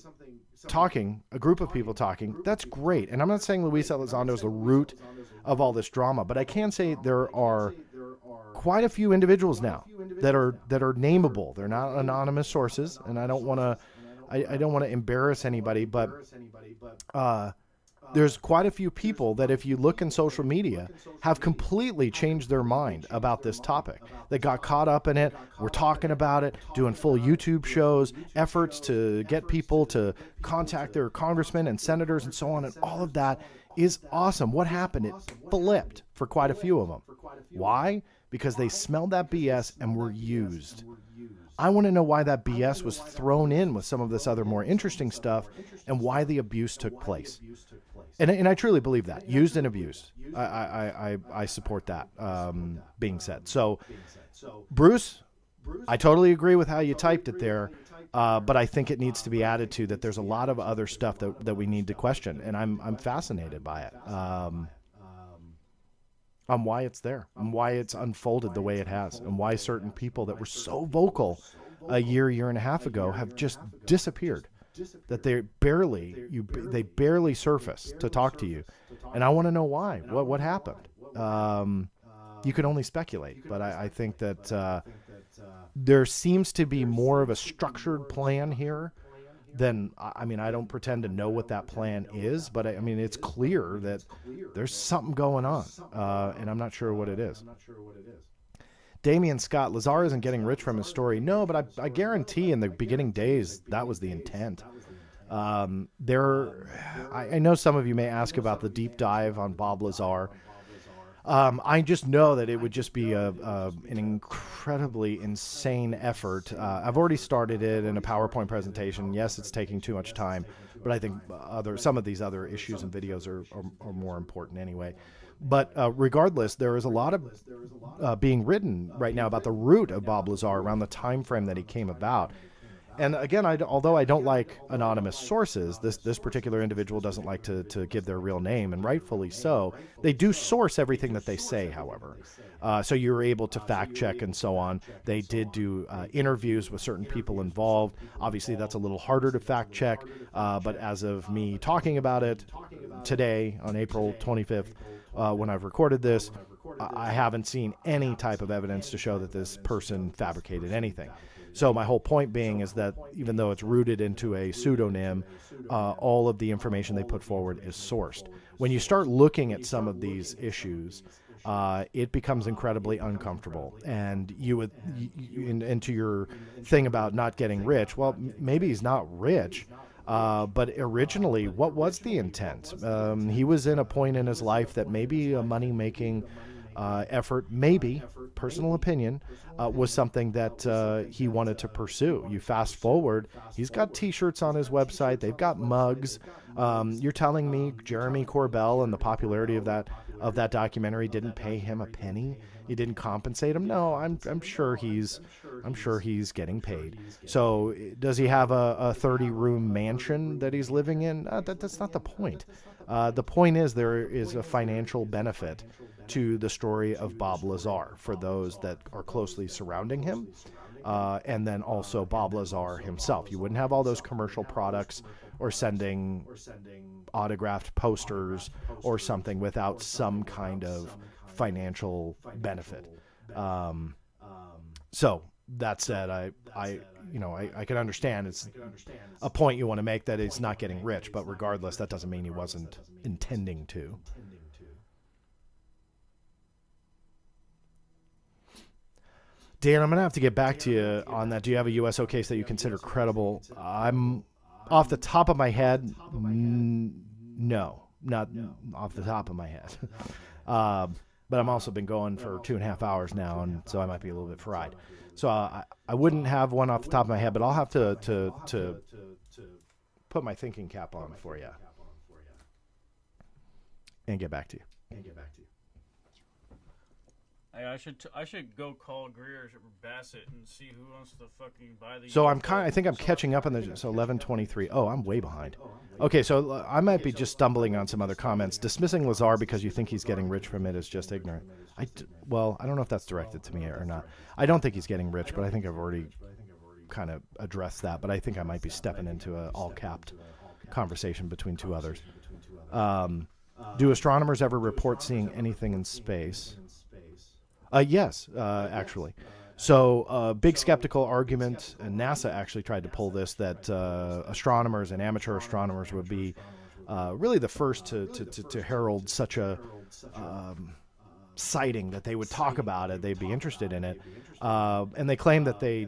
talking, a group of people talking. That's great. And I'm not saying Luis Elizondo is the root of all this drama, but I can say there are quite a few individuals now that are nameable. They're not anonymous sources, and I don't want to embarrass anybody, but there's quite a few people that, if you look in social media, have completely changed their mind about this topic. They got caught up in it. We're talking about it, doing full YouTube shows, efforts to get people to contact their congressmen and senators and so on. And all of that is awesome. What happened? It flipped for quite a few of them. Why? Because they smelled that BS and were used. I want to know why that BS was thrown in with some of this other more interesting stuff, and why the abuse took place. And I truly believe that. Used and abused. I support that being said. So, Bruce, I totally agree with how you typed it there, but I think it needs to be added to that there's a lot of other stuff that we need to question, and I'm fascinated by it. On why it's there, and why it's unfolded the way it has, and why certain people that were so vocal a year and a half ago have just disappeared. That they barely surface to talk to you, and I want to know why. What happened? You can only speculate, but I think that there seems to be more of a structured plan here than, I mean, I don't pretend to know what that plan is, but I mean, it's clear that there's something going on, and I'm not sure what it is. Damian Scott, Lazar isn't getting rich from his story. No, but I guarantee in the beginning days, that was the intent. I know some of you may ask about the deep dive on Bob Lazar. I just know that it would just be an incredibly insane effort. I've already started it in a PowerPoint presentation. Yes, it's taking too much time, but I think some of these other issues and videos are more important anyway. But regardless, there is a lot of being written right now about the root of Bob Lazar around the time frame that he came about. And again, although I don't like anonymous sources, this particular individual doesn't like to give their real name, and rightfully so. They do source everything that they say, however. So you're able to fact check and so on. They did do interviews with certain people involved. Obviously, that's a little harder to fact check, but as of me talking about it today on April 25th, when I've recorded this, I haven't seen any type of evidence to show that this person fabricated anything. So my whole point being is that even though it's rooted into a pseudonym, all of the information they put forward is sourced. When you start looking at some of these issues, it becomes incredibly uncomfortable. And into your thing about not getting rich, well, maybe he's not rich, but originally, what was the intent? He was in a point in his life that maybe a money-making effort, maybe, personal opinion, was something that he wanted to pursue. You fast forward, he's got t-shirts on his website, they've got mugs. You're telling me Jeremy Corbell and the popularity of that documentary didn't pay him a penny? You didn't compensate him? No, I'm sure he's getting paid. So does he have a 30-room mansion that he's living in? That's not the point. The point is there is a financial benefit to the story of Bob Lazar for those that are closely surrounding him, and then also Bob Lazar himself. You wouldn't have all those commercial products or sending autographed posters or something without some kind of financial benefit. So that said, I can understand it's a point you want to make that he's not getting rich, but regardless, that doesn't mean he wasn't intending to. Dan, I'm going to have to get back to you on that. Do you have a USO case that you consider credible? I'm off the top of my head, no, not off the top of my head. But I'm also been going for 2.5 hours now, and so I might be a little bit fried. So I wouldn't have one off the top of my head, but I'll have to put my thinking cap on for you and get back to you. Hey, I should go call Greer or Bassett and see who wants to fucking buy the. So I think I'm catching up on the. So 11:23. Oh, I'm way behind. Okay, so I might be just stumbling on some other comments. Dismissing Lazar because you think he's getting rich from it is just ignorant. Well, I don't know if that's directed to me or not. I don't think he's getting rich, but I think I've already kind of addressed that. But I think I might be stepping into an all-capped conversation between two others. Do astronomers ever report seeing anything in space? Yes, actually. So big skeptical argument, and NASA actually tried to pull this, that astronomers and amateur astronomers would be really the first to herald such a sighting, that they would talk about it, they'd be interested in it. And they claim that they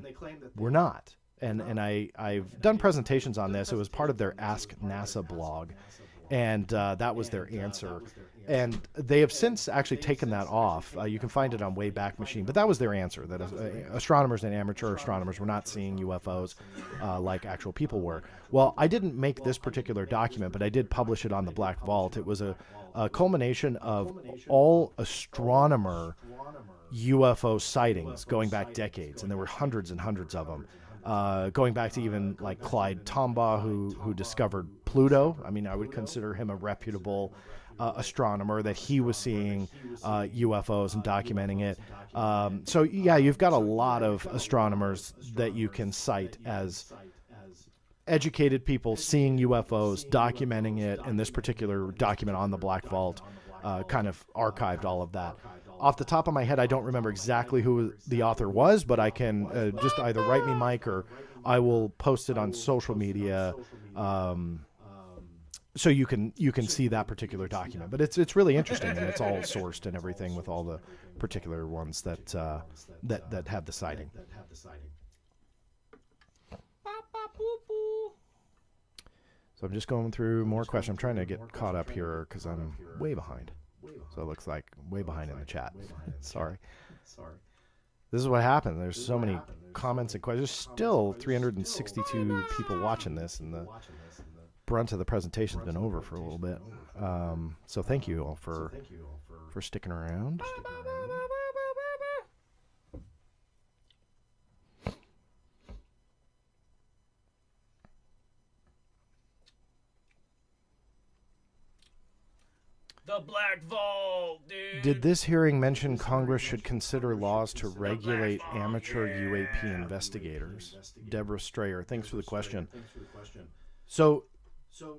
were not. And I've done presentations on this. It was part of their Ask NASA blog. And that was their answer. And they have since actually taken that off. You can find it on Wayback Machine. But that was their answer, that astronomers and amateur astronomers were not seeing UFOs like actual people were. Well, I didn't make this particular document, but I did publish it on the Black Vault. It was a culmination of all astronomer UFO sightings going back decades. And there were hundreds and hundreds of them. Going back to even like Clyde Tombaugh, who discovered Pluto. I mean, I would consider him a reputable astronomer, that he was seeing UFOs and documenting it. So yeah, you've got a lot of astronomers that you can cite as educated people seeing UFOs, documenting it, and this particular document on the Black Vault kind of archived all of that. Off the top of my head, I don't remember exactly who the author was, but I can just either write me, Mike, or I will post it on social media, so you can see that particular document. But it's really interesting, and it's all sourced and everything with all the particular ones that have the sighting. So I'm just going through more questions. I'm trying to get caught up here because I'm way behind. So it looks like way behind in the chat. Sorry. This is what happened. There's so many comments and questions. There's still 362 people watching this, and the brunt of the presentation's been over for a little bit. So thank you all for sticking around. The Black Vault, dude. Did this hearing mention Congress should consider laws to regulate amateur UAP investigators? Deborah Strayer, thanks for the question. So,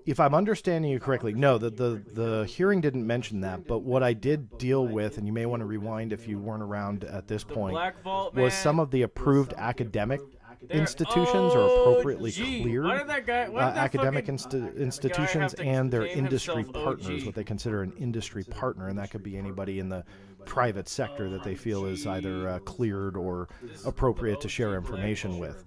if I'm understanding you correctly, no, the hearing didn't mention that, but what I did deal with, and you may want to rewind if you weren't around at this point, was some of the approved academic institutions or appropriately cleared academic institutions and their industry partners, what they consider an industry partner, and that could be anybody in the private sector that they feel is either cleared or appropriate to share information with.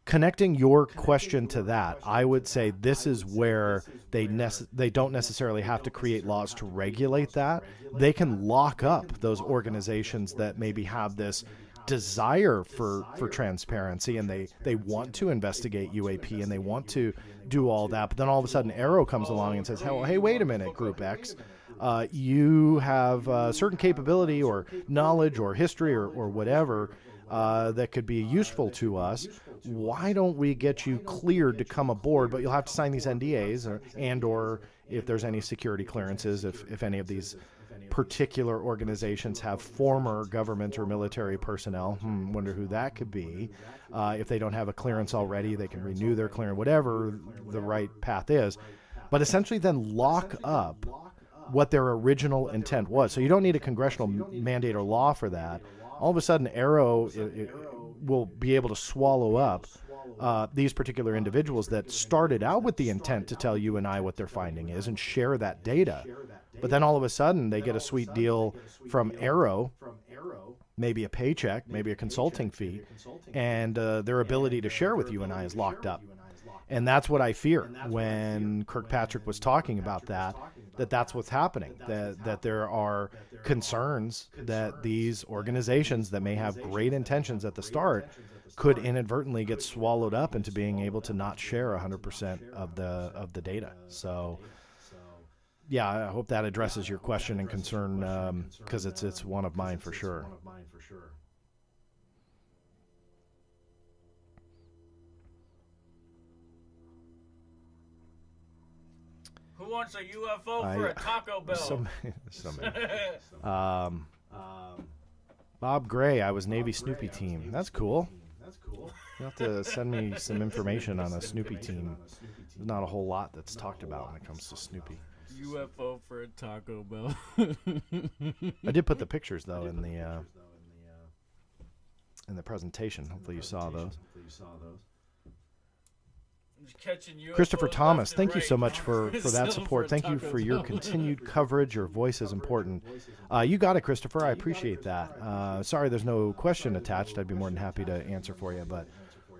Connecting your question to that, I would say this is where they don't necessarily have to create laws to regulate that. They can lock up those organizations that maybe have this desire for transparency, and they want to investigate UAP and they want to do all that, but then all of a sudden Arrow comes along and says, hey, wait a minute, Group X, you have certain capability or knowledge or history or whatever that could be useful to us. Why don't we get you cleared to come aboard, but you'll have to sign these NDAs or if there's any security clearances, if any of these particular organizations have former government or military personnel. Wonder who that could be. If they don't have a clearance already, they can renew their clearance, whatever the right path is. But essentially then lock up what their original intent was. So you don't need a congressional mandate or law for that. All of a sudden, Arrow will be able to swallow up these particular individuals that started out with the intent to tell you and I what their finding is and share that data. But then all of a sudden, they get a sweet deal from Arrow, maybe a paycheck, maybe a consulting fee, and their ability to share with you and I is locked up. And that's what I fear when Kirkpatrick was talking about that's what's happening, that there are concerns that these organizations that may have great intentions at the start could inadvertently get swallowed up into being able to not share 100% of the data. So yeah, I hope that addresses your question and concern, because it's one of mine for sure. Who wants a UFO for a Taco Bell? Bob Gray, I was Navy Snoopy team. That's cool. You'll have to send me some information on a Snoopy team. There's not a whole lot that's talked about when it comes to Snoopy. UFO for a Taco Bell. I did put the pictures though in the presentation. Hopefully you saw those. Christopher Thomas, thank you so much for that support. Thank you for your continued coverage. Your voice is important. You got it, Christopher. I appreciate that. Sorry there's no question attached. I'd be more than happy to answer for you, but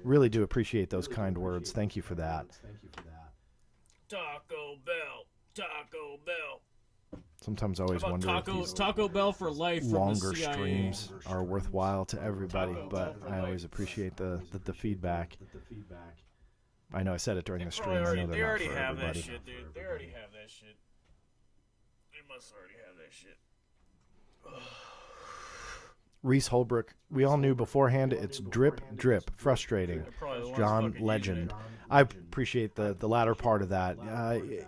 really do appreciate those kind words. Thank you for that. Taco Bell. Taco Bell. Sometimes I always wonder if these Taco Bell for life longer streams are worthwhile to everybody, but I always appreciate the feedback. I know I said it during the stream. I know they they're already not for have everybody. that shit, dude. They already have that shit. They must already have that shit. Reese Holbrook, we all knew beforehand it's drip, drip, frustrating. John Legend. I appreciate the latter part of that.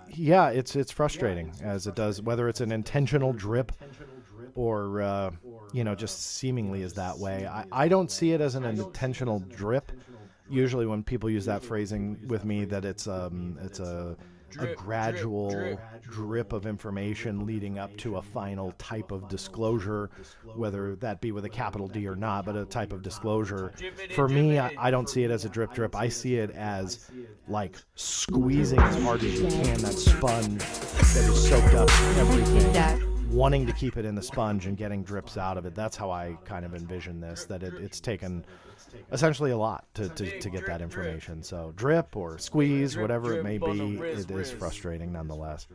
Yeah, it's frustrating, as it does, whether it's an intentional drip or, just seemingly is that way. I don't see it as an intentional drip. Usually when people use that phrasing with me, that it's a gradual drip of information leading up to a final type of disclosure, whether that be with a capital D or not, but a type of disclosure. For me, I don't see it as a drip drip. I see it as like squeezing as hard as you can that sponge that is soaked up everything, wanting to keep it in the sponge and getting drips out of it. That's how I kind of envision this, that it's taken essentially a lot to get that information. So drip or squeeze, whatever it may be, it is frustrating nonetheless.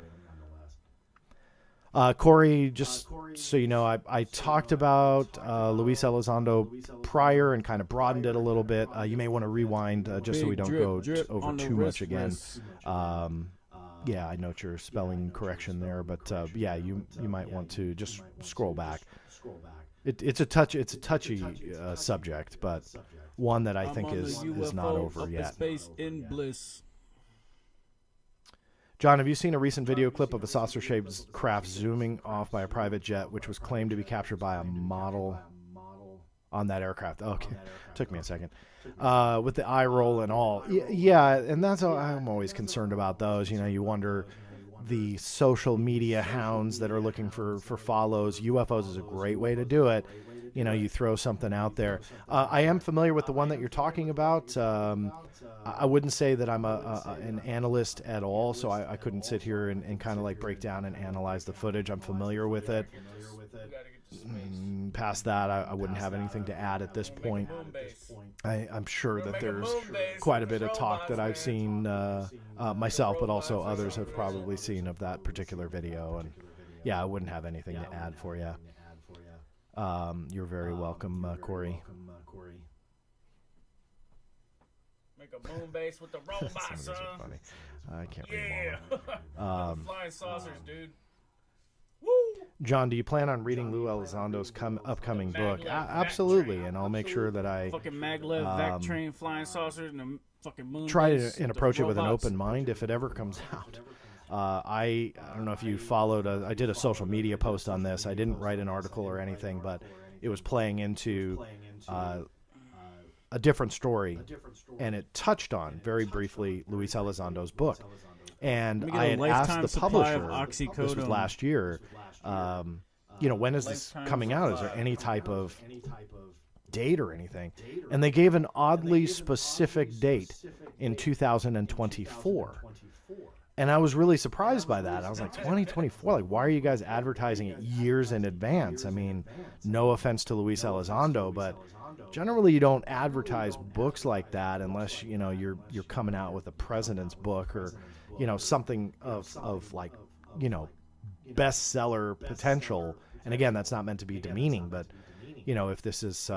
Corey, just so you know, I talked about Luis Elizondo prior and kind of broadened it a little bit. You may want to rewind just so we don't go over too much again. Yeah, I note your spelling correction there, but yeah, you might want to just scroll back. It's a touchy subject, but one that I think is not over yet. Space in bliss. John, have you seen a recent video clip of a saucer-shaped craft zooming off by a private jet, which was claimed to be captured by a model on that aircraft? Okay, took me a second. With the eye roll and all. Yeah, and that's how I'm always concerned about those. You know, you wonder the social media hounds that are looking for follows. UFOs is a great way to do it. You know, you throw something out there. I am familiar with the one that you're talking about. I wouldn't say that I'm an analyst at all, so I couldn't sit here and kind of like break down and analyze the footage. I'm familiar with it. Past that, I wouldn't have anything to add at this point. I'm sure that there's quite a bit of talk that I've seen myself, but also others have probably seen of that particular video. And yeah, I wouldn't have anything to add for you. You're very welcome, Corey. Make a moon base with the robot, son. Funny. I can't read them all. Flying saucers, dude. John, do you plan on reading Lou Elizondo's upcoming book? Absolutely, and I'll make sure that I fucking maglev, vac train, flying saucers, and a fucking moon try base to and approach it with an open mind if it ever comes out. I don't know if you followed. I did a social media post on this. I didn't write an article or anything, but it was playing into a different story, and it touched on very briefly Luis Elizondo's book. And I had asked the publisher, this was last year, you know, when is this coming out? Is there any type of date or anything? And they gave an oddly specific date in 2024. And I was really surprised by that. I was like, 2024? Like, why are you guys advertising it years in advance? I mean, no offense to Luis Elizondo, but generally you don't advertise books like that unless, you know, you're coming out with a president's book or, you know, something of like, you know, bestseller potential. And again, that's not meant to be demeaning, but, you know, if this is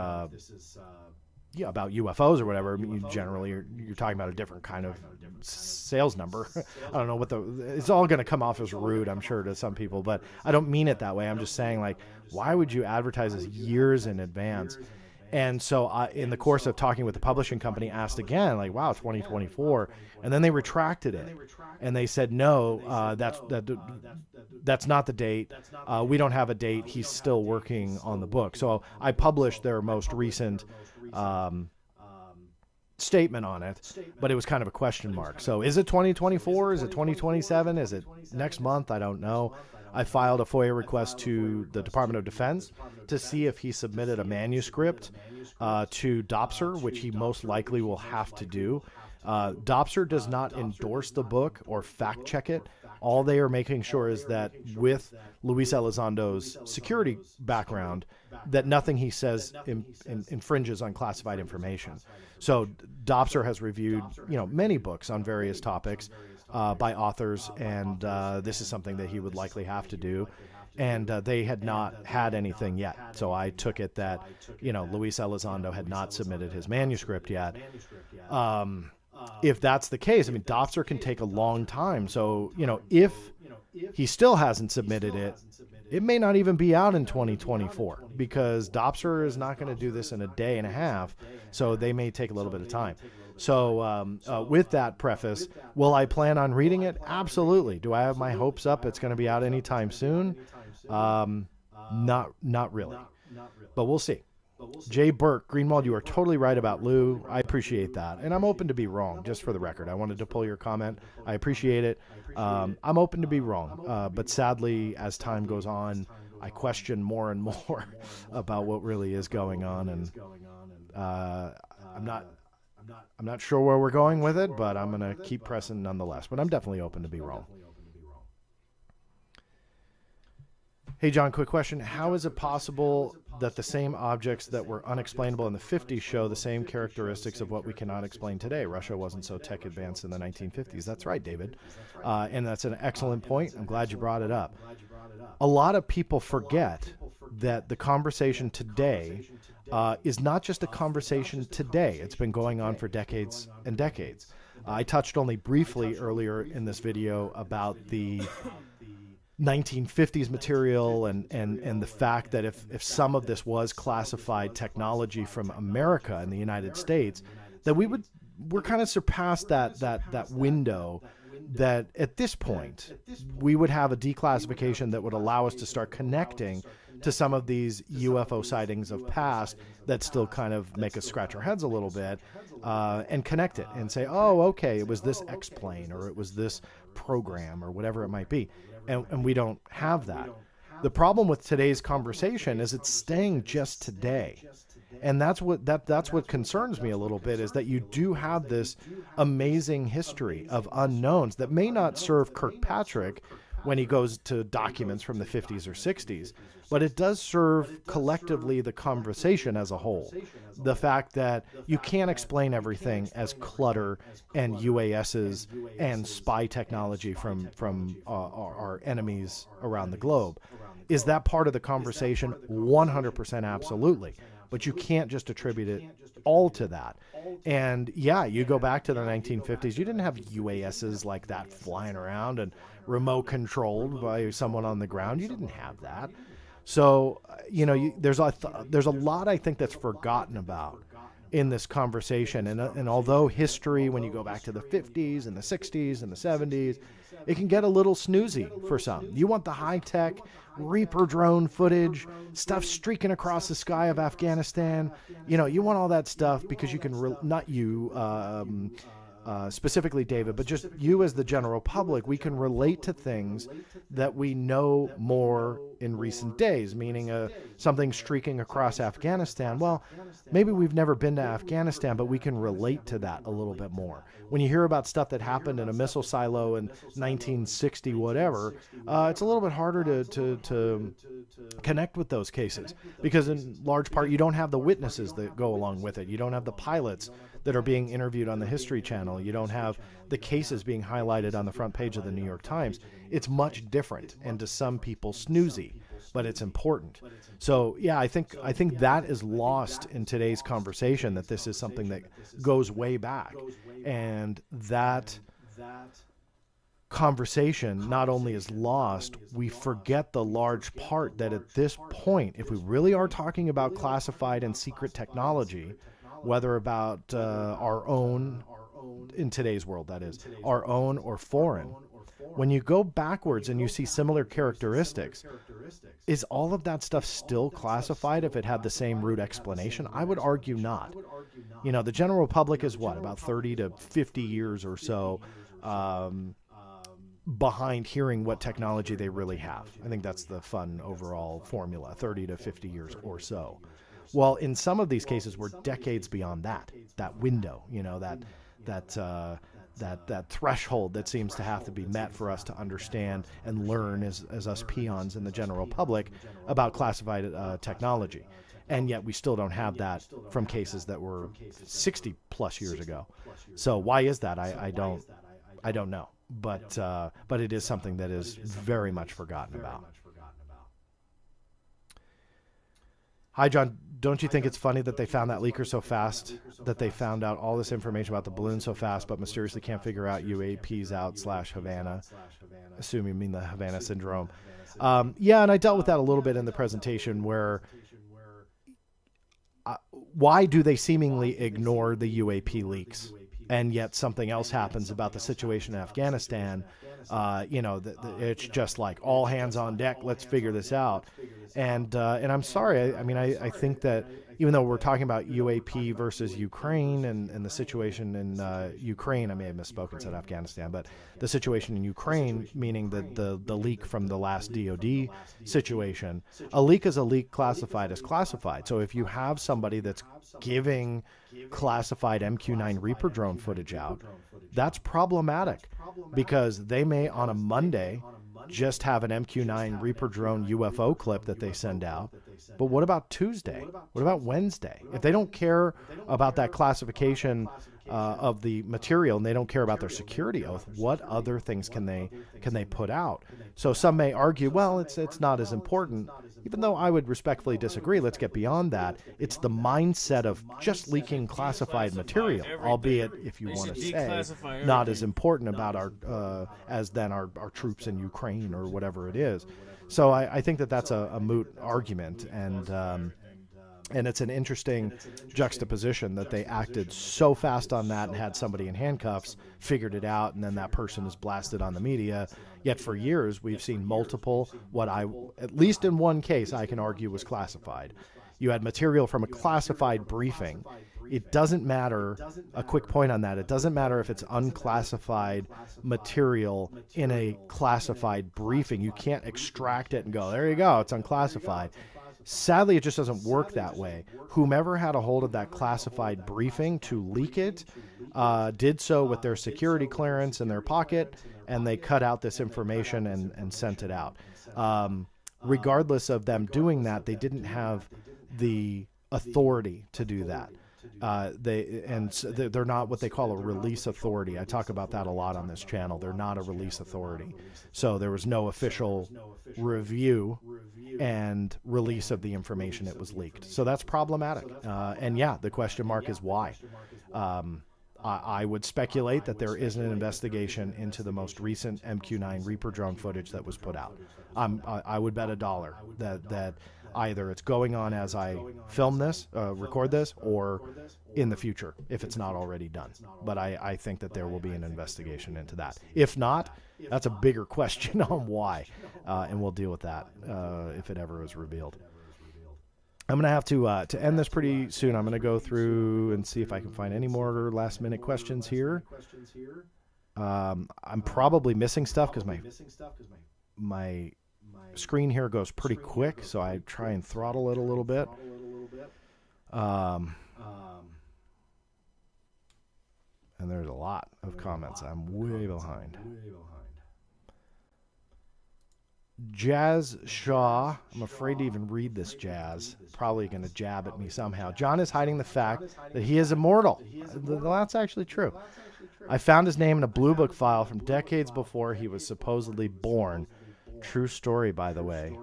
yeah, about UFOs or whatever, I mean, you generally you're talking about a different kind of sales number. I don't know what it's all going to come off as rude, I'm sure, to some people, but I don't mean it that way. I'm just saying, like, why would you advertise this years in advance? And so in the course of talking with the publishing company, asked again, like, wow, 2024. And then they retracted it. And they said, no, that's not the date. We don't have a date. He's still working on the book. So I published their most recent statement on it, but it was kind of a question mark. So is it 2024? Is it 2027? Is it next month? I don't know. I filed a FOIA request to the Department of Defense to see if he submitted a manuscript to DOPSR, which he most likely will have to do. DOPSR does not endorse the book or fact check it. All they are making sure is that with Luis Elizondo's security background, that nothing he says infringes on classified information. So DOPSR has reviewed, you know, many books on various topics by authors, and this is something that he would likely have to do. And they had not had anything yet. So I took it that, you know, Luis Elizondo had not submitted his manuscript yet. If that's the case, I mean, DOPSR can take a long time. So, you know, if he still hasn't submitted it, it may not even be out in 2024 because DOPSR is not going to do this in a day and a half. So they may take a little bit of time. So with that preface, will I plan on reading it? Absolutely. Do I have my hopes up it's going to be out anytime soon? Not really. But we'll see. Jay Burke, Greenwald, you are totally right about Lou. I appreciate that. And I'm open to be wrong, just for the record. I wanted to pull your comment. I appreciate it. I'm open to be wrong. But sadly, as time goes on, I question more and more about what really is going on. And I'm not sure where we're going with it, but I'm going to keep pressing nonetheless. But I'm definitely open to be wrong. Hey, John, quick question. How is it possible that the same objects that were unexplainable in the 50s show the same characteristics of what we cannot explain today? Russia wasn't so tech advanced in the 1950s. That's right, David. And that's an excellent point. I'm glad you brought it up. A lot of people forget that the conversation today is not just a conversation today. It's been going on for decades and decades. I touched only briefly earlier in this video about the 1950s material and the fact that if some of this was classified technology from America and the United States, that we're kind of surpassed that window that at this point, we would have a declassification that would allow us to start connecting to some of these UFO sightings of past that still kind of make us scratch our heads a little bit, and connect it and say, oh, okay, it was this X-plane, or it was this program, or whatever it might be. And we don't have that. The problem with today's conversation is it's staying just today. And that's what concerns me a little bit, is that you do have this amazing history of unknowns that may not serve Kirkpatrick when he goes to documents from the 50s or 60s, but it does serve collectively the conversation as a whole. The fact that you can't explain everything as clutter and UASs and spy technology from our enemies around the globe. Is that part of the conversation? 100% absolutely. But you can't just attribute it all to that. And yeah, you go back to the 1950s, you didn't have UASs like that flying around and remote controlled by someone on the ground. You didn't have that. So, you know, there's a lot, I think, that's forgotten about in this conversation. And although history, when you go back to the 50s and the 60s and the 70s, it can get a little snoozy for some. You want the high-tech Reaper drone footage, stuff streaking across the sky of Afghanistan. You know, you want all that stuff because you can, not you specifically, David, but just you as the general public, we can relate to things that we know more in recent days, meaning something streaking across Afghanistan. Well, maybe we've never been to Afghanistan, but we can relate to that a little bit more. When you hear about stuff that happened in a missile silo in 1960, whatever, it's a little bit harder to connect with those cases, because in large part, you don't have the witnesses that go along with it. You don't have the pilots that are being interviewed on the History Channel. You don't have the cases being highlighted on the front page of the New York Times. It's much different, and to some people snoozy, but it's important. So yeah, I think that is lost in today's conversation, that this is something that goes way back, and that conversation not only is lost, we forget the large part that at this point, if we really are talking about classified and secret technology, whether about our own, in today's world that is, our own or foreign, when you go backwards and you see similar characteristics, is all of that stuff still classified if it had the same root explanation? I would argue not. You know, the general public is what, about 30 to 50 years or so behind hearing what technology they really have. I think that's the fun overall formula, 30 to 50 years or so. Well, in some of these cases, we're decades beyond that window, you know, that threshold that seems to have to be met for us to understand and learn as us peons in the general public about classified technology. And yet we still don't have that from cases that were 60 plus years ago. So why is that? I don't know. But it is something that is very much forgotten about. Hi, John. Don't you think it's funny that they found that leaker so fast, that they found out all this information about the balloon so fast, but mysteriously can't figure out UAPs out / Havana? Assume you mean the Havana syndrome. Yeah, and I dealt with that a little bit in the presentation, where why do they seemingly ignore the UAP leaks? And yet something else happens about the situation in Afghanistan. You know, it's just like all hands on deck. Let's figure this out. And I'm sorry. I mean, I think that even though we're talking about UAP versus Ukraine and the situation in Ukraine, I may have misspoken, said Afghanistan, but the situation in Ukraine, meaning the leak from the last DOD situation, a leak is a leak, classified as classified. So if you have somebody that's giving classified MQ-9 Reaper drone footage out, that's problematic, because they may on a Monday just have an MQ-9 Reaper drone UFO clip that they send out. But what about Tuesday? What about Wednesday? If they don't care about that classification of the material, and they don't care about their security oath, what other things can they put out? So some may argue, well, it's not as important. Even though I would respectfully disagree, let's get beyond that. It's the mindset of just leaking classified material, albeit, if you want to say, not as important about our as then our troops in Ukraine or whatever it is. So I think that that's a moot argument, and And it's an interesting juxtaposition that they acted so fast on that and had somebody in handcuffs, figured it out, and then that person is blasted on the media. Yet for years, we've seen multiple, at least in one case, I can argue was classified. You had material from a classified briefing. It doesn't matter, a quick point on that, it doesn't matter if it's unclassified material in a classified briefing. You can't extract it and go, there you go, it's unclassified. Sadly, it just doesn't work that way. Whomever had a hold of that classified briefing to leak it did so with their security clearance in their pocket, and they cut out this information and sent it out. Regardless of them doing that, they didn't have the authority to do that. They're not what they call a release authority. I talk about that a lot on this channel. They're not a release authority. So there was no official review and release of the information that was leaked. So that's problematic. And yeah, the question mark is why. I would speculate that there isn't an investigation into the most recent MQ-9 Reaper drone footage that was put out. I would bet $1 that either it's going on as I film this, record this, or in the future, if it's not already done. But I think that there will be an investigation into that. If not, that's a bigger question on why, and we'll deal with that if it ever is revealed. I'm going to have to end this pretty soon. I'm going to go through and see if I can find any more last-minute questions here. I'm probably missing stuff because my screen here goes pretty quick, so I try and throttle it a little bit. And there's a lot of comments. I'm way behind. Jazz Shaw, I'm afraid to even read this, Jazz. Probably going to jab at me somehow. John is hiding the fact that he is immortal. Well, that's actually true. I found his name in a Blue Book file from decades before he was supposedly born. True story, by the way.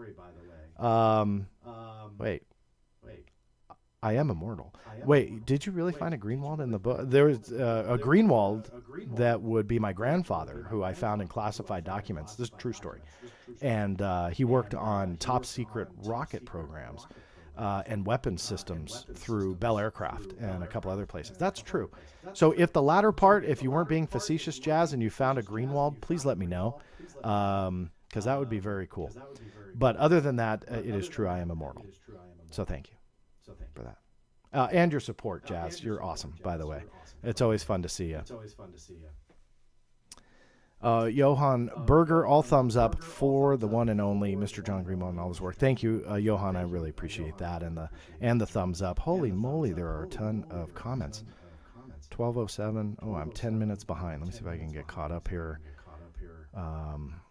Wait. I am immortal. Wait, did you really find a Greenwald in the book? There was a Greenwald that would be my grandfather, who I found in classified documents. This is a true story. And he worked on top secret rocket programs and weapons systems through Bell Aircraft and a couple other places. That's true. So if the latter part, if you weren't being facetious, Jazz, and you found a Greenwald, please let me know, because that would be very cool. But other than that, it is true I am immortal. So thank you for that. And your support, Jazz. You're awesome, by the way. It's always fun to see you. Johan Berger, all thumbs up for the one and only Mr. John Greenwald and all his work. Thank you, Johan. I really appreciate that, and the thumbs up. Holy moly, there are a ton of comments. 12:07. Oh, I'm 10 minutes behind. Let me see if I can get caught up here.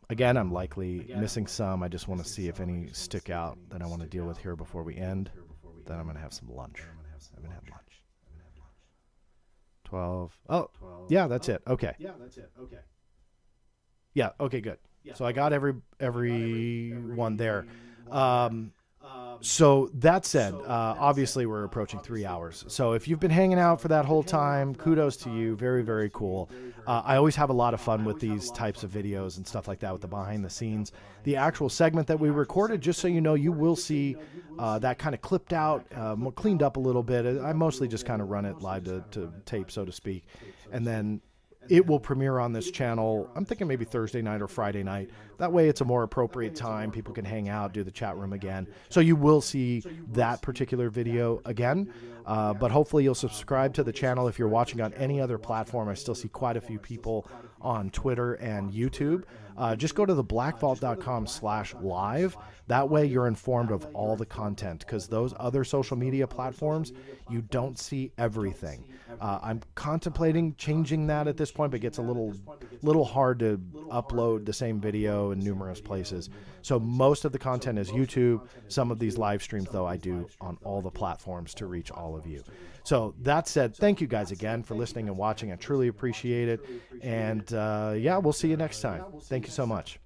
Again, I'm likely missing some. I just want to see if any stick out that I want to deal with here before we end. Then I'm going to have some lunch. I haven't had lunch. 12. Oh, yeah, that's it. Okay. Yeah, okay, good. So I got everyone there. So that said, obviously we're approaching 3 hours. So if you've been hanging out for that whole time, kudos to you. Very, very cool. I always have a lot of fun with these types of videos and stuff like that with the behind the scenes. The actual segment that we recorded, just so you know, you will see that kind of clipped out, cleaned up a little bit. I mostly just kind of run it live to tape, so to speak. And then it will premiere on this channel, I'm thinking maybe Thursday night or Friday night. That way it's a more appropriate time. People can hang out, do the chat room again. So you will see that particular video again. But hopefully you'll subscribe to the channel if you're watching on any other platform. I still see quite a few people on Twitter and YouTube. Just go to theblackvault.com/live. That way you're informed of all the content, because those other social media platforms, you don't see everything. I'm contemplating changing that at this point, but it gets a little hard to upload the same video in numerous places. So most of the content is YouTube. Some of these live streams, though, I do on all the platforms to reach all of you. So that said, thank you guys again for listening and watching. I truly appreciate it. And yeah, we'll see you next time. Thank you so much.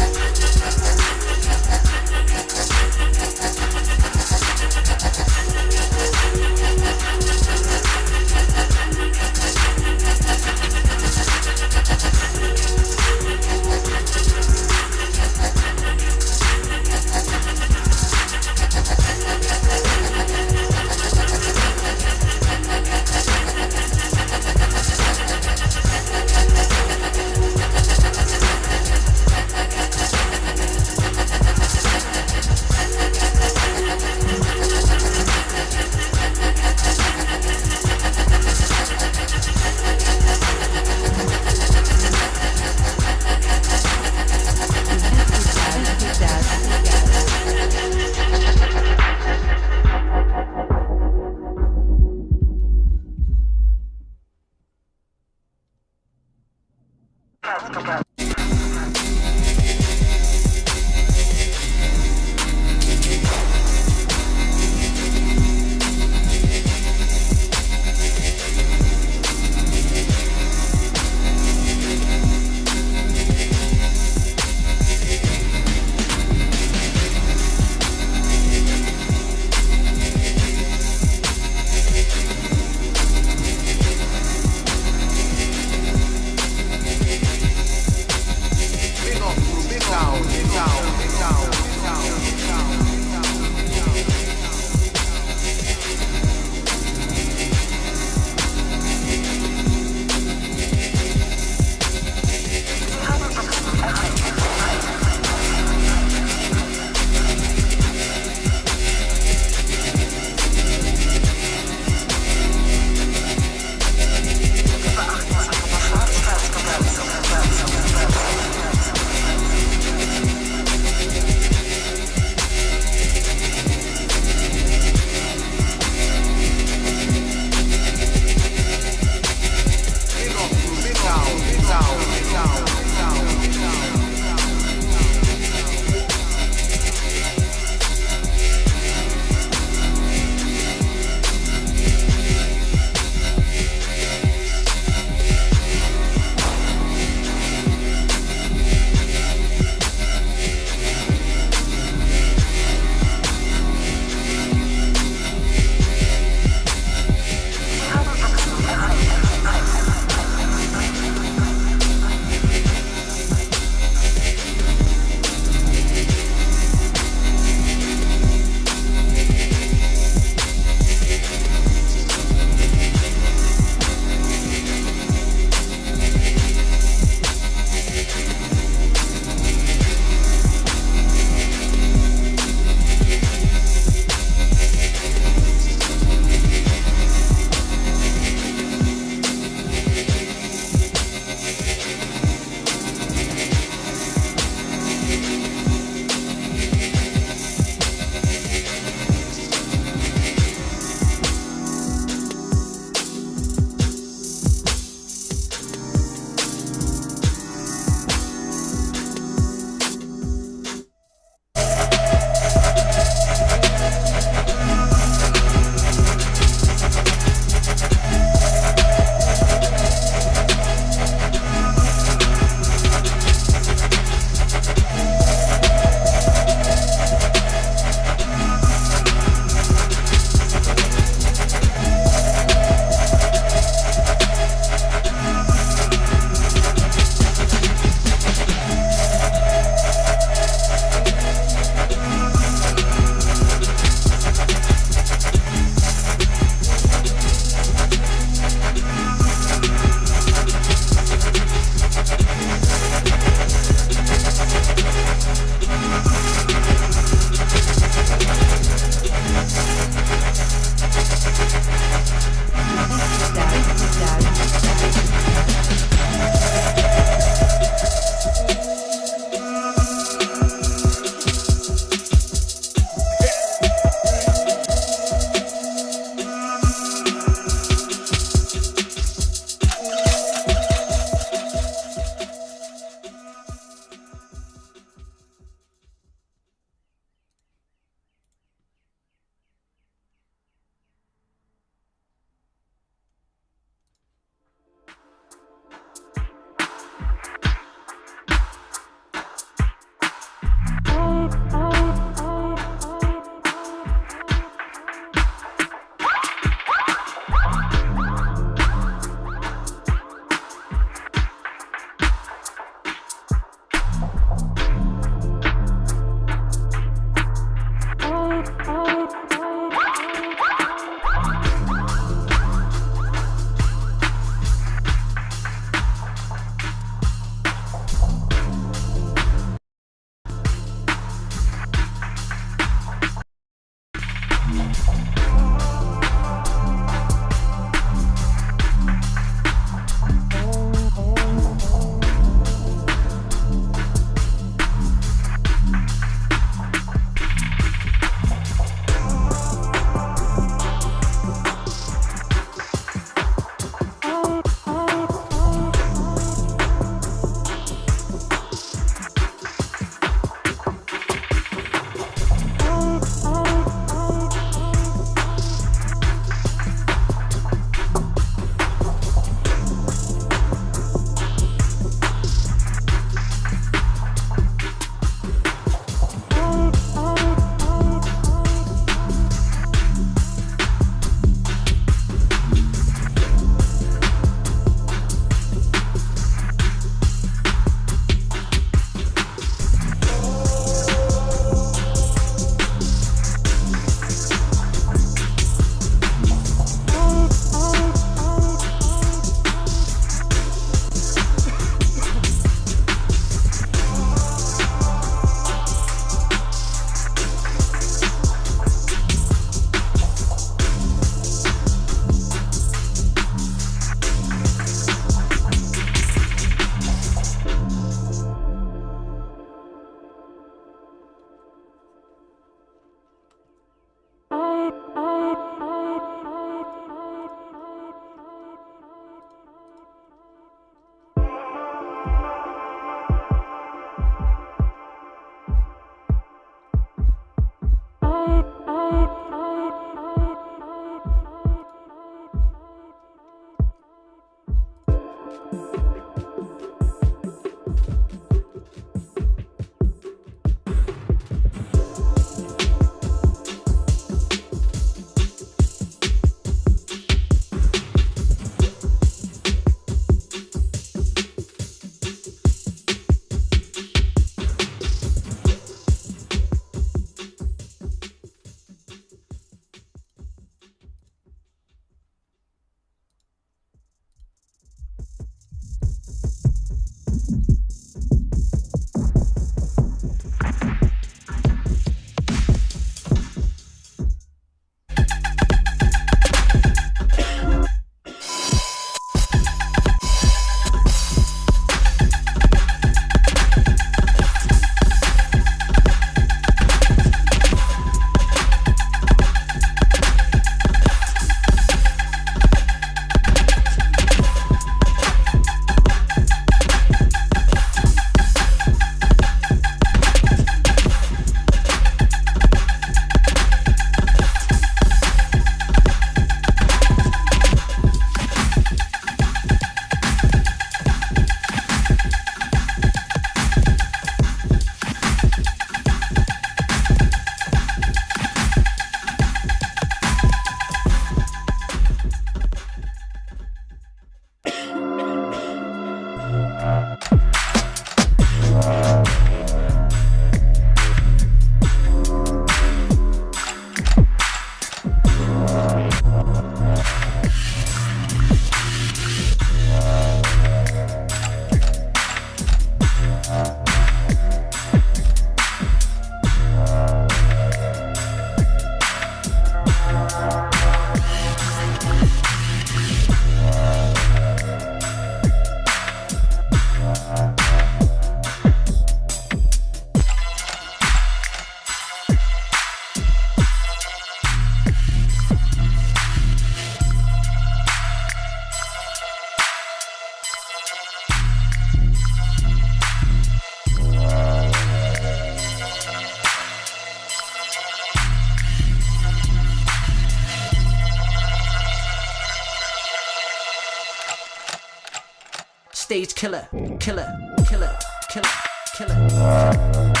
Stage killer, killer, killer, killer, killer.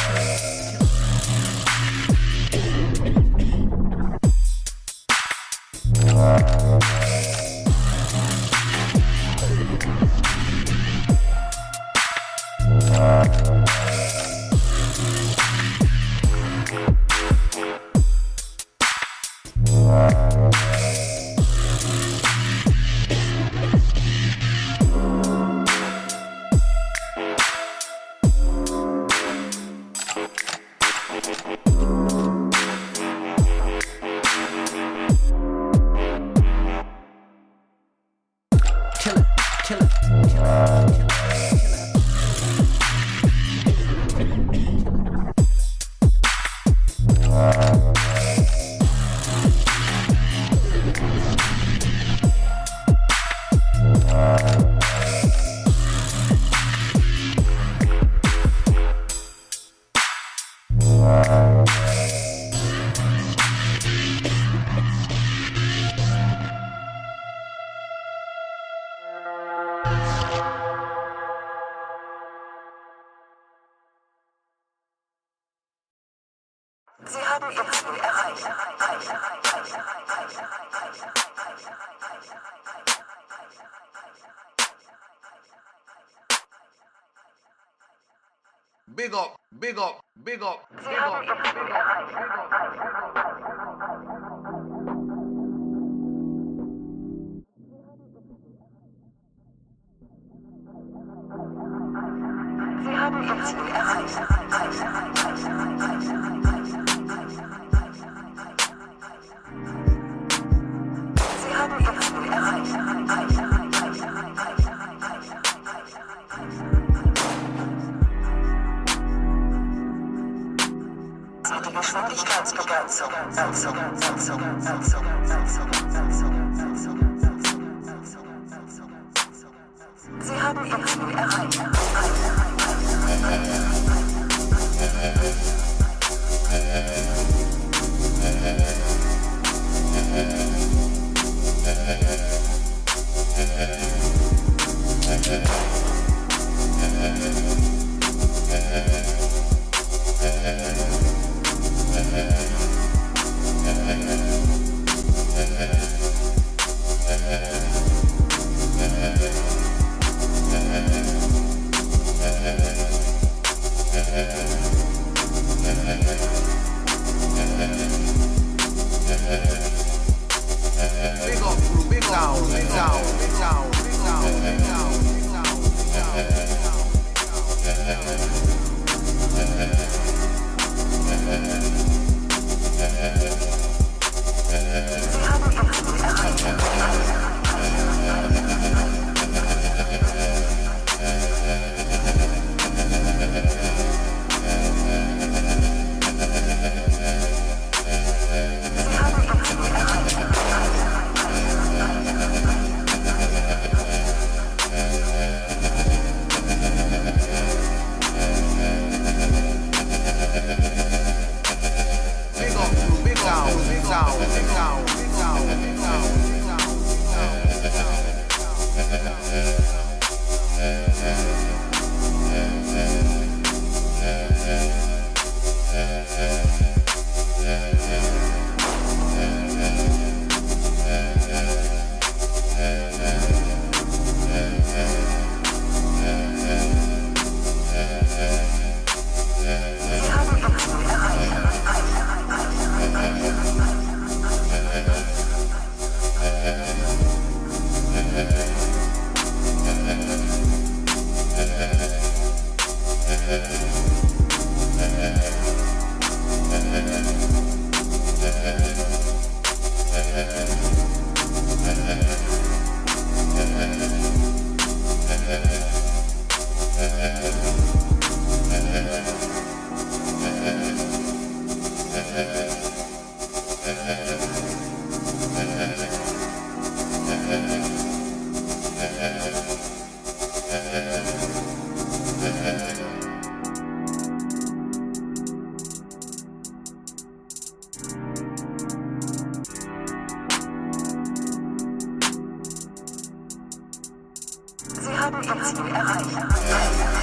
Sie haben Ihr Ziel erreicht. Big up, big up, big up. Sie haben Ihr Ziel erreicht. Sie haben Ihr Ziel erreicht. Sie haben Ihr Ziel erreicht. Die Geschwindigkeitsbegrenzung. Sie haben Ihr Ziel erreicht. haben Ihr Ziel erreicht. Sie haben Ihr Ziel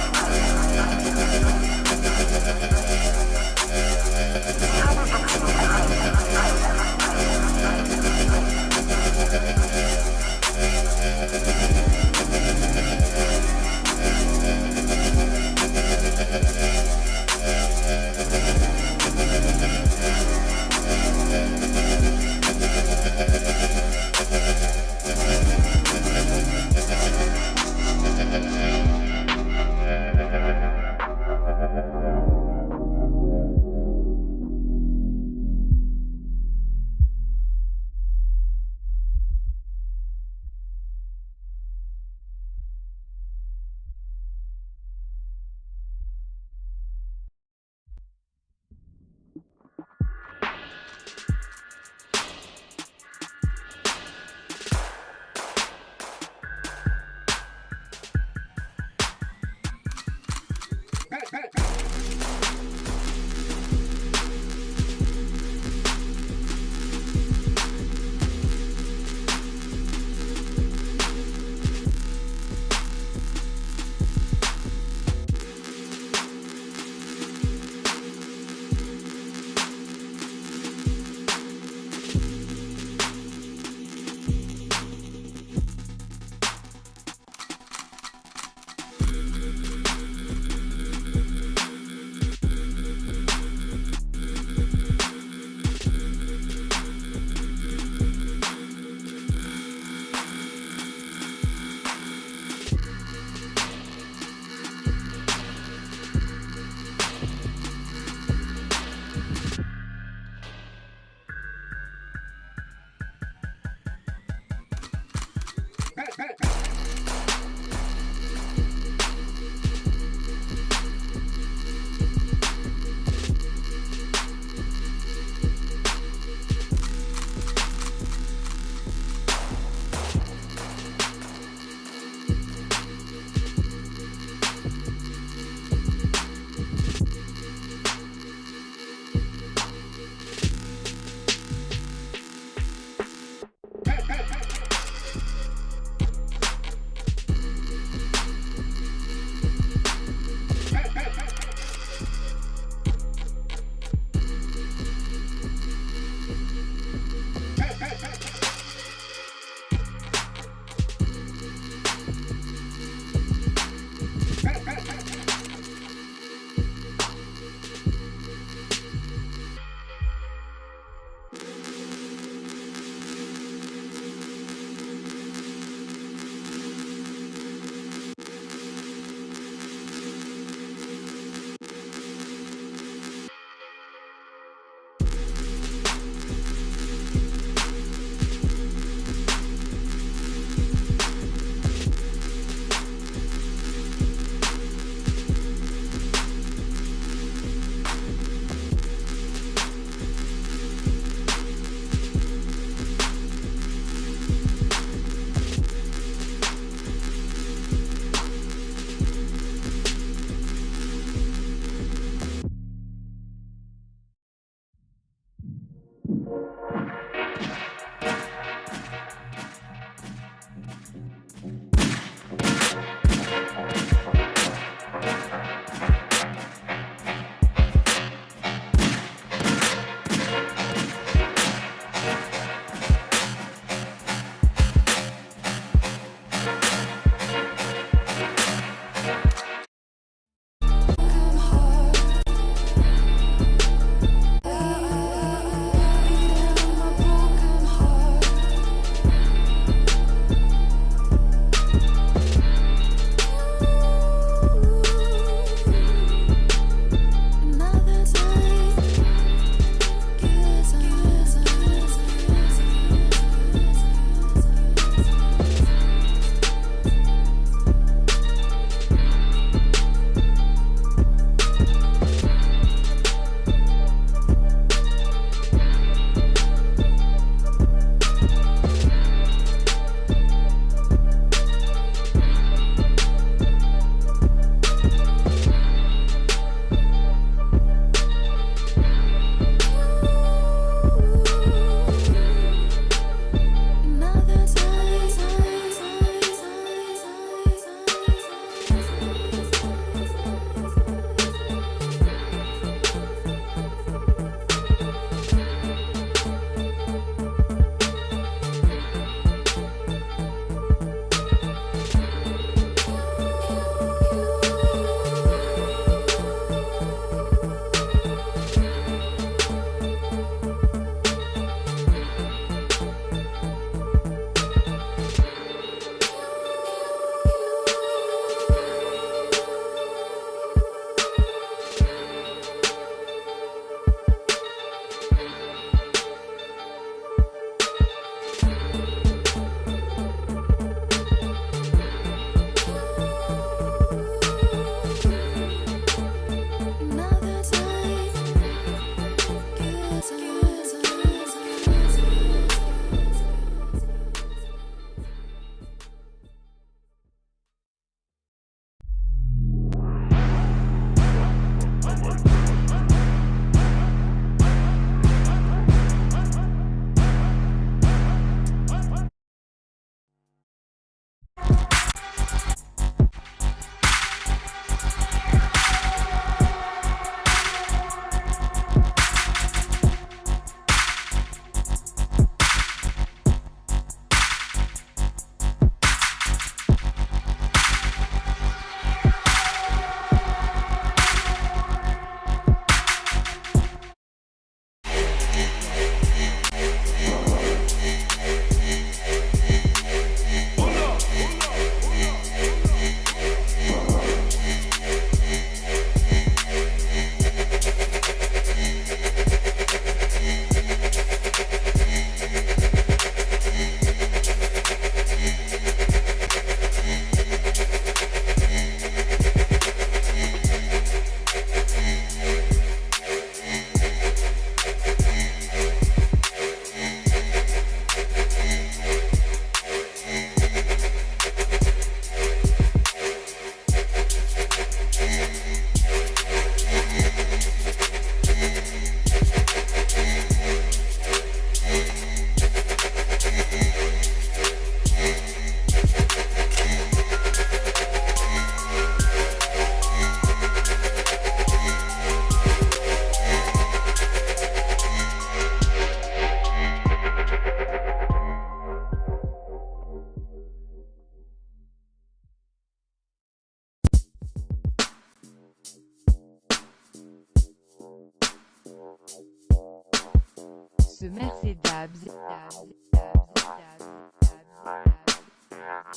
Mercedabs,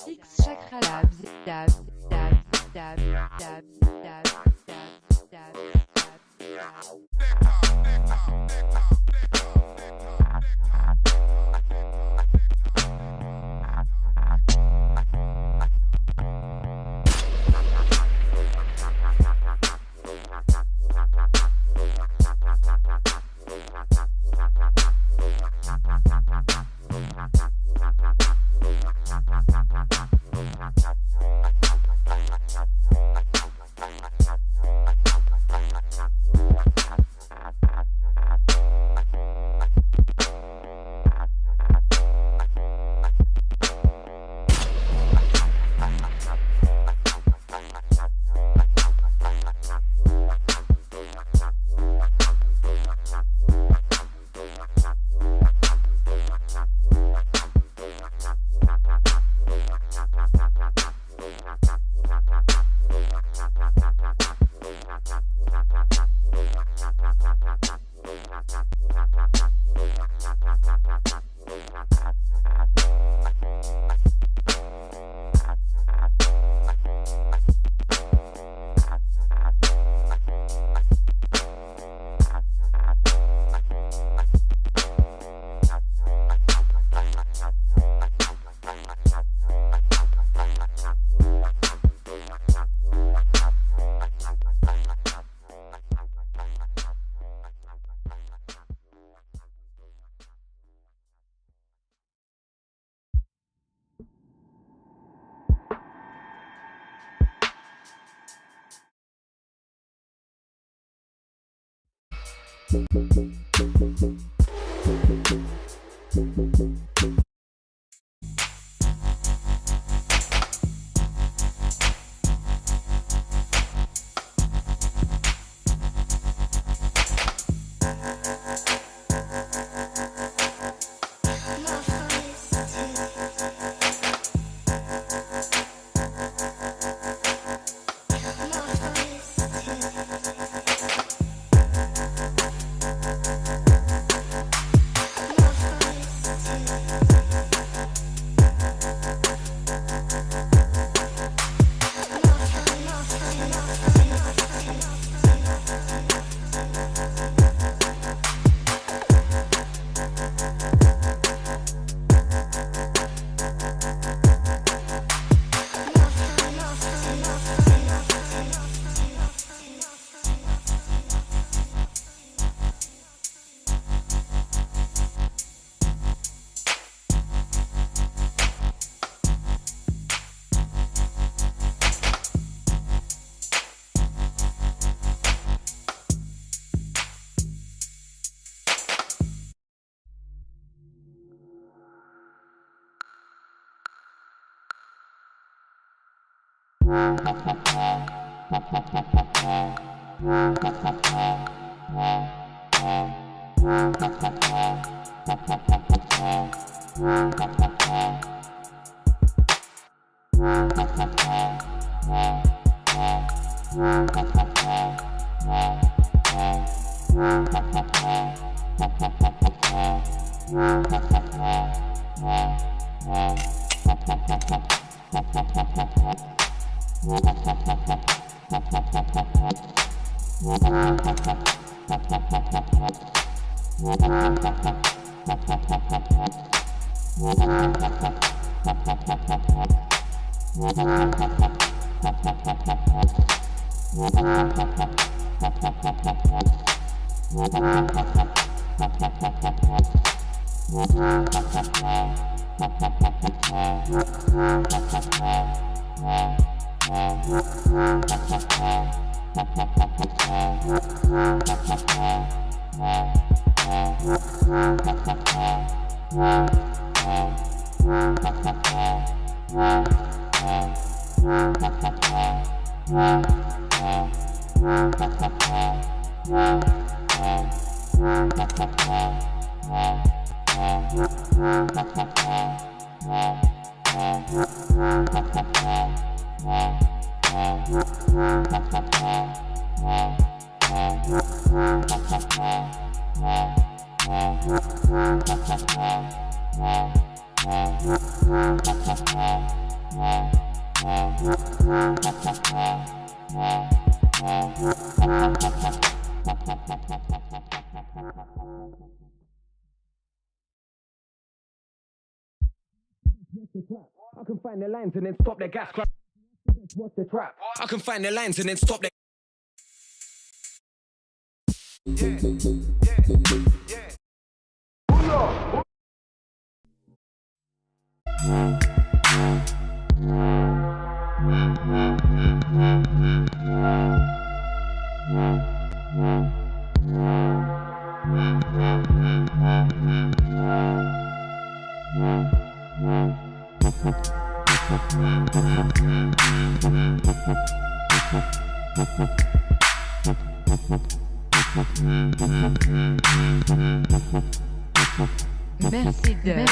X Chakra Labs, Dabs, I can find the lines and then stop the gas. What's the trap? I can find the lines and then stop the. Merci de.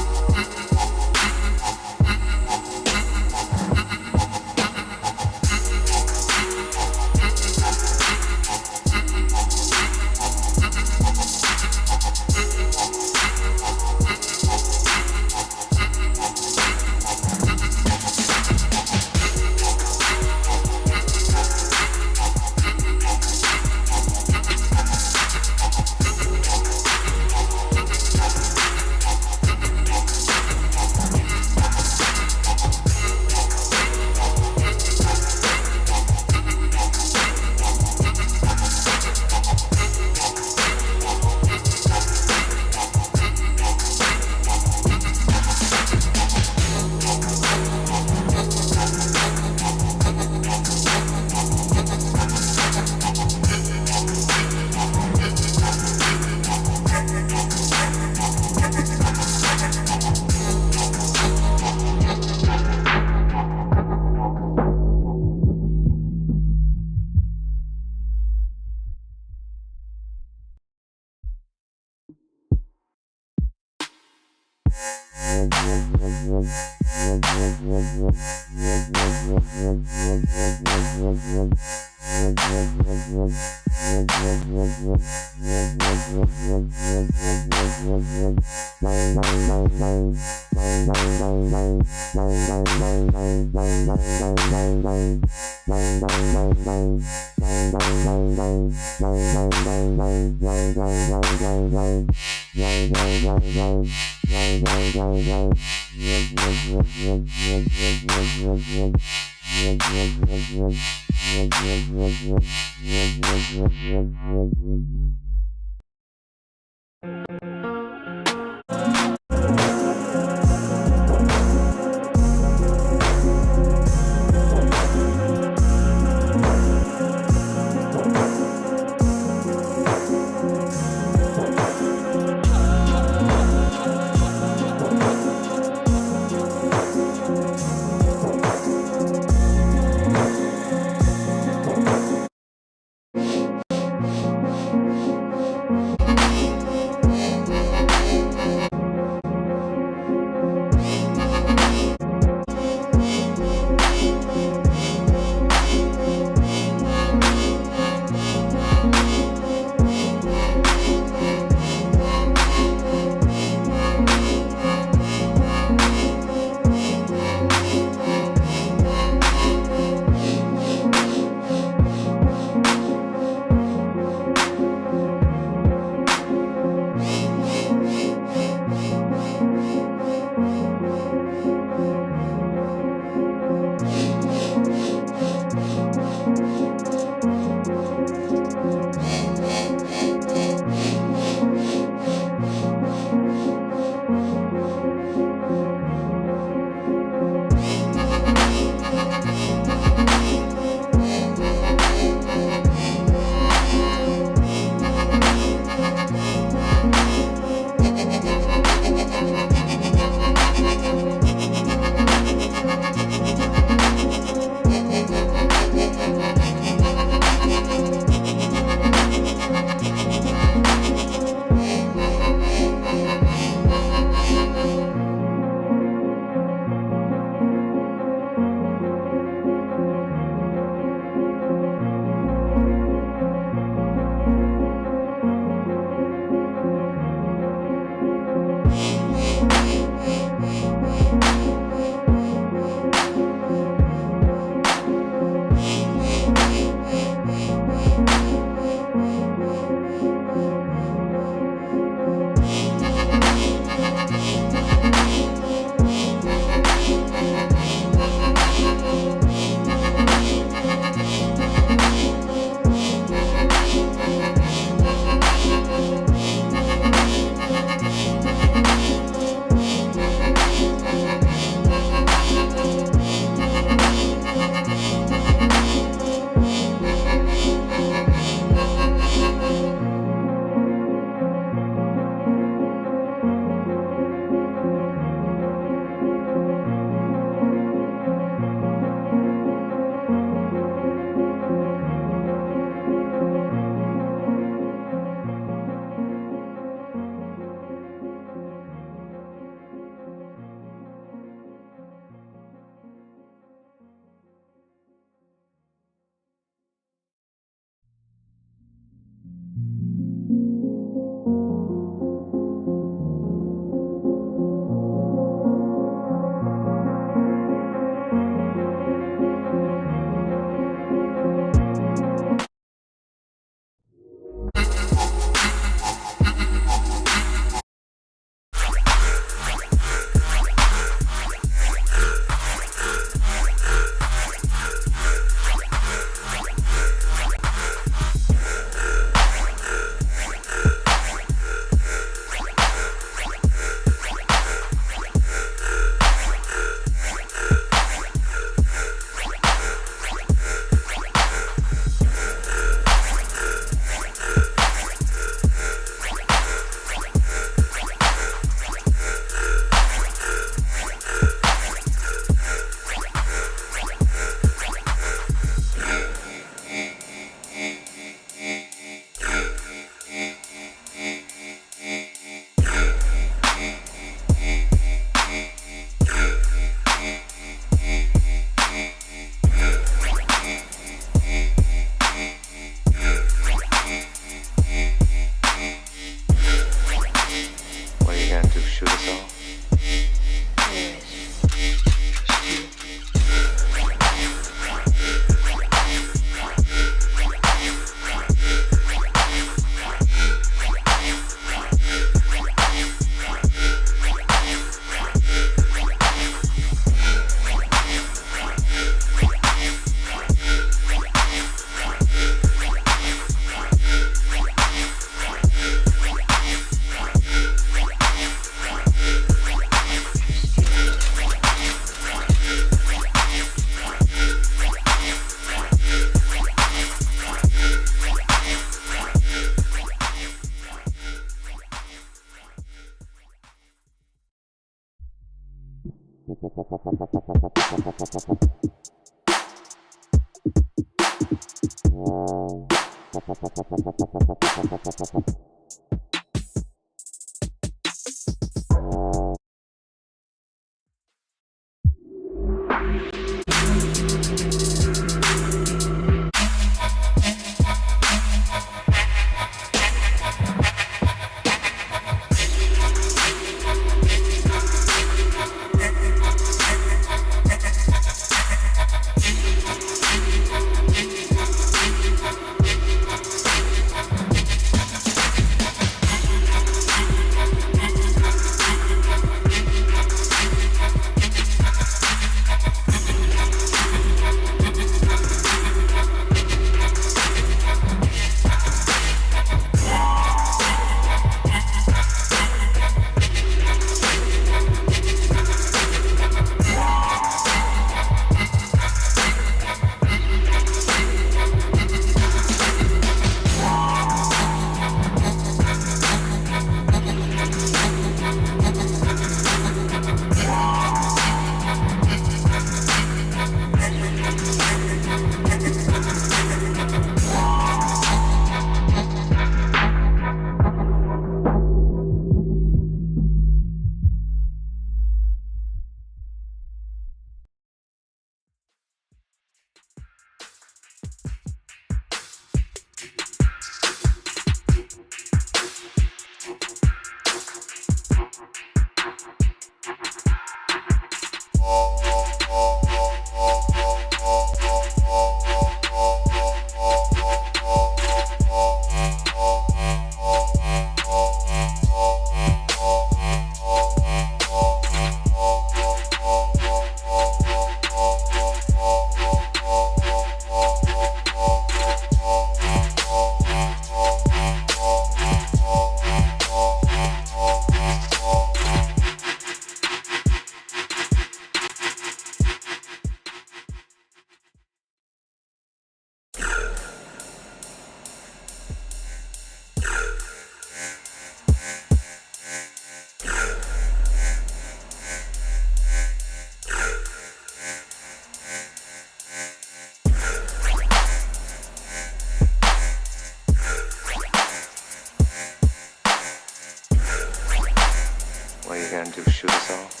What are you gonna do, shoot us all?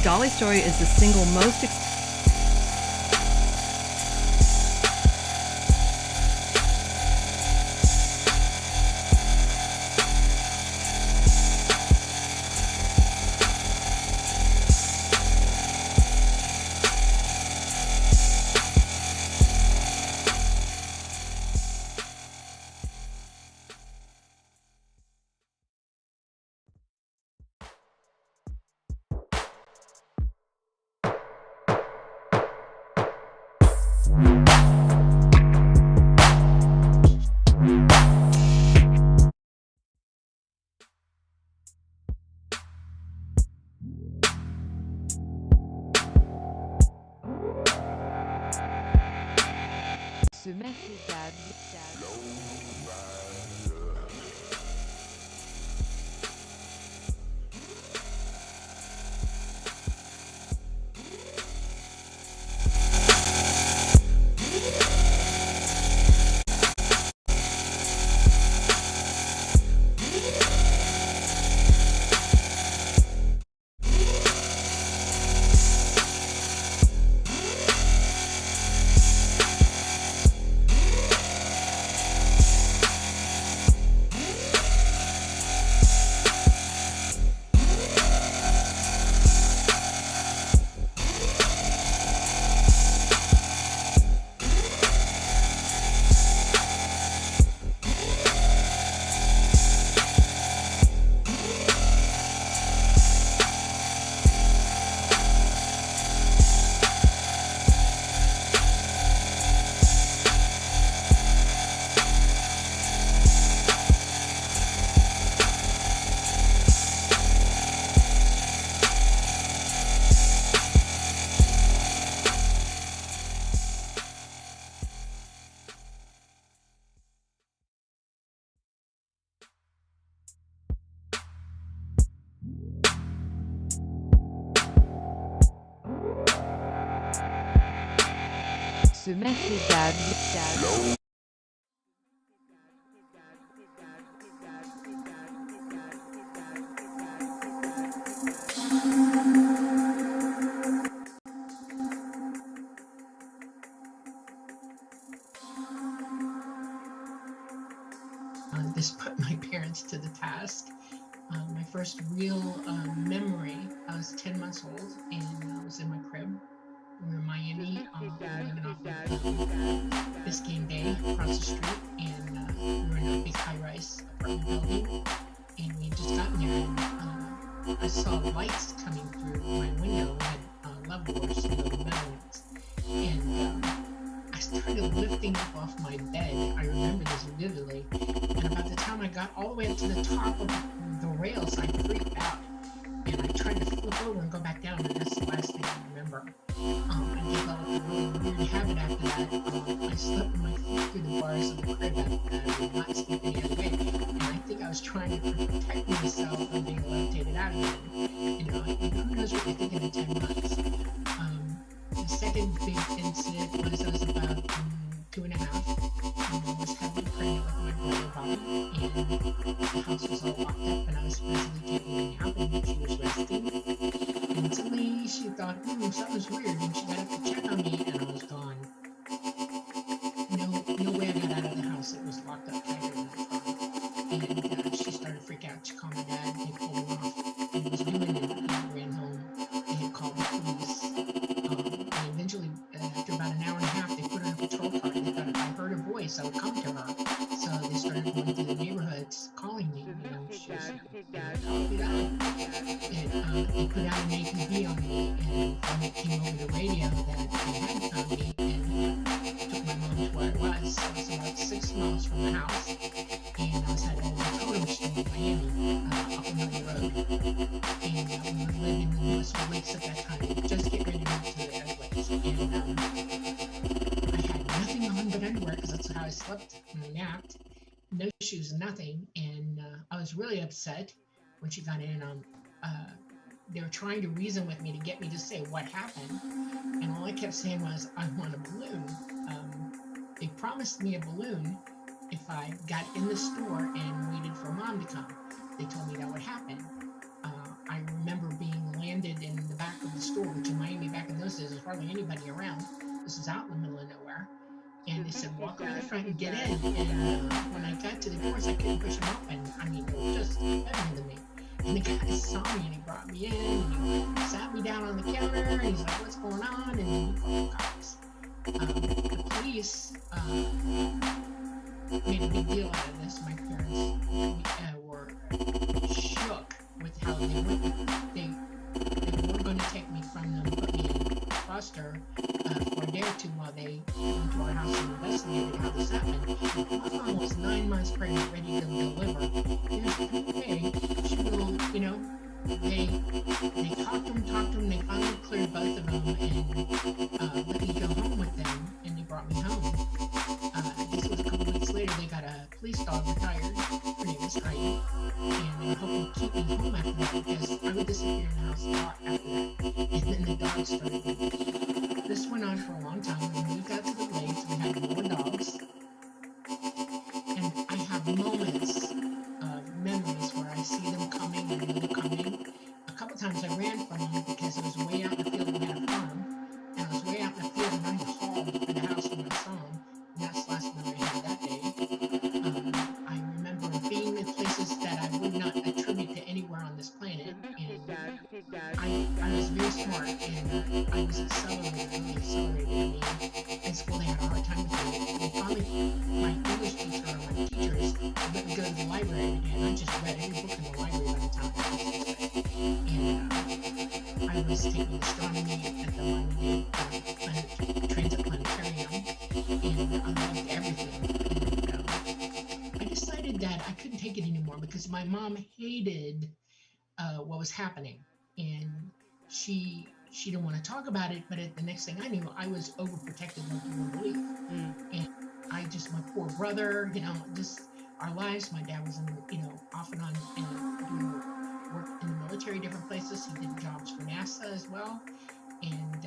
Dolly Story is the single most Ce mercredi. Ce mercredi. This put my parents to the task. My first real memory, I was 10 months old and I was in my crib. We were in Miami, living off of Biscayne Bay across the street, and we were in a big high-rise apartment building, and we had just gotten there, and I saw lights coming through my window. We had levelers, the metal ones, and I started lifting up off my bed. I remember this vividly, and about the time I got all the way up to the top of the rails, I freaked out, and I tried to flip over and go back down, and that's the last thing I remember. I developed a really weird habit after that. I slept with my feet through the bars of the crib after that. I would not sleep any other way, and I think I was trying to protect myself from being levitated out again. You know, who knows what you're thinking in 10 months. The second big incident was I was about 2.5. I was heavily pregnant with my brother Bobby, and the house was all locked up, and I was supposedly taking a nap, and she was resting. And suddenly she thought, something's weird, and she got up to check on me, and I was gone. No way I got out of the house. It was locked up tighter than I thought. And she started to freak out. She called my dad. They pulled him off. He was doing it. He ran home. They had called the police. And eventually, after about an hour and a half, they put her in a patrol car. They thought if I heard a voice, I would come to her. So they started going through the neighborhoods, calling me. She was, copy that. They put out an APB on me, and when it came over the radio that they had found me, and took my mom to where I was. I was about 6 miles from the house, and I was at a totem store in Miami, up on Miami Road, and we were living in the newest release at that time, just getting ready to move to the Everglades, and I had nothing on but underwear, because that's how I slept when I napped, no shoes, nothing, and I was really upset when she got in. They were trying to reason with me to get me to say what happened, and all I kept saying was, I want a balloon. They promised me a balloon if I got in the store and waited for Mom to come. They told me that would happen. I remember being landed in the back of the store, which in Miami back in those days, there was hardly anybody around. This is out in the middle of nowhere. And they said, walk around the front and get in. And when I got to the doors, I couldn't push them open. I mean, they were just heavier than me. And the guy saw me, and he brought me in, and he sat me down on the counter, and he's like, what's going on? And he called the cops. The police made a big deal out of this. My parents were shook with how they went. They were going to take me from them, put me in foster for a day or two while they went to our house and investigated how this happened. My mom was 9 months pregnant, ready to deliver. There's no way she will, they talked to them, they finally cleared both of them and let me go home with them, and they brought me home. police dog retired. Her name was Heidi. And they were hoping to keep me home after that because I would disappear in the house a lot after that. And then the dogs started leaving. This went on for a long time. When we got to the Blades, we had more dogs. And I have moments of memories where I see them coming and I know they're coming. A couple times I ran from them because I was way out in the field. We had a farm. And I was way out in the field and I hauled for the house when I saw them. And that's the last memory I had that day. I remember being in places that I would not attribute to anywhere on this planet. And I was very smart and I was accelerated, really accelerated. In school they had a hard time with me. They finally, my English teacher or my teachers let me go to the library every day and I just read every book in the library by the time I was sixth grade. And I was taking astronomy at the Miami Transatlanticarium and I loved everything. And I decided that I couldn't take it anymore because my mom hated what was happening, and she didn't want to talk about it. But the next thing I knew, I was overprotected like you won't believe. And I just, my poor brother, just our lives. My dad was off and on doing work in the military, different places. He did jobs for NASA as well, and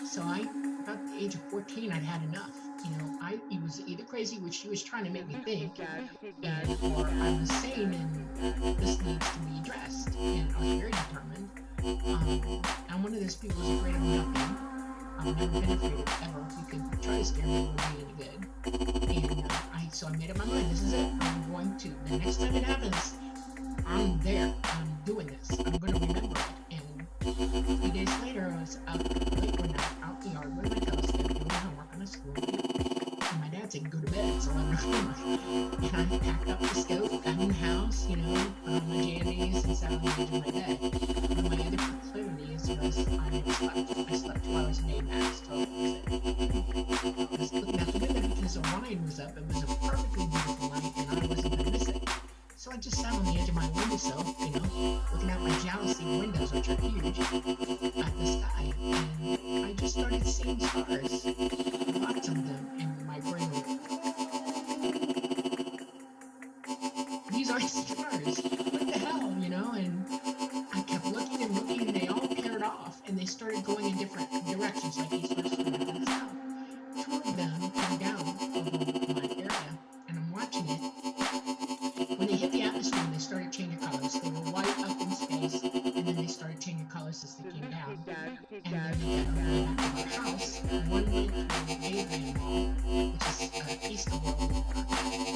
so about the age of 14, I'd had enough. It was either crazy, which she was trying to make me think, or I was sane and this needs to be addressed. And I was very determined. I'm one of those people who's afraid of nothing. I've never been afraid of ever. You could try to scare me, it wouldn't be any good. And so I made up my mind, this is it. I'm going to. The next time it happens, I'm there. I'm doing this. I'm going to remember it. And 3 days later, I was out late one night, out in the yard with my telescope, doing homework on a school. And my dad said, go to bed. It's 11 o'clock. And I packed up the scope, got in the house, put on my jammies, and sat on the edge of my bed. And my other proclivities was I never slept. I slept 2 hours a day max till I was looking out the window because Orion was up. It was a perfectly beautiful night, and I wasn't going to miss it. So I just sat on the edge of my windowsill, looking out my jealousy windows, which are huge, at the sky. And I just started seeing stars, lots of them, and my brain went, these aren't stars. What the hell, And I kept looking and looking, and they all paired off, and they started going in different directions, like east, west, north, and south. 2 of them came down over my area, and I'm watching it. When they hit the atmosphere, they started changing colors. They were white up in space, and then they started changing colors as they came down. And then they got around back to our house. One went to Adrian Mall, which is east of where we were,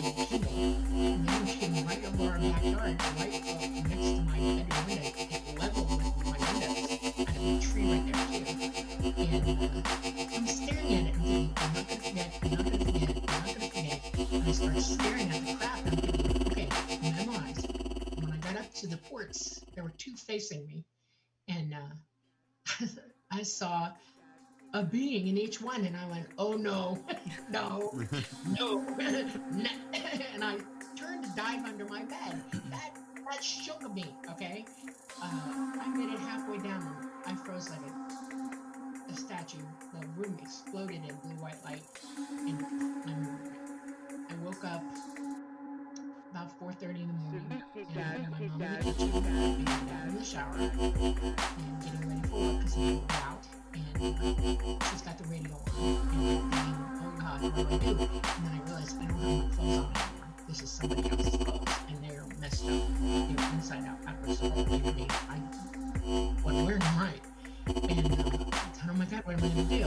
in Kendall. And then came right over our backyard, right up next to my bedroom window. It leveled with my windows. I had a big tree right there, too. And I'm staring at it and thinking, I'm not going to forget, I'm not going to forget, I'm not going to forget. And I started staring at the crap, and I'm thinking, okay, memorize. And when I got up to the ports, there were 2 facing me, and I saw a being in each one, and I went, oh no, no, no, and I turned to dive under my bed. That shook me, okay? I made it halfway down, and I froze like a statue. The room exploded in blue-white light, and I woke up about 4:30 in the morning, and my mom in the kitchen, and my dad in the shower, and getting ready for work because he moved out, and she's got the radio on, and I'm thinking, oh God, what do I do? And then I realized I don't have my clothes on anymore. This is somebody else's clothes, and they're messed up. They're inside out, backwards, forward. I wasn't wearing them right. And I thought, oh my God, what am I going to do?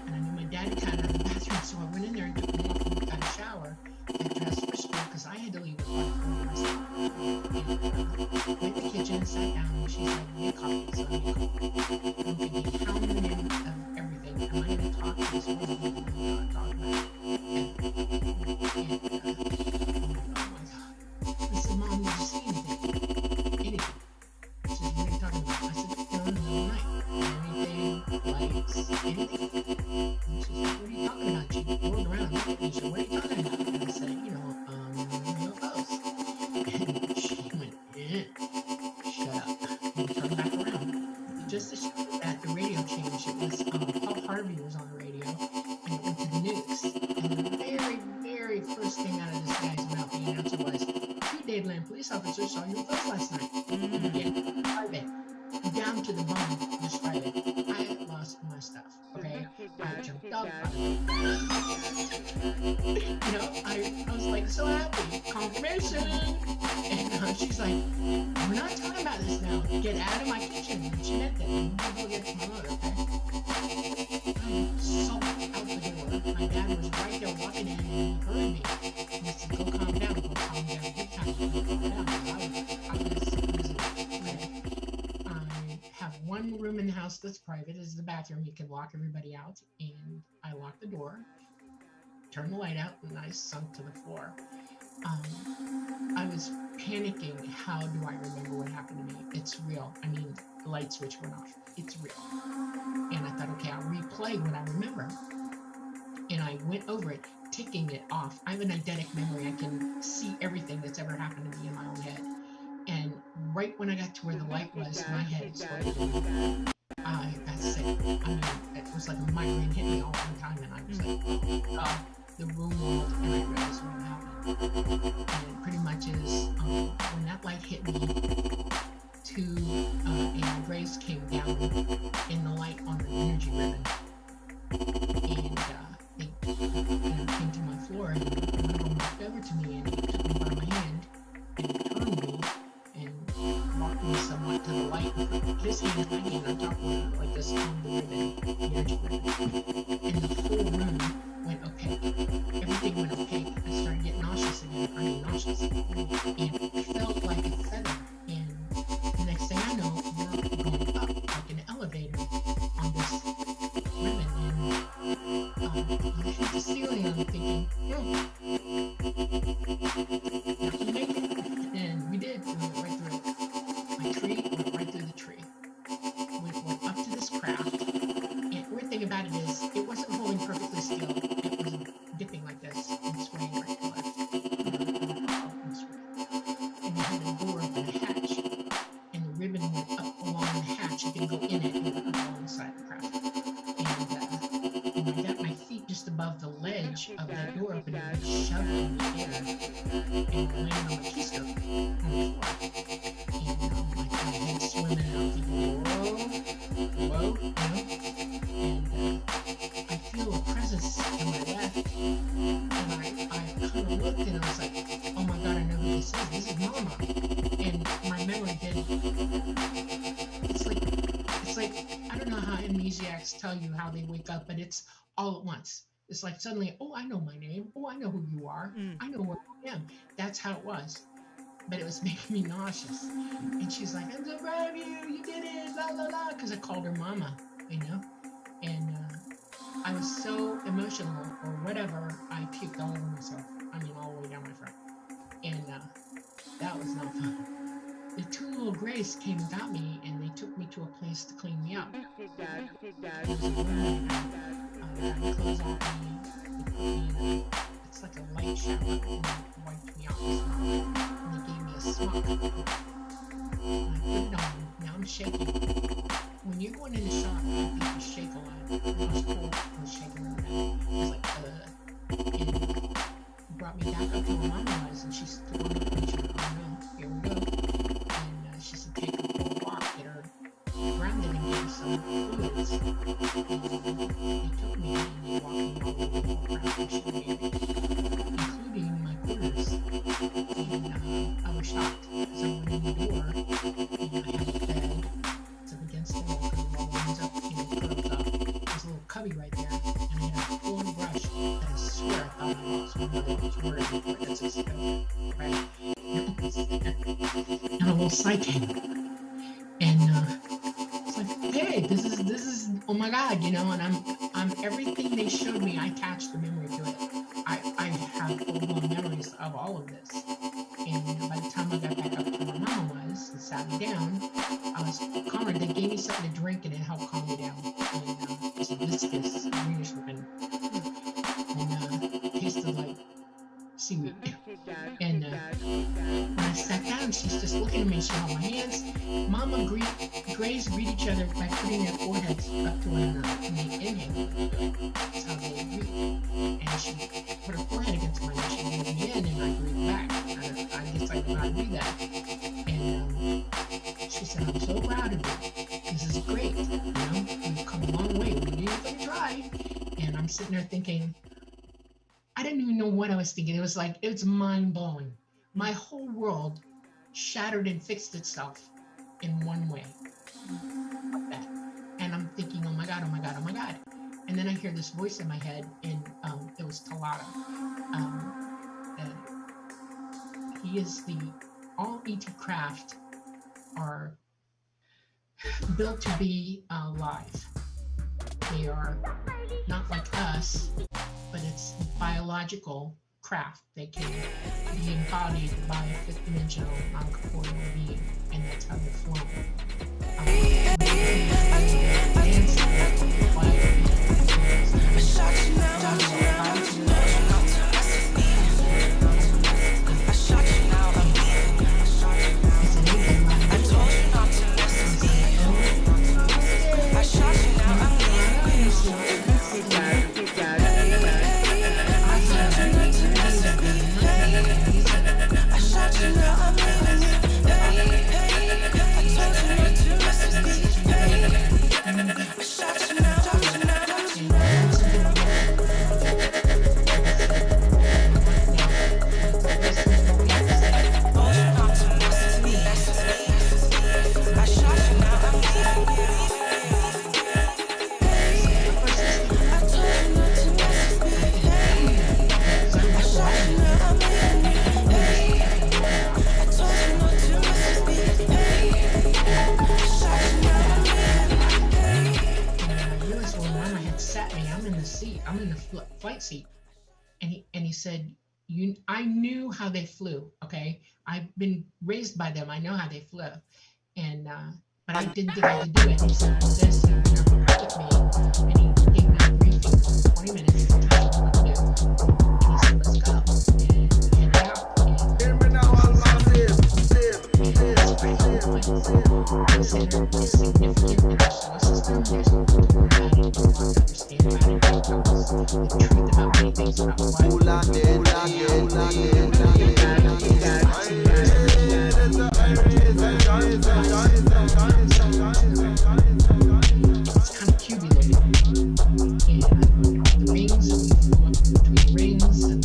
And I knew my dad had gotten out of the bathroom, so I went in there and took me off and got a shower and dressed for school because I had to leave at 5:40 myself. And went to the kitchen and sat down, and she said, make coffee. So I made coffee. I'm thinking, how many of everything am I going to talk to this woman who I'm not talking about? Oh my God. I said, Mom, did you see anything? Anything? She said, what are you talking about? I said, no, night. Anything, lights, anything. And she said, what are you talking about? She whirled around and looked at me. She said, what are you talking about? And I said, UFOs. And she went, shut up. And turned back around. Just to show that the radio changed, it was Paul Harvey was on the radio, and it went to the nukes. And the very, very first thing out of this officer saw your face last night. Again, private. Down to the bone, just private. I lost my stuff, okay? I jumped up. You know, I was like so happy. Confirmation! And she's like, we're not talking about this now. Get out of my kitchen. And she meant that. I'm gonna go get my mother, okay? I'm so out the door. My dad was right there walking in and he heard me. And he said, go calm down, big time, go calm down. I was I have one room in the house that's private, is the bathroom. You can lock everybody out. And I locked the door, turned the light out, and I sunk to the floor. I was panicking. How do I remember what happened to me? It's real. I mean, the light switch went off. It's real. And I thought, okay, I'll replay what I remember. And I went over it, ticking it off. I have an eidetic memory. I can see everything that's ever happened to me in my own head. And right when I got to where the light was, my head exploded. I got sick. I mean, it was like a migraine hit me all the time, and I was like, the room rolled, and I realized what happened. And it pretty much is, when that light hit me, two AI rays came down in the light on the energy ribbon. And they came to my floor, and one of them walked over to me, and he took me by my hand, and turned me, and walked me somewhat to the light, and put his hand hanging on top of me, like this on the ribbon, the energy ribbon. And the whole room went opaque. Everything went opaque. I started getting nauseous again. I mean, nauseous. And it felt like a feather. And the next thing I know, we're going up like an elevator on this ribbon. And I hit the ceiling, and I'm thinking, I can make it. And we did. We went right through it. My tree went right through the tree. Went up to this craft. And the weird thing about it is, it wasn't holding perfectly still. It was dipping like this and swaying right to left. And you had a door and a hatch. And the ribbon went up along the hatch. You could go in it and went up alongside the craft. And I got my feet just above the ledge of that door opening and shoved in the air. And I landed on my keystroke on the floor. And my head swimming, and I'm thinking, whoa, you know? And I feel a presence to my left, and I kind of looked, and I was like, oh my god, I know who this is. This is Mama. And my memory did. It's like I don't know how amnesiacs tell you how they wake up, but it's all at once. It's like suddenly, oh, I know my name. Oh, I know who you are. I know where I am. That's how it was. But it was making me nauseous. And she's like, I'm so proud of you. You did it. La la la. Because I called her Mama, you know. And I was so emotional, or whatever, I puked all over myself. I mean, all the way down my front. And that was not fun. The two little grays came and got me, and they took me to a place to clean me up. It was a room. They got my clothes off me. They put me in it's like a light shower, and they wiped me off. And they gave me a smock. And I put it on. Now I'm shaking. When you're going into shock, I think you shake a lot. When I was cold, I was shaking a lot. I was like, And brought me back up to where Mama was, and she took me up and she went, oh no, here we go. And she said, take her for a walk, get her grounded and give her some fluids. And they took me and they walked me all the way around the including my quarters. And I was shocked, because I went in the door, and I had a bed. It's up against the wall, because the wall runs up, and it curves up. There's a little cubby right there, and I had a full brush that I swear I thought I was one of those words before. That's a spell, right? And a little sighting. And it's like, hey, this is oh my god, you know, and I'm everything they showed me, I attached the memory to it. I have full-blown memories of all of this. And by the time I got back up to where Mama was and sat me down, I was calmer. They gave me something to drink, and it helped calm me down. And it's a viscous, greenish looking, and tasted like seaweed. And when I sat down, she's just looking at me. She held my hands. Mama Grays greet each other by putting their foreheads up to one another, and they inhale. That's how they greet. And she put her forehead against mine, and she moved me in, and I breathed back. I guess I know how to do that. proud of you. This is great. You know, we've come a long way. We didn't try. And I'm sitting there thinking, I didn't even know what I was thinking. It was like, it's mind blowing. My whole world shattered and fixed itself in one way. And I'm thinking, oh my God, oh my God, oh my God. And then I hear this voice in my head, and it was Talata. He is all ET craft are built to be live. They are not like us, but it's biological craft. They can be embodied by a fifth dimensional non-corporeal being, and that's how they're flown. Flight seat, and he said, I knew how they flew. Okay, I've been raised by them. I know how they flew, and but I didn't think I could do it. He said, this, you're with me, and he gave me a briefing for 20 minutes to tell me what to do. And he said, let's go, and head out. Hear me now, all massive. Consider this significant in our solar system. There's a lot more about it. You want to understand about it. The truth about many things about what. It's kind of cubey looking. And the rings, we flew up between rings and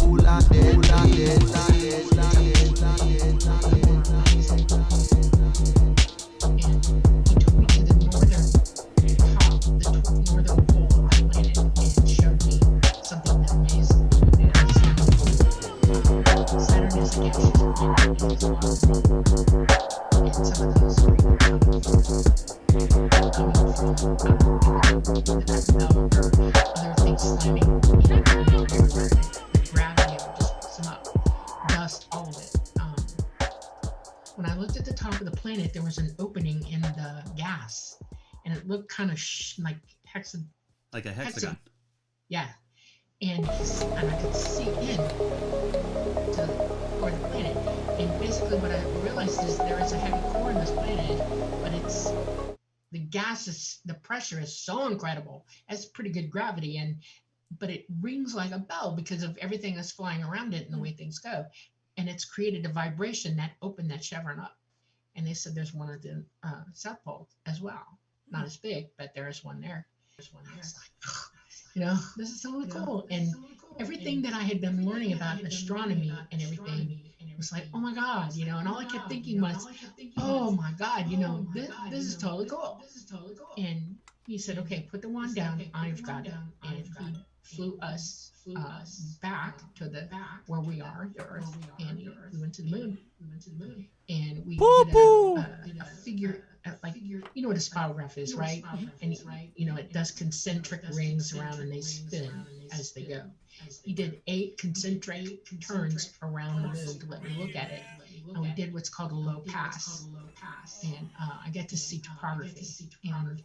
there was an opening in the gas, and it looked kind of like like a hexagon. Yeah, and I could see in toward the planet. And basically, what I realized is there is a heavy core in this planet, but the pressure is so incredible. It's pretty good gravity, but it rings like a bell because of everything that's flying around it and the way things go, and it's created a vibration that opened that chevron up. And they said there's one at the South Pole as well. Not as big, but there is one there. There's one there. You know, this is totally cool. And everything that I had been learning about astronomy and everything was like, oh my God, you know, and all I kept thinking was, oh my God, you know, this is totally cool. And he said, okay, put the wand down. I've got it. And he flew us back to where we are, the Earth, and we went to the moon. And we did a figure, like, you know what a spirograph is, right? And you know, it does concentric rings around, and they spin as they go. He did 8 concentric turns around the moon to let me look at it. And we did what's called a low pass. And I get to see topography, and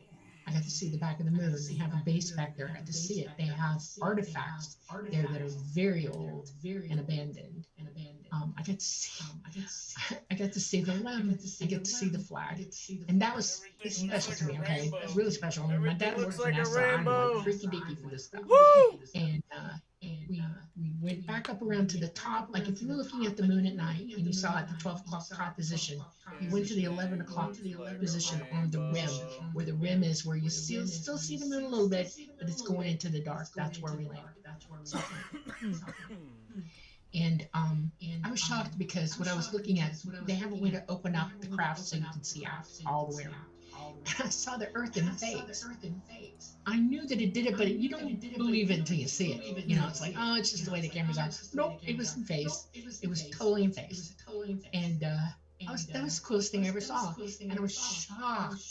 I got to see the back of the moon. They have a base back there. I got to see it. They have artifacts there that are very old and abandoned. I got to see the limb. I get to see the flag, and that was special to me. Okay, it's really special. My dad works for NASA. I'm like freaky deaky for this stuff. And we went back up around to the top. Like if you were looking at the moon at night and you saw at the 12 o'clock top position, you went to the 11 o'clock position on the rim, where the rim is where you still see the moon a little bit, but it's going into the dark. That's where we land. And I was shocked because what I was looking at, they have a way to open up the craft so you can see out all the way around. And I saw the Earth in phase. I knew that it did it, but you don't believe it until you see it. You know, it's like, oh, it's just the way the cameras are. Nope, it was in phase. It was totally in phase. And that was the coolest thing I ever saw. And I was shocked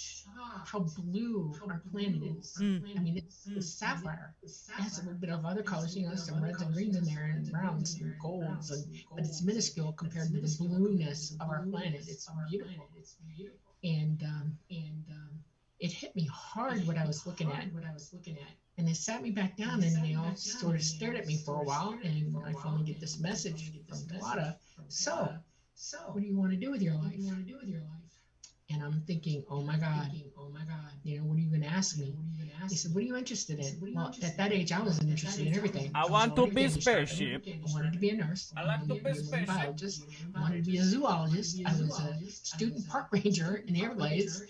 how blue our planet is. I mean, it's sapphire. It has a little bit of other colors, you know, some reds and greens in there, and browns and golds, but it's minuscule compared to the blueness of our planet. It's beautiful. And it hit me hard what I was looking at. And they sat me back down and they all sort of stared at me for a while. And I finally get this message from Talata. So, what do you want to do with your life? And I'm thinking, oh my God, you know, what are you going to ask me? He said, what are you interested in? Well, at that age, I wasn't interested in everything. I want to be spaceship. I wanted to be a nurse. I like to be spaceship. Biologist. I wanted to be a zoologist. I was a student park ranger in the Everglades.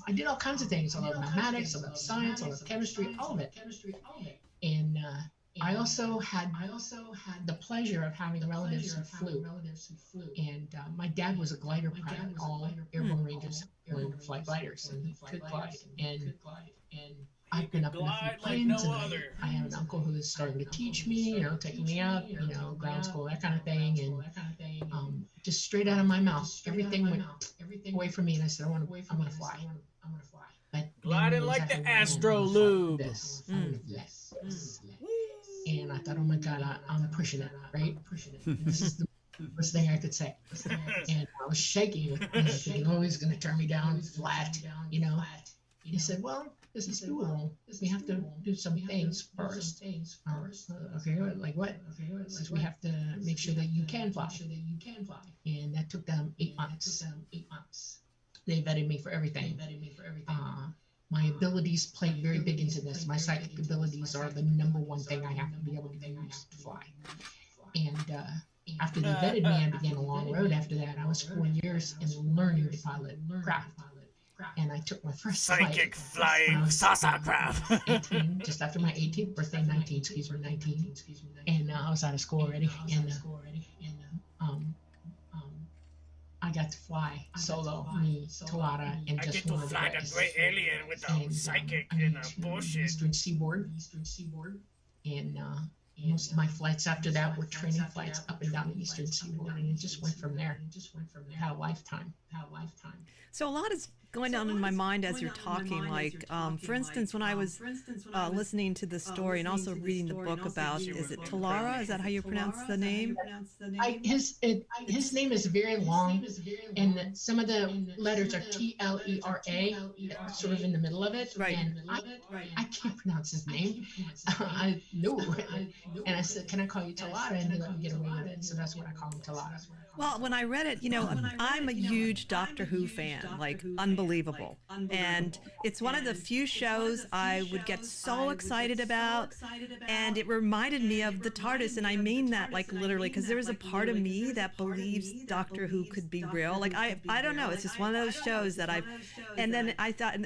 I did all kinds of things. I love mathematics, I love science, I love chemistry, all of it. And I also had the pleasure of having relatives who flew. And my dad was a glider pilot. All airborne rangers learned to fly gliders and could glide. And I've been up in a few planes, and I have an uncle who is starting to teach me, you know, taking me up, you know, ground school, that kind of thing. And just straight out of my mouth, everything went away from me, and I said, I'm gonna fly. But gliding like the Astrolube. And I thought, oh my God, I'm pushing it, right? This is the worst thing I could say. And I was shaking, thinking, oh, he's going to turn me down flat, you know. He said, well, this is cool. We have to do some things first. Okay, like what? Because we have to make sure that you can fly. And that took them 8 months. They vetted me for everything. My abilities played very big into this. My psychic abilities are the #1 thing I have to be able to use to fly. And after they vetted me, I began a long road after that. I was 4 years in learning to pilot craft. And I took my first psychic flying saucer craft. 18, just after my 18th birthday, 19. And I was out of school already. And I got to fly solo, me, Talata, and just one of the guys. I get to fly the great alien with the psychic and bullshit. Eastern Seaboard. And most of my flights after that were training flights up and down the Eastern Seaboard, and it just went from there. Had a lifetime. So a lot is going on in my mind as you're talking. Like, for instance, when I was listening to the story and also reading the book about, is it Talata? Is that how you pronounce the name? His name is very long, and some of the letters are T-L-E-R-A, sort of in the middle of it. Right. And I can't pronounce his name. I knew. And I said, can I call you Talata? And he let me get away with it. So that's what I call him, Talata. Well, when I read it, you know, I'm a huge Doctor Who fan, like unbelievable. And it's one of the few shows I would get so excited about. And it reminded me of the TARDIS. And I mean that like literally, because there was a part of me that believes Doctor Who could be real. Like, I don't know. It's just one of those shows that and then I thought,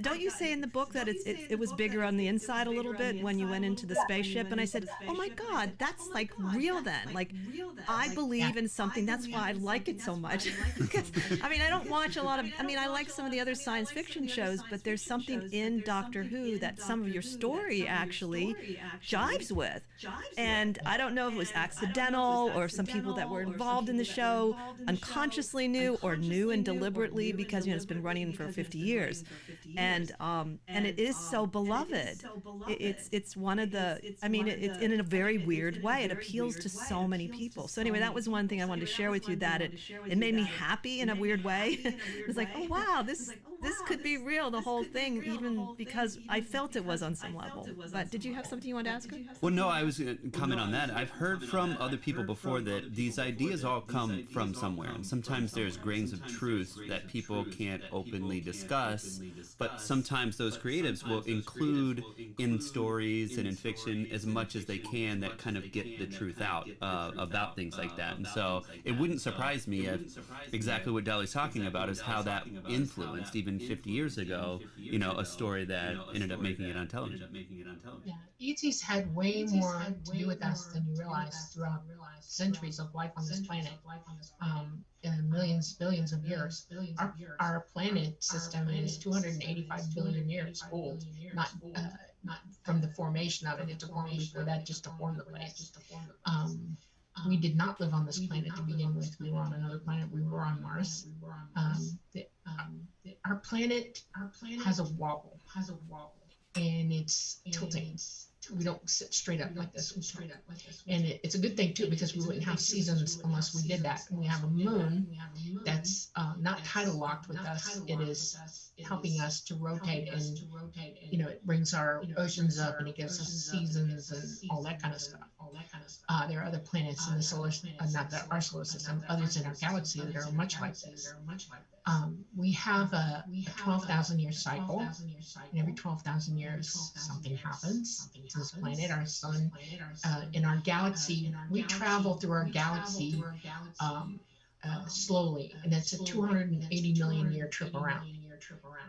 don't you say in the book that it was bigger on the inside a little bit when you went into the spaceship? And I said, oh my God, that's like real then. Like, I believe in something. That's why I like it so much. Because, I mean, I don't watch a lot of, I mean, I like some of the other science fiction shows, but there's something in Doctor Who that some of your story actually jives with. And I don't know if it was accidental or some people that were involved in the show unconsciously knew or knew and deliberately, because, you know, it's been running for 50 years. And it is so beloved. It's one of the, I mean, it's in a very weird way. It appeals to so many people. So anyway, that was one thing I wanted to share with you, that it made me happy in a weird way. It was like, oh wow, this could be real, the whole thing, even because I felt it was on some level. But did you have something you wanted to ask her? Well, no, I was going to comment on that. I've heard from other people before that these ideas all come from somewhere, and sometimes there's grains of truth that people can't openly discuss, but sometimes those creatives will include in stories and in fiction as much as they can that kind of get the truth out about things like that. And so it wouldn't surprise me if exactly what Dolly's talking about is how that influenced, even 50 years ago, you know, a story that ended up making it on television. Yeah, ETs had way more to do with us than you realize throughout centuries of life on this planet. Millions, billions of years. Our planet system is 285 billion years old, not from the formation of it. It took long before that just to form the planet. We did not live on this planet to begin with. We were on another planet. We were on Mars. Our planet has a wobble, and it's tilting. We don't sit straight up like this. And it's a good thing too, because we wouldn't have seasons unless we did that. We have a moon that's not tidal locked with us. It is helping us to rotate, and you know, it brings our oceans up, and it gives us seasons and all that kind of stuff. There are other planets in the solar, not our solar system, others in our galaxy that are much like this. We have a 12,000 year cycle, and every 12,000 years something happens to this planet, our sun. In our galaxy, we travel through our galaxy slowly, and it's a 280 million year trip around.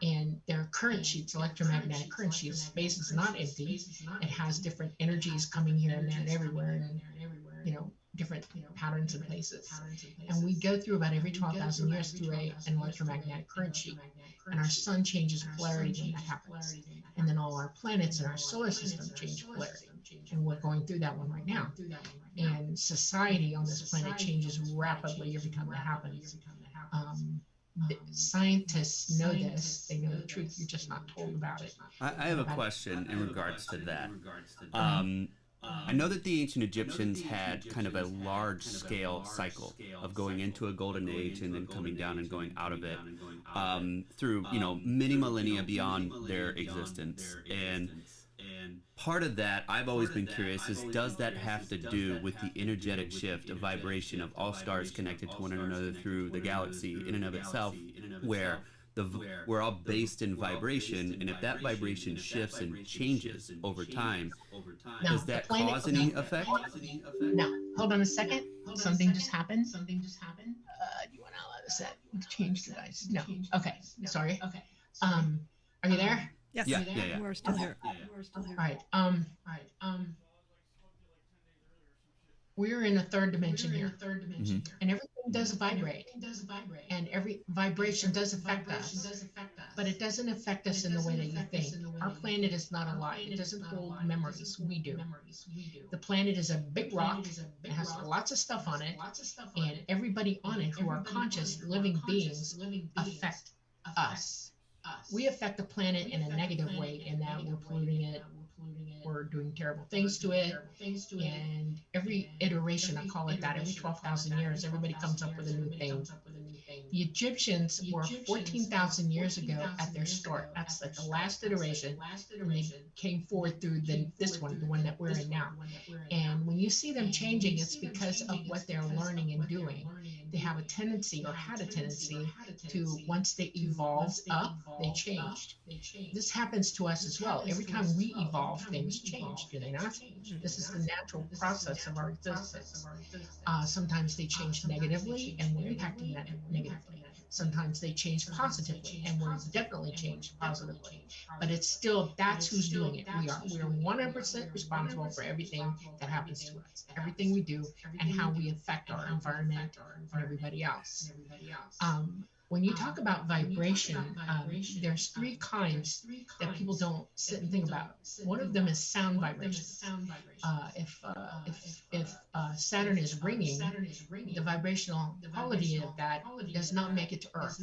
And there are current sheets, electromagnetic current sheets. Space is not empty. It has different energies coming here and there and everywhere, and you know, different patterns and places. And we go through about every 12,000 years through an electromagnetic current sheet. And our sun changes polarity when that happens. And then all our planets in our solar system change polarity. And we're going through that one right now. And society on this planet changes rapidly every time that happens. The scientists know this. They know the truth. You're just not told about it. I have a question in regards to that. I know that the ancient Egyptians had kind of a large-scale cycle of going into a golden age and then coming down and going out of it through, you know, many millennia beyond their existence. And part of that, I've always been curious, is does that have to do with the energetic shift of vibration of all stars connected to one another through the galaxy in and of itself, where we're all based in vibration, and if that vibration shifts and changes over time, does that cause any effect? No. Hold on a second. Something just happened. Do you want to allow this set? Change device. No. Okay. Sorry. Okay. Are you there? Yes. Yeah. We're still here. All right. We're in a third dimension here, and everything does vibrate, and every vibration does affect us, but it doesn't affect us in the way that you think. Our planet is not alive. It doesn't hold memories. We do. The planet is a big rock. It has lots of stuff on it, and everybody on it who are conscious living beings affect us. We affect the planet in a negative way in that we're polluting it, we're doing terrible things to it, and every iteration, I call it that, every 12,000 years, everybody comes up with a new thing. The Egyptians were 14,000 years ago at their start. That's like the last iteration, and they came forward through this one, the one that we're in now. And when you see them changing, it's because of what they're learning and doing. They have a tendency, or had a tendency, to, once they evolved up, they changed. This happens to us as well. Every time we evolve, things change, do they not? This is the natural process of our existence. Sometimes they change negatively, and we're impacting that negatively. Sometimes they change positively, and we're definitely changed positively. But it's still, that's who's doing it. We are 100% responsible for everything that happens to us, everything we do, and how we affect our environment and everybody else. When you talk about vibration, there's three kinds that people don't sit and think about. One of them is sound vibration. If Saturn is ringing, the vibrational quality of that does not make it to Earth.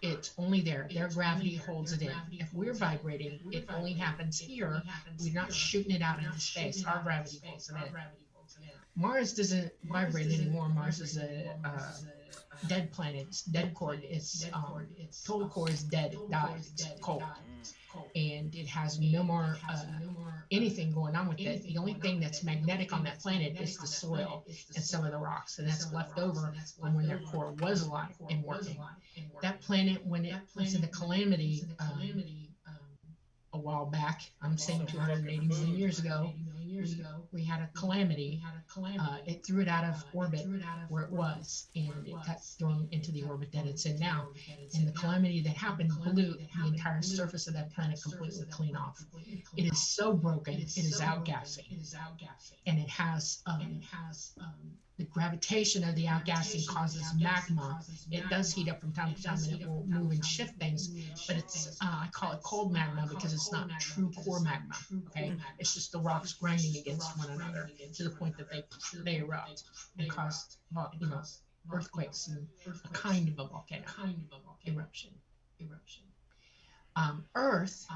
It's only there. Their gravity holds it in. If we're vibrating, it only happens here. We're not shooting it out into space. Our gravity holds it in. Mars doesn't vibrate anymore. Mars is a dead planets, dead core. Its total core is dead. It died. It's cold, and it has no more anything going on with it. The only thing that's magnetic on that planet is the soil and some of the rocks, and that's left over from when their core was alive and working. That planet, when it was in a calamity a while back, I'm saying 280 million years ago, we had a calamity. It threw it out of orbit where it was, and it got thrown into the orbit that it's in now. And the calamity that happened blew the entire surface of that planet completely clean off. It is so broken, it is outgassing, and it has the gravitation of the outgassing causes magma. It does heat up from time to time, and it will move and shift things, but it's I call it cold magma because it's not true core magma. Okay, it's just the rocks grinding against one another to the point that they erupt and cause earthquakes and a kind of a volcano eruption. Earth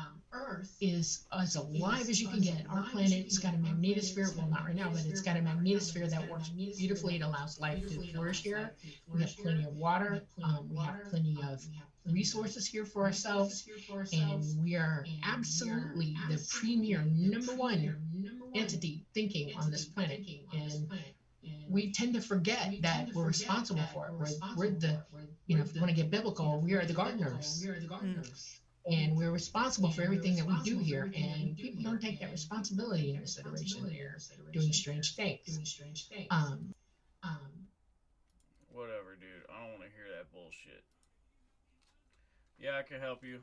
is as alive as you can get. Our planet's got a magnetosphere. Well, not right now, but it's got a magnetosphere that works beautifully. It allows life to flourish here. We have plenty of water. We have plenty of resources here for ourselves, and we are absolutely the premier #1 entity thinking on this planet. And we tend to forget that we're responsible for it. We're the, if you want to get biblical, we are the gardeners. And we're responsible for everything that we do here, and people don't take that responsibility into consideration. They're doing strange things. Whatever, dude. I don't want to hear that bullshit. Yeah, I can help you.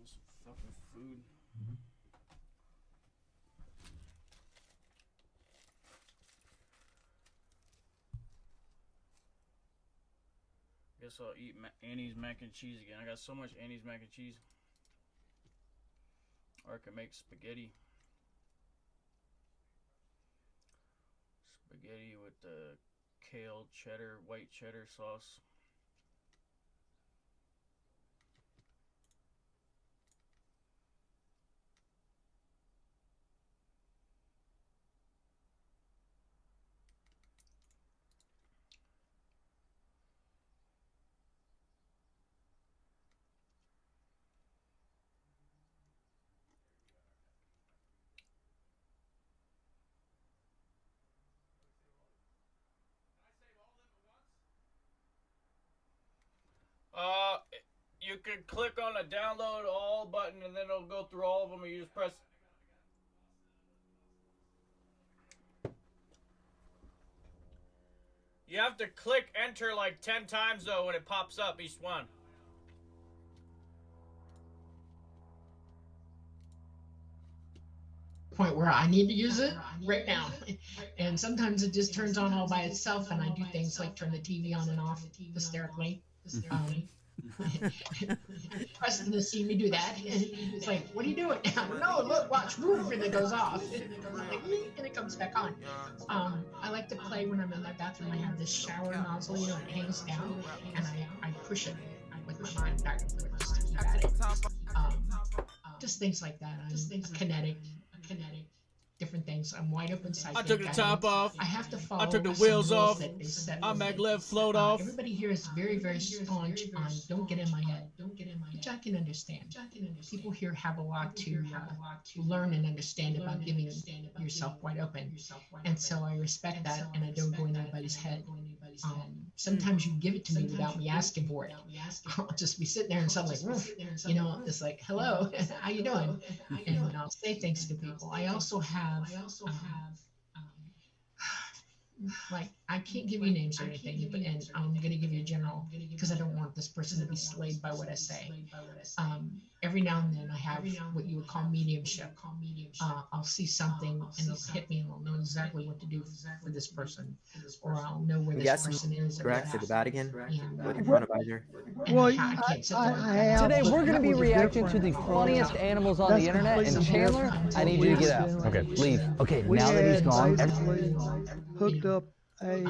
Some fucking food. Guess I'll eat Annie's mac and cheese again. I got so much Annie's mac and cheese. Or I can make spaghetti. Spaghetti with the kale, cheddar, white cheddar sauce. You can click on the download all button and then it'll go through all of them and you just press. You have to click enter like 10 times though when it pops up each one. Point where I need to use it right now. And sometimes it just turns on all by itself and I do things like turn the TV on and off hysterically. Preston has seen me do that. It's like, what are you doing? No, look, watch, move, and it goes off. And it comes back on. I like to play when I'm in my bathroom. I have this shower nozzle, you know, it hangs down, and I push it with my mind back and forth just to keep at it. Just things like that. I'm a kinetic. Different things. I'm wide open psychic. I took the top off. I have to follow. I took the wheels off. I maglev float off. Everybody here is very, very staunch on don't get in my head. Which I can understand. People here have a lot to learn and understand about giving yourself wide open. And so I respect that, and I don't go in anybody's head. Sometimes you give it to me without me asking for it. I'll just be sitting there and suddenly, you know, it's like, hello, how you doing? And I'll say things to people. I also have like, I can't give you names or anything, but and I'm going to give you a general because I don't want this person to be swayed by what I say. Every now and then I have what you would call mediumship. I'll see something and it'll hit me and I'll know exactly what to do for this person, or I'll know where this person is. Correct to the Vatican with your Well, chronovisor. Well, Today we're going to be reacting to the funniest animals on the internet, and Chandler, I need you to get out. Okay, leave. Okay, We now that he's gone. hooked up I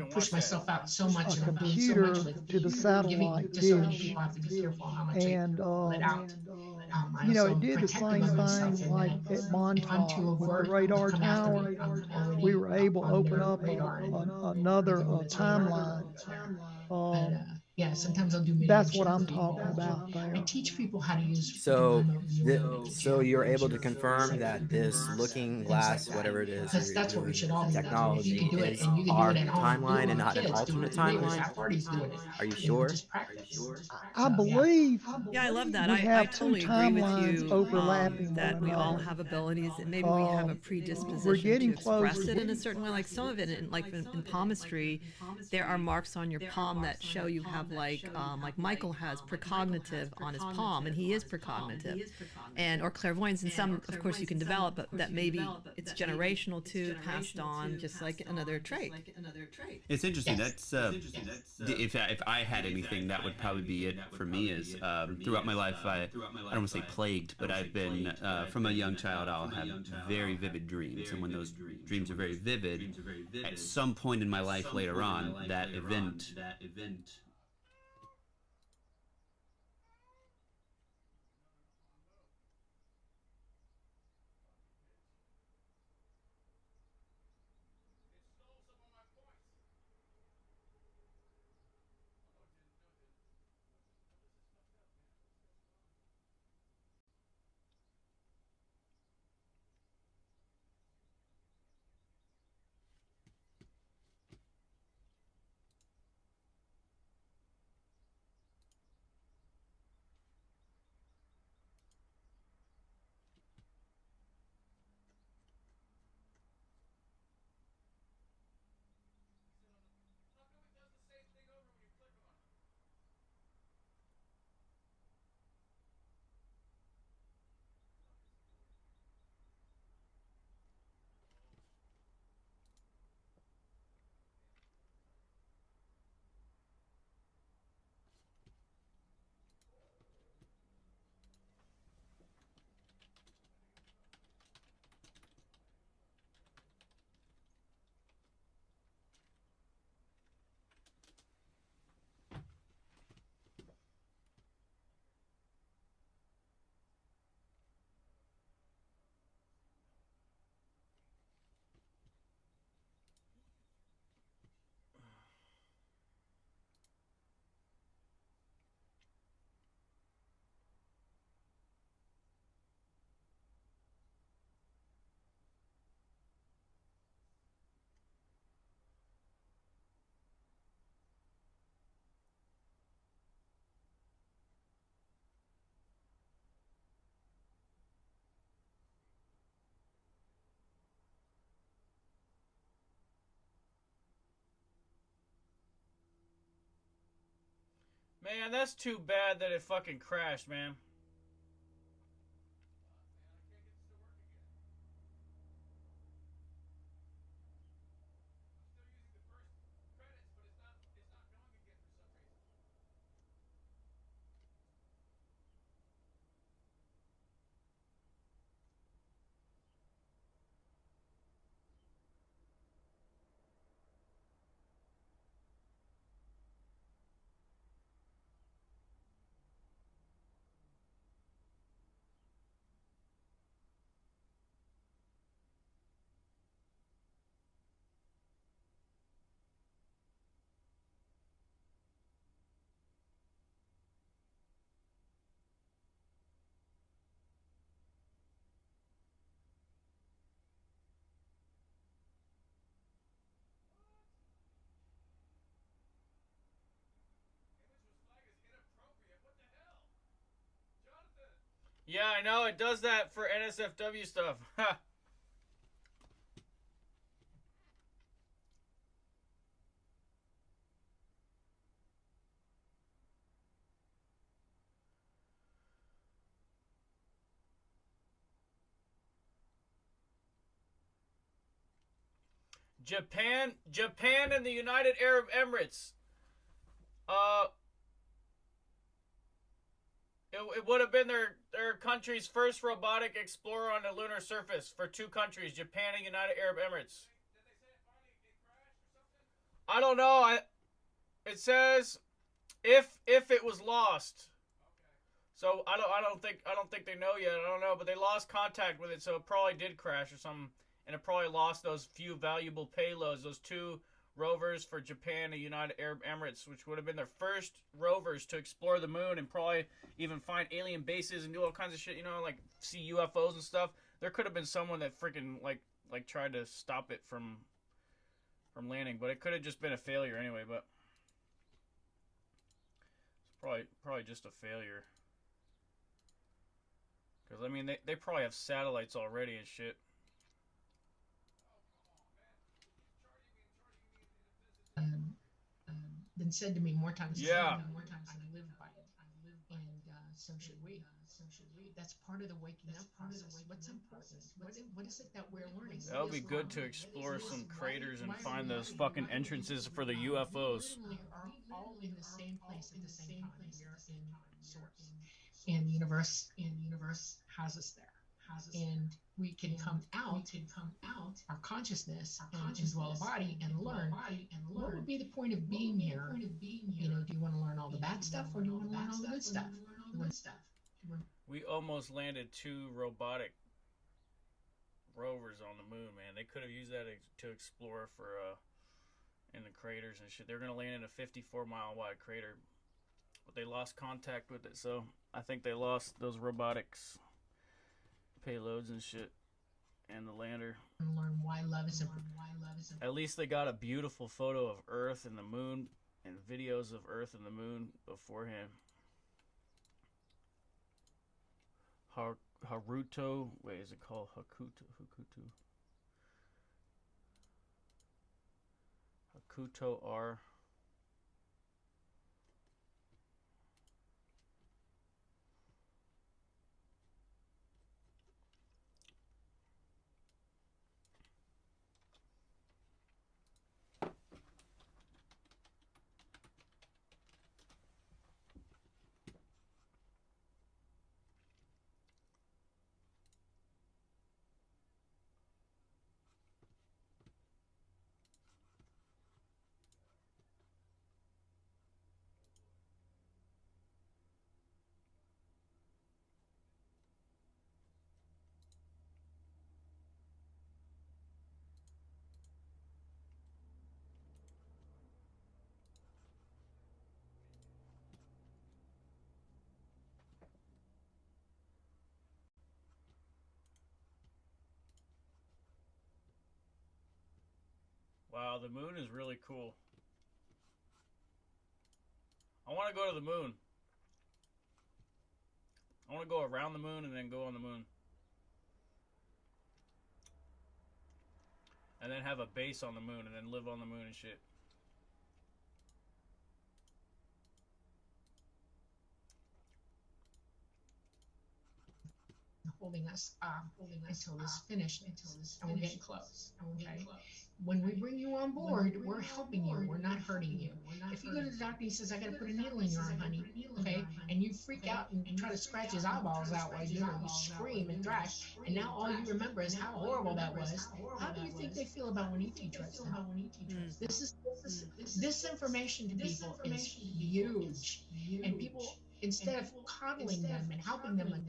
push myself out so much and I'm doing so computer much with to the satellite just so many dish, people have to be careful how much and I let out. I you know, also it did the protect same myself thing in like that at Montauk too with overt the radar to come after tower. me, I'm already We were able to on open their up radar another timeline. Yeah, sometimes I'll do That's what mediumship I'm for people. talking about there. I teach people how to use So, remote so you're able to confirm that this looking glass, whatever it is, that's what we should all be technology you can do it, is and you can our do it at home. timeline and not an Kids do alternate it. Neighbors timeline? have parties doing it. Are you sure? Just practice. I believe Yeah, I love that. we I have totally two agree with timelines you overlapping that one we all another. have abilities and maybe we have a we're predisposition getting to express closer. it in a certain way. Like some of it, in palmistry, there are marks on your palm that show you have like Michael has precognitive on his palm, and he is precognitive, and or clairvoyance. And some, of course, you can develop, but that maybe it's generational too, passed on, just like another trait. It's interesting. That's if I had anything, that would probably be it for me. Is throughout my life, I don't want to say plagued, but I've been from a young child. I'll have very vivid dreams, and when those dreams are very vivid, at some point in my life later on, that event. Man, that's too bad that it fucking crashed, man. Yeah, I know. It does that for NSFW stuff. Ha! Japan and the United Arab Emirates. It would have been their country's first robotic explorer on the lunar surface for two countries, Japan and United Arab Emirates. I don't know. It says if it was lost. So I don't think they know yet. I don't know, but they lost contact with it, so it probably did crash or something, and it probably lost those few valuable payloads, those two rovers for Japan and United Arab Emirates, which would have been their first rovers to explore the moon and probably even find alien bases and do all kinds of shit, you know, like see UFOs and stuff. There could have been someone that freaking like tried to stop it from landing, but it could have just been a failure anyway, but it's probably just a failure. Because, I mean, they probably have satellites already and shit. Been said to me more times. Yeah. More times than I live by it. And so should we. That's part of the waking up process. What's important? What is it that we're learning? That would be good to explore some craters and find those fucking entrances for the UFOs. We are all in the same place at the same time. We are in source. And the universe has us there. And we can come out our consciousness and dwell a body and learn what would be the point of being here. You know, do you want to learn all the bad stuff or do you want to learn all the good stuff? We almost landed two robotic rovers on the moon, man. They could have used that to explore for in the craters and shit. They're gonna land in a 54-mile wide crater, but they lost contact with it, so I think they lost those robotics payloads and shit and the lander. Learn why love is important. At least they got a beautiful photo of Earth and the moon and videos of Earth and the moon beforehand. Haruto, wait, is it called Hakuto R. Wow, the moon is really cool. I want to go to the moon. I want to go around the moon and then go on the moon. And then have a base on the moon and then live on the moon and shit. holding us until this finishes, and we're getting close. Okay. When we bring you on board, we're helping you. We're not hurting you. If you go to the doctor and he says, "I got to put a needle in your arm, honey," okay, and you freak out and try to scratch his eyeballs out while you're doing it, you scream and thrash, and now all you remember is how horrible that was. How do you think they feel about when ET tries to help? This information to people is huge, and people, instead of coddling them and helping them.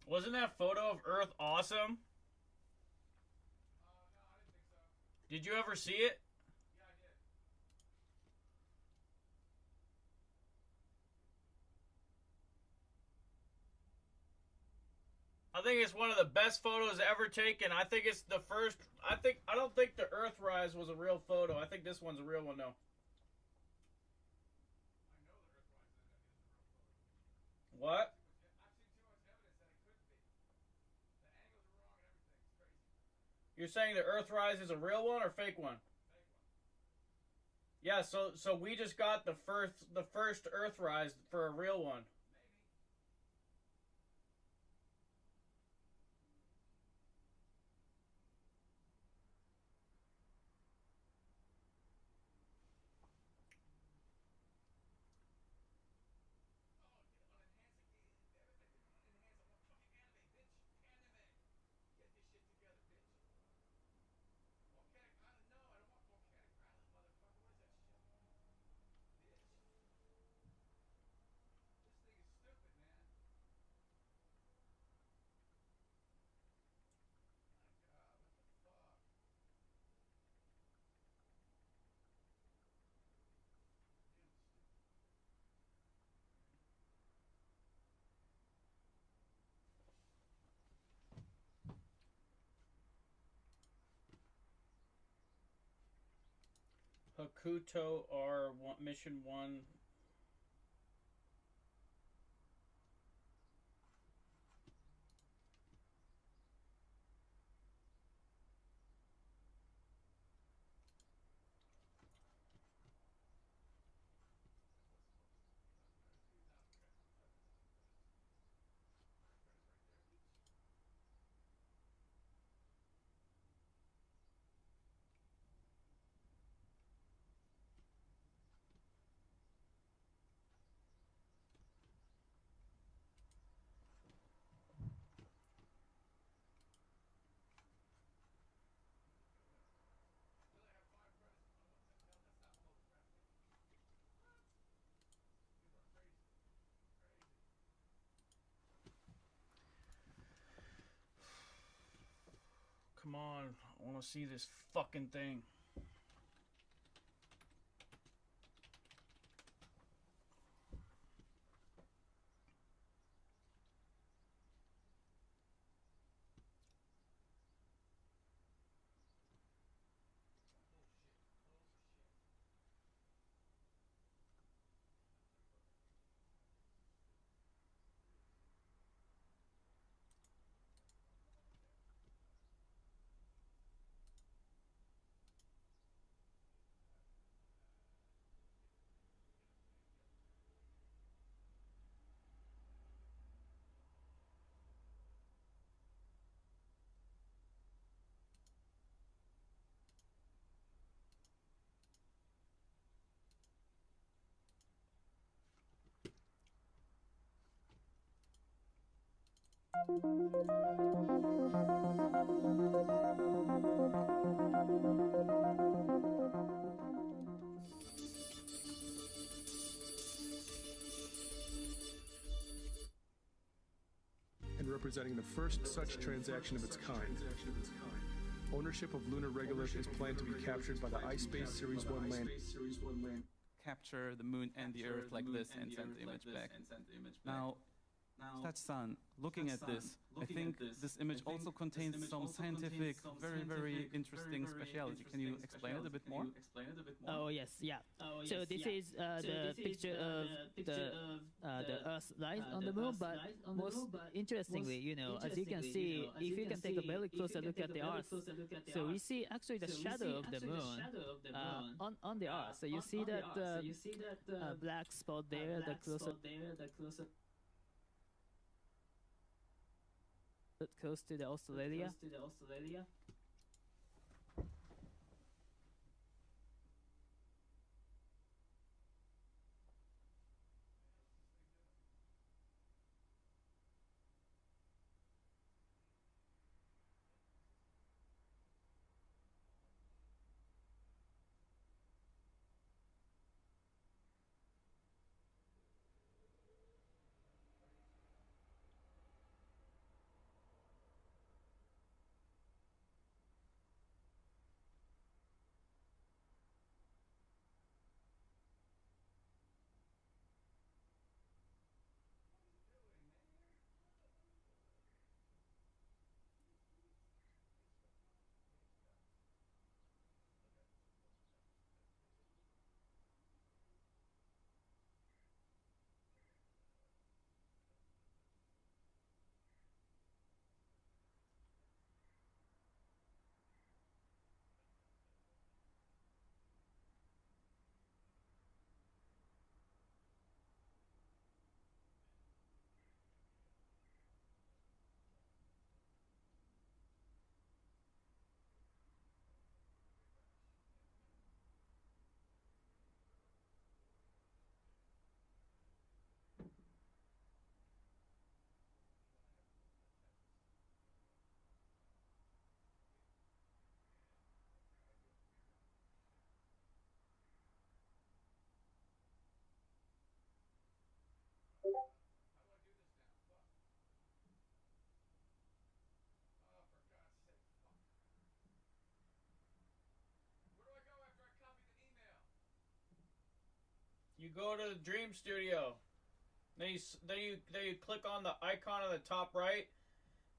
Wasn't that photo of Earth awesome? Did you ever see it? I think it's one of the best photos ever taken. I think it's the first. I don't think the Earthrise was a real photo. I think this one's a real one though. What? You're saying the Earthrise is a real one or fake one? Yeah, so we just got the first Earthrise for a real one. Hakuto R Mission 1. Come on, I want to see this fucking thing. And representing the first such transaction of its kind. Ownership of lunar regolith is planned to be captured by the iSpace Series 1 land. Capture the moon and the earth like this and send the image back. Now, Tachi-san, looking at this, I think this image also contains some scientific, very, very interesting speciality. Can you explain it a bit more? Oh yes, yeah. So this is the picture of the Earth lies on the moon, but most interestingly, you know, as you can see, if you can take a very closer look at the Earth, so we see actually the shadow of the moon on the Earth. So you see that black spot there, the closer close to the Australia. You go to the Dream Studio. Then you click on the icon on the top right,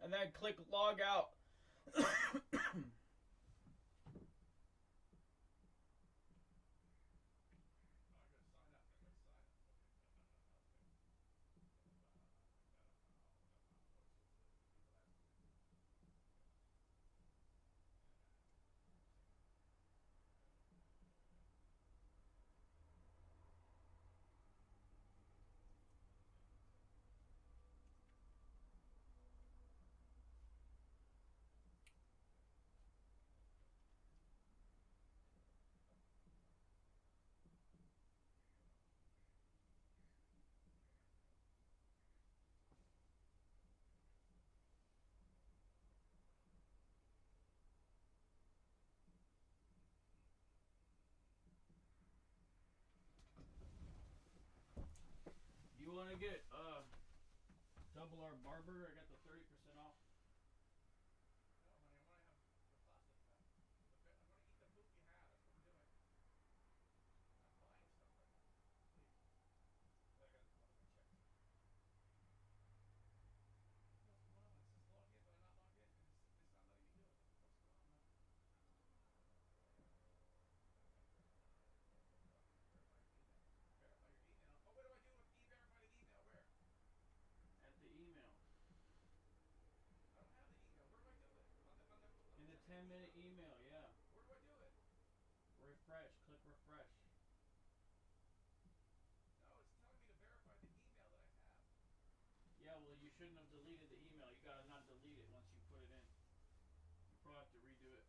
and then click log out. You want to get double our barber? I got the 30% off. At the email. In the 10-minute email, yeah. Where do I do it? Refresh. Click refresh. No, it's telling me to verify the email that I have. Yeah, well, you shouldn't have deleted the email. You gotta not delete it once you put it in. You probably have to redo it.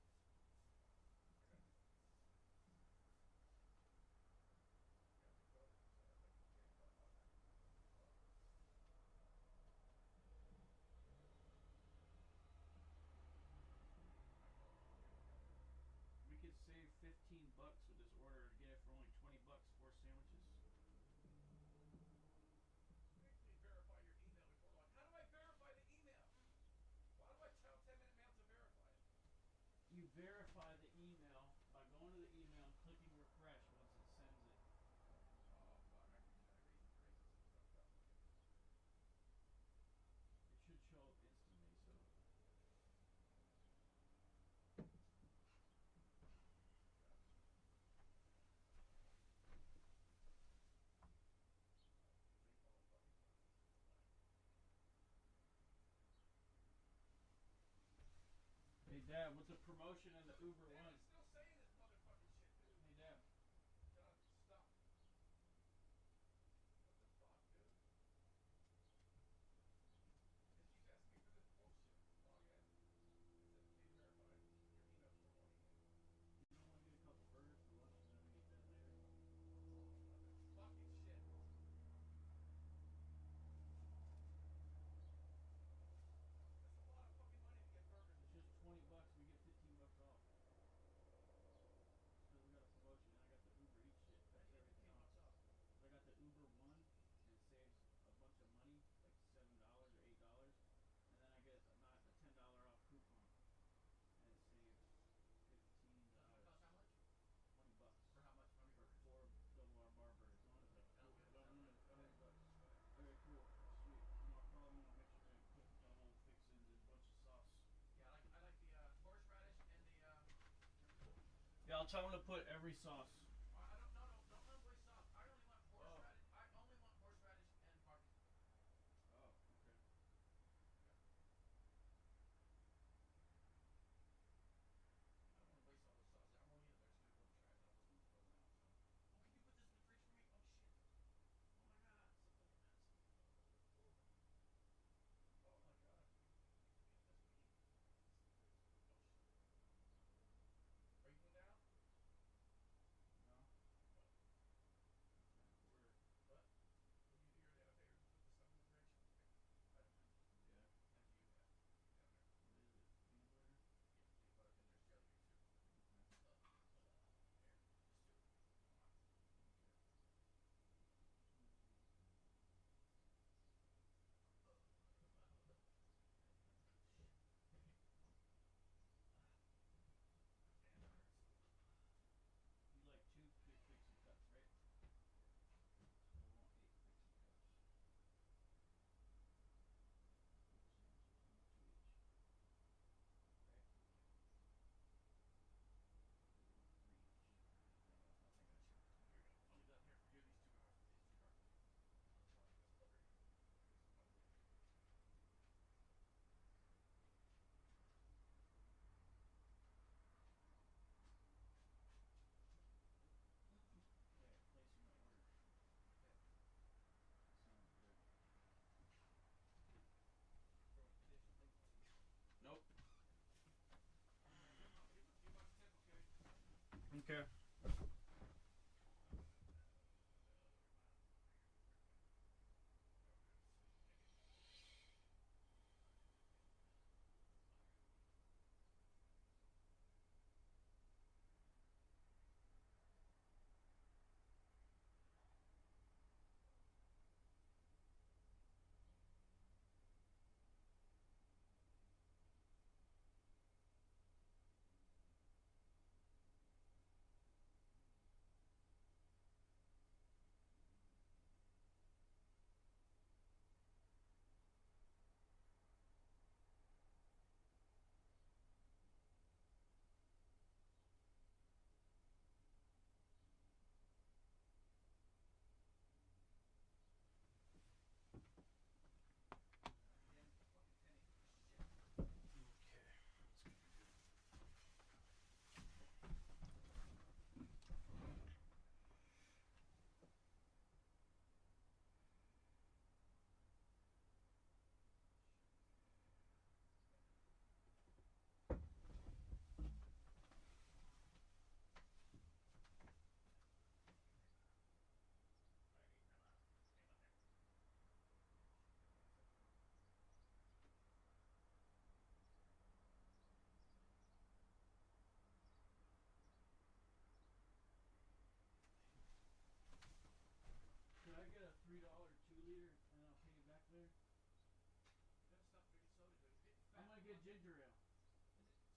verify the email by going to the email and clicking refresh once it sends it. It should show up instantly, so. Hey Dad, with the promotion and the Uber One. Still saying this motherfucking shit, dude. Hey Dad. John, stop. What the fuck, dude? It keeps asking me for this bullshit. Log in. It says please verify your email before logging in. You don't want to get a couple burgers for lunch and then we eat that later? This fucking shit. That's a lot of fucking money to get burgers. It's just $20. We get $15 off. Because we got a promotion and I got the Uber Eats shit. That's everything off. So I got the Uber One and it saves a bunch of money, like $7 or $8, and then I get a $10 off coupon, and it saves $15. Cost how much? $20. For how much? How many burgers? 4 double R bar burgers. One is like That'll get us $20. $20. Okay, cool, sweet. I'm gonna call them and make sure they put double fixins and a bunch of sauce. Yeah, I like the horseradish and the Yeah, I'll tell them to put every sauce. don't waste sauce. I only want horseradish. I only want horseradish and barbecue. Oh, okay. I don't want to waste all those sauces. I'm only in there just gonna go trash and all those food frozen out. So, oh, can you put this in the fridge for me? Oh shit. Oh my god, so fucking nice. Oh my god. That's what we need. Oh shit. Are you going down? No. What? Order. What? When you do your elevator, put the stuff in the fridge. I don't mind. Yeah. Empty you that. Down there. What is it? Peanut butter? Yeah, peanut butter, and there's jelly here too. Here, just two. Come on. Damn, that hurts. You like 2 big pixie cuts, right? So we want 8 pixie cuts. Oops, I'm supposed to want 2 each. Right? We want 3 each. I'll take that shit. Here you go. I'll leave that here for you. These two are for these two cartons. Okay, placing the order. Okay. Sounds good. Throw additional things on you. Nope. You watch the tip, okay? Okay. Could I get a $3 2-liter and I'll pay you back there? That stuff drinking soda, dude. I'm gonna get ginger ale.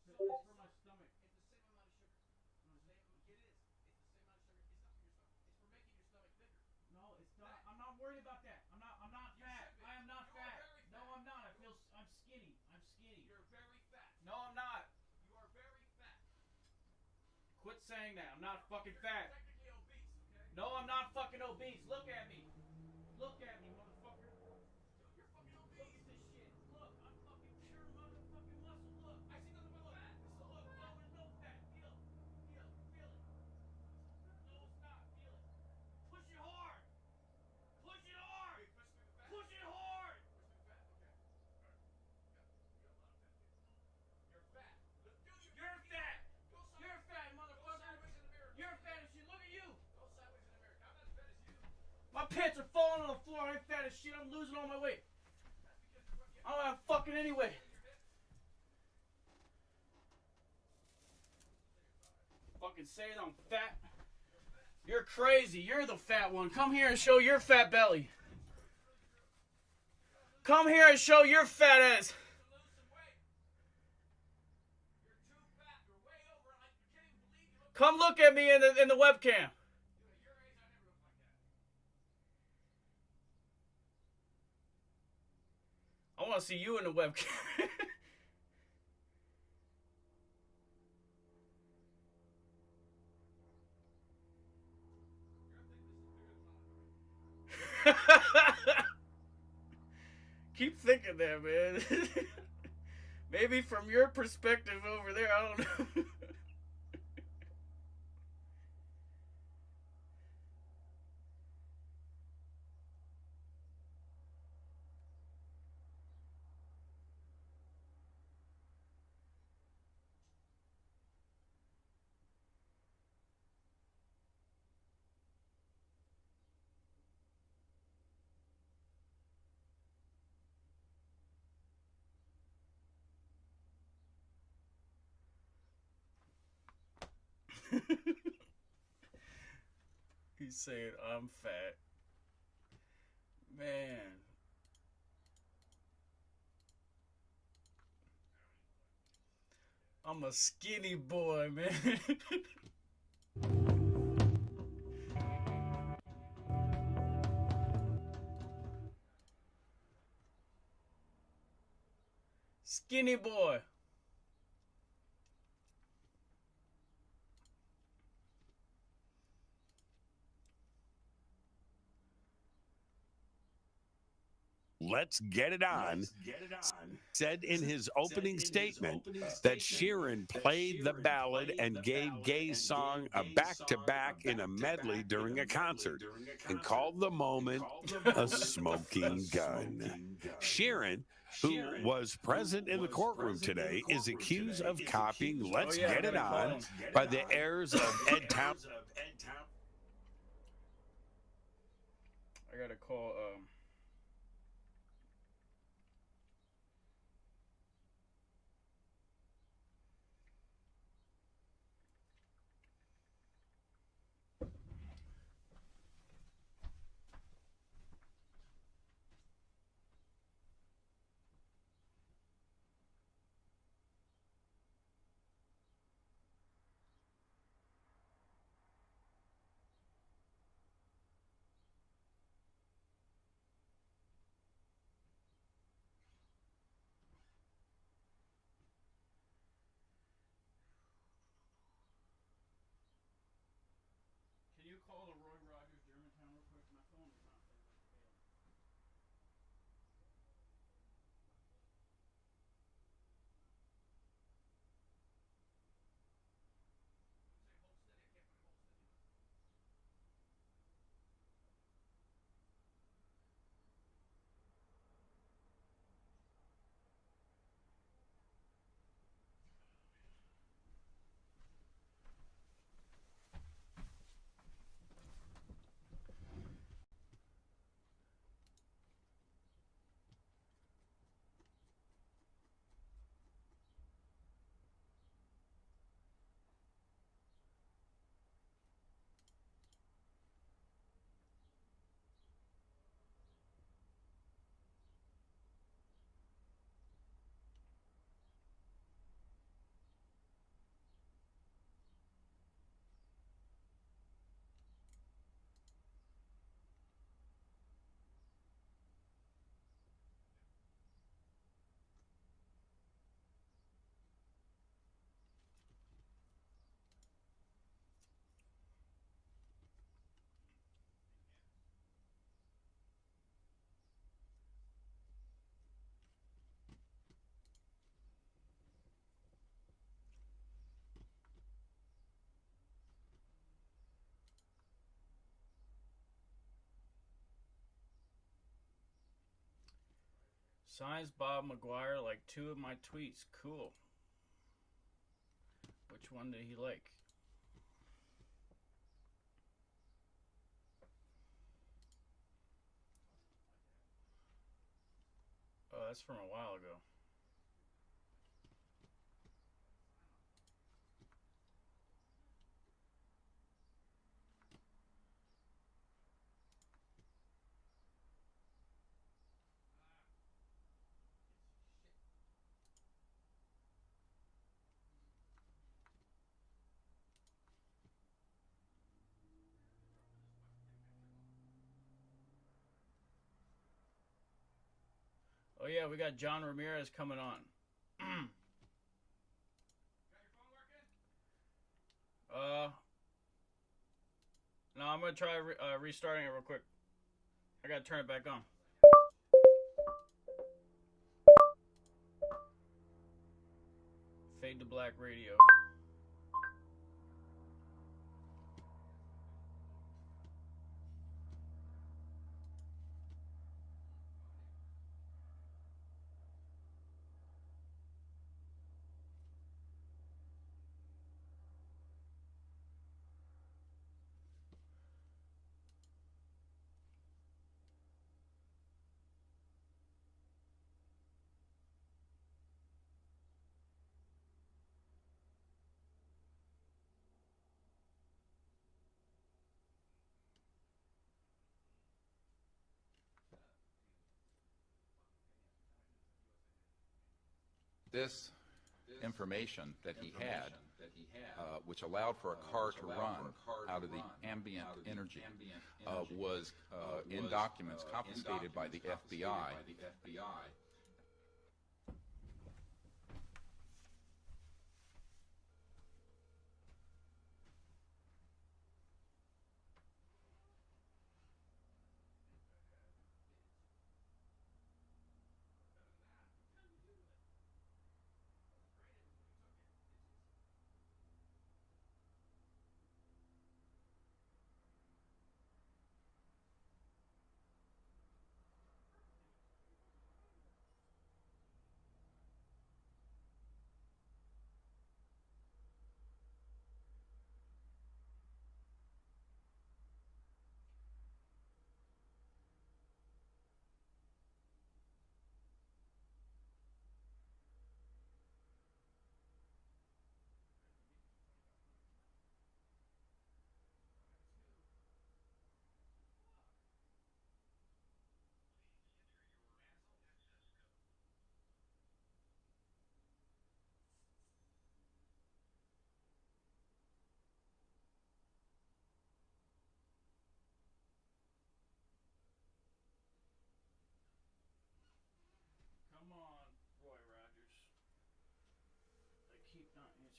Is it It's for my stomach. If saying that. I'm not fucking fat. No, I'm not fucking obese. Look at me. Look at me, motherfucker. You're fucking obese. Look at this shit. Look, I'm fucking pure motherfucking muscle. Look. I see nothing but fat. Look, no, there's no fat. Feel it. Feel it. Feel it. No, it's not. Feel it. Push it hard. Push it hard. Push it hard. You're fat. You're fat, motherfucker. You're fat as shit. Look at you. My pants are falling on the floor. I'm fat as shit. I'm losing all my weight. I don't have fucking anyway. Fucking saying I'm fat. You're crazy. You're the fat one. Come here and show your fat belly. Come here and show your fat ass. Come look at me in the webcam. I want to see you in the webcam. Keep thinking that, man. Maybe from your perspective over there, I don't know. He's saying I'm fat. Man. I'm a skinny boy, man. Skinny boy. Let's Get It On said in his opening statement that Sheeran played the ballad and gave Gay's song a back-to-back in a medley during a concert and called the moment a smoking gun. Sheeran, who was present in the courtroom today, is accused of copying Let's Get It On by the heirs of Ed Town. I gotta call Signs Bob McGuire like 2 of my tweets. Cool. Which one did he like? Oh, that's from a while ago. Oh yeah, we got John Ramirez coming on. No, I'm gonna try restarting it real quick. I gotta turn it back on. Fade to black radio. This information that he had, which allowed for a car to run out of the ambient energy, was in documents confiscated by the FBI. Come on, Roy Rogers. They keep not answering.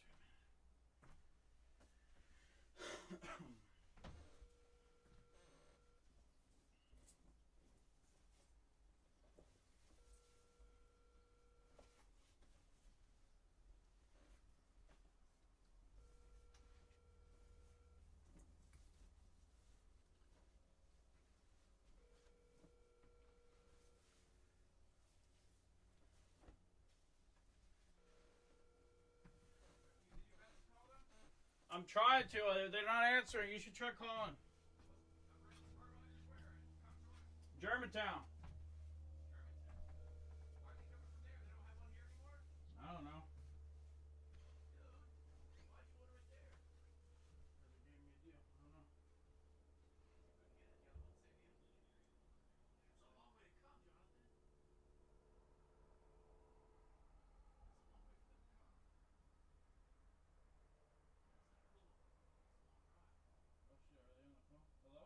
I'm trying to. They're not answering. You should try calling. Germantown. I don't know. Hello?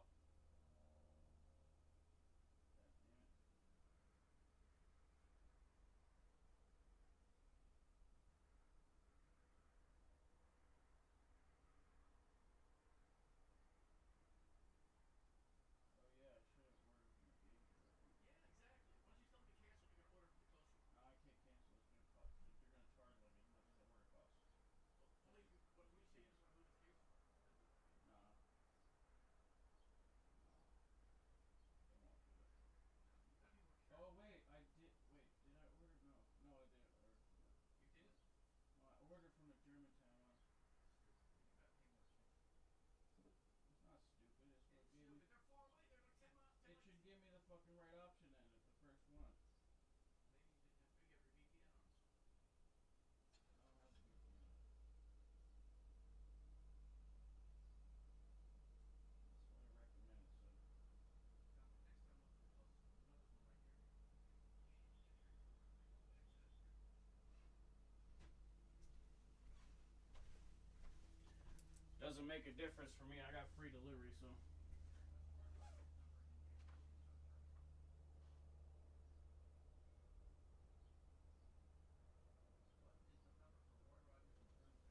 make a difference for me. I got free delivery, so.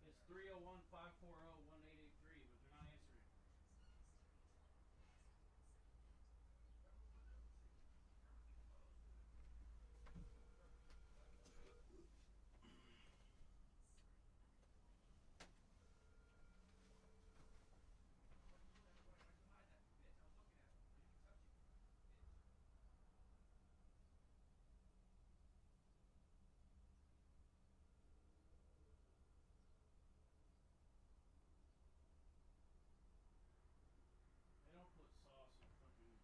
It's 301-540-1883, but they're not answering. They don't put sauce in fucking.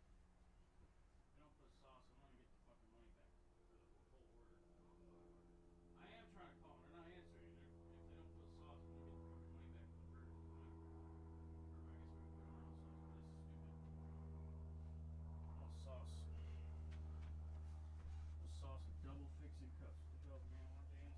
They don't put sauce. I'm gonna get the fucking money back for the full order. I am trying to call them. They're not answering. If they don't put sauce, I'm gonna get the fucking money back for the burgers. Or I guess we can put our own sauce, but this is stupid. No sauce. No sauce and double fixing cups. What the hell, man?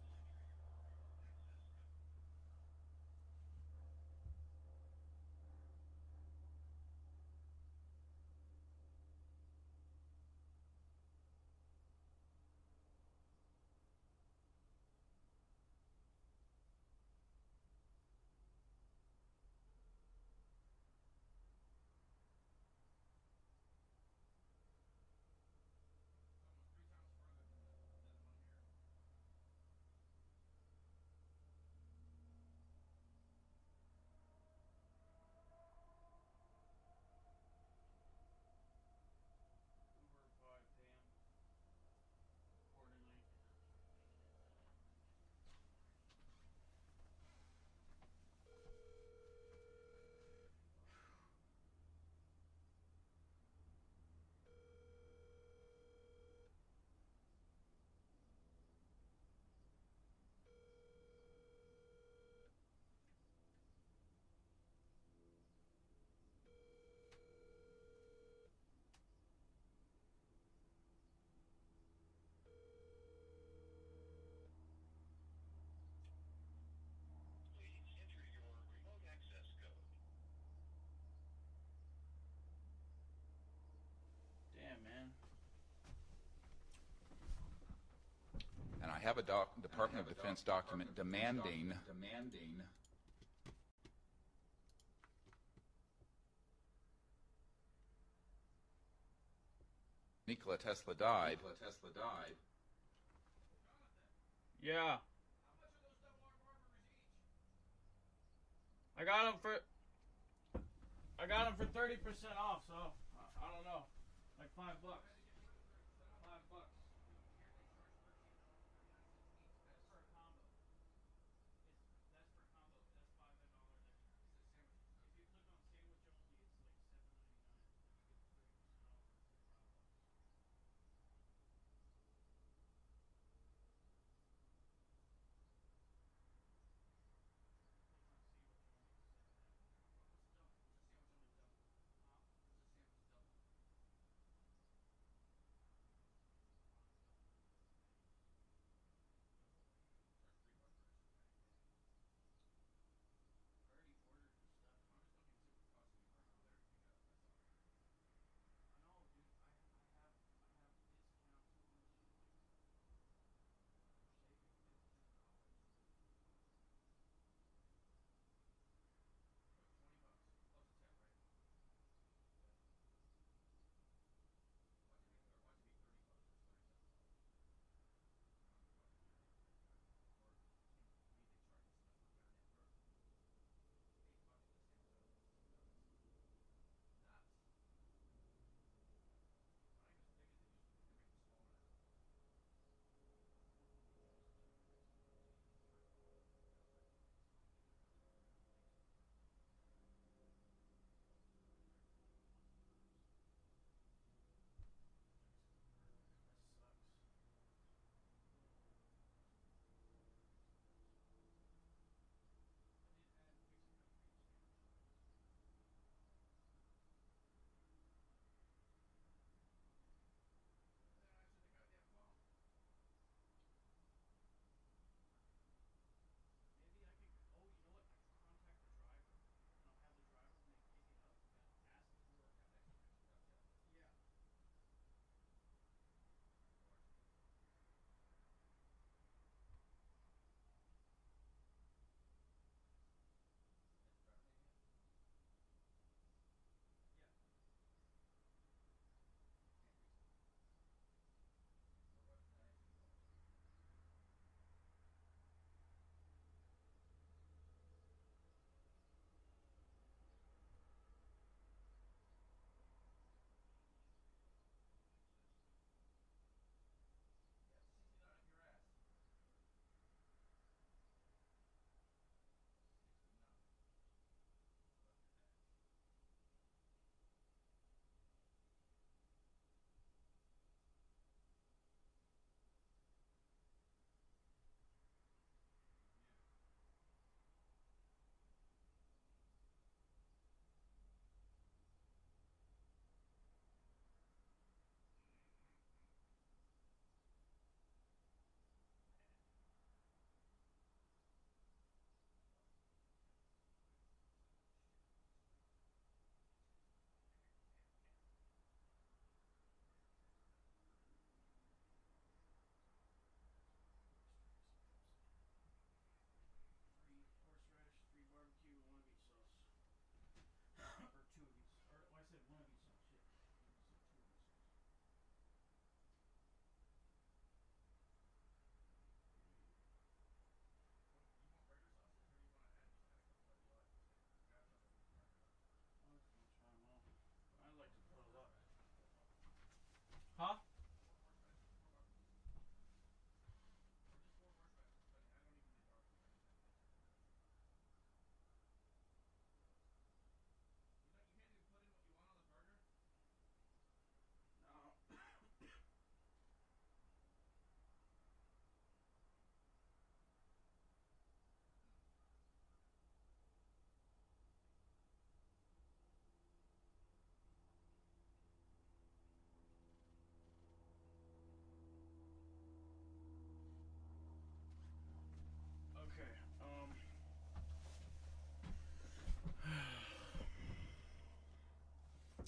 Why don't they answer? Uber probably pay them accordingly. Please enter your remote access code. Damn, man. And I have a Department of Defense document demanding Nikola Tesla died. Yeah. I got them for 30% off, so I don't know. Like $5. $5.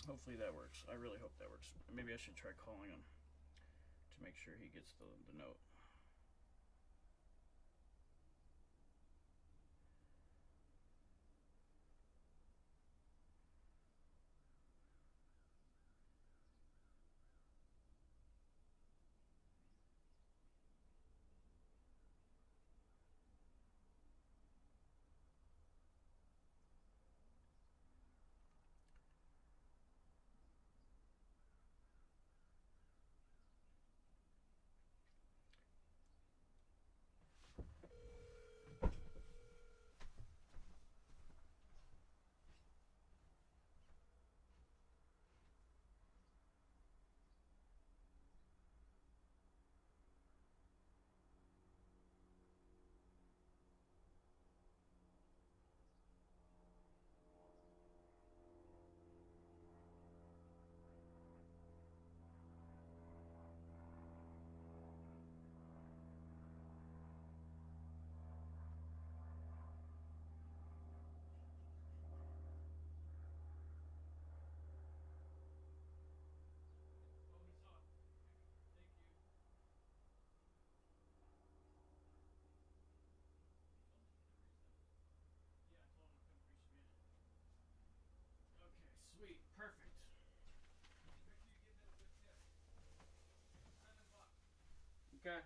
Hopefully that works. I really hope that works. Maybe I should try calling him to make sure he gets the note. Sweet, perfect. Okay.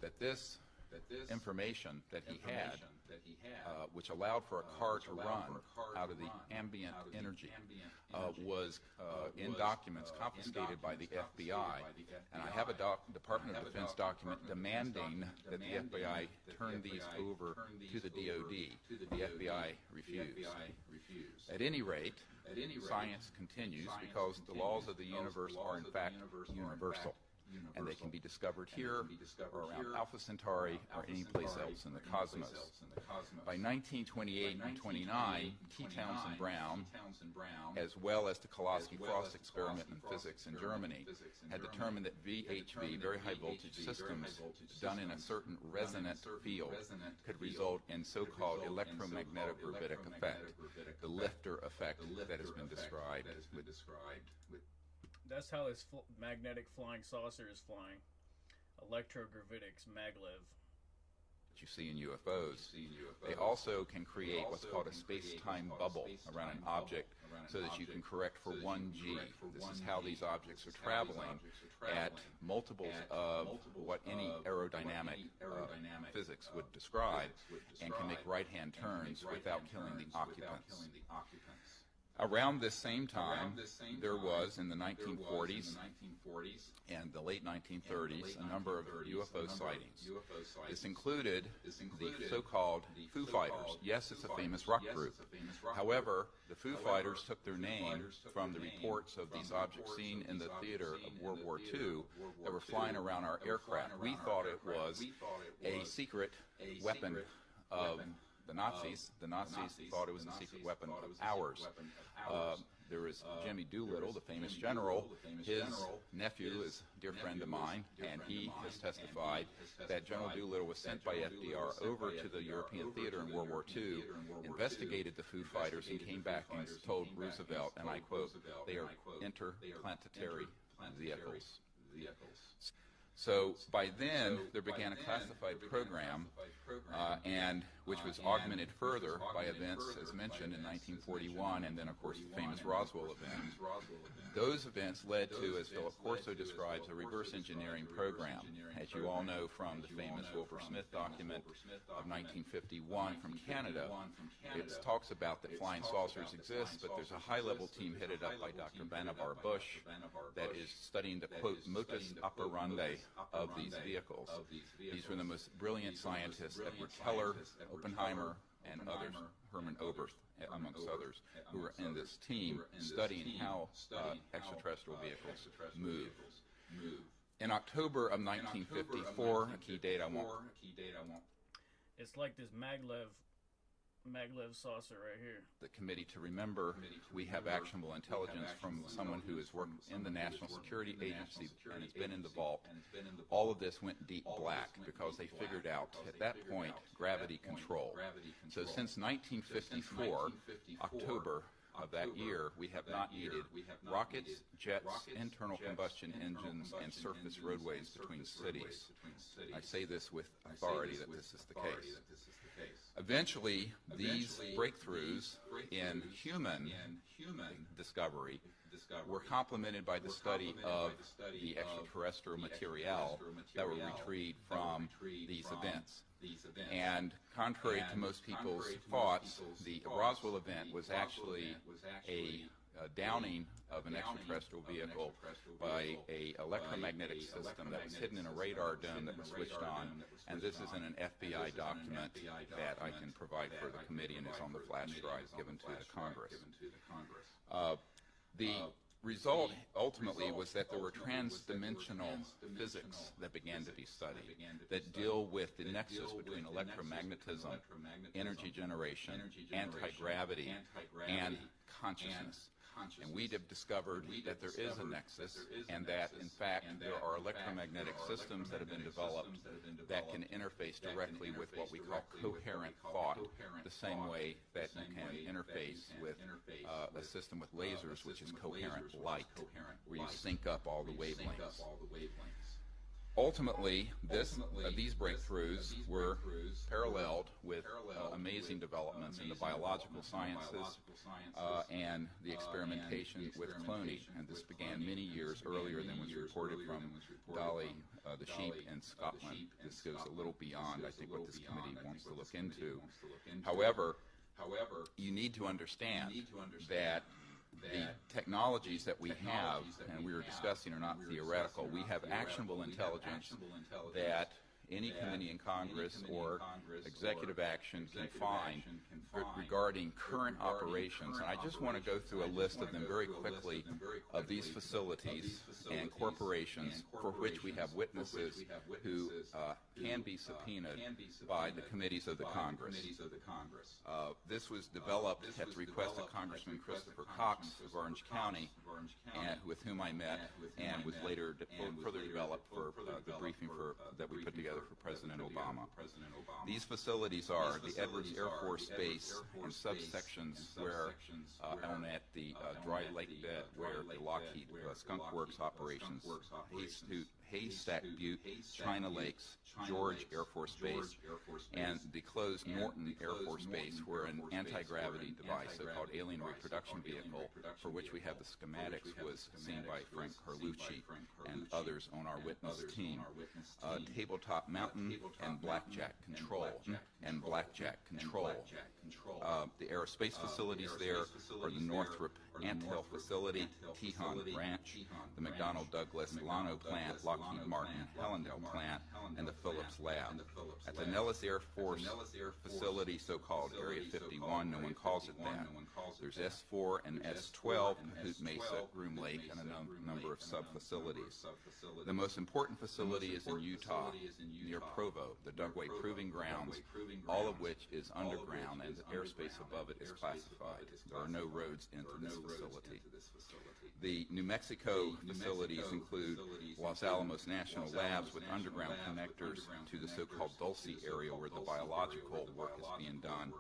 That this information that he had, which allowed for a car to run out of the ambient energy, was in documents confiscated by the FBI. And I have a Department of Defense document demanding that the FBI turn these over to the DOD. The FBI refused. At any rate, science continues because the laws of the universe are in fact universal. And they can be discovered here or around Alpha Centauri or any place else in the cosmos. By 1928 and 29, T. Townsend Brown, as well as the Koloski-Frost experiment in physics in Germany, had determined that VHV, very high voltage systems, done in a certain resonant field, could result in so-called electromagnetic gravitic effect, the lifter effect that has been described. That's how this magnetic flying saucer is flying. Electrogravitics, maglev. That you see in UFOs. They also can create what's called a space-time bubble around an object so that you can correct for 1G. This is how these objects are traveling at multiples of what any aerodynamic physics would describe and can make right-hand turns without killing the occupants. Around this same time, there was, in the 1940s, and the late 1930s a number of UFO sightings. This included the so-called Foo Fighters. Yes, it's a famous rock group. However, the Foo Fighters took their name from the reports of these objects seen in the theater of World War II that were flying around our aircraft. We thought it was a secret weapon of the Nazis. The Nazis thought it was a secret weapon of ours. There was Jimmy Doolittle, the famous general. His nephew is a dear friend of mine, and he has testified that General Doolittle was sent by FDR over to the European theater in World War II, investigated the Foo Fighters, and came back and told Roosevelt, and I quote, "They are interplanetary vehicles." So by then, there began a classified program, and which was augmented further by events, as mentioned, in 1941, and then, of course, the famous Roswell event. Those events led to, as Philip Corso describes, a reverse engineering program. As you all know from the famous Wilbur Smith document of 1951 from Canada, it talks about that flying saucers exist, but there's a high-level team headed up by Dr. Vannevar Bush that is studying the, quote, modus operandi of these vehicles. These were the most brilliant scientists, Edward Teller, Oppenheimer, and others, Herman Oberth, amongst others, who were in this team studying how extraterrestrial vehicles move. In October of 1954, a key date I won't. It's like this maglev saucer right here. The committee to remember, we have actionable intelligence from someone who has worked in the National Security Agency and has been in the vault. All of this went deep black because they figured out at that point gravity control. So since 1954, October of that year, we have not needed rockets, jets, internal combustion engines, and surface roadways between cities. I say this with authority that this is the case. Eventually, these breakthroughs in human discovery were complemented by the study of the extraterrestrial material that were retrieved from these events. And contrary to most people's thoughts, the Roswell event was actually a downing of an extraterrestrial vehicle by an electromagnetic system that was hidden in a radar dome that was switched on. And this is in an FBI document that I can provide for the committee and is on the flash drive given to the Congress. The result ultimately was that there were trans-dimensional physics that began to be studied that deal with the nexus between electromagnetism, energy generation, anti-gravity, and consciousness. And we have discovered that there is a nexus and that, in fact, there are electromagnetic systems that have been developed that can interface directly with what we call coherent thought, the same way that you can interface with a system with lasers, which is coherent light, where you sync up all the wavelengths. Ultimately, these breakthroughs were paralleled with amazing developments in the biological sciences and the experimentation with cloning. And this began many years earlier than was reported from Dolly the sheep in Scotland. This goes a little beyond, I think, what this committee wants to look into. However, you need to understand that the technologies that we have, and we were discussing, are not theoretical. We have actionable intelligence that any committee in Congress or executive action can find regarding current operations. And I just want to go through a list of them very quickly of these facilities and corporations for which we have witnesses who can be subpoenaed by the committees of the Congress. This was developed at the request of Congressman Christopher Cox of Orange County, and with whom I met, and was later further developed for the briefing that we put together for President Obama. These facilities are the Edwards Air Force Base and subsections where on at the dry lake bed where the Lockheed Skunk Works operations, Haystack Butte, China Lakes, George Air Force Base, and the closed Norton Air Force Base, where an anti-gravity device, so-called alien reproduction vehicle, for which we have the schematics, was seen by Frank Carlucci and others on our witness team. Tabletop Mountain and Blackjack Control. The aerospace facilities there are the Northrop Anthill Facility, Tejon Ranch, the McDonnell Douglas Lano Plant, Lockheed Martin Hellendale Plant, and the Phillips Lab. At the Nellis Air Force Facility, so-called Area 51, no one calls it that. There's S4 and S12, Hoot Mesa, Groom Lake, and a number of sub-facilities. The most important facility is in Utah, near Provo, the Dugway Proving Grounds, all of which is underground, and the airspace above it is classified. There are no roads into this facility. The New Mexico facilities include Los Alamos National Labs with underground connectors to the so-called Dulce area where the biological work is being done,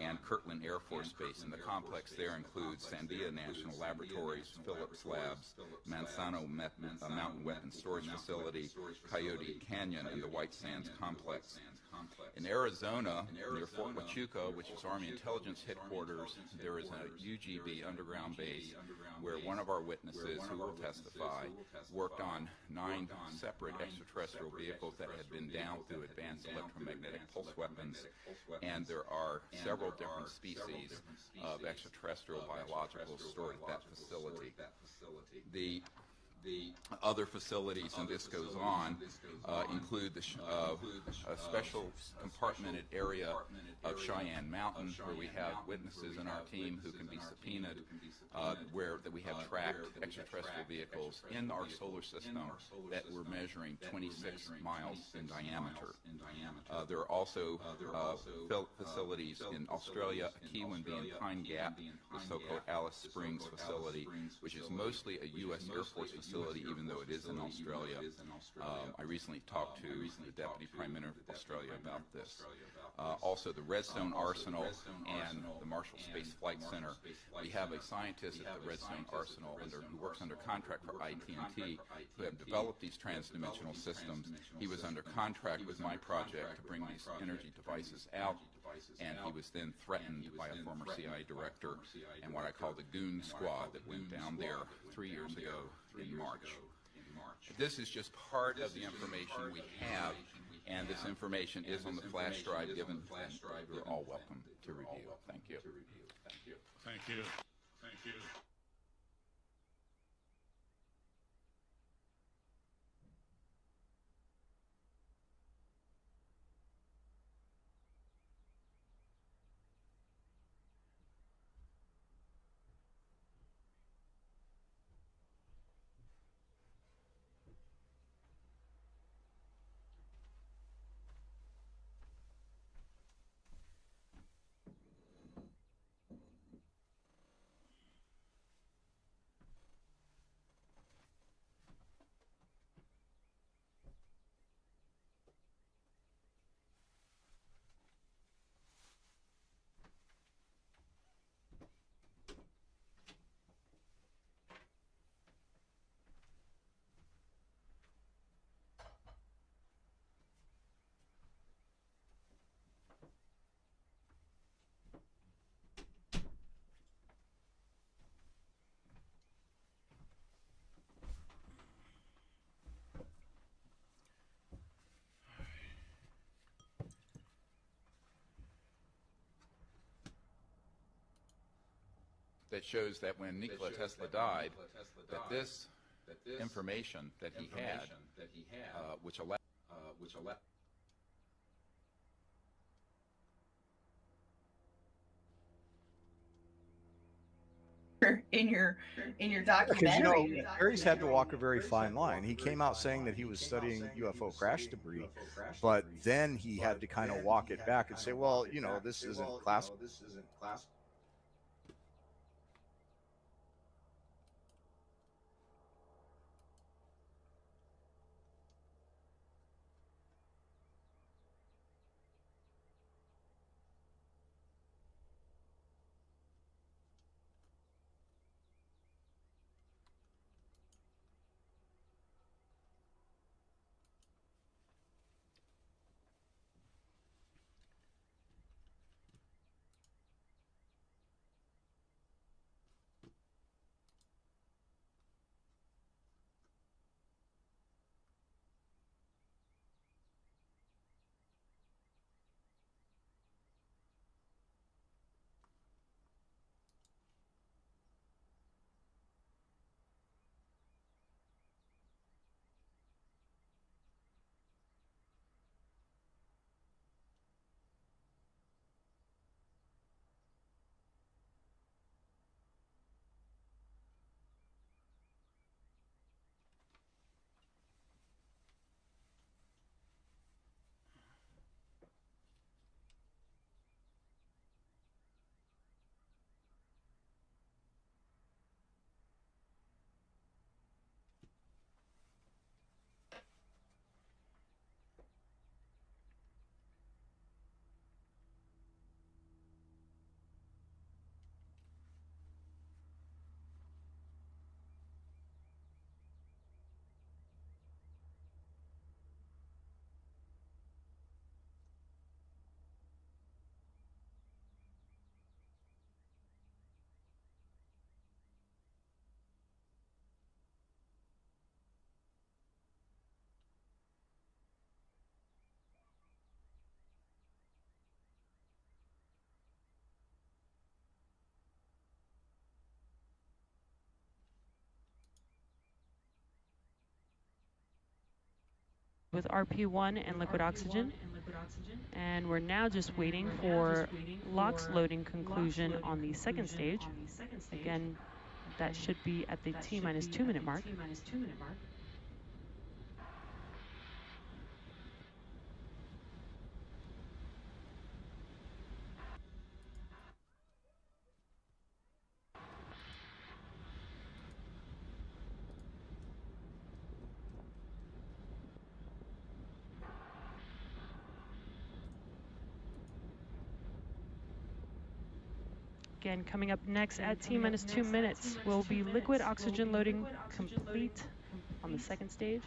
and Kirtland Air Force Base, and the complex there includes Sandia National Laboratories, Phillips Labs, Manzano Mountain Weapons Storage Facility, Coyote Canyon, and the White Sands Complex. In Arizona, near Fort Huachuca, which is Army Intelligence Headquarters, there is a UGB underground base where one of our witnesses who will testify worked on 9 separate extraterrestrial vehicles that had been down through advanced electromagnetic pulse weapons, and there are several different species of extraterrestrial biologicals stored at that facility. The other facilities, and this goes on, include a special compartmented area of Cheyenne Mountain where we have witnesses in our team who can be subpoenaed, where we have tracked extraterrestrial vehicles in our solar system that were measuring 26 miles in diameter. There are also facilities in Australia, a key one being Pine Gap, the so-called Alice Springs facility, which is mostly a U.S. Air Force facility, even though it is in Australia. I recently talked to the Deputy Prime Minister of Australia about this. Also, the Redstone Arsenal and the Marshall Space Flight Center. We have a scientist at the Redstone Arsenal who works under contract for IT&T, who have developed these transdimensional systems. He was under contract with my project to bring these energy devices out, and he was then threatened by a former CIA director and what I call the goon squad that went down there 3 years ago in March. This is just part of the information we have, and this information is on the flash drive given, and you're all welcome to review. Thank you. Thank you. Thank you. That shows that when Nikola Tesla died, that this information that he had, which allowed in your documentary. Aries had to walk a very fine line. He came out saying that he was studying UFO crash debris, but then he had to kind of walk it back and say, well, you know, this isn't class. with RP1 and liquid oxygen. And we're now just waiting for LOX loading conclusion on the second stage. Again, that should be at the T-minus 2 minute mark. Again, coming up next at T-minus 2 minutes will be liquid oxygen loading complete on the second stage.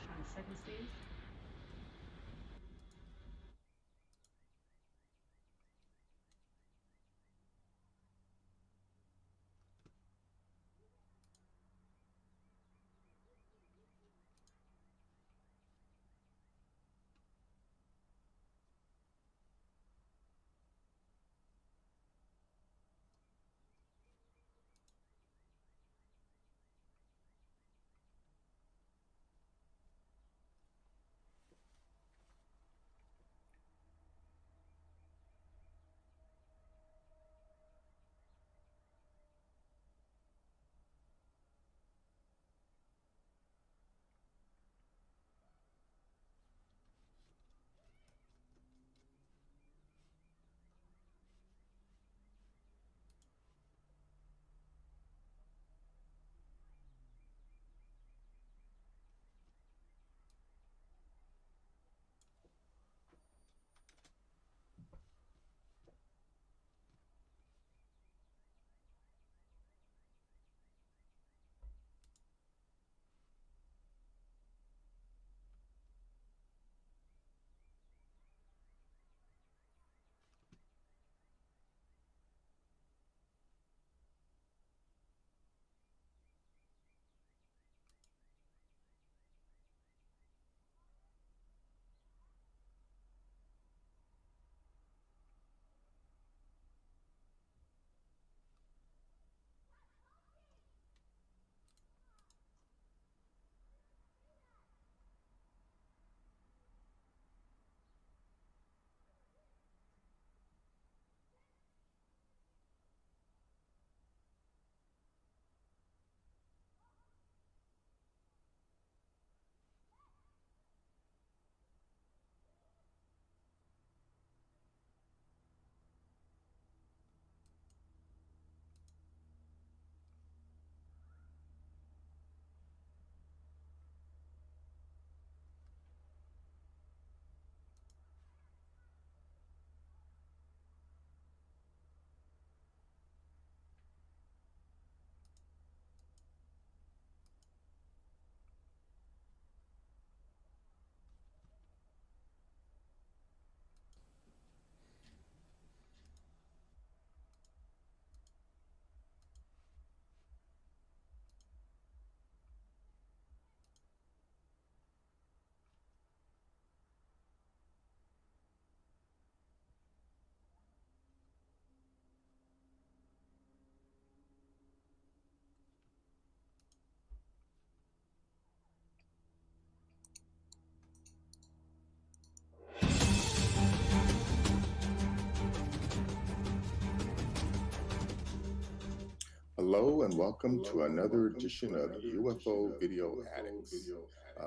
Hello and welcome to another edition of UFO Video Addicts.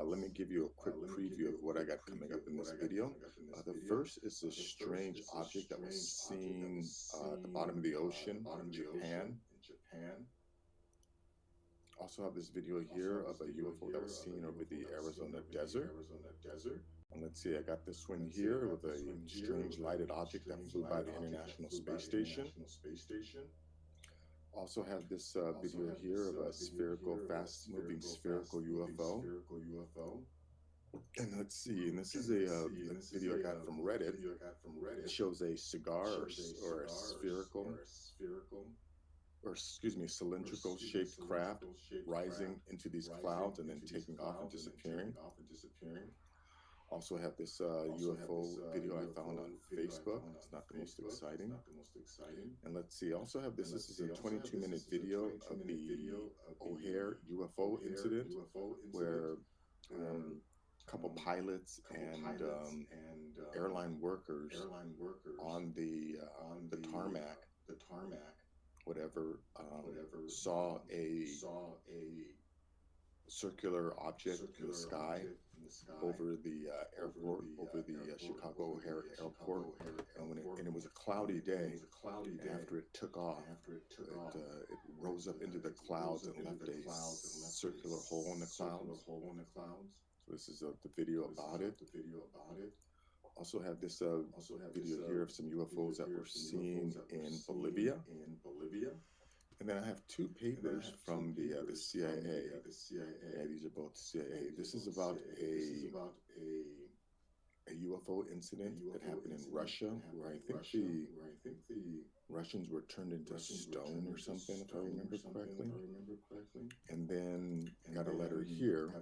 Let me give you a quick preview of what I got coming up in this video. The first is this strange object that was seen at the bottom of the ocean in Japan. Also have this video here of a UFO that was seen over the Arizona desert. And let's see, I got this one here with a strange lighted object that flew by the International Space Station. Also have this video here of a spherical, fast-moving spherical UFO. And let's see, and this is a video I got from Reddit. It shows a cigar or a spherical, or excuse me, cylindrical shaped craft rising into these clouds and then taking off and disappearing. Also have this UFO video I found on Facebook. It's not the most exciting. And let's see, also have this is a 22-minute video of the O'Hare UFO incident where couple pilots and airline workers on the tarmac, whatever, saw a circular object in the sky over the airport, over the Chicago O'Hare Airport, and it was a cloudy day. After it took off, it rose up into the clouds and left a circular hole in the clouds. So this is the video about it. Also have this video here of some UFOs that were seen in Bolivia. And then I have two papers from the CIA. Yeah, these are both CIA. This is about a UFO incident that happened in Russia, where I think the Russians were turned into stone or something, if I remember correctly. And then I got a letter here.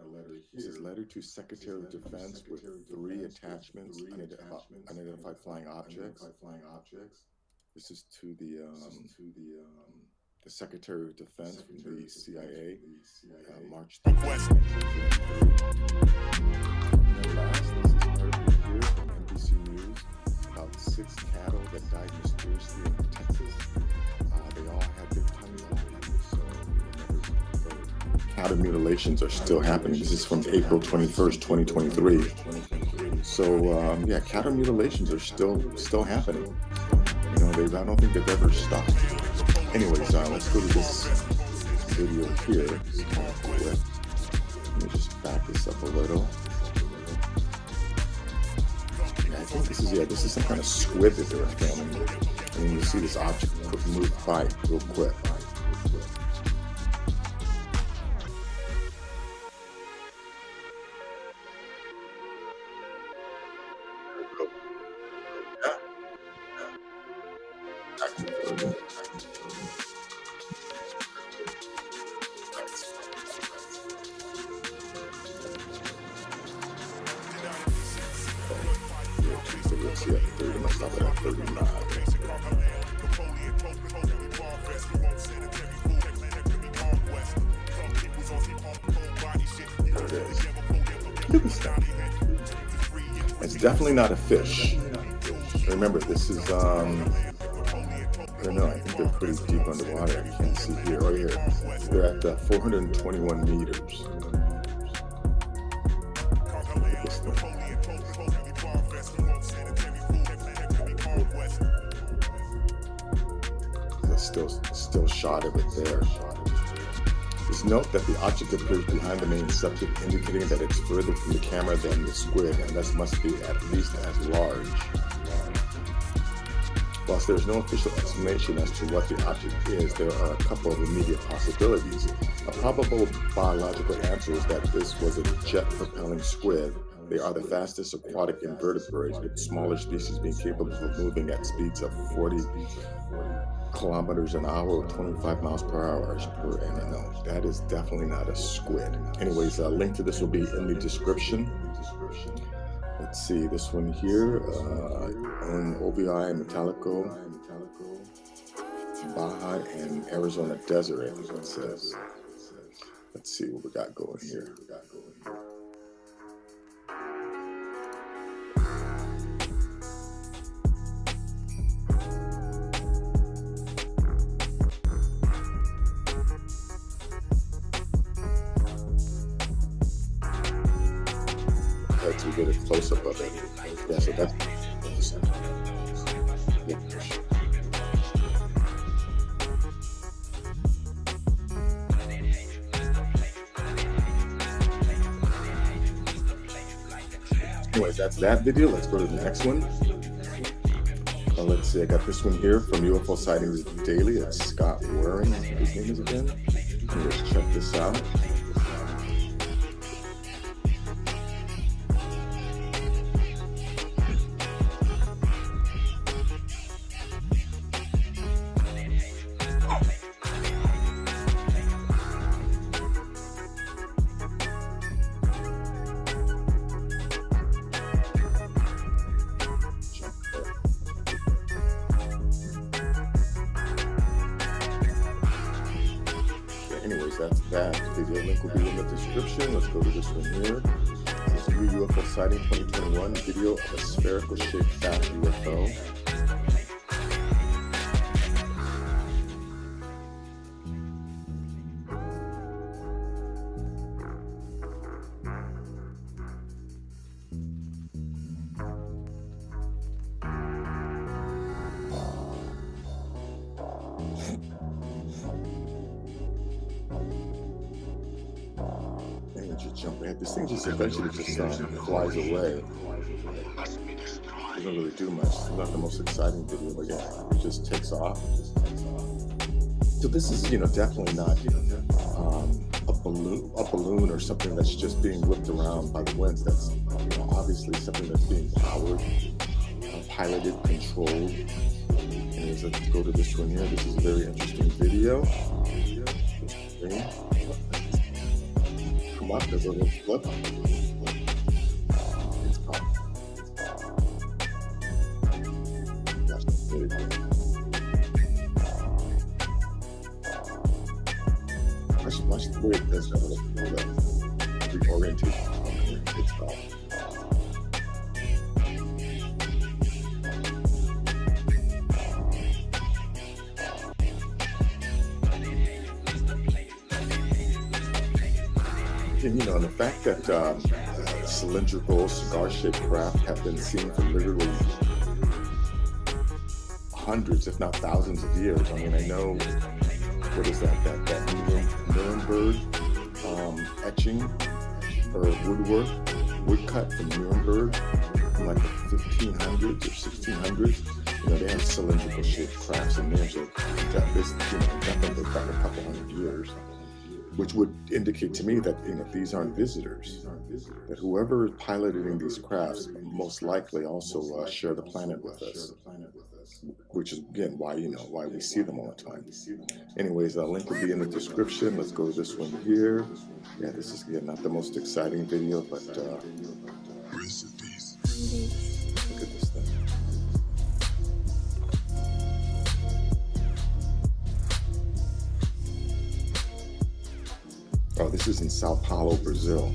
This is letter to Secretary of Defense with 3 attachments about unidentified flying objects. This is to the Secretary of Defense from the CIA, March 3rd. And last, this is an article here from NBC News about 6 cattle that died mysteriously in Texas. They all had their tongues out, so cattle mutilations are still happening. This is from April 21st, 2023. So yeah, cattle mutilizations are still happening. You know, I don't think they've ever stopped. Anyways, let's go to this video here. It's kind of quick. Let me just back this up a little. Yeah, I think this is some kind of squid that they were filming. And then you see this object move by real quick. It's definitely not a fish. Remember, this is I don't know, I think they're pretty deep underwater. I can't see here or here. They're at 421 meters. Still shot of it there. Just note that the object appears behind the main subject, indicating that it's further from the camera than the squid, and thus must be at least as large. Whilst there's no official explanation as to what the object is, there are a couple of immediate possibilities. A probable biological answer is that this was a jet-propelling squid. They are the fastest aquatic invertebrates, with smaller species being capable of moving at speeds of 40 kilometers an hour or 25 miles per hour. No, that is definitely not a squid. Anyways, a link to this will be in the description. Let's see, this one here, on OVI Metallico, Baja and Arizona Desert, I think it says. Let's see what we got going here. To get a close-up of it. Yeah, so that's yeah. Anyways, that's that video. Let's go to the next one. Let's see, I got this one here from UFO Sightings Daily. It's Scott Waring, I think his name is again. Let's check this out. Anyways, that's that. The video link will be in the description. Let's go to this one here. This is exciting 2021 video of a spherical shaped fast UFO. Jump ahead. This thing just eventually just flies away. It doesn't really do much. It's not the most exciting video, but yeah, it just takes off. So this is, definitely not a balloon or something that's just being whipped around by the winds. That's obviously something that's being powered, piloted, controlled. Anyways, let's go to this one here. This is a very interesting video. Okay. Come on, there's a little flip. It's popped. That's really cool. Watch the way it does that little reorientation. It's popped. And the fact that cylindrical, cigar-shaped craft have been seen for literally hundreds, if not thousands of years. I mean, I know, what is that Nuremberg etching or woodcut from Nuremberg from like the 1500s or 1600s. They have cylindrical shaped crafts in there, so definitely about a couple hundred years. Which would indicate to me that these aren't visitors. That whoever is piloting these crafts most likely also share the planet with us. Which is again why we see them all the time. Anyways, the link will be in the description. Let's go to this one here. Yeah, this is again not the most exciting video, but look at this thing. Oh, this is in Sao Paulo, Brazil.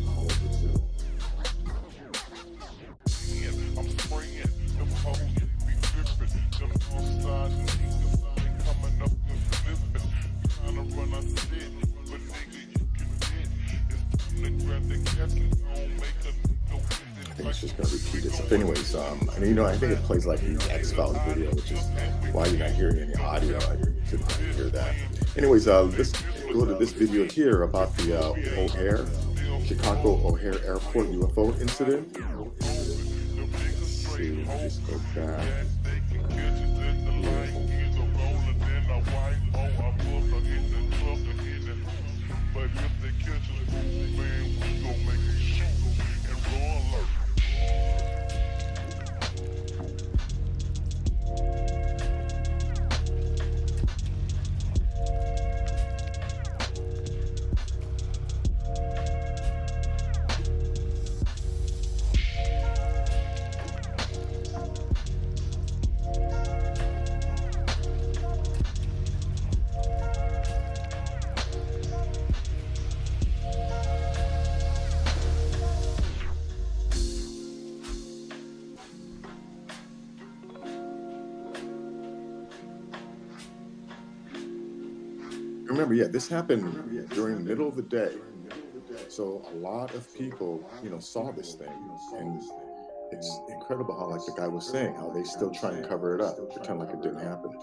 I think it's just going to repeat itself. Anyways, I think it plays like the X-Files video, which is why you're not hearing any audio. I couldn't hear that. Anyways, let's go to this video here about the Chicago O'Hare Airport UFO incident. Let's see, just go back. Remember, yeah, this happened during the middle of the day. So a lot of people, saw this thing. And it's incredible how, like the guy was saying, how they still try and cover it up, pretend like it didn't happen.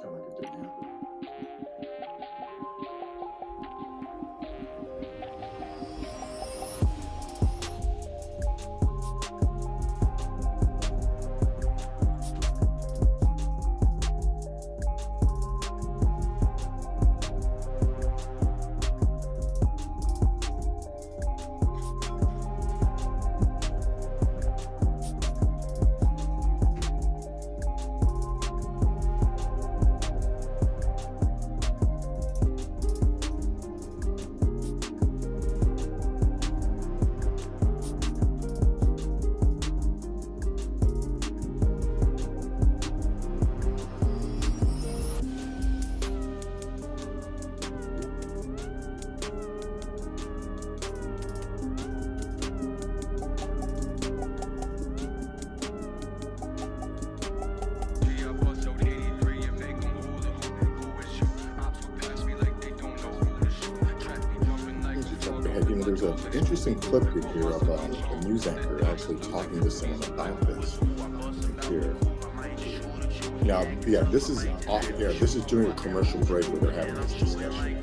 interesting clip in here of a news anchor actually talking to someone about this here. Now, yeah, this is off air. This is during a commercial break where they're having this discussion.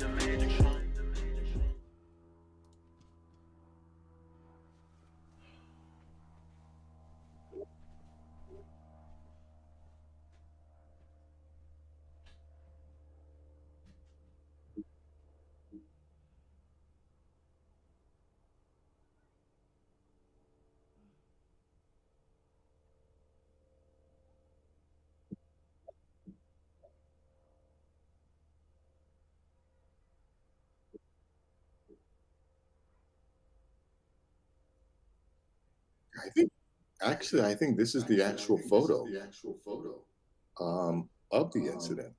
I think this is the actual photo of the incident.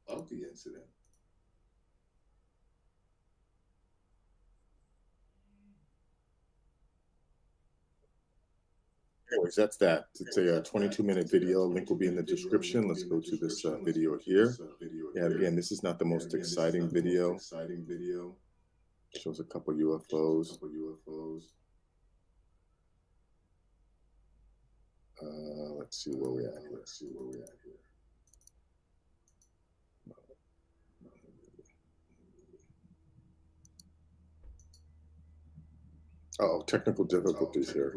Anyways, that's that. It's a 22-minute video. Link will be in the description. Let's go to this video here. Yeah, again, this is not the most exciting video. Shows a couple UFOs. Let's see where we're at here. Oh, technical difficulties here.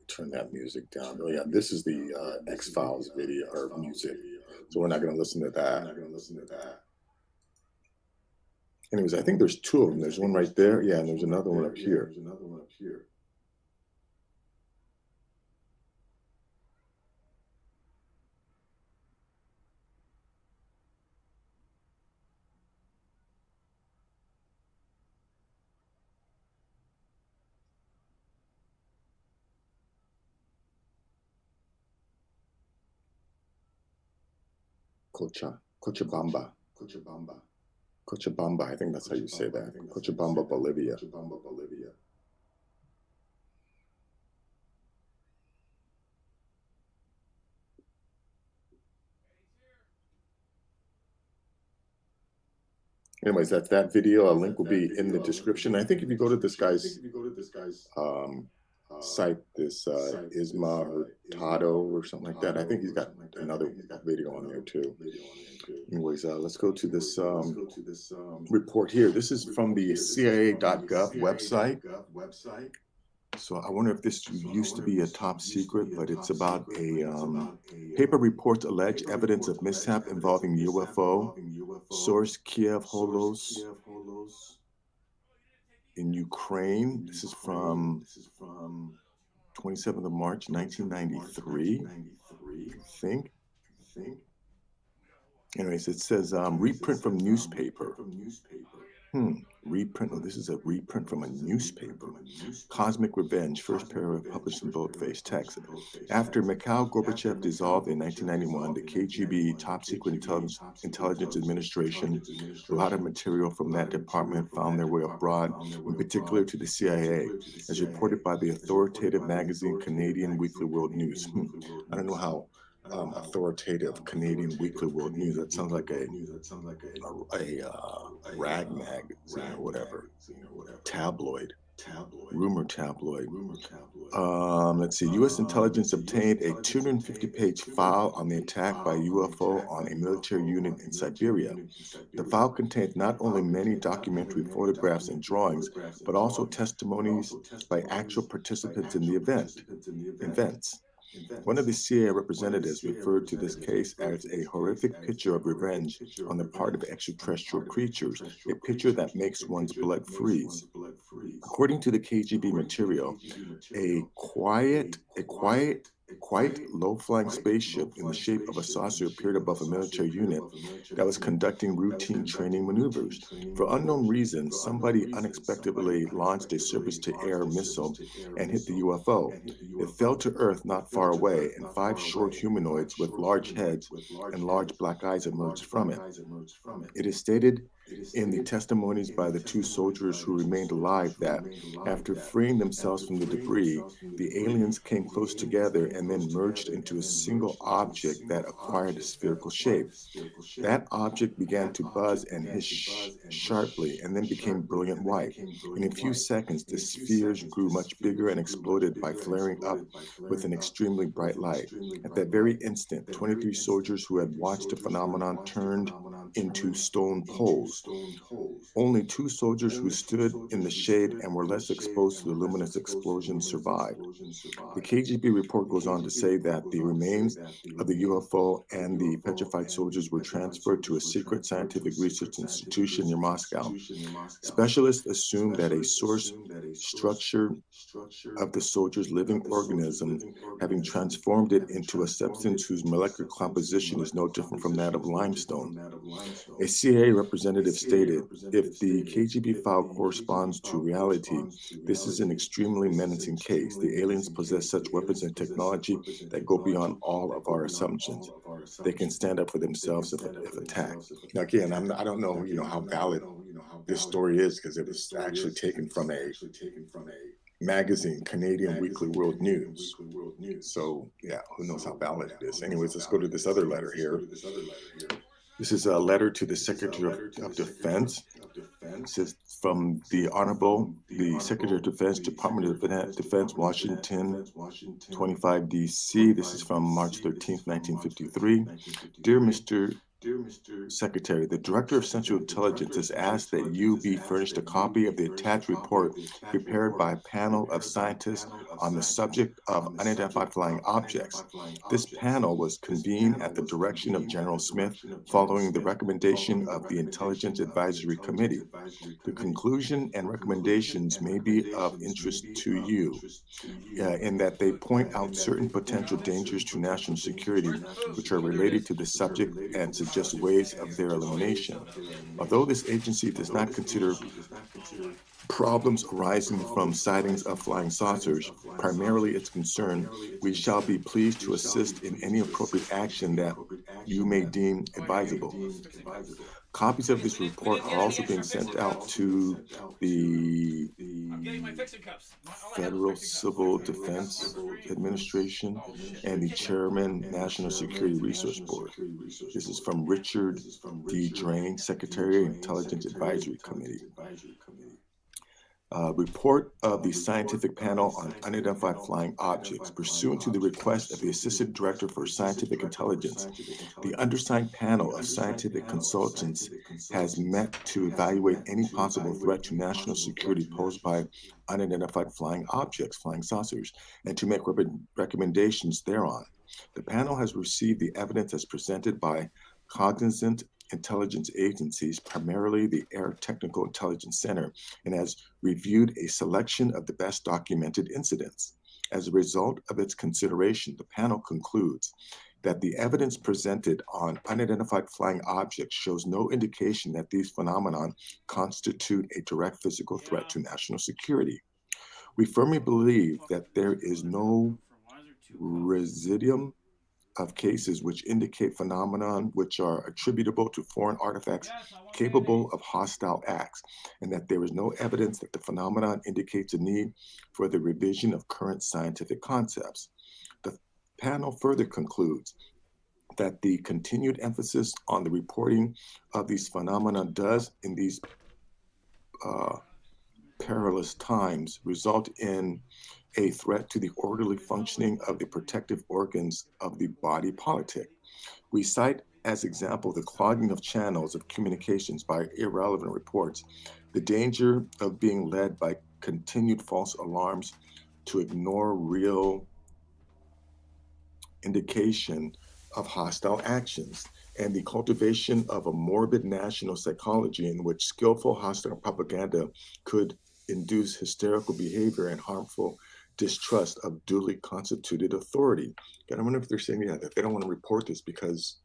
Turn that music down. Oh yeah, this is the X-Files video or music, so we're not going to listen to that. Anyways, I think there's two of them. There's one right there, yeah, and there's another one up here. Cochabamba. Cochabamba, I think that's how you say that. Cochabamba, Bolivia. Anyways, that's that video. A link will be in the description. I think if you go to this guy's site, this Isma Hurtado or something like that, I think he's got another video on there too. Anyways, let's go to this report here. This is from the CIA.gov website. So I wonder if this used to be a top secret, but it's about a paper reports alleged evidence of mishap involving UFO. Source Kiev Holos in Ukraine. This is from 27th of March, 1993, I think. Anyways, it says reprint from newspaper. Reprint. Oh, this is a reprint from a newspaper. Cosmic Revenge, first paragraph published in boldface text. After Mikhail Gorbachev dissolved in 1991, the KGB, Top Secret Intelligence Administration, a lot of material from that department found their way abroad, in particular to the CIA, as reported by the authoritative magazine Canadian Weekly World News. I don't know how authoritative Canadian Weekly World News. That sounds like a rag magazine or whatever. Tabloid. Rumor tabloid. Let's see. U.S. intelligence obtained a 250-page file on the attack by UFO on a military unit in Siberia. The file contains not only many documentary photographs and drawings, but also testimonies by actual participants in the events. One of the CIA representatives referred to this case as a horrific picture of revenge on the part of extraterrestrial creatures, a picture that makes one's blood freeze. According to the KGB material, a quiet, low-flying spaceship in the shape of a saucer appeared above a military unit that was conducting routine training maneuvers. For unknown reasons, somebody unexpectedly launched a surface-to-air missile and hit the UFO. It fell to Earth not far away, and 5 short humanoids with large heads and large black eyes emerged from it. It is stated in the testimonies by the two soldiers who remained alive that after freeing themselves from the debris, the aliens came close together and then merged into a single object that acquired a spherical shape. That object began to buzz and hiss sharply and then became brilliant white. In a few seconds, the spheres grew much bigger and exploded by flaring up with an extremely bright light. At that very instant, 23 soldiers who had watched the phenomenon turned into stone poles. Only 2 soldiers who stood in the shade and were less exposed to the luminous explosion survived. The KGB report goes on to say that the remains of the UFO and the petrified soldiers were transferred to a secret scientific research institution near Moscow. Specialists assume that a source structure of the soldiers' living organism, having transformed it into a substance whose molecular composition is no different from that of limestone. A CIA representative stated, if the KGB file corresponds to reality, this is an extremely menacing case. The aliens possess such weapons and technology that go beyond all of our assumptions. They can stand up for themselves if attacked. Now, again, I don't know, how valid this story is because it was actually taken from a magazine, Canadian Weekly World News. So, yeah, who knows how valid it is. Anyways, let's go to this other letter here. This is a letter to the Secretary of Defense. It says, from the Honorable, the Secretary of Defense, Department of Defense, Washington, 25 D.C. This is from March 13th, 1953. Dear Mr. Secretary, the Director of Central Intelligence has asked that you be furnished a copy of the attached report prepared by a panel of scientists on the subject of unidentified flying objects. This panel was convened at the direction of General Smith following the recommendation of the Intelligence Advisory Committee. The conclusion and recommendations may be of interest to you in that they point out certain potential dangers to national security which are related to the subject and suggest ways of their elimination. Although this agency does not consider problems arising from sightings of flying saucers primarily its concern, we shall be pleased to assist in any appropriate action that you may deem advisable. Copies of this report are also being sent out to the Federal Civil Defense Administration and the Chairman, National Security Resource Board. This is from Richard D. Drain, Secretary, Intelligence Advisory Committee. Report of the Scientific Panel on Unidentified Flying Objects. Pursuant to the request of the Assistant Director for Scientific Intelligence, the undersigned panel of scientific consultants has met to evaluate any possible threat to national security posed by unidentified flying objects, flying saucers, and to make recommendations thereon. The panel has received the evidence as presented by cognizant intelligence agencies, primarily the Air Technical Intelligence Center, and has reviewed a selection of the best documented incidents. As a result of its consideration, the panel concludes that the evidence presented on unidentified flying objects shows no indication that these phenomena constitute a direct physical threat to national security. We firmly believe that there is no residuum of cases which indicate phenomenon which are attributable to foreign artifacts capable of hostile acts, and that there is no evidence that the phenomenon indicates a need for the revision of current scientific concepts. The panel further concludes that the continued emphasis on the reporting of these phenomena does, in these perilous times, result in a threat to the orderly functioning of the protective organs of the body politic. We cite as example the clogging of channels of communications by irrelevant reports, the danger of being led by continued false alarms to ignore real indication of hostile actions, and the cultivation of a morbid national psychology in which skillful hostile propaganda could induce hysterical behavior and harmful distrust of duly constituted authority. And I wonder if they're saying that they don't want to report this because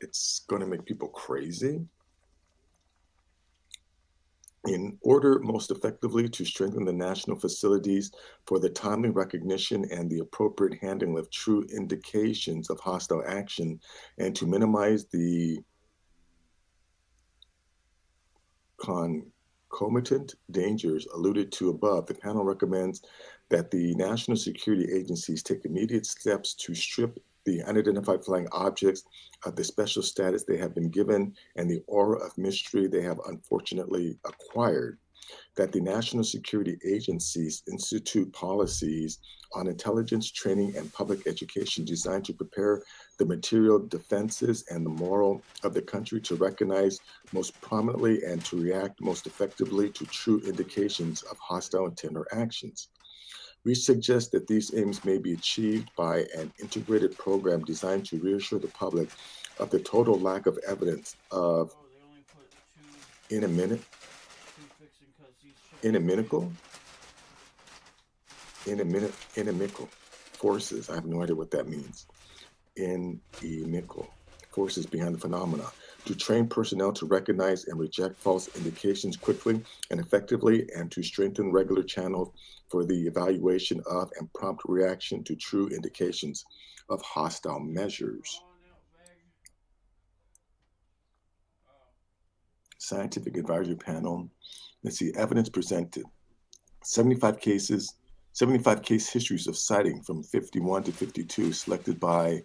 it's going to make people crazy. In order most effectively to strengthen the national facilities for the timely recognition and the appropriate handling of true indications of hostile action, and to minimize the concomitant dangers alluded to above, the panel recommends that the national security agencies take immediate steps to strip the unidentified flying objects of the special status they have been given and the aura of mystery they have unfortunately acquired. That the national security agencies institute policies on intelligence training and public education designed to prepare the material defenses and the moral of the country to recognize most prominently and to react most effectively to true indications of hostile intent or actions. We suggest that these aims may be achieved by an integrated program designed to reassure the public of the total lack of evidence of inimical forces. I have no idea what that means. Inimical forces behind the phenomena, to train personnel to recognize and reject false indications quickly and effectively, and to strengthen regular channels for the evaluation of and prompt reaction to true indications of hostile measures. Scientific Advisory Panel. Let's see, evidence presented. 75 case histories of sighting from 51 to 52 selected by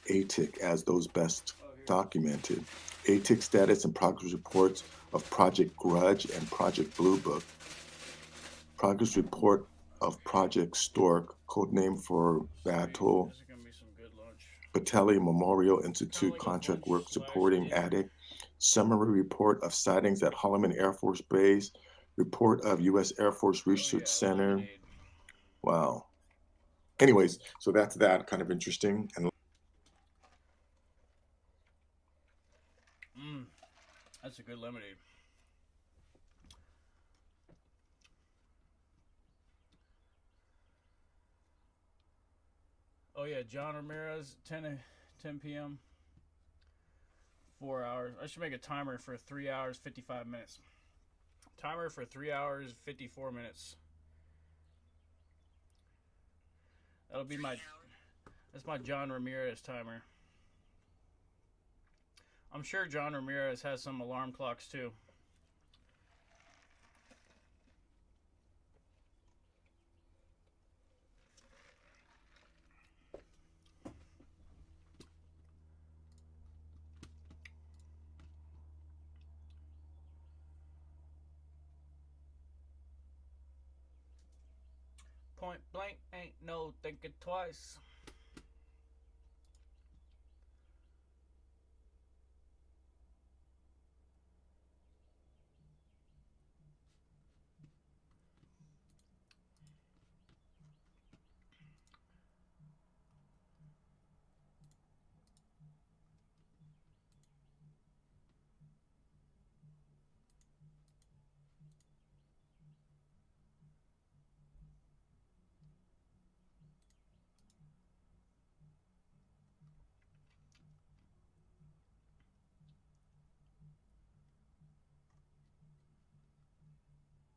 ATIC as those best documented. ATIC status and progress reports of Project Grudge and Project Blue Book. Progress report of Project Stork, codename for Battle Battalion Memorial Institute contract work supporting ATIC. Summary report of sightings at Holloman Air Force Base. Report of U.S. Air Force Research Center. Wow. Anyways, so that's that. Kind of interesting. And that's a good lemonade. Oh yeah, John Ramirez, 10 p.m. 4 hours. I should make a timer for 3 hours, 55 minutes. Timer for 3 hours, 54 minutes. That'll be that's my John Ramirez timer. I'm sure John Ramirez has some alarm clocks too. Point blank, ain't no thinking twice.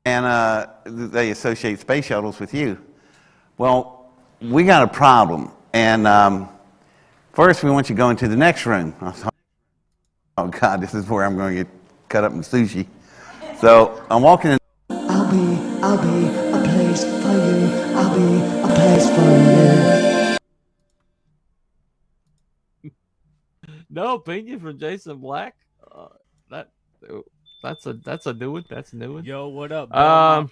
And they associate space shuttles with you. Well, we got a problem. And first, we want you to go into the next room. I thought, oh, God, this is where I'm going to get cut up in sushi. So I'm walking in. I'll be a place for you. I'll be a place for you. No opinion from Jason Black. That's a new one. That's a new one. Yo, what up?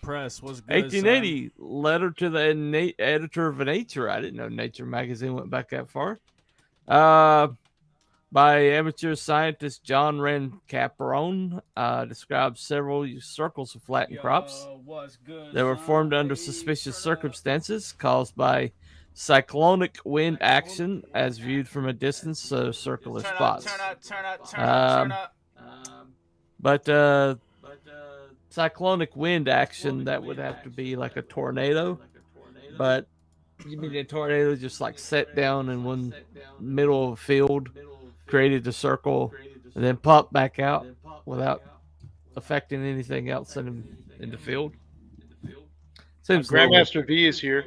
Press. What's good? 1880 letter to the editor of Nature. I didn't know Nature magazine went back that far. By amateur scientist John Ren Caprone, describes several circles of flattened crops that were formed under suspicious circumstances caused by cyclonic wind action as viewed from a distance, so circular spots. But cyclonic wind action, that would have to be like a tornado. But you mean a tornado just like set down in one middle of a field, created a circle, and then popped back out without affecting anything else in the field? Seems Grandmaster V is here.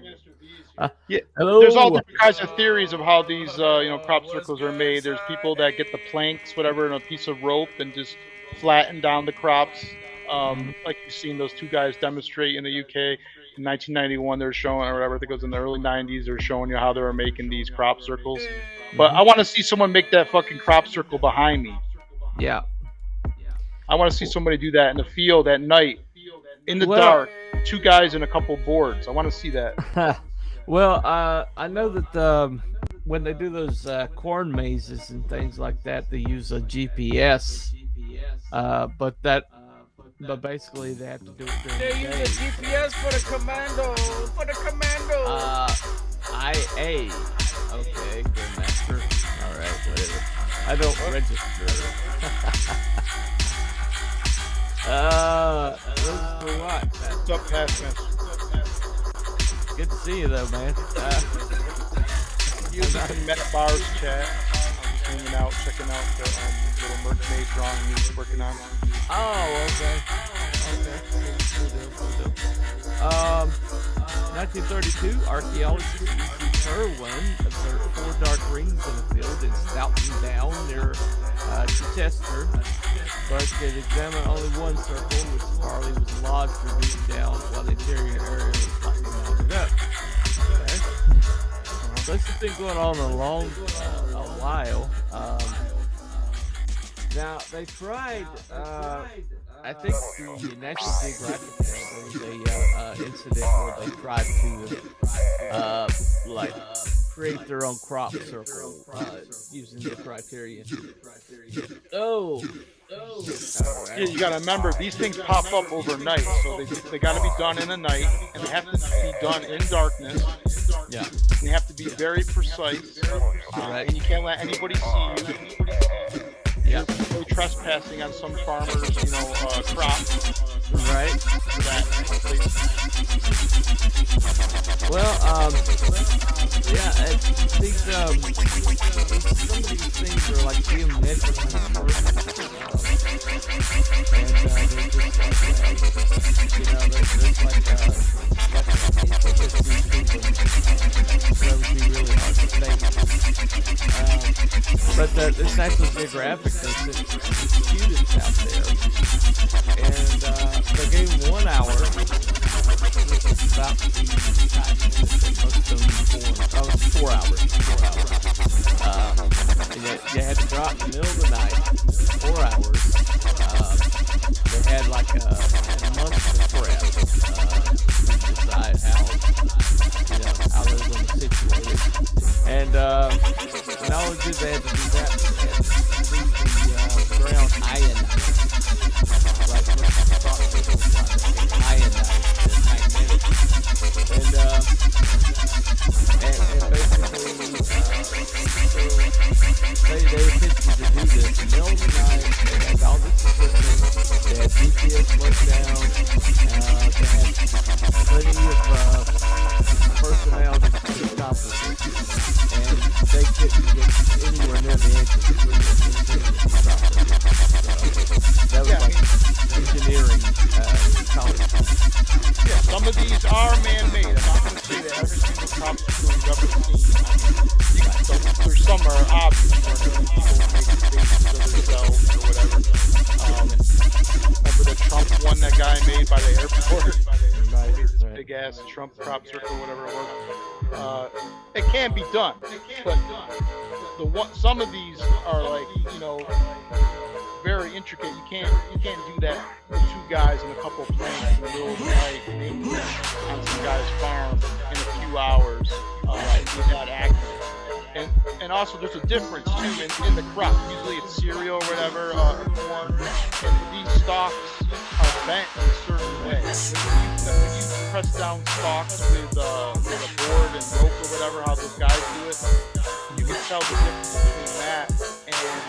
Yeah, hello. There's all different kinds of theories of how these crop circles are made. There's people that get the planks, whatever, and a piece of rope and just flatten down the crops. Like you've seen those two guys demonstrate in the UK in 1991. They're showing, or whatever, I think it was in the early 90s. They're showing you how they were making these crop circles. But I want to see someone make that fucking crop circle behind me. Yeah. I want to see somebody do that in the field at night, in the dark. Two guys and a couple boards. I want to see that. Well, I know that when they do those corn mazes and things like that, they use a GPS. But basically they have to do it during They the use day. a GPS for the commando. IA. Okay, Grandmaster. All right, whatever. I don't register. Register what? What's up, Passman? Good to see you, though, man. Using Met Bars chat. I'm just hanging out, checking out the little mermaid drawing he's working on. Oh, okay. Cool deal. 1932, archaeologist E.C. Kerwin observed 4 dark rings in a field in Stoughton Down near Chichester, but could examine only one circle, which barley was lodged or beaten down, while the interior area was slightly mounted up. Okay. So this has been going on a while. Now, they tried, I think the National Geographic there was a incident where they tried to, create their own crop circle using the criterion. Oh! Yeah, you gotta remember, these things pop up overnight, so they gotta be done in the night, and they have to be done in darkness. Yeah. And they have to be very precise. Right. And you can't let anybody see you. Yeah. No trespassing on some farmers, crop. Right. Well, yeah, I think some of these things are like geometric and they're just that would be really hard to fake. But this National Geographic, there's students out there, and they gave them 1 hour, which is about the time that most of them 4 hours. And you had to go out in the middle of the night, 4 hours. They had like a month to prep to decide how they were going to situate it. And not only did they have to do that, they had to leave the ground ionized. Like what the thought was ionized and magnetic. And basically, they attempted to do this in the middle of the night. They had all this equipment. They had GPS looked down. They had plenty of personnel to accomplish it. And they couldn't get anywhere near the edge of that was like engineering college. Yeah, some of these are man-made. I'm not going to say that every single crop circle you've ever seen. There's some are obvious where people make faces of themselves or whatever. Remember the Trump one that guy made by the airport? This big ass Trump crop circle, whatever it was. It can be done, but some of these are like, very intricate. You can't do that with 2 guys and a couple of planes in the middle of the night on some guy's farm in a few hours and be that accurate. And also there's a difference too in the crop. Usually it's cereal or whatever, corn, and these stalks are bent in a certain way. When you press down stalks with a board and rope or whatever, how those guys do it, you can tell the difference between that and maybe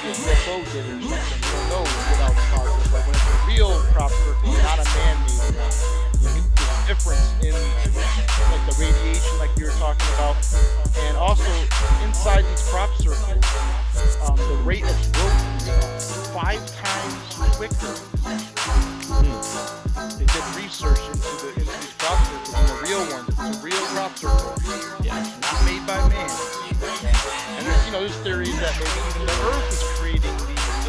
a UFO did or something. You don't know without sparkles. But when it's a real crop circle, not a man-made one, there's a difference in like the radiation, like you were talking about, and also inside these crop circles, the rate of growth is 5 times quicker. They did research into these crop circles, and the real ones. It's a real crop circle, not made by man. And there's theories that maybe even the Earth is creating these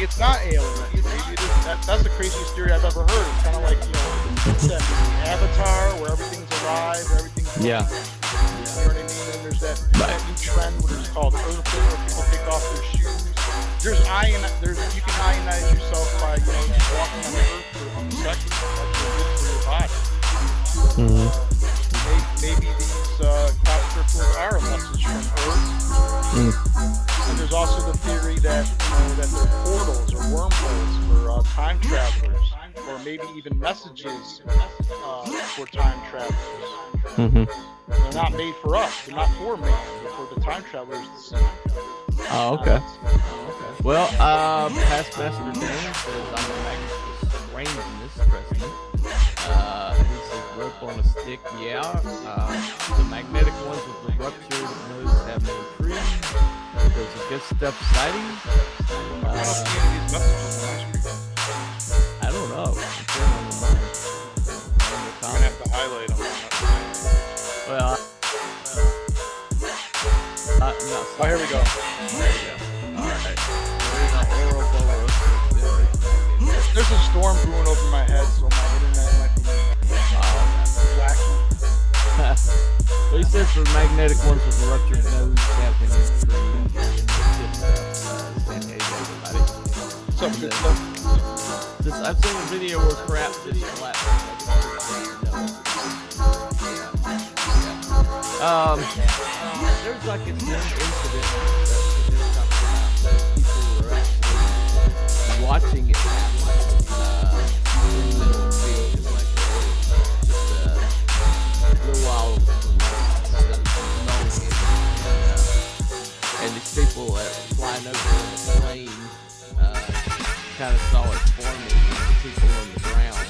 it's not alien. Maybe it is. That's the craziest theory I've ever heard. It's kind of like, it's that movie Avatar, where everything's alive, where everything's Yeah. You know what I mean? And there's that new trend where it's called earthing, where people take off their shoes. You can ionize yourself by just walking on the earth for a few seconds. That's really good for your body. Maybe these crop circles are a message from Earth. And there's also the theory that that they're portals or wormholes for time travelers, or maybe even messages for time travelers. They're not made for us. They're not for man. They're for the time travelers to see. Oh, okay. Well, past Master Dan says I'm a magnet strangeness president. He says rope on a stick, yeah. The magnetic ones with the ruptured nose have no tree. There's a good stuff sighting. I don't know. I'm gonna have to highlight them. Well, oh, here we go. Alright. There's a storm brewing over my head, so my internet might be wacky. Well, he says for magnetic ones with a ruptured nose, having What's up, good stuff? I've seen a video where crap just collapsed. There's like an incident that just talked about that people are actually watching it happen. In the middle of the field is like just a little while from knowing it. And these people that are flying over in the plane kind of saw it forming, the people on the ground.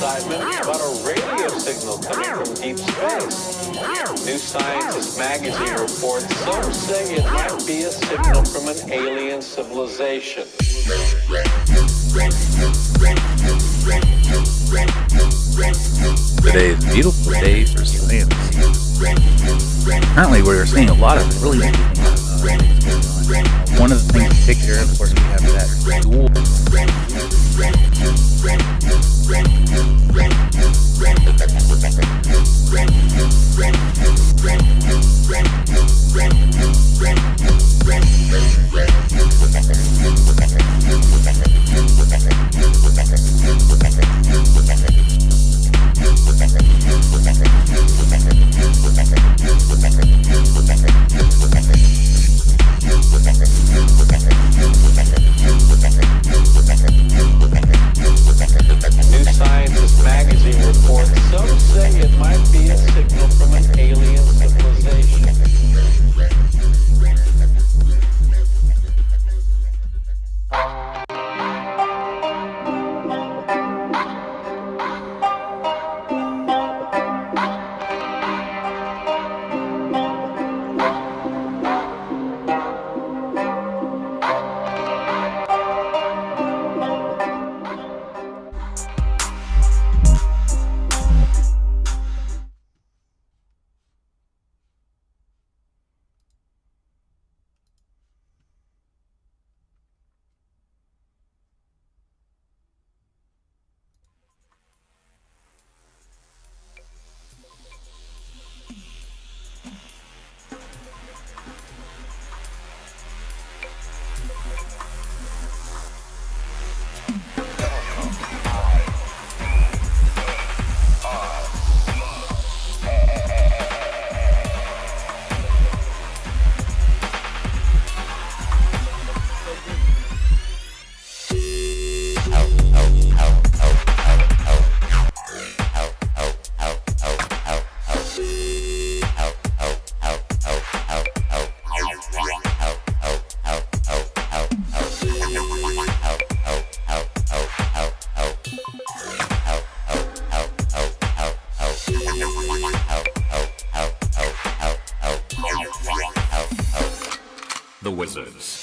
excitement about a radio signal coming from deep space. New Scientist magazine reports some say it might be a signal from an alien civilization. Today is a beautiful day for science. Currently, we're seeing a lot of really interesting things going on. One of the things in particular, of course, we have that dual. New Scientist magazine reports some say it might be a signal from an alien civilization. The Wizards.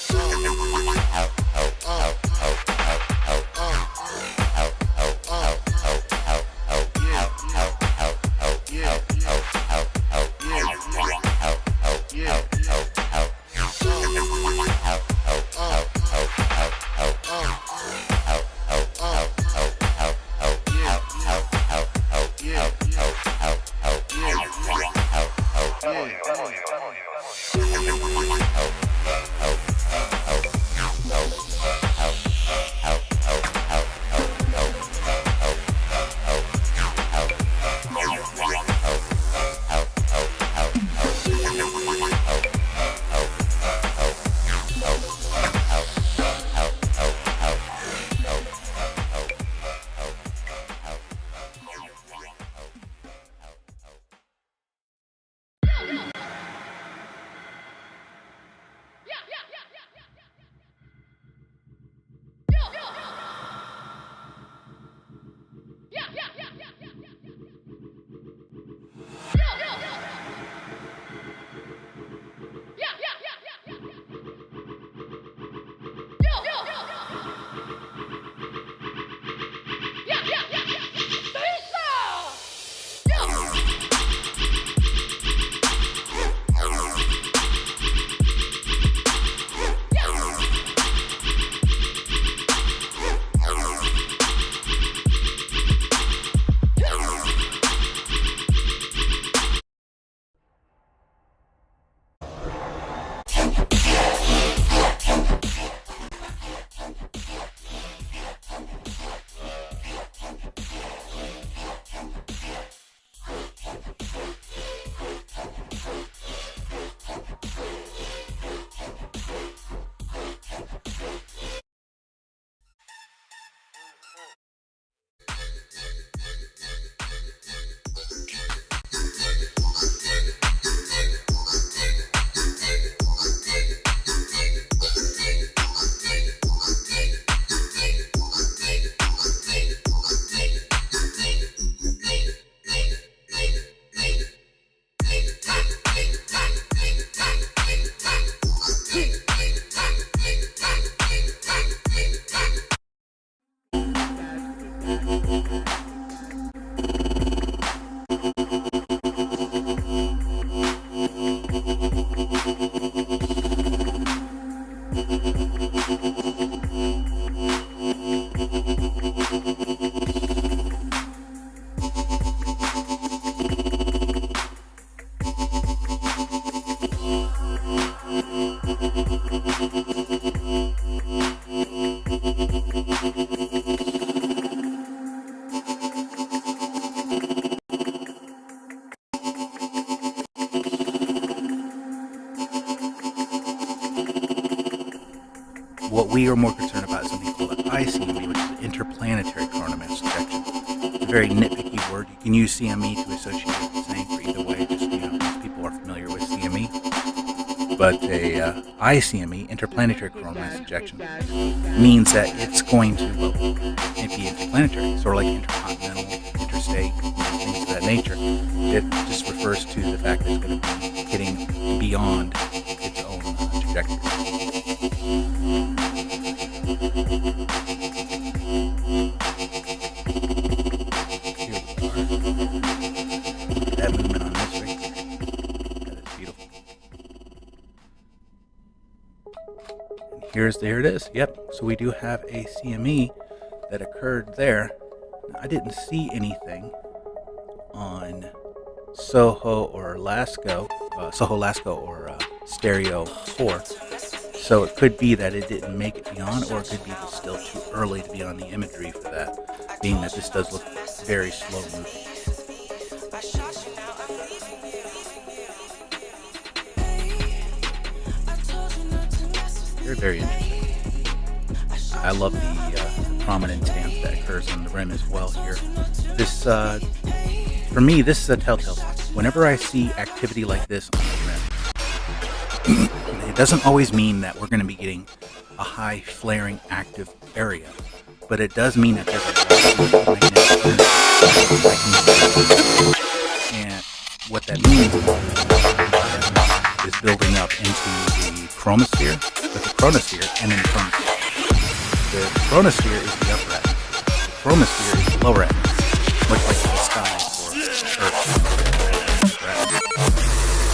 What we are more concerned about is something called an ICME, which is interplanetary coronal mass ejection. It's a very nitpicky word. You can use CME to associate it with saying for either way, just, most people are familiar with CME. But a ICME, interplanetary coronal mass ejection, means that it's going to be interplanetary, sort of like intercontinental, interstate, things of that nature. It just refers to the fact that it's going to be getting beyond its own trajectory. Here we are. Look at that movement on this right there. That is beautiful. And there it is. Yep. So we do have a CME that occurred there. I didn't see anything on Soho or Lasco or Stereo 4. So it could be that it didn't make it beyond, or it could be still too early to be on the imagery for that, being that this does look very slow moving. They're very interesting. I love the prominent stance that occurs on the rim as well here. This, for me, this is a telltale sign. Whenever I see activity like this on the rim, it doesn't always mean that we're going to be getting a high flaring active area, but it does mean that there's a lot of electromagnetic energy. And what that means is building up into the chromosphere, with the chronosphere, and then the chromosphere. The chronosphere is the upper atmosphere. The chromosphere is the lower atmosphere, much like the sky or Earth.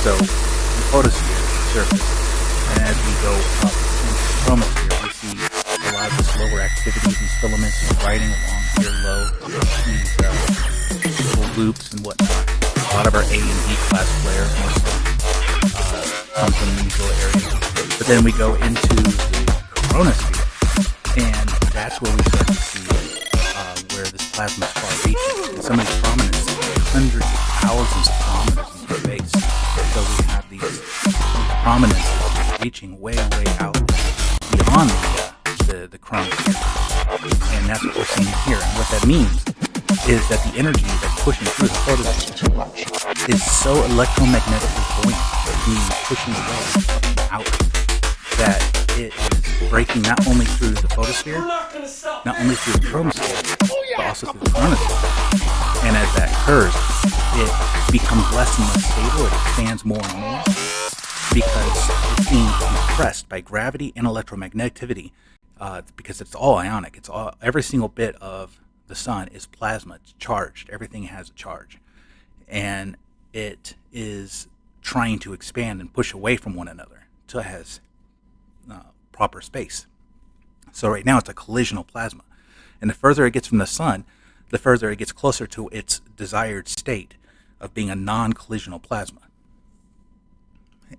So the photosphere is the surface, and as we go up into the chromosphere, we see a lot of this lower activity, these filaments riding along here low, these little loops and whatnot. A lot of our A and B class flares mostly come from these little areas. But then we go into the chronosphere, and that's where we start to see where this plasma is far-reaching. And some of these prominences are hundreds of thousands of kilometers into space. So we have these prominences reaching way, way out beyond the chronosphere. And that's what we're seeing here. And what that means is that the energy that's pushing through the photosphere is so electromagnetically buoyant, meaning pushing away out, that it is breaking not only through the photosphere, not only through the chromosphere, but also through the chronosphere. And as that occurs, it becomes less and less stable, it expands more and more, because it's being compressed by gravity and electromagnetivity, because it's all ionic. Every single bit of the sun is plasma, it's charged, everything has a charge. And it is trying to expand and push away from one another until it has proper space. So right now it's a collisional plasma, and the further it gets from the sun, the further it gets closer to its desired state of being a non-collisional plasma.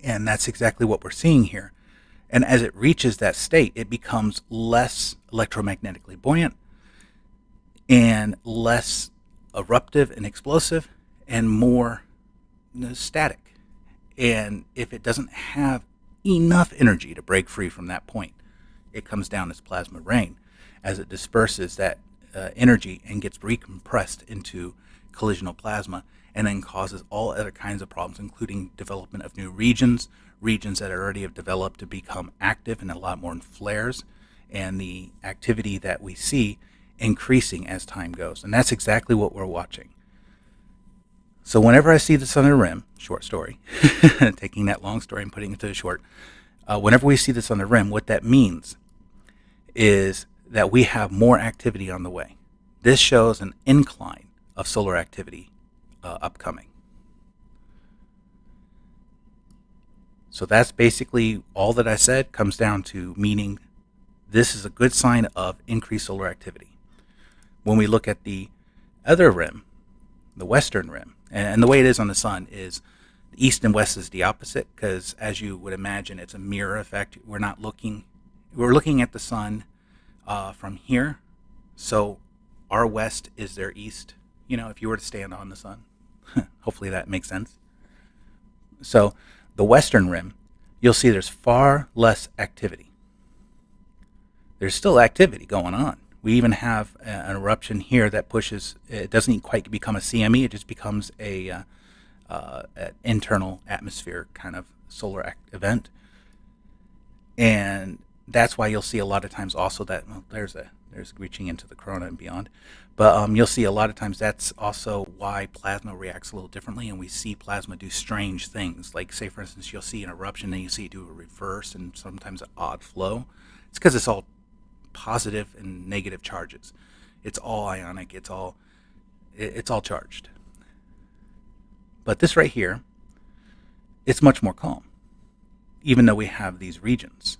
And that's exactly what we're seeing here. And as it reaches that state, it becomes less electromagnetically buoyant and less eruptive and explosive and more static. And if it doesn't have enough energy to break free from that point, it comes down as plasma rain as it disperses that energy and gets recompressed into collisional plasma, and then causes all other kinds of problems, including development of new regions that already have developed to become active and a lot more in flares, and the activity that we see increasing as time goes. And that's exactly what we're watching. So whenever I see this on the rim, short story, taking that long story and putting it to a short, whenever we see this on the rim, what that means is that we have more activity on the way. This shows an incline of solar activity upcoming. So that's basically all that I said, comes down to meaning this is a good sign of increased solar activity. When we look at the other rim, the western rim, and the way it is on the sun is east and west is the opposite, because as you would imagine, it's a mirror effect. We're looking at the sun from here, so our west is their east. If you were to stand on the sun, hopefully that makes sense. So the western rim, you'll see there's far less activity. there's still activity going on. We even have an eruption here that pushes, it doesn't quite become a CME, it just becomes an internal atmosphere kind of solar event. And that's why you'll see a lot of times also that, well, there's reaching into the corona and beyond. But you'll see a lot of times that's also why plasma reacts a little differently, and we see plasma do strange things. Like, say, for instance, you'll see an eruption and you see it do a reverse and sometimes an odd flow. It's because it's all positive and negative charges. It's all ionic. It's all charged. But this right here, it's much more calm, even though we have these regions.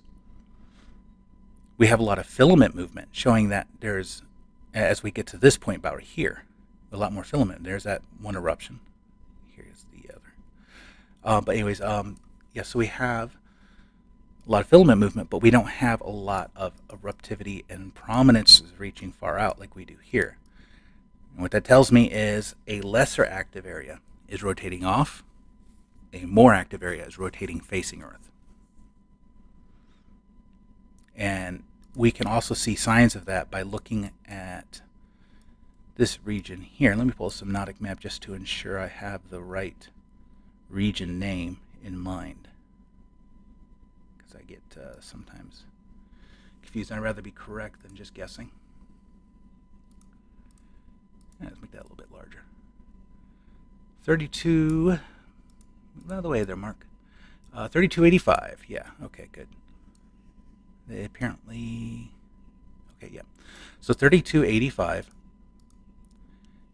We have a lot of filament movement showing that there's, as we get to this point about here, a lot more filament. There's that one eruption. Here's the other. But anyways, yeah, so we have a lot of filament movement, but we don't have a lot of eruptivity and prominence reaching far out like we do here. And what that tells me is a lesser active area is rotating off, a more active area is rotating facing Earth. And we can also see signs of that by looking at this region here. Let me pull a synoptic map just to ensure I have the right region name in mind, because I get sometimes confused. I'd rather be correct than just guessing. Let's make that a little bit larger. 32, out of the way there, Mark. 3285, yeah, okay, good. They apparently, okay, yeah. So 3285,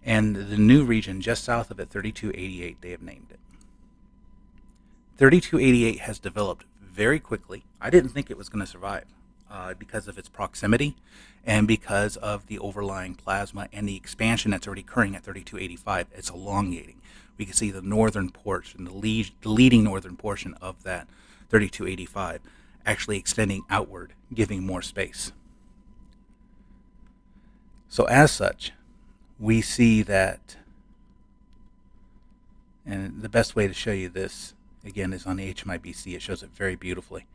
and the new region just south of it, 3288, they have named it. 3288 has developed very quickly. I didn't think it was going to survive because of its proximity and because of the overlying plasma and the expansion that's already occurring at 3285. It's elongating. We can see the northern portion, the leading northern portion of that 3285 actually extending outward, giving more space. So as such, we see that, and the best way to show you this, again, is on the HMIBC. It shows it very beautifully,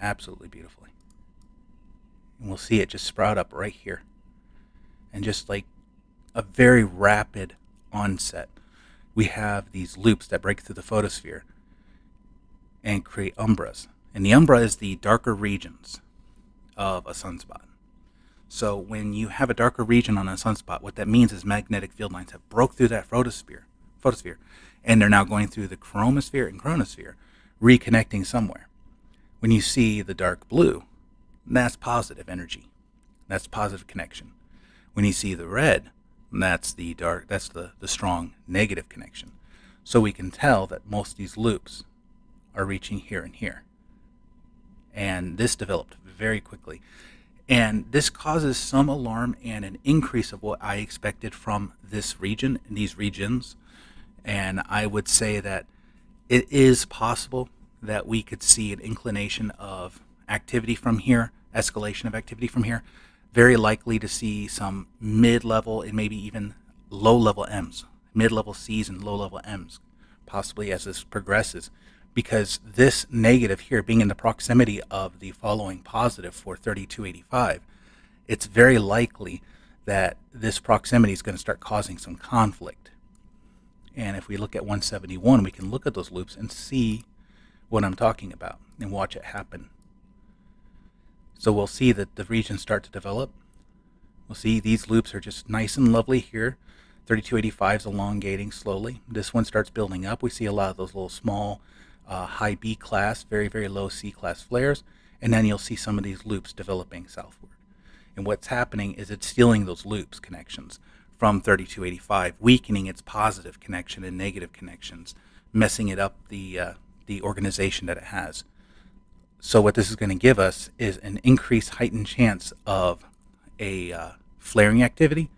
absolutely beautifully. And we'll see it just sprout up right here. And just like a very rapid onset, we have these loops that break through the photosphere and create umbras. And the umbra is the darker regions of a sunspot. So when you have a darker region on a sunspot, what that means is magnetic field lines have broke through that photosphere, and they're now going through the chromosphere and chronosphere, reconnecting somewhere. When you see the dark blue, that's positive energy. That's positive connection. When you see the red, that's the strong negative connection. So we can tell that most of these loops are reaching here and here. And this developed very quickly. And this causes some alarm and an increase of what I expected from this region, these regions. And I would say that it is possible that we could see an inclination of activity from here, escalation of activity from here. Very likely to see some mid-level and maybe even low-level M's, mid-level C's and low-level M's, possibly as this progresses. Because this negative here, being in the proximity of the following positive for 3285, it's very likely that this proximity is going to start causing some conflict. And if we look at 171, we can look at those loops and see what I'm talking about and watch it happen. So we'll see that the regions start to develop. We'll see these loops are just nice and lovely here. 3285 is elongating slowly. This one starts building up. We see a lot of those little small high B class, very, very low C class flares, and then you'll see some of these loops developing southward. And what's happening is it's stealing those loops connections from 3285, weakening its positive connection and negative connections, messing it up the organization that it has. So what this is going to give us is an increased heightened chance of a flaring activity,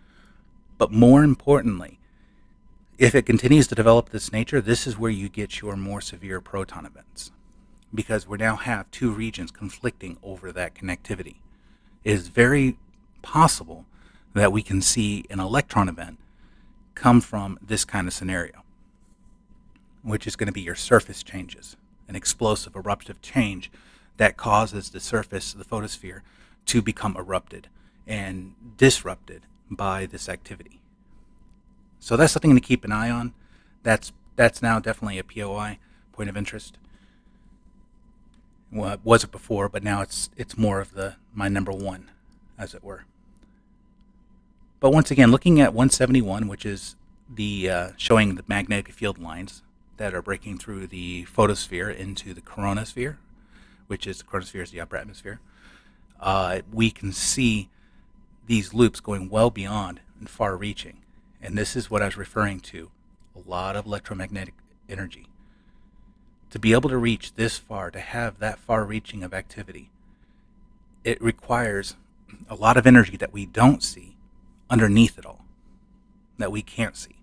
but more importantly, if it continues to develop this nature, this is where you get your more severe proton events, because we now have two regions conflicting over that connectivity. It is very possible that we can see an electron event come from this kind of scenario, which is going to be your surface changes, an explosive eruptive change that causes the surface, the photosphere, to become erupted and disrupted by this activity. So that's something to keep an eye on. That's now definitely a POI, point of interest. Well, it wasn't before, but now it's more of my number one, as it were. But once again, looking at 171, which is the showing the magnetic field lines that are breaking through the photosphere into the coronosphere, which is the coronosphere is the upper atmosphere, we can see these loops going well beyond and far-reaching. And this is what I was referring to, a lot of electromagnetic energy. To be able to reach this far, to have that far-reaching of activity, it requires a lot of energy that we don't see underneath it all, that we can't see.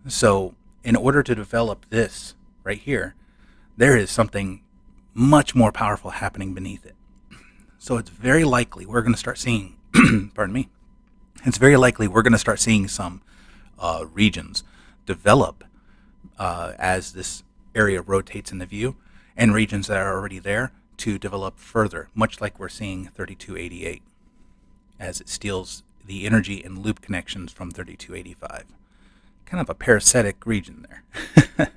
So in order to develop this right here, there is something much more powerful happening beneath it. So it's very likely we're going to start seeing, pardon me, it's very likely we're going to start seeing some regions develop as this area rotates in the view, and regions that are already there to develop further, much like we're seeing 3288, as it steals the energy and loop connections from 3285. Kind of a parasitic region there.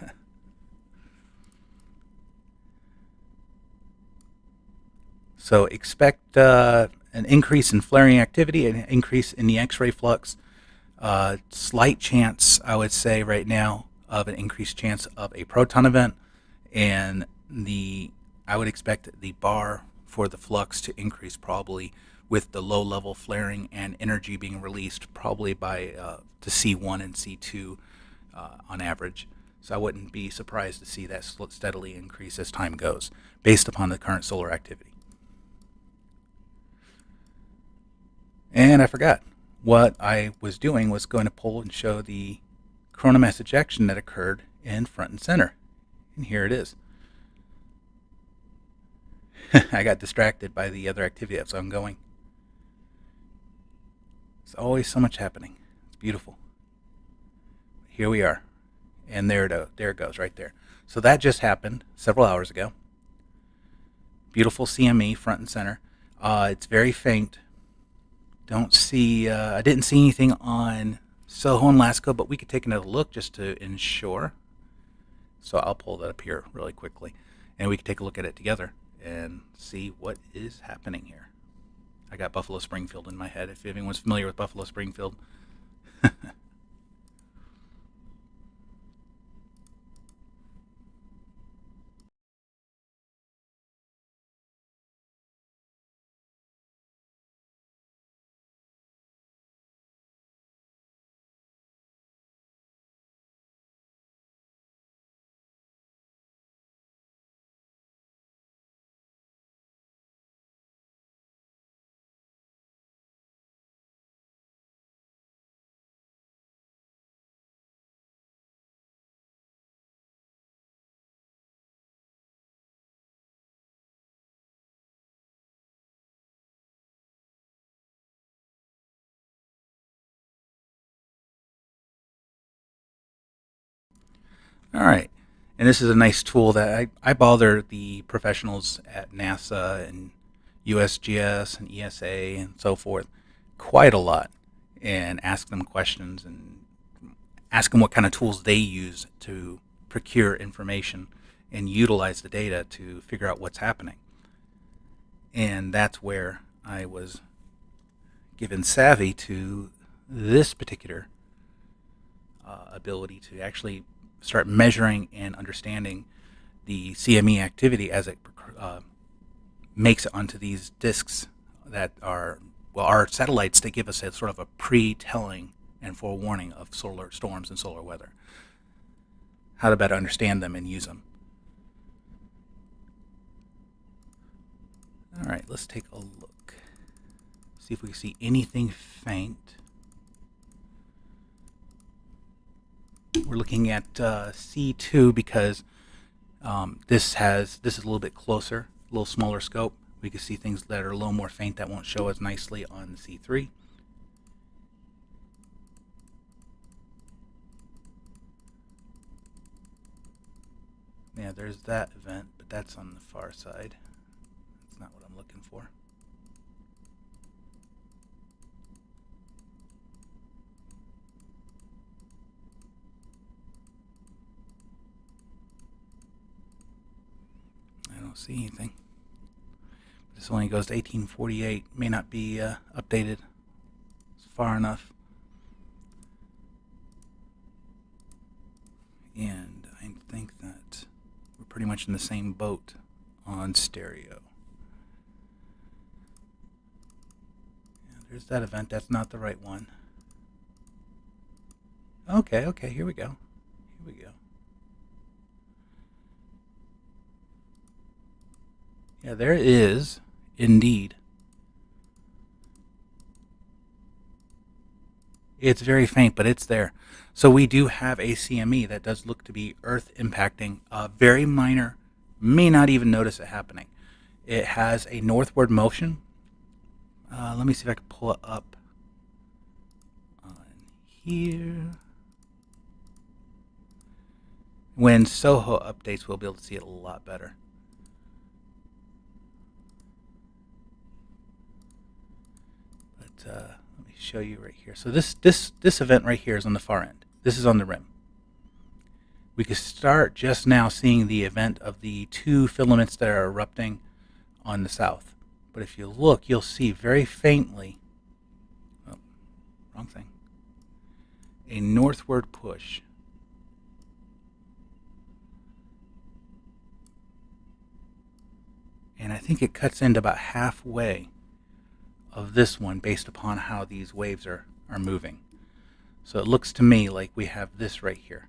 So expect an increase in flaring activity, an increase in the X-ray flux, slight chance, I would say right now, of an increased chance of a proton event, and I would expect the bar for the flux to increase probably with the low-level flaring and energy being released probably by to C1 and C2 on average. So I wouldn't be surprised to see that steadily increase as time goes, based upon the current solar activity. And I forgot. What I was doing was going to pull and show the corona mass ejection that occurred in front and center. And here it is. I got distracted by the other activity that's ongoing. There's always so much happening. It's beautiful. Here we are. And there it goes right there. So that just happened several hours ago. Beautiful CME front and center. It's very faint. Don't see, I didn't see anything on Soho and Lasco, but we could take another look just to ensure. So I'll pull that up here really quickly, and we can take a look at it together and see what is happening here. I got Buffalo Springfield in my head, if anyone's familiar with Buffalo Springfield. All right, and this is a nice tool that I bother the professionals at NASA and USGS and ESA and so forth quite a lot, and ask them questions and ask them what kind of tools they use to procure information and utilize the data to figure out what's happening. And that's where I was given savvy to this particular ability to actually start measuring and understanding the CME activity as it makes it onto these disks that are, well, our satellites that give us a sort of a pre-telling and forewarning of solar storms and solar weather. How to better understand them and use them. All right, let's take a look. See if we can see anything faint. We're looking at C2 because this is a little bit closer, a little smaller scope. We can see things that are a little more faint that won't show as nicely on C3. Yeah, there's that event, but that's on the far side. That's not what I'm looking for. don't see anything. This only goes to 1848. May not be updated far enough. And I think that we're pretty much in the same boat on stereo. Yeah, there's that event. That's not the right one. Okay, here we go. Yeah, there is, indeed. It's very faint, but it's there. So we do have a CME that does look to be Earth impacting. Very minor, may not even notice it happening. It has a northward motion. Let me see if I can pull it up on here. When Soho updates, we'll be able to see it a lot better. But let me show you right here. So this event right here is on the far end. This is on the rim. We could start just now seeing the event of the two filaments that are erupting on the south. But if you look, you'll see very faintly, oh, wrong thing, a northward push. And I think it cuts into about halfway of this one based upon how these waves are moving. So it looks to me like we have this right here.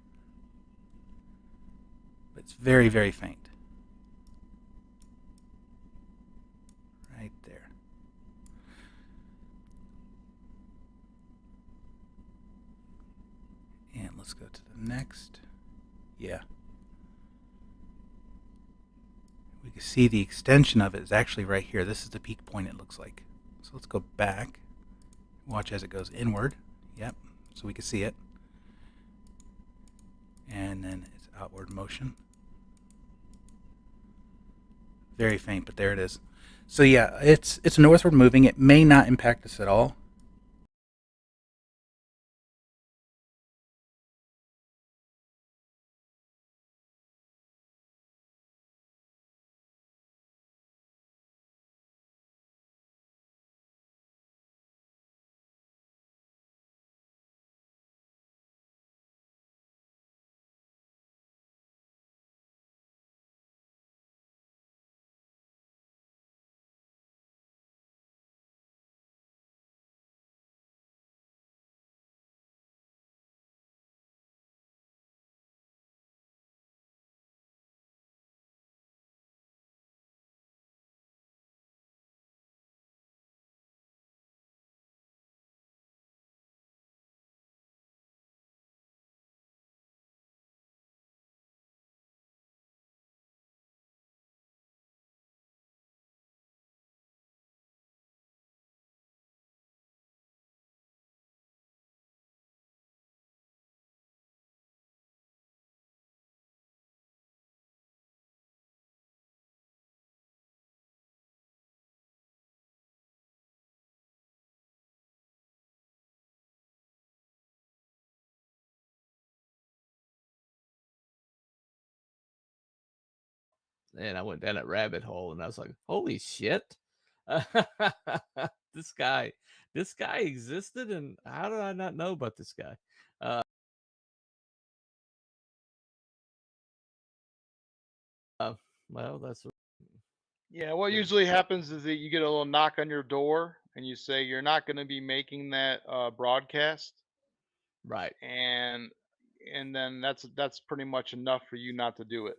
But it's very, very faint. Right there. And let's go to the next. Yeah. We can see the extension of it is actually right here. This is the peak point, it looks like. So let's go back. Watch as it goes inward. Yep. So we can see it. And then it's outward motion. Very faint, but there it is. So yeah, it's northward moving. It may not impact us at all. And I went down that rabbit hole, and I was like, "Holy shit! this guy existed, and how did I not know about this guy?" Well, that's Yeah, what usually happens is that you get a little knock on your door, and you say you're not going to be making that broadcast, right. And then that's pretty much enough for you not to do it.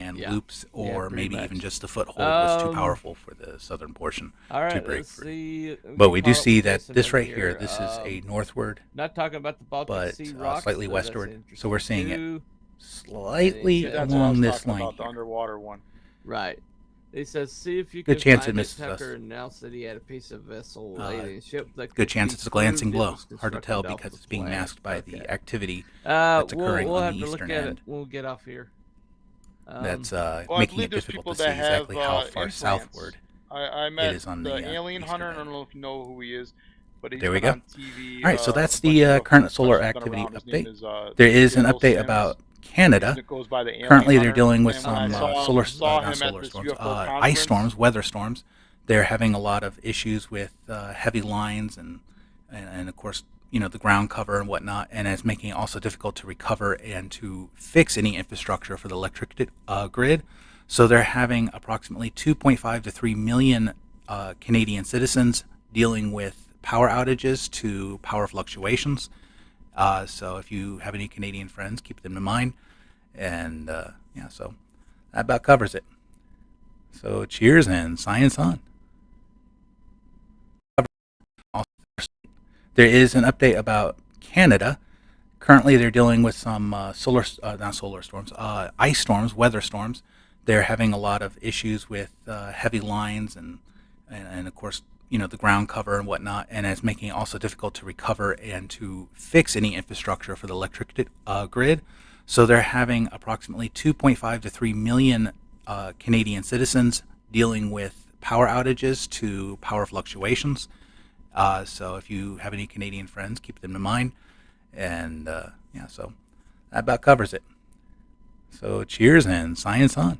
And Yeah. loops, Yeah, or pretty maybe much. even just the foothold was too Um, powerful for the southern portion All to right, break let's free. see. But we do caught up see with that Jason this over right here, this is a Um, northward, Not talking about the Baltic but Sea rocks, slightly so that's westward. So we're interesting seeing it too. slightly See, that's what I along was this talking line about, the here. underwater one. Right. It says, see if you Good can chance find it misses Tucker us. announced that he had a piece of vessel alien ship that Good could chance be it's a glancing proved it blow. was Hard to tell constructed off because the it's being planet. masked by the Okay. activity that's occurring we'll on have the to look eastern at end. it when we get off here. That's Well, I making believe it there's difficult people to see that have exactly how far implants. southward I it met is on the the alien eastern hunter. I end. don't know if you know who he is, but he's There we been go. on TV. All right, so a that's bunch of the UFO current solar specials been activity around. His name update. is, There is an Bill update Sims. about Canada. It goes by the alien Currently, they're hunter. dealing with And when some I saw him at this UFO ice conference, storms, weather storms. They're having a lot of issues with heavy lines and of course, you know, the ground cover and whatnot, and it's making it also difficult to recover and to fix any infrastructure for the electric grid. So they're having approximately 2.5 to 3 million Canadian citizens dealing with power outages to power fluctuations. So if you have any Canadian friends, keep them in mind. And yeah, so that about covers it. So cheers and science on. There is an update about Canada. Currently, they're dealing with some ice storms, weather storms. They're having a lot of issues with heavy lines and of course, you know, the ground cover and whatnot, and it's making it also difficult to recover and to fix any infrastructure for the electric grid. So they're having approximately 2.5 to 3 million Canadian citizens dealing with power outages to power fluctuations. So if you have any Canadian friends, keep them in mind. And yeah, so that about covers it. So cheers and science on.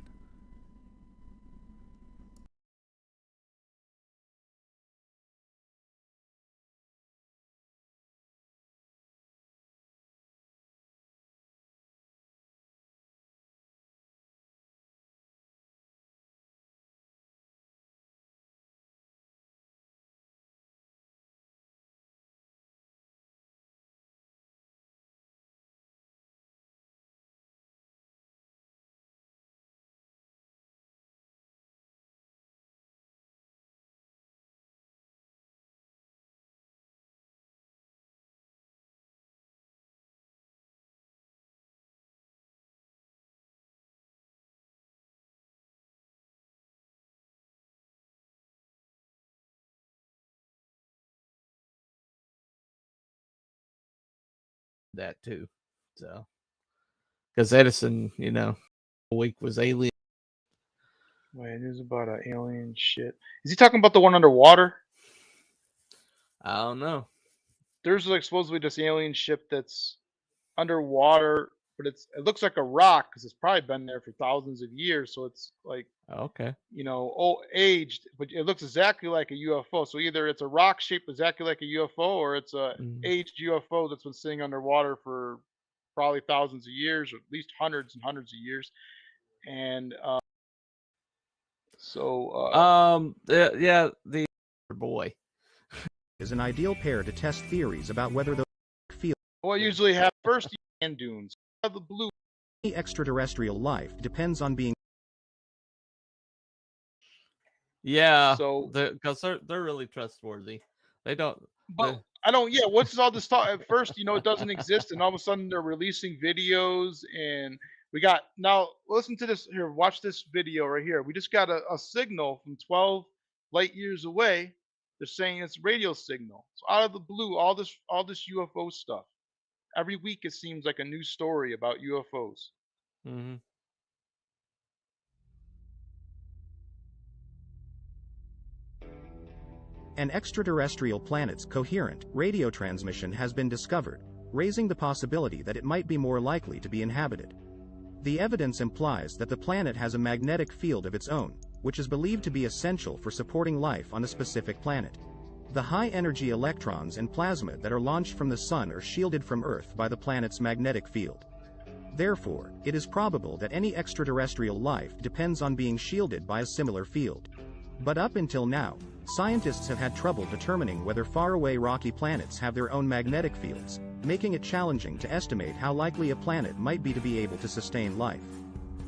That too. So, because Edison, you know, a week was alien. wait, news about an alien shit. Is he talking about the one underwater? I don't know. There's like supposedly this alien ship that's underwater, but it looks like a rock because it's probably been there for thousands of years. So it's like, Okay. you know, old aged, but it looks exactly like a UFO. So either it's a rock shaped exactly like a UFO, or it's a aged UFO that's been sitting underwater for probably thousands of years, or at least hundreds and hundreds of years. And the boy is an ideal pair to test theories about whether those feel. Well, usually have first sand dunes. Out of the blue. Any extraterrestrial life depends on being. Yeah. So because they're really trustworthy. They don't. But I don't. Yeah, what's all this talk? At first, you know, it doesn't exist, and all of a sudden they're releasing videos, and we got now. Listen to this here. Watch this video right here. We just got a signal from 12 light years away. They're saying it's radio signal. So out of the blue, all this UFO stuff. Every week it seems like a new story about UFOs. Mm-hmm. An extraterrestrial planet's coherent radio transmission has been discovered, raising the possibility that it might be more likely to be inhabited. The evidence implies that the planet has a magnetic field of its own, which is believed to be essential for supporting life on a specific planet. The high-energy electrons and plasma that are launched from the Sun are shielded from Earth by the planet's magnetic field. Therefore, it is probable that any extraterrestrial life depends on being shielded by a similar field. But up until now, scientists have had trouble determining whether faraway rocky planets have their own magnetic fields, making it challenging to estimate how likely a planet might be to be able to sustain life.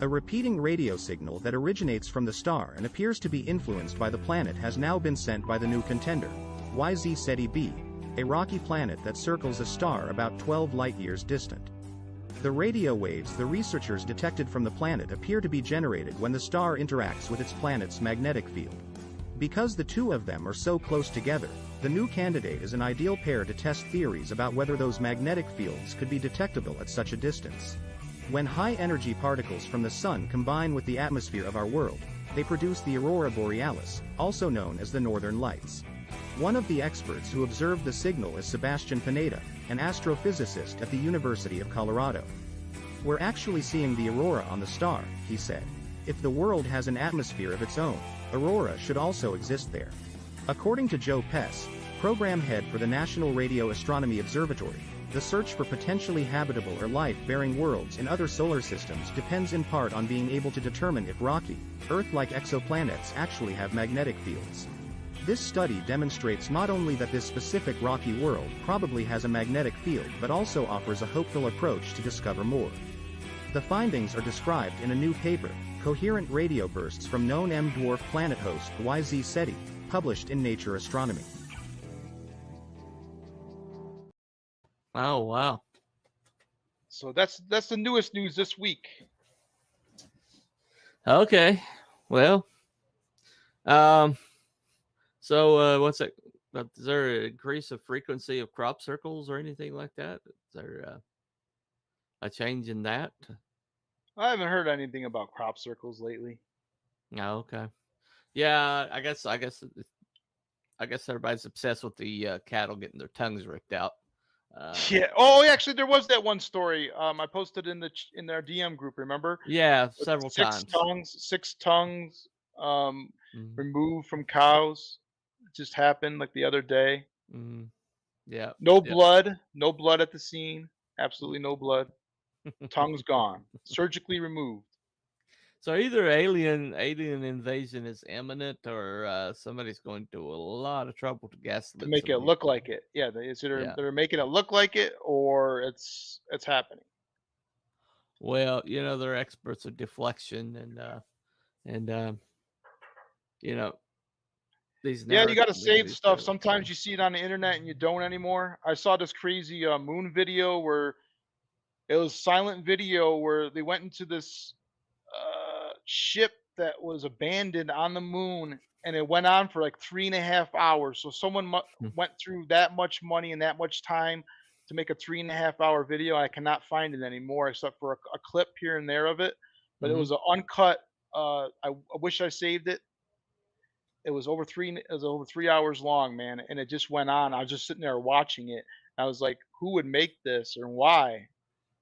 A repeating radio signal that originates from the star and appears to be influenced by the planet has now been sent by the new contender, YZ Ceti b, a rocky planet that circles a star about 12 light-years distant. The radio waves the researchers detected from the planet appear to be generated when the star interacts with its planet's magnetic field. Because the two of them are so close together, the new candidate is an ideal pair to test theories about whether those magnetic fields could be detectable at such a distance. When high-energy particles from the Sun combine with the atmosphere of our world, they produce the aurora borealis, also known as the Northern Lights. One of the experts who observed the signal is Sebastian Pineda, an astrophysicist at the University of Colorado. We're actually seeing the aurora on the star, he said. If the world has an atmosphere of its own, aurora should also exist there. According to Joe Pess, program head for the National Radio Astronomy Observatory, the search for potentially habitable or life-bearing worlds in other solar systems depends in part on being able to determine if rocky, Earth-like exoplanets actually have magnetic fields. This study demonstrates not only that this specific rocky world probably has a magnetic field but also offers a hopeful approach to discover more. The findings are described in a new paper, Coherent Radio Bursts from Known M-Dwarf Planet Host YZ SETI, published in Nature Astronomy. Oh, wow. So that's the newest news this week. Okay. Well, so what's it? Is there an increase of frequency of crop circles or anything like that? Is there a change in that? I haven't heard anything about crop circles lately. Oh, okay. Yeah, I guess everybody's obsessed with the cattle getting their tongues ripped out. Yeah. Oh, actually, there was that one story. I posted in their DM group. Remember? Yeah, With several times. Six tongues removed from cows. It just happened like the other day. Yeah. No blood. No blood at the scene. Absolutely no blood. Tongues gone. Surgically removed. So either alien invasion is imminent, or somebody's going to a lot of trouble to gaslight To make it look like it. Yeah, they're making it look like it, or it's happening. Well, they're experts of deflection and these. Yeah, you got to narratives save they stuff. tell. Sometimes you see it on the internet and you don't anymore. I saw this crazy moon video where it was silent video where they went into this ship that was abandoned on the moon, and it went on for like 3.5 hours. So someone went through that much money and that much time to make a 3.5 hour video. I cannot find it anymore except for a clip here and there of it, but it was an uncut. I wish I saved it. It was over 3 hours long, man, and it just went on. I was just sitting there watching it. I was like, who would make this or why?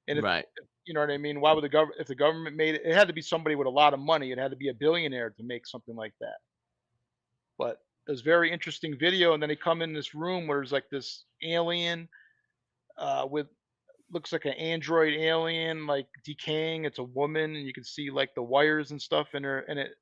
And if, Right. you know what I mean? Why would if the government made it, it had to be somebody with a lot of money. It had to be a billionaire to make something like that. But it was very interesting video. And then they come in this room where there's like this alien with looks like an android alien, like decaying. It's a woman, and you can see like the wires and stuff in her. And it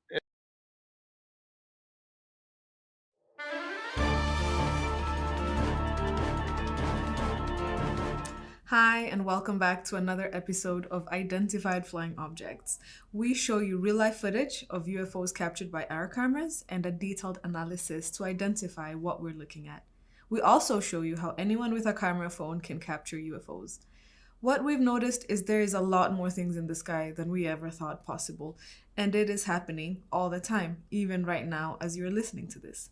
Hi, and welcome back to another episode of Identified Flying Objects. We show you real-life footage of UFOs captured by our cameras and a detailed analysis to identify what we're looking at. We also show you how anyone with a camera phone can capture UFOs. What we've noticed is there is a lot more things in the sky than we ever thought possible, and it is happening all the time, even right now as you're listening to this.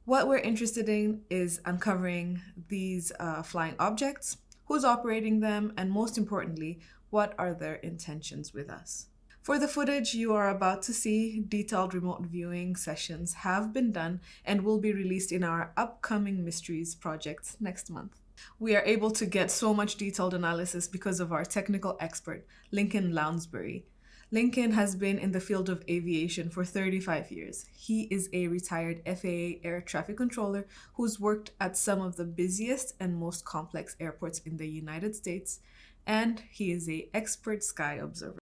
What we're interested in is uncovering these flying objects, who's operating them, and most importantly, what are their intentions with us. For the footage you are about to see, detailed remote viewing sessions have been done and will be released in our upcoming Mysteries project next month. We are able to get so much detailed analysis because of our technical expert, Lincoln Lounsbury. Lincoln has been in the field of aviation for 35 years. He is a retired FAA air traffic controller who's worked at some of the busiest and most complex airports in the United States, and he is an expert sky observer.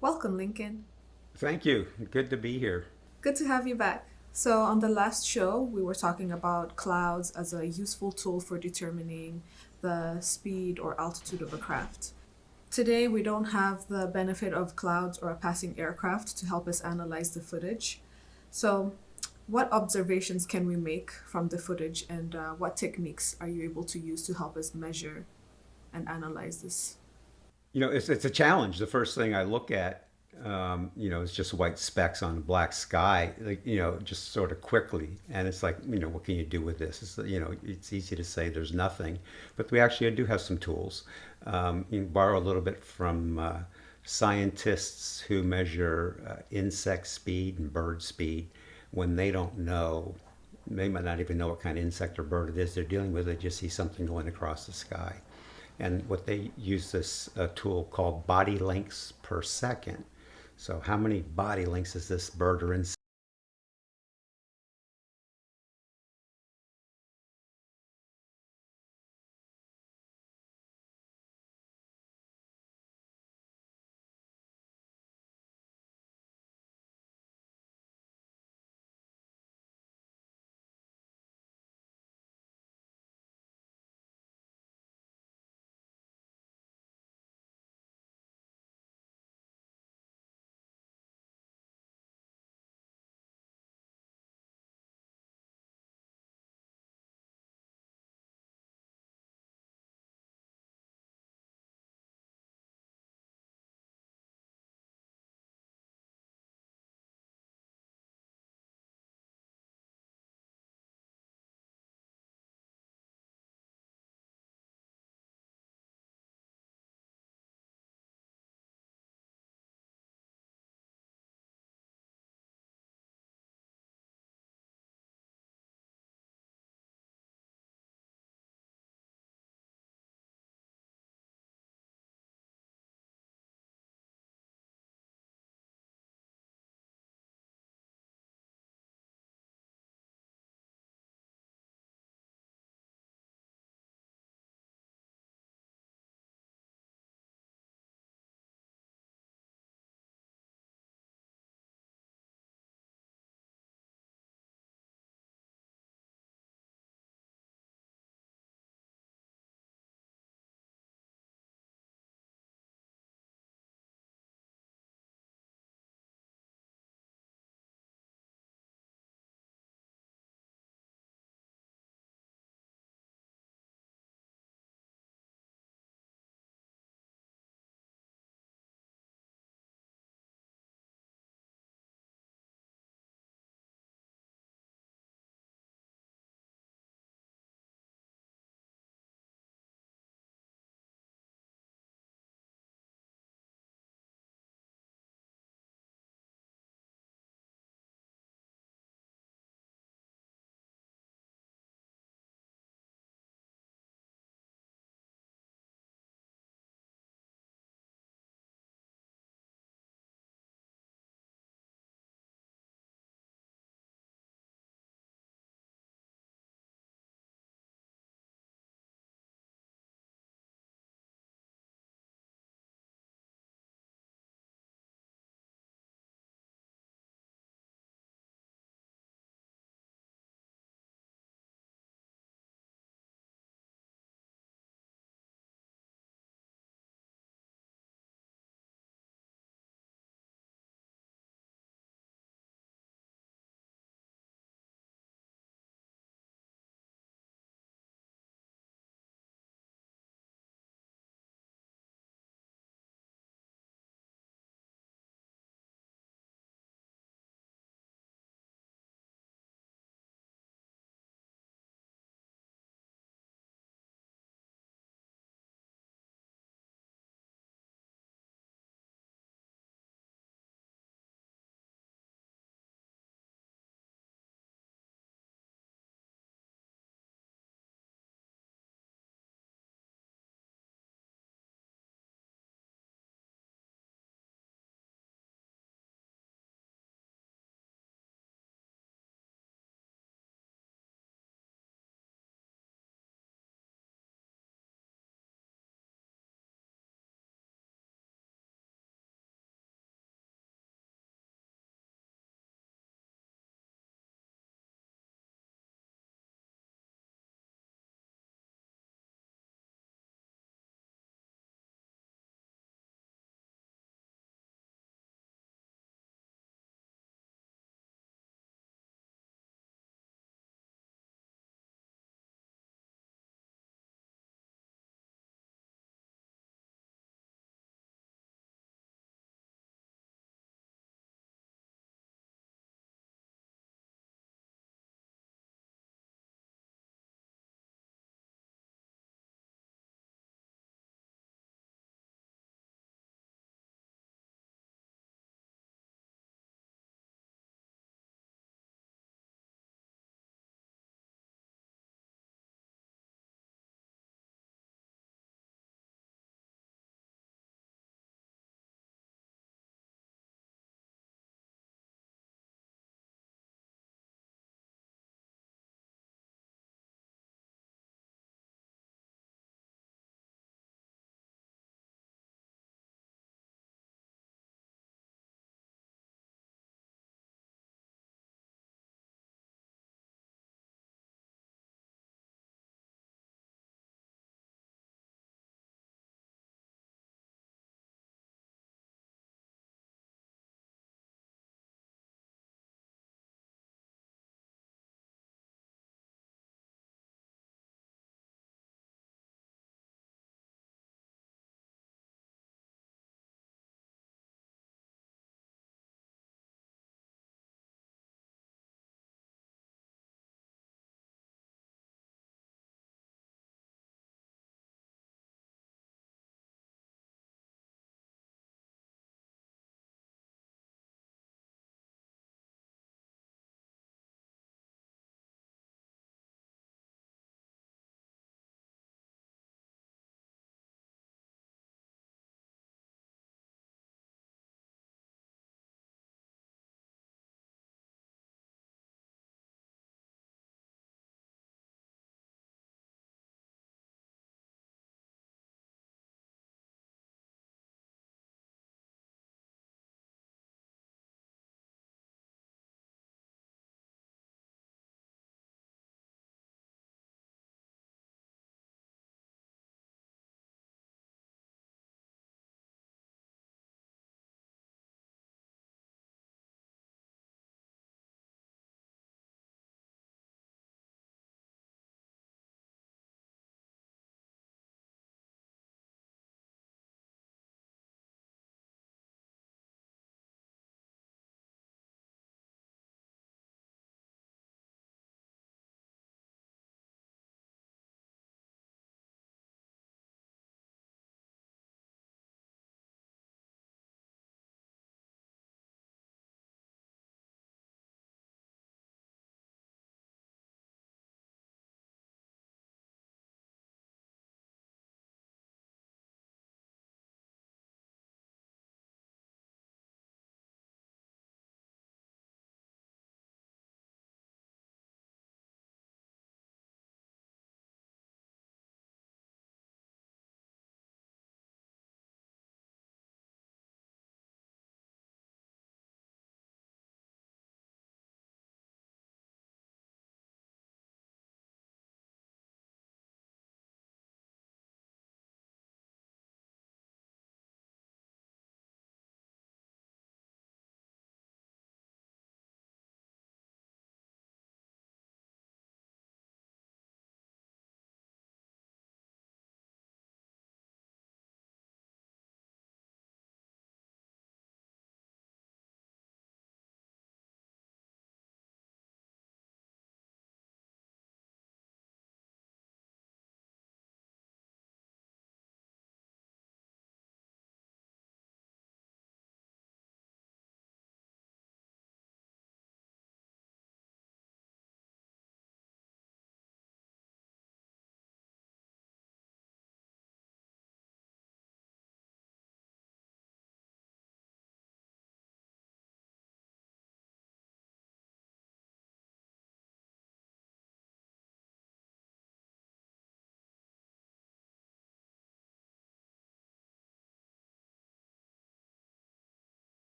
Welcome, Lincoln. Thank you. Good to be here. Good to have you back. So on the last show, we were talking about clouds as a useful tool for determining the speed or altitude of a craft. Today, we don't have the benefit of clouds or a passing aircraft to help us analyze the footage. So what observations can we make from the footage, and what techniques are you able to use to help us measure and analyze this? It's a challenge. The first thing I look at, is just white specks on a black sky, just sort of quickly. And it's like, what can you do with this? It's easy to say there's nothing, but we actually do have some tools. You can borrow a little bit from scientists who measure insect speed and bird speed when they don't know. They might not even know what kind of insect or bird it is they're dealing with. They just see something going across the sky. And what they use this tool called body lengths per second. So how many body lengths is this bird or insect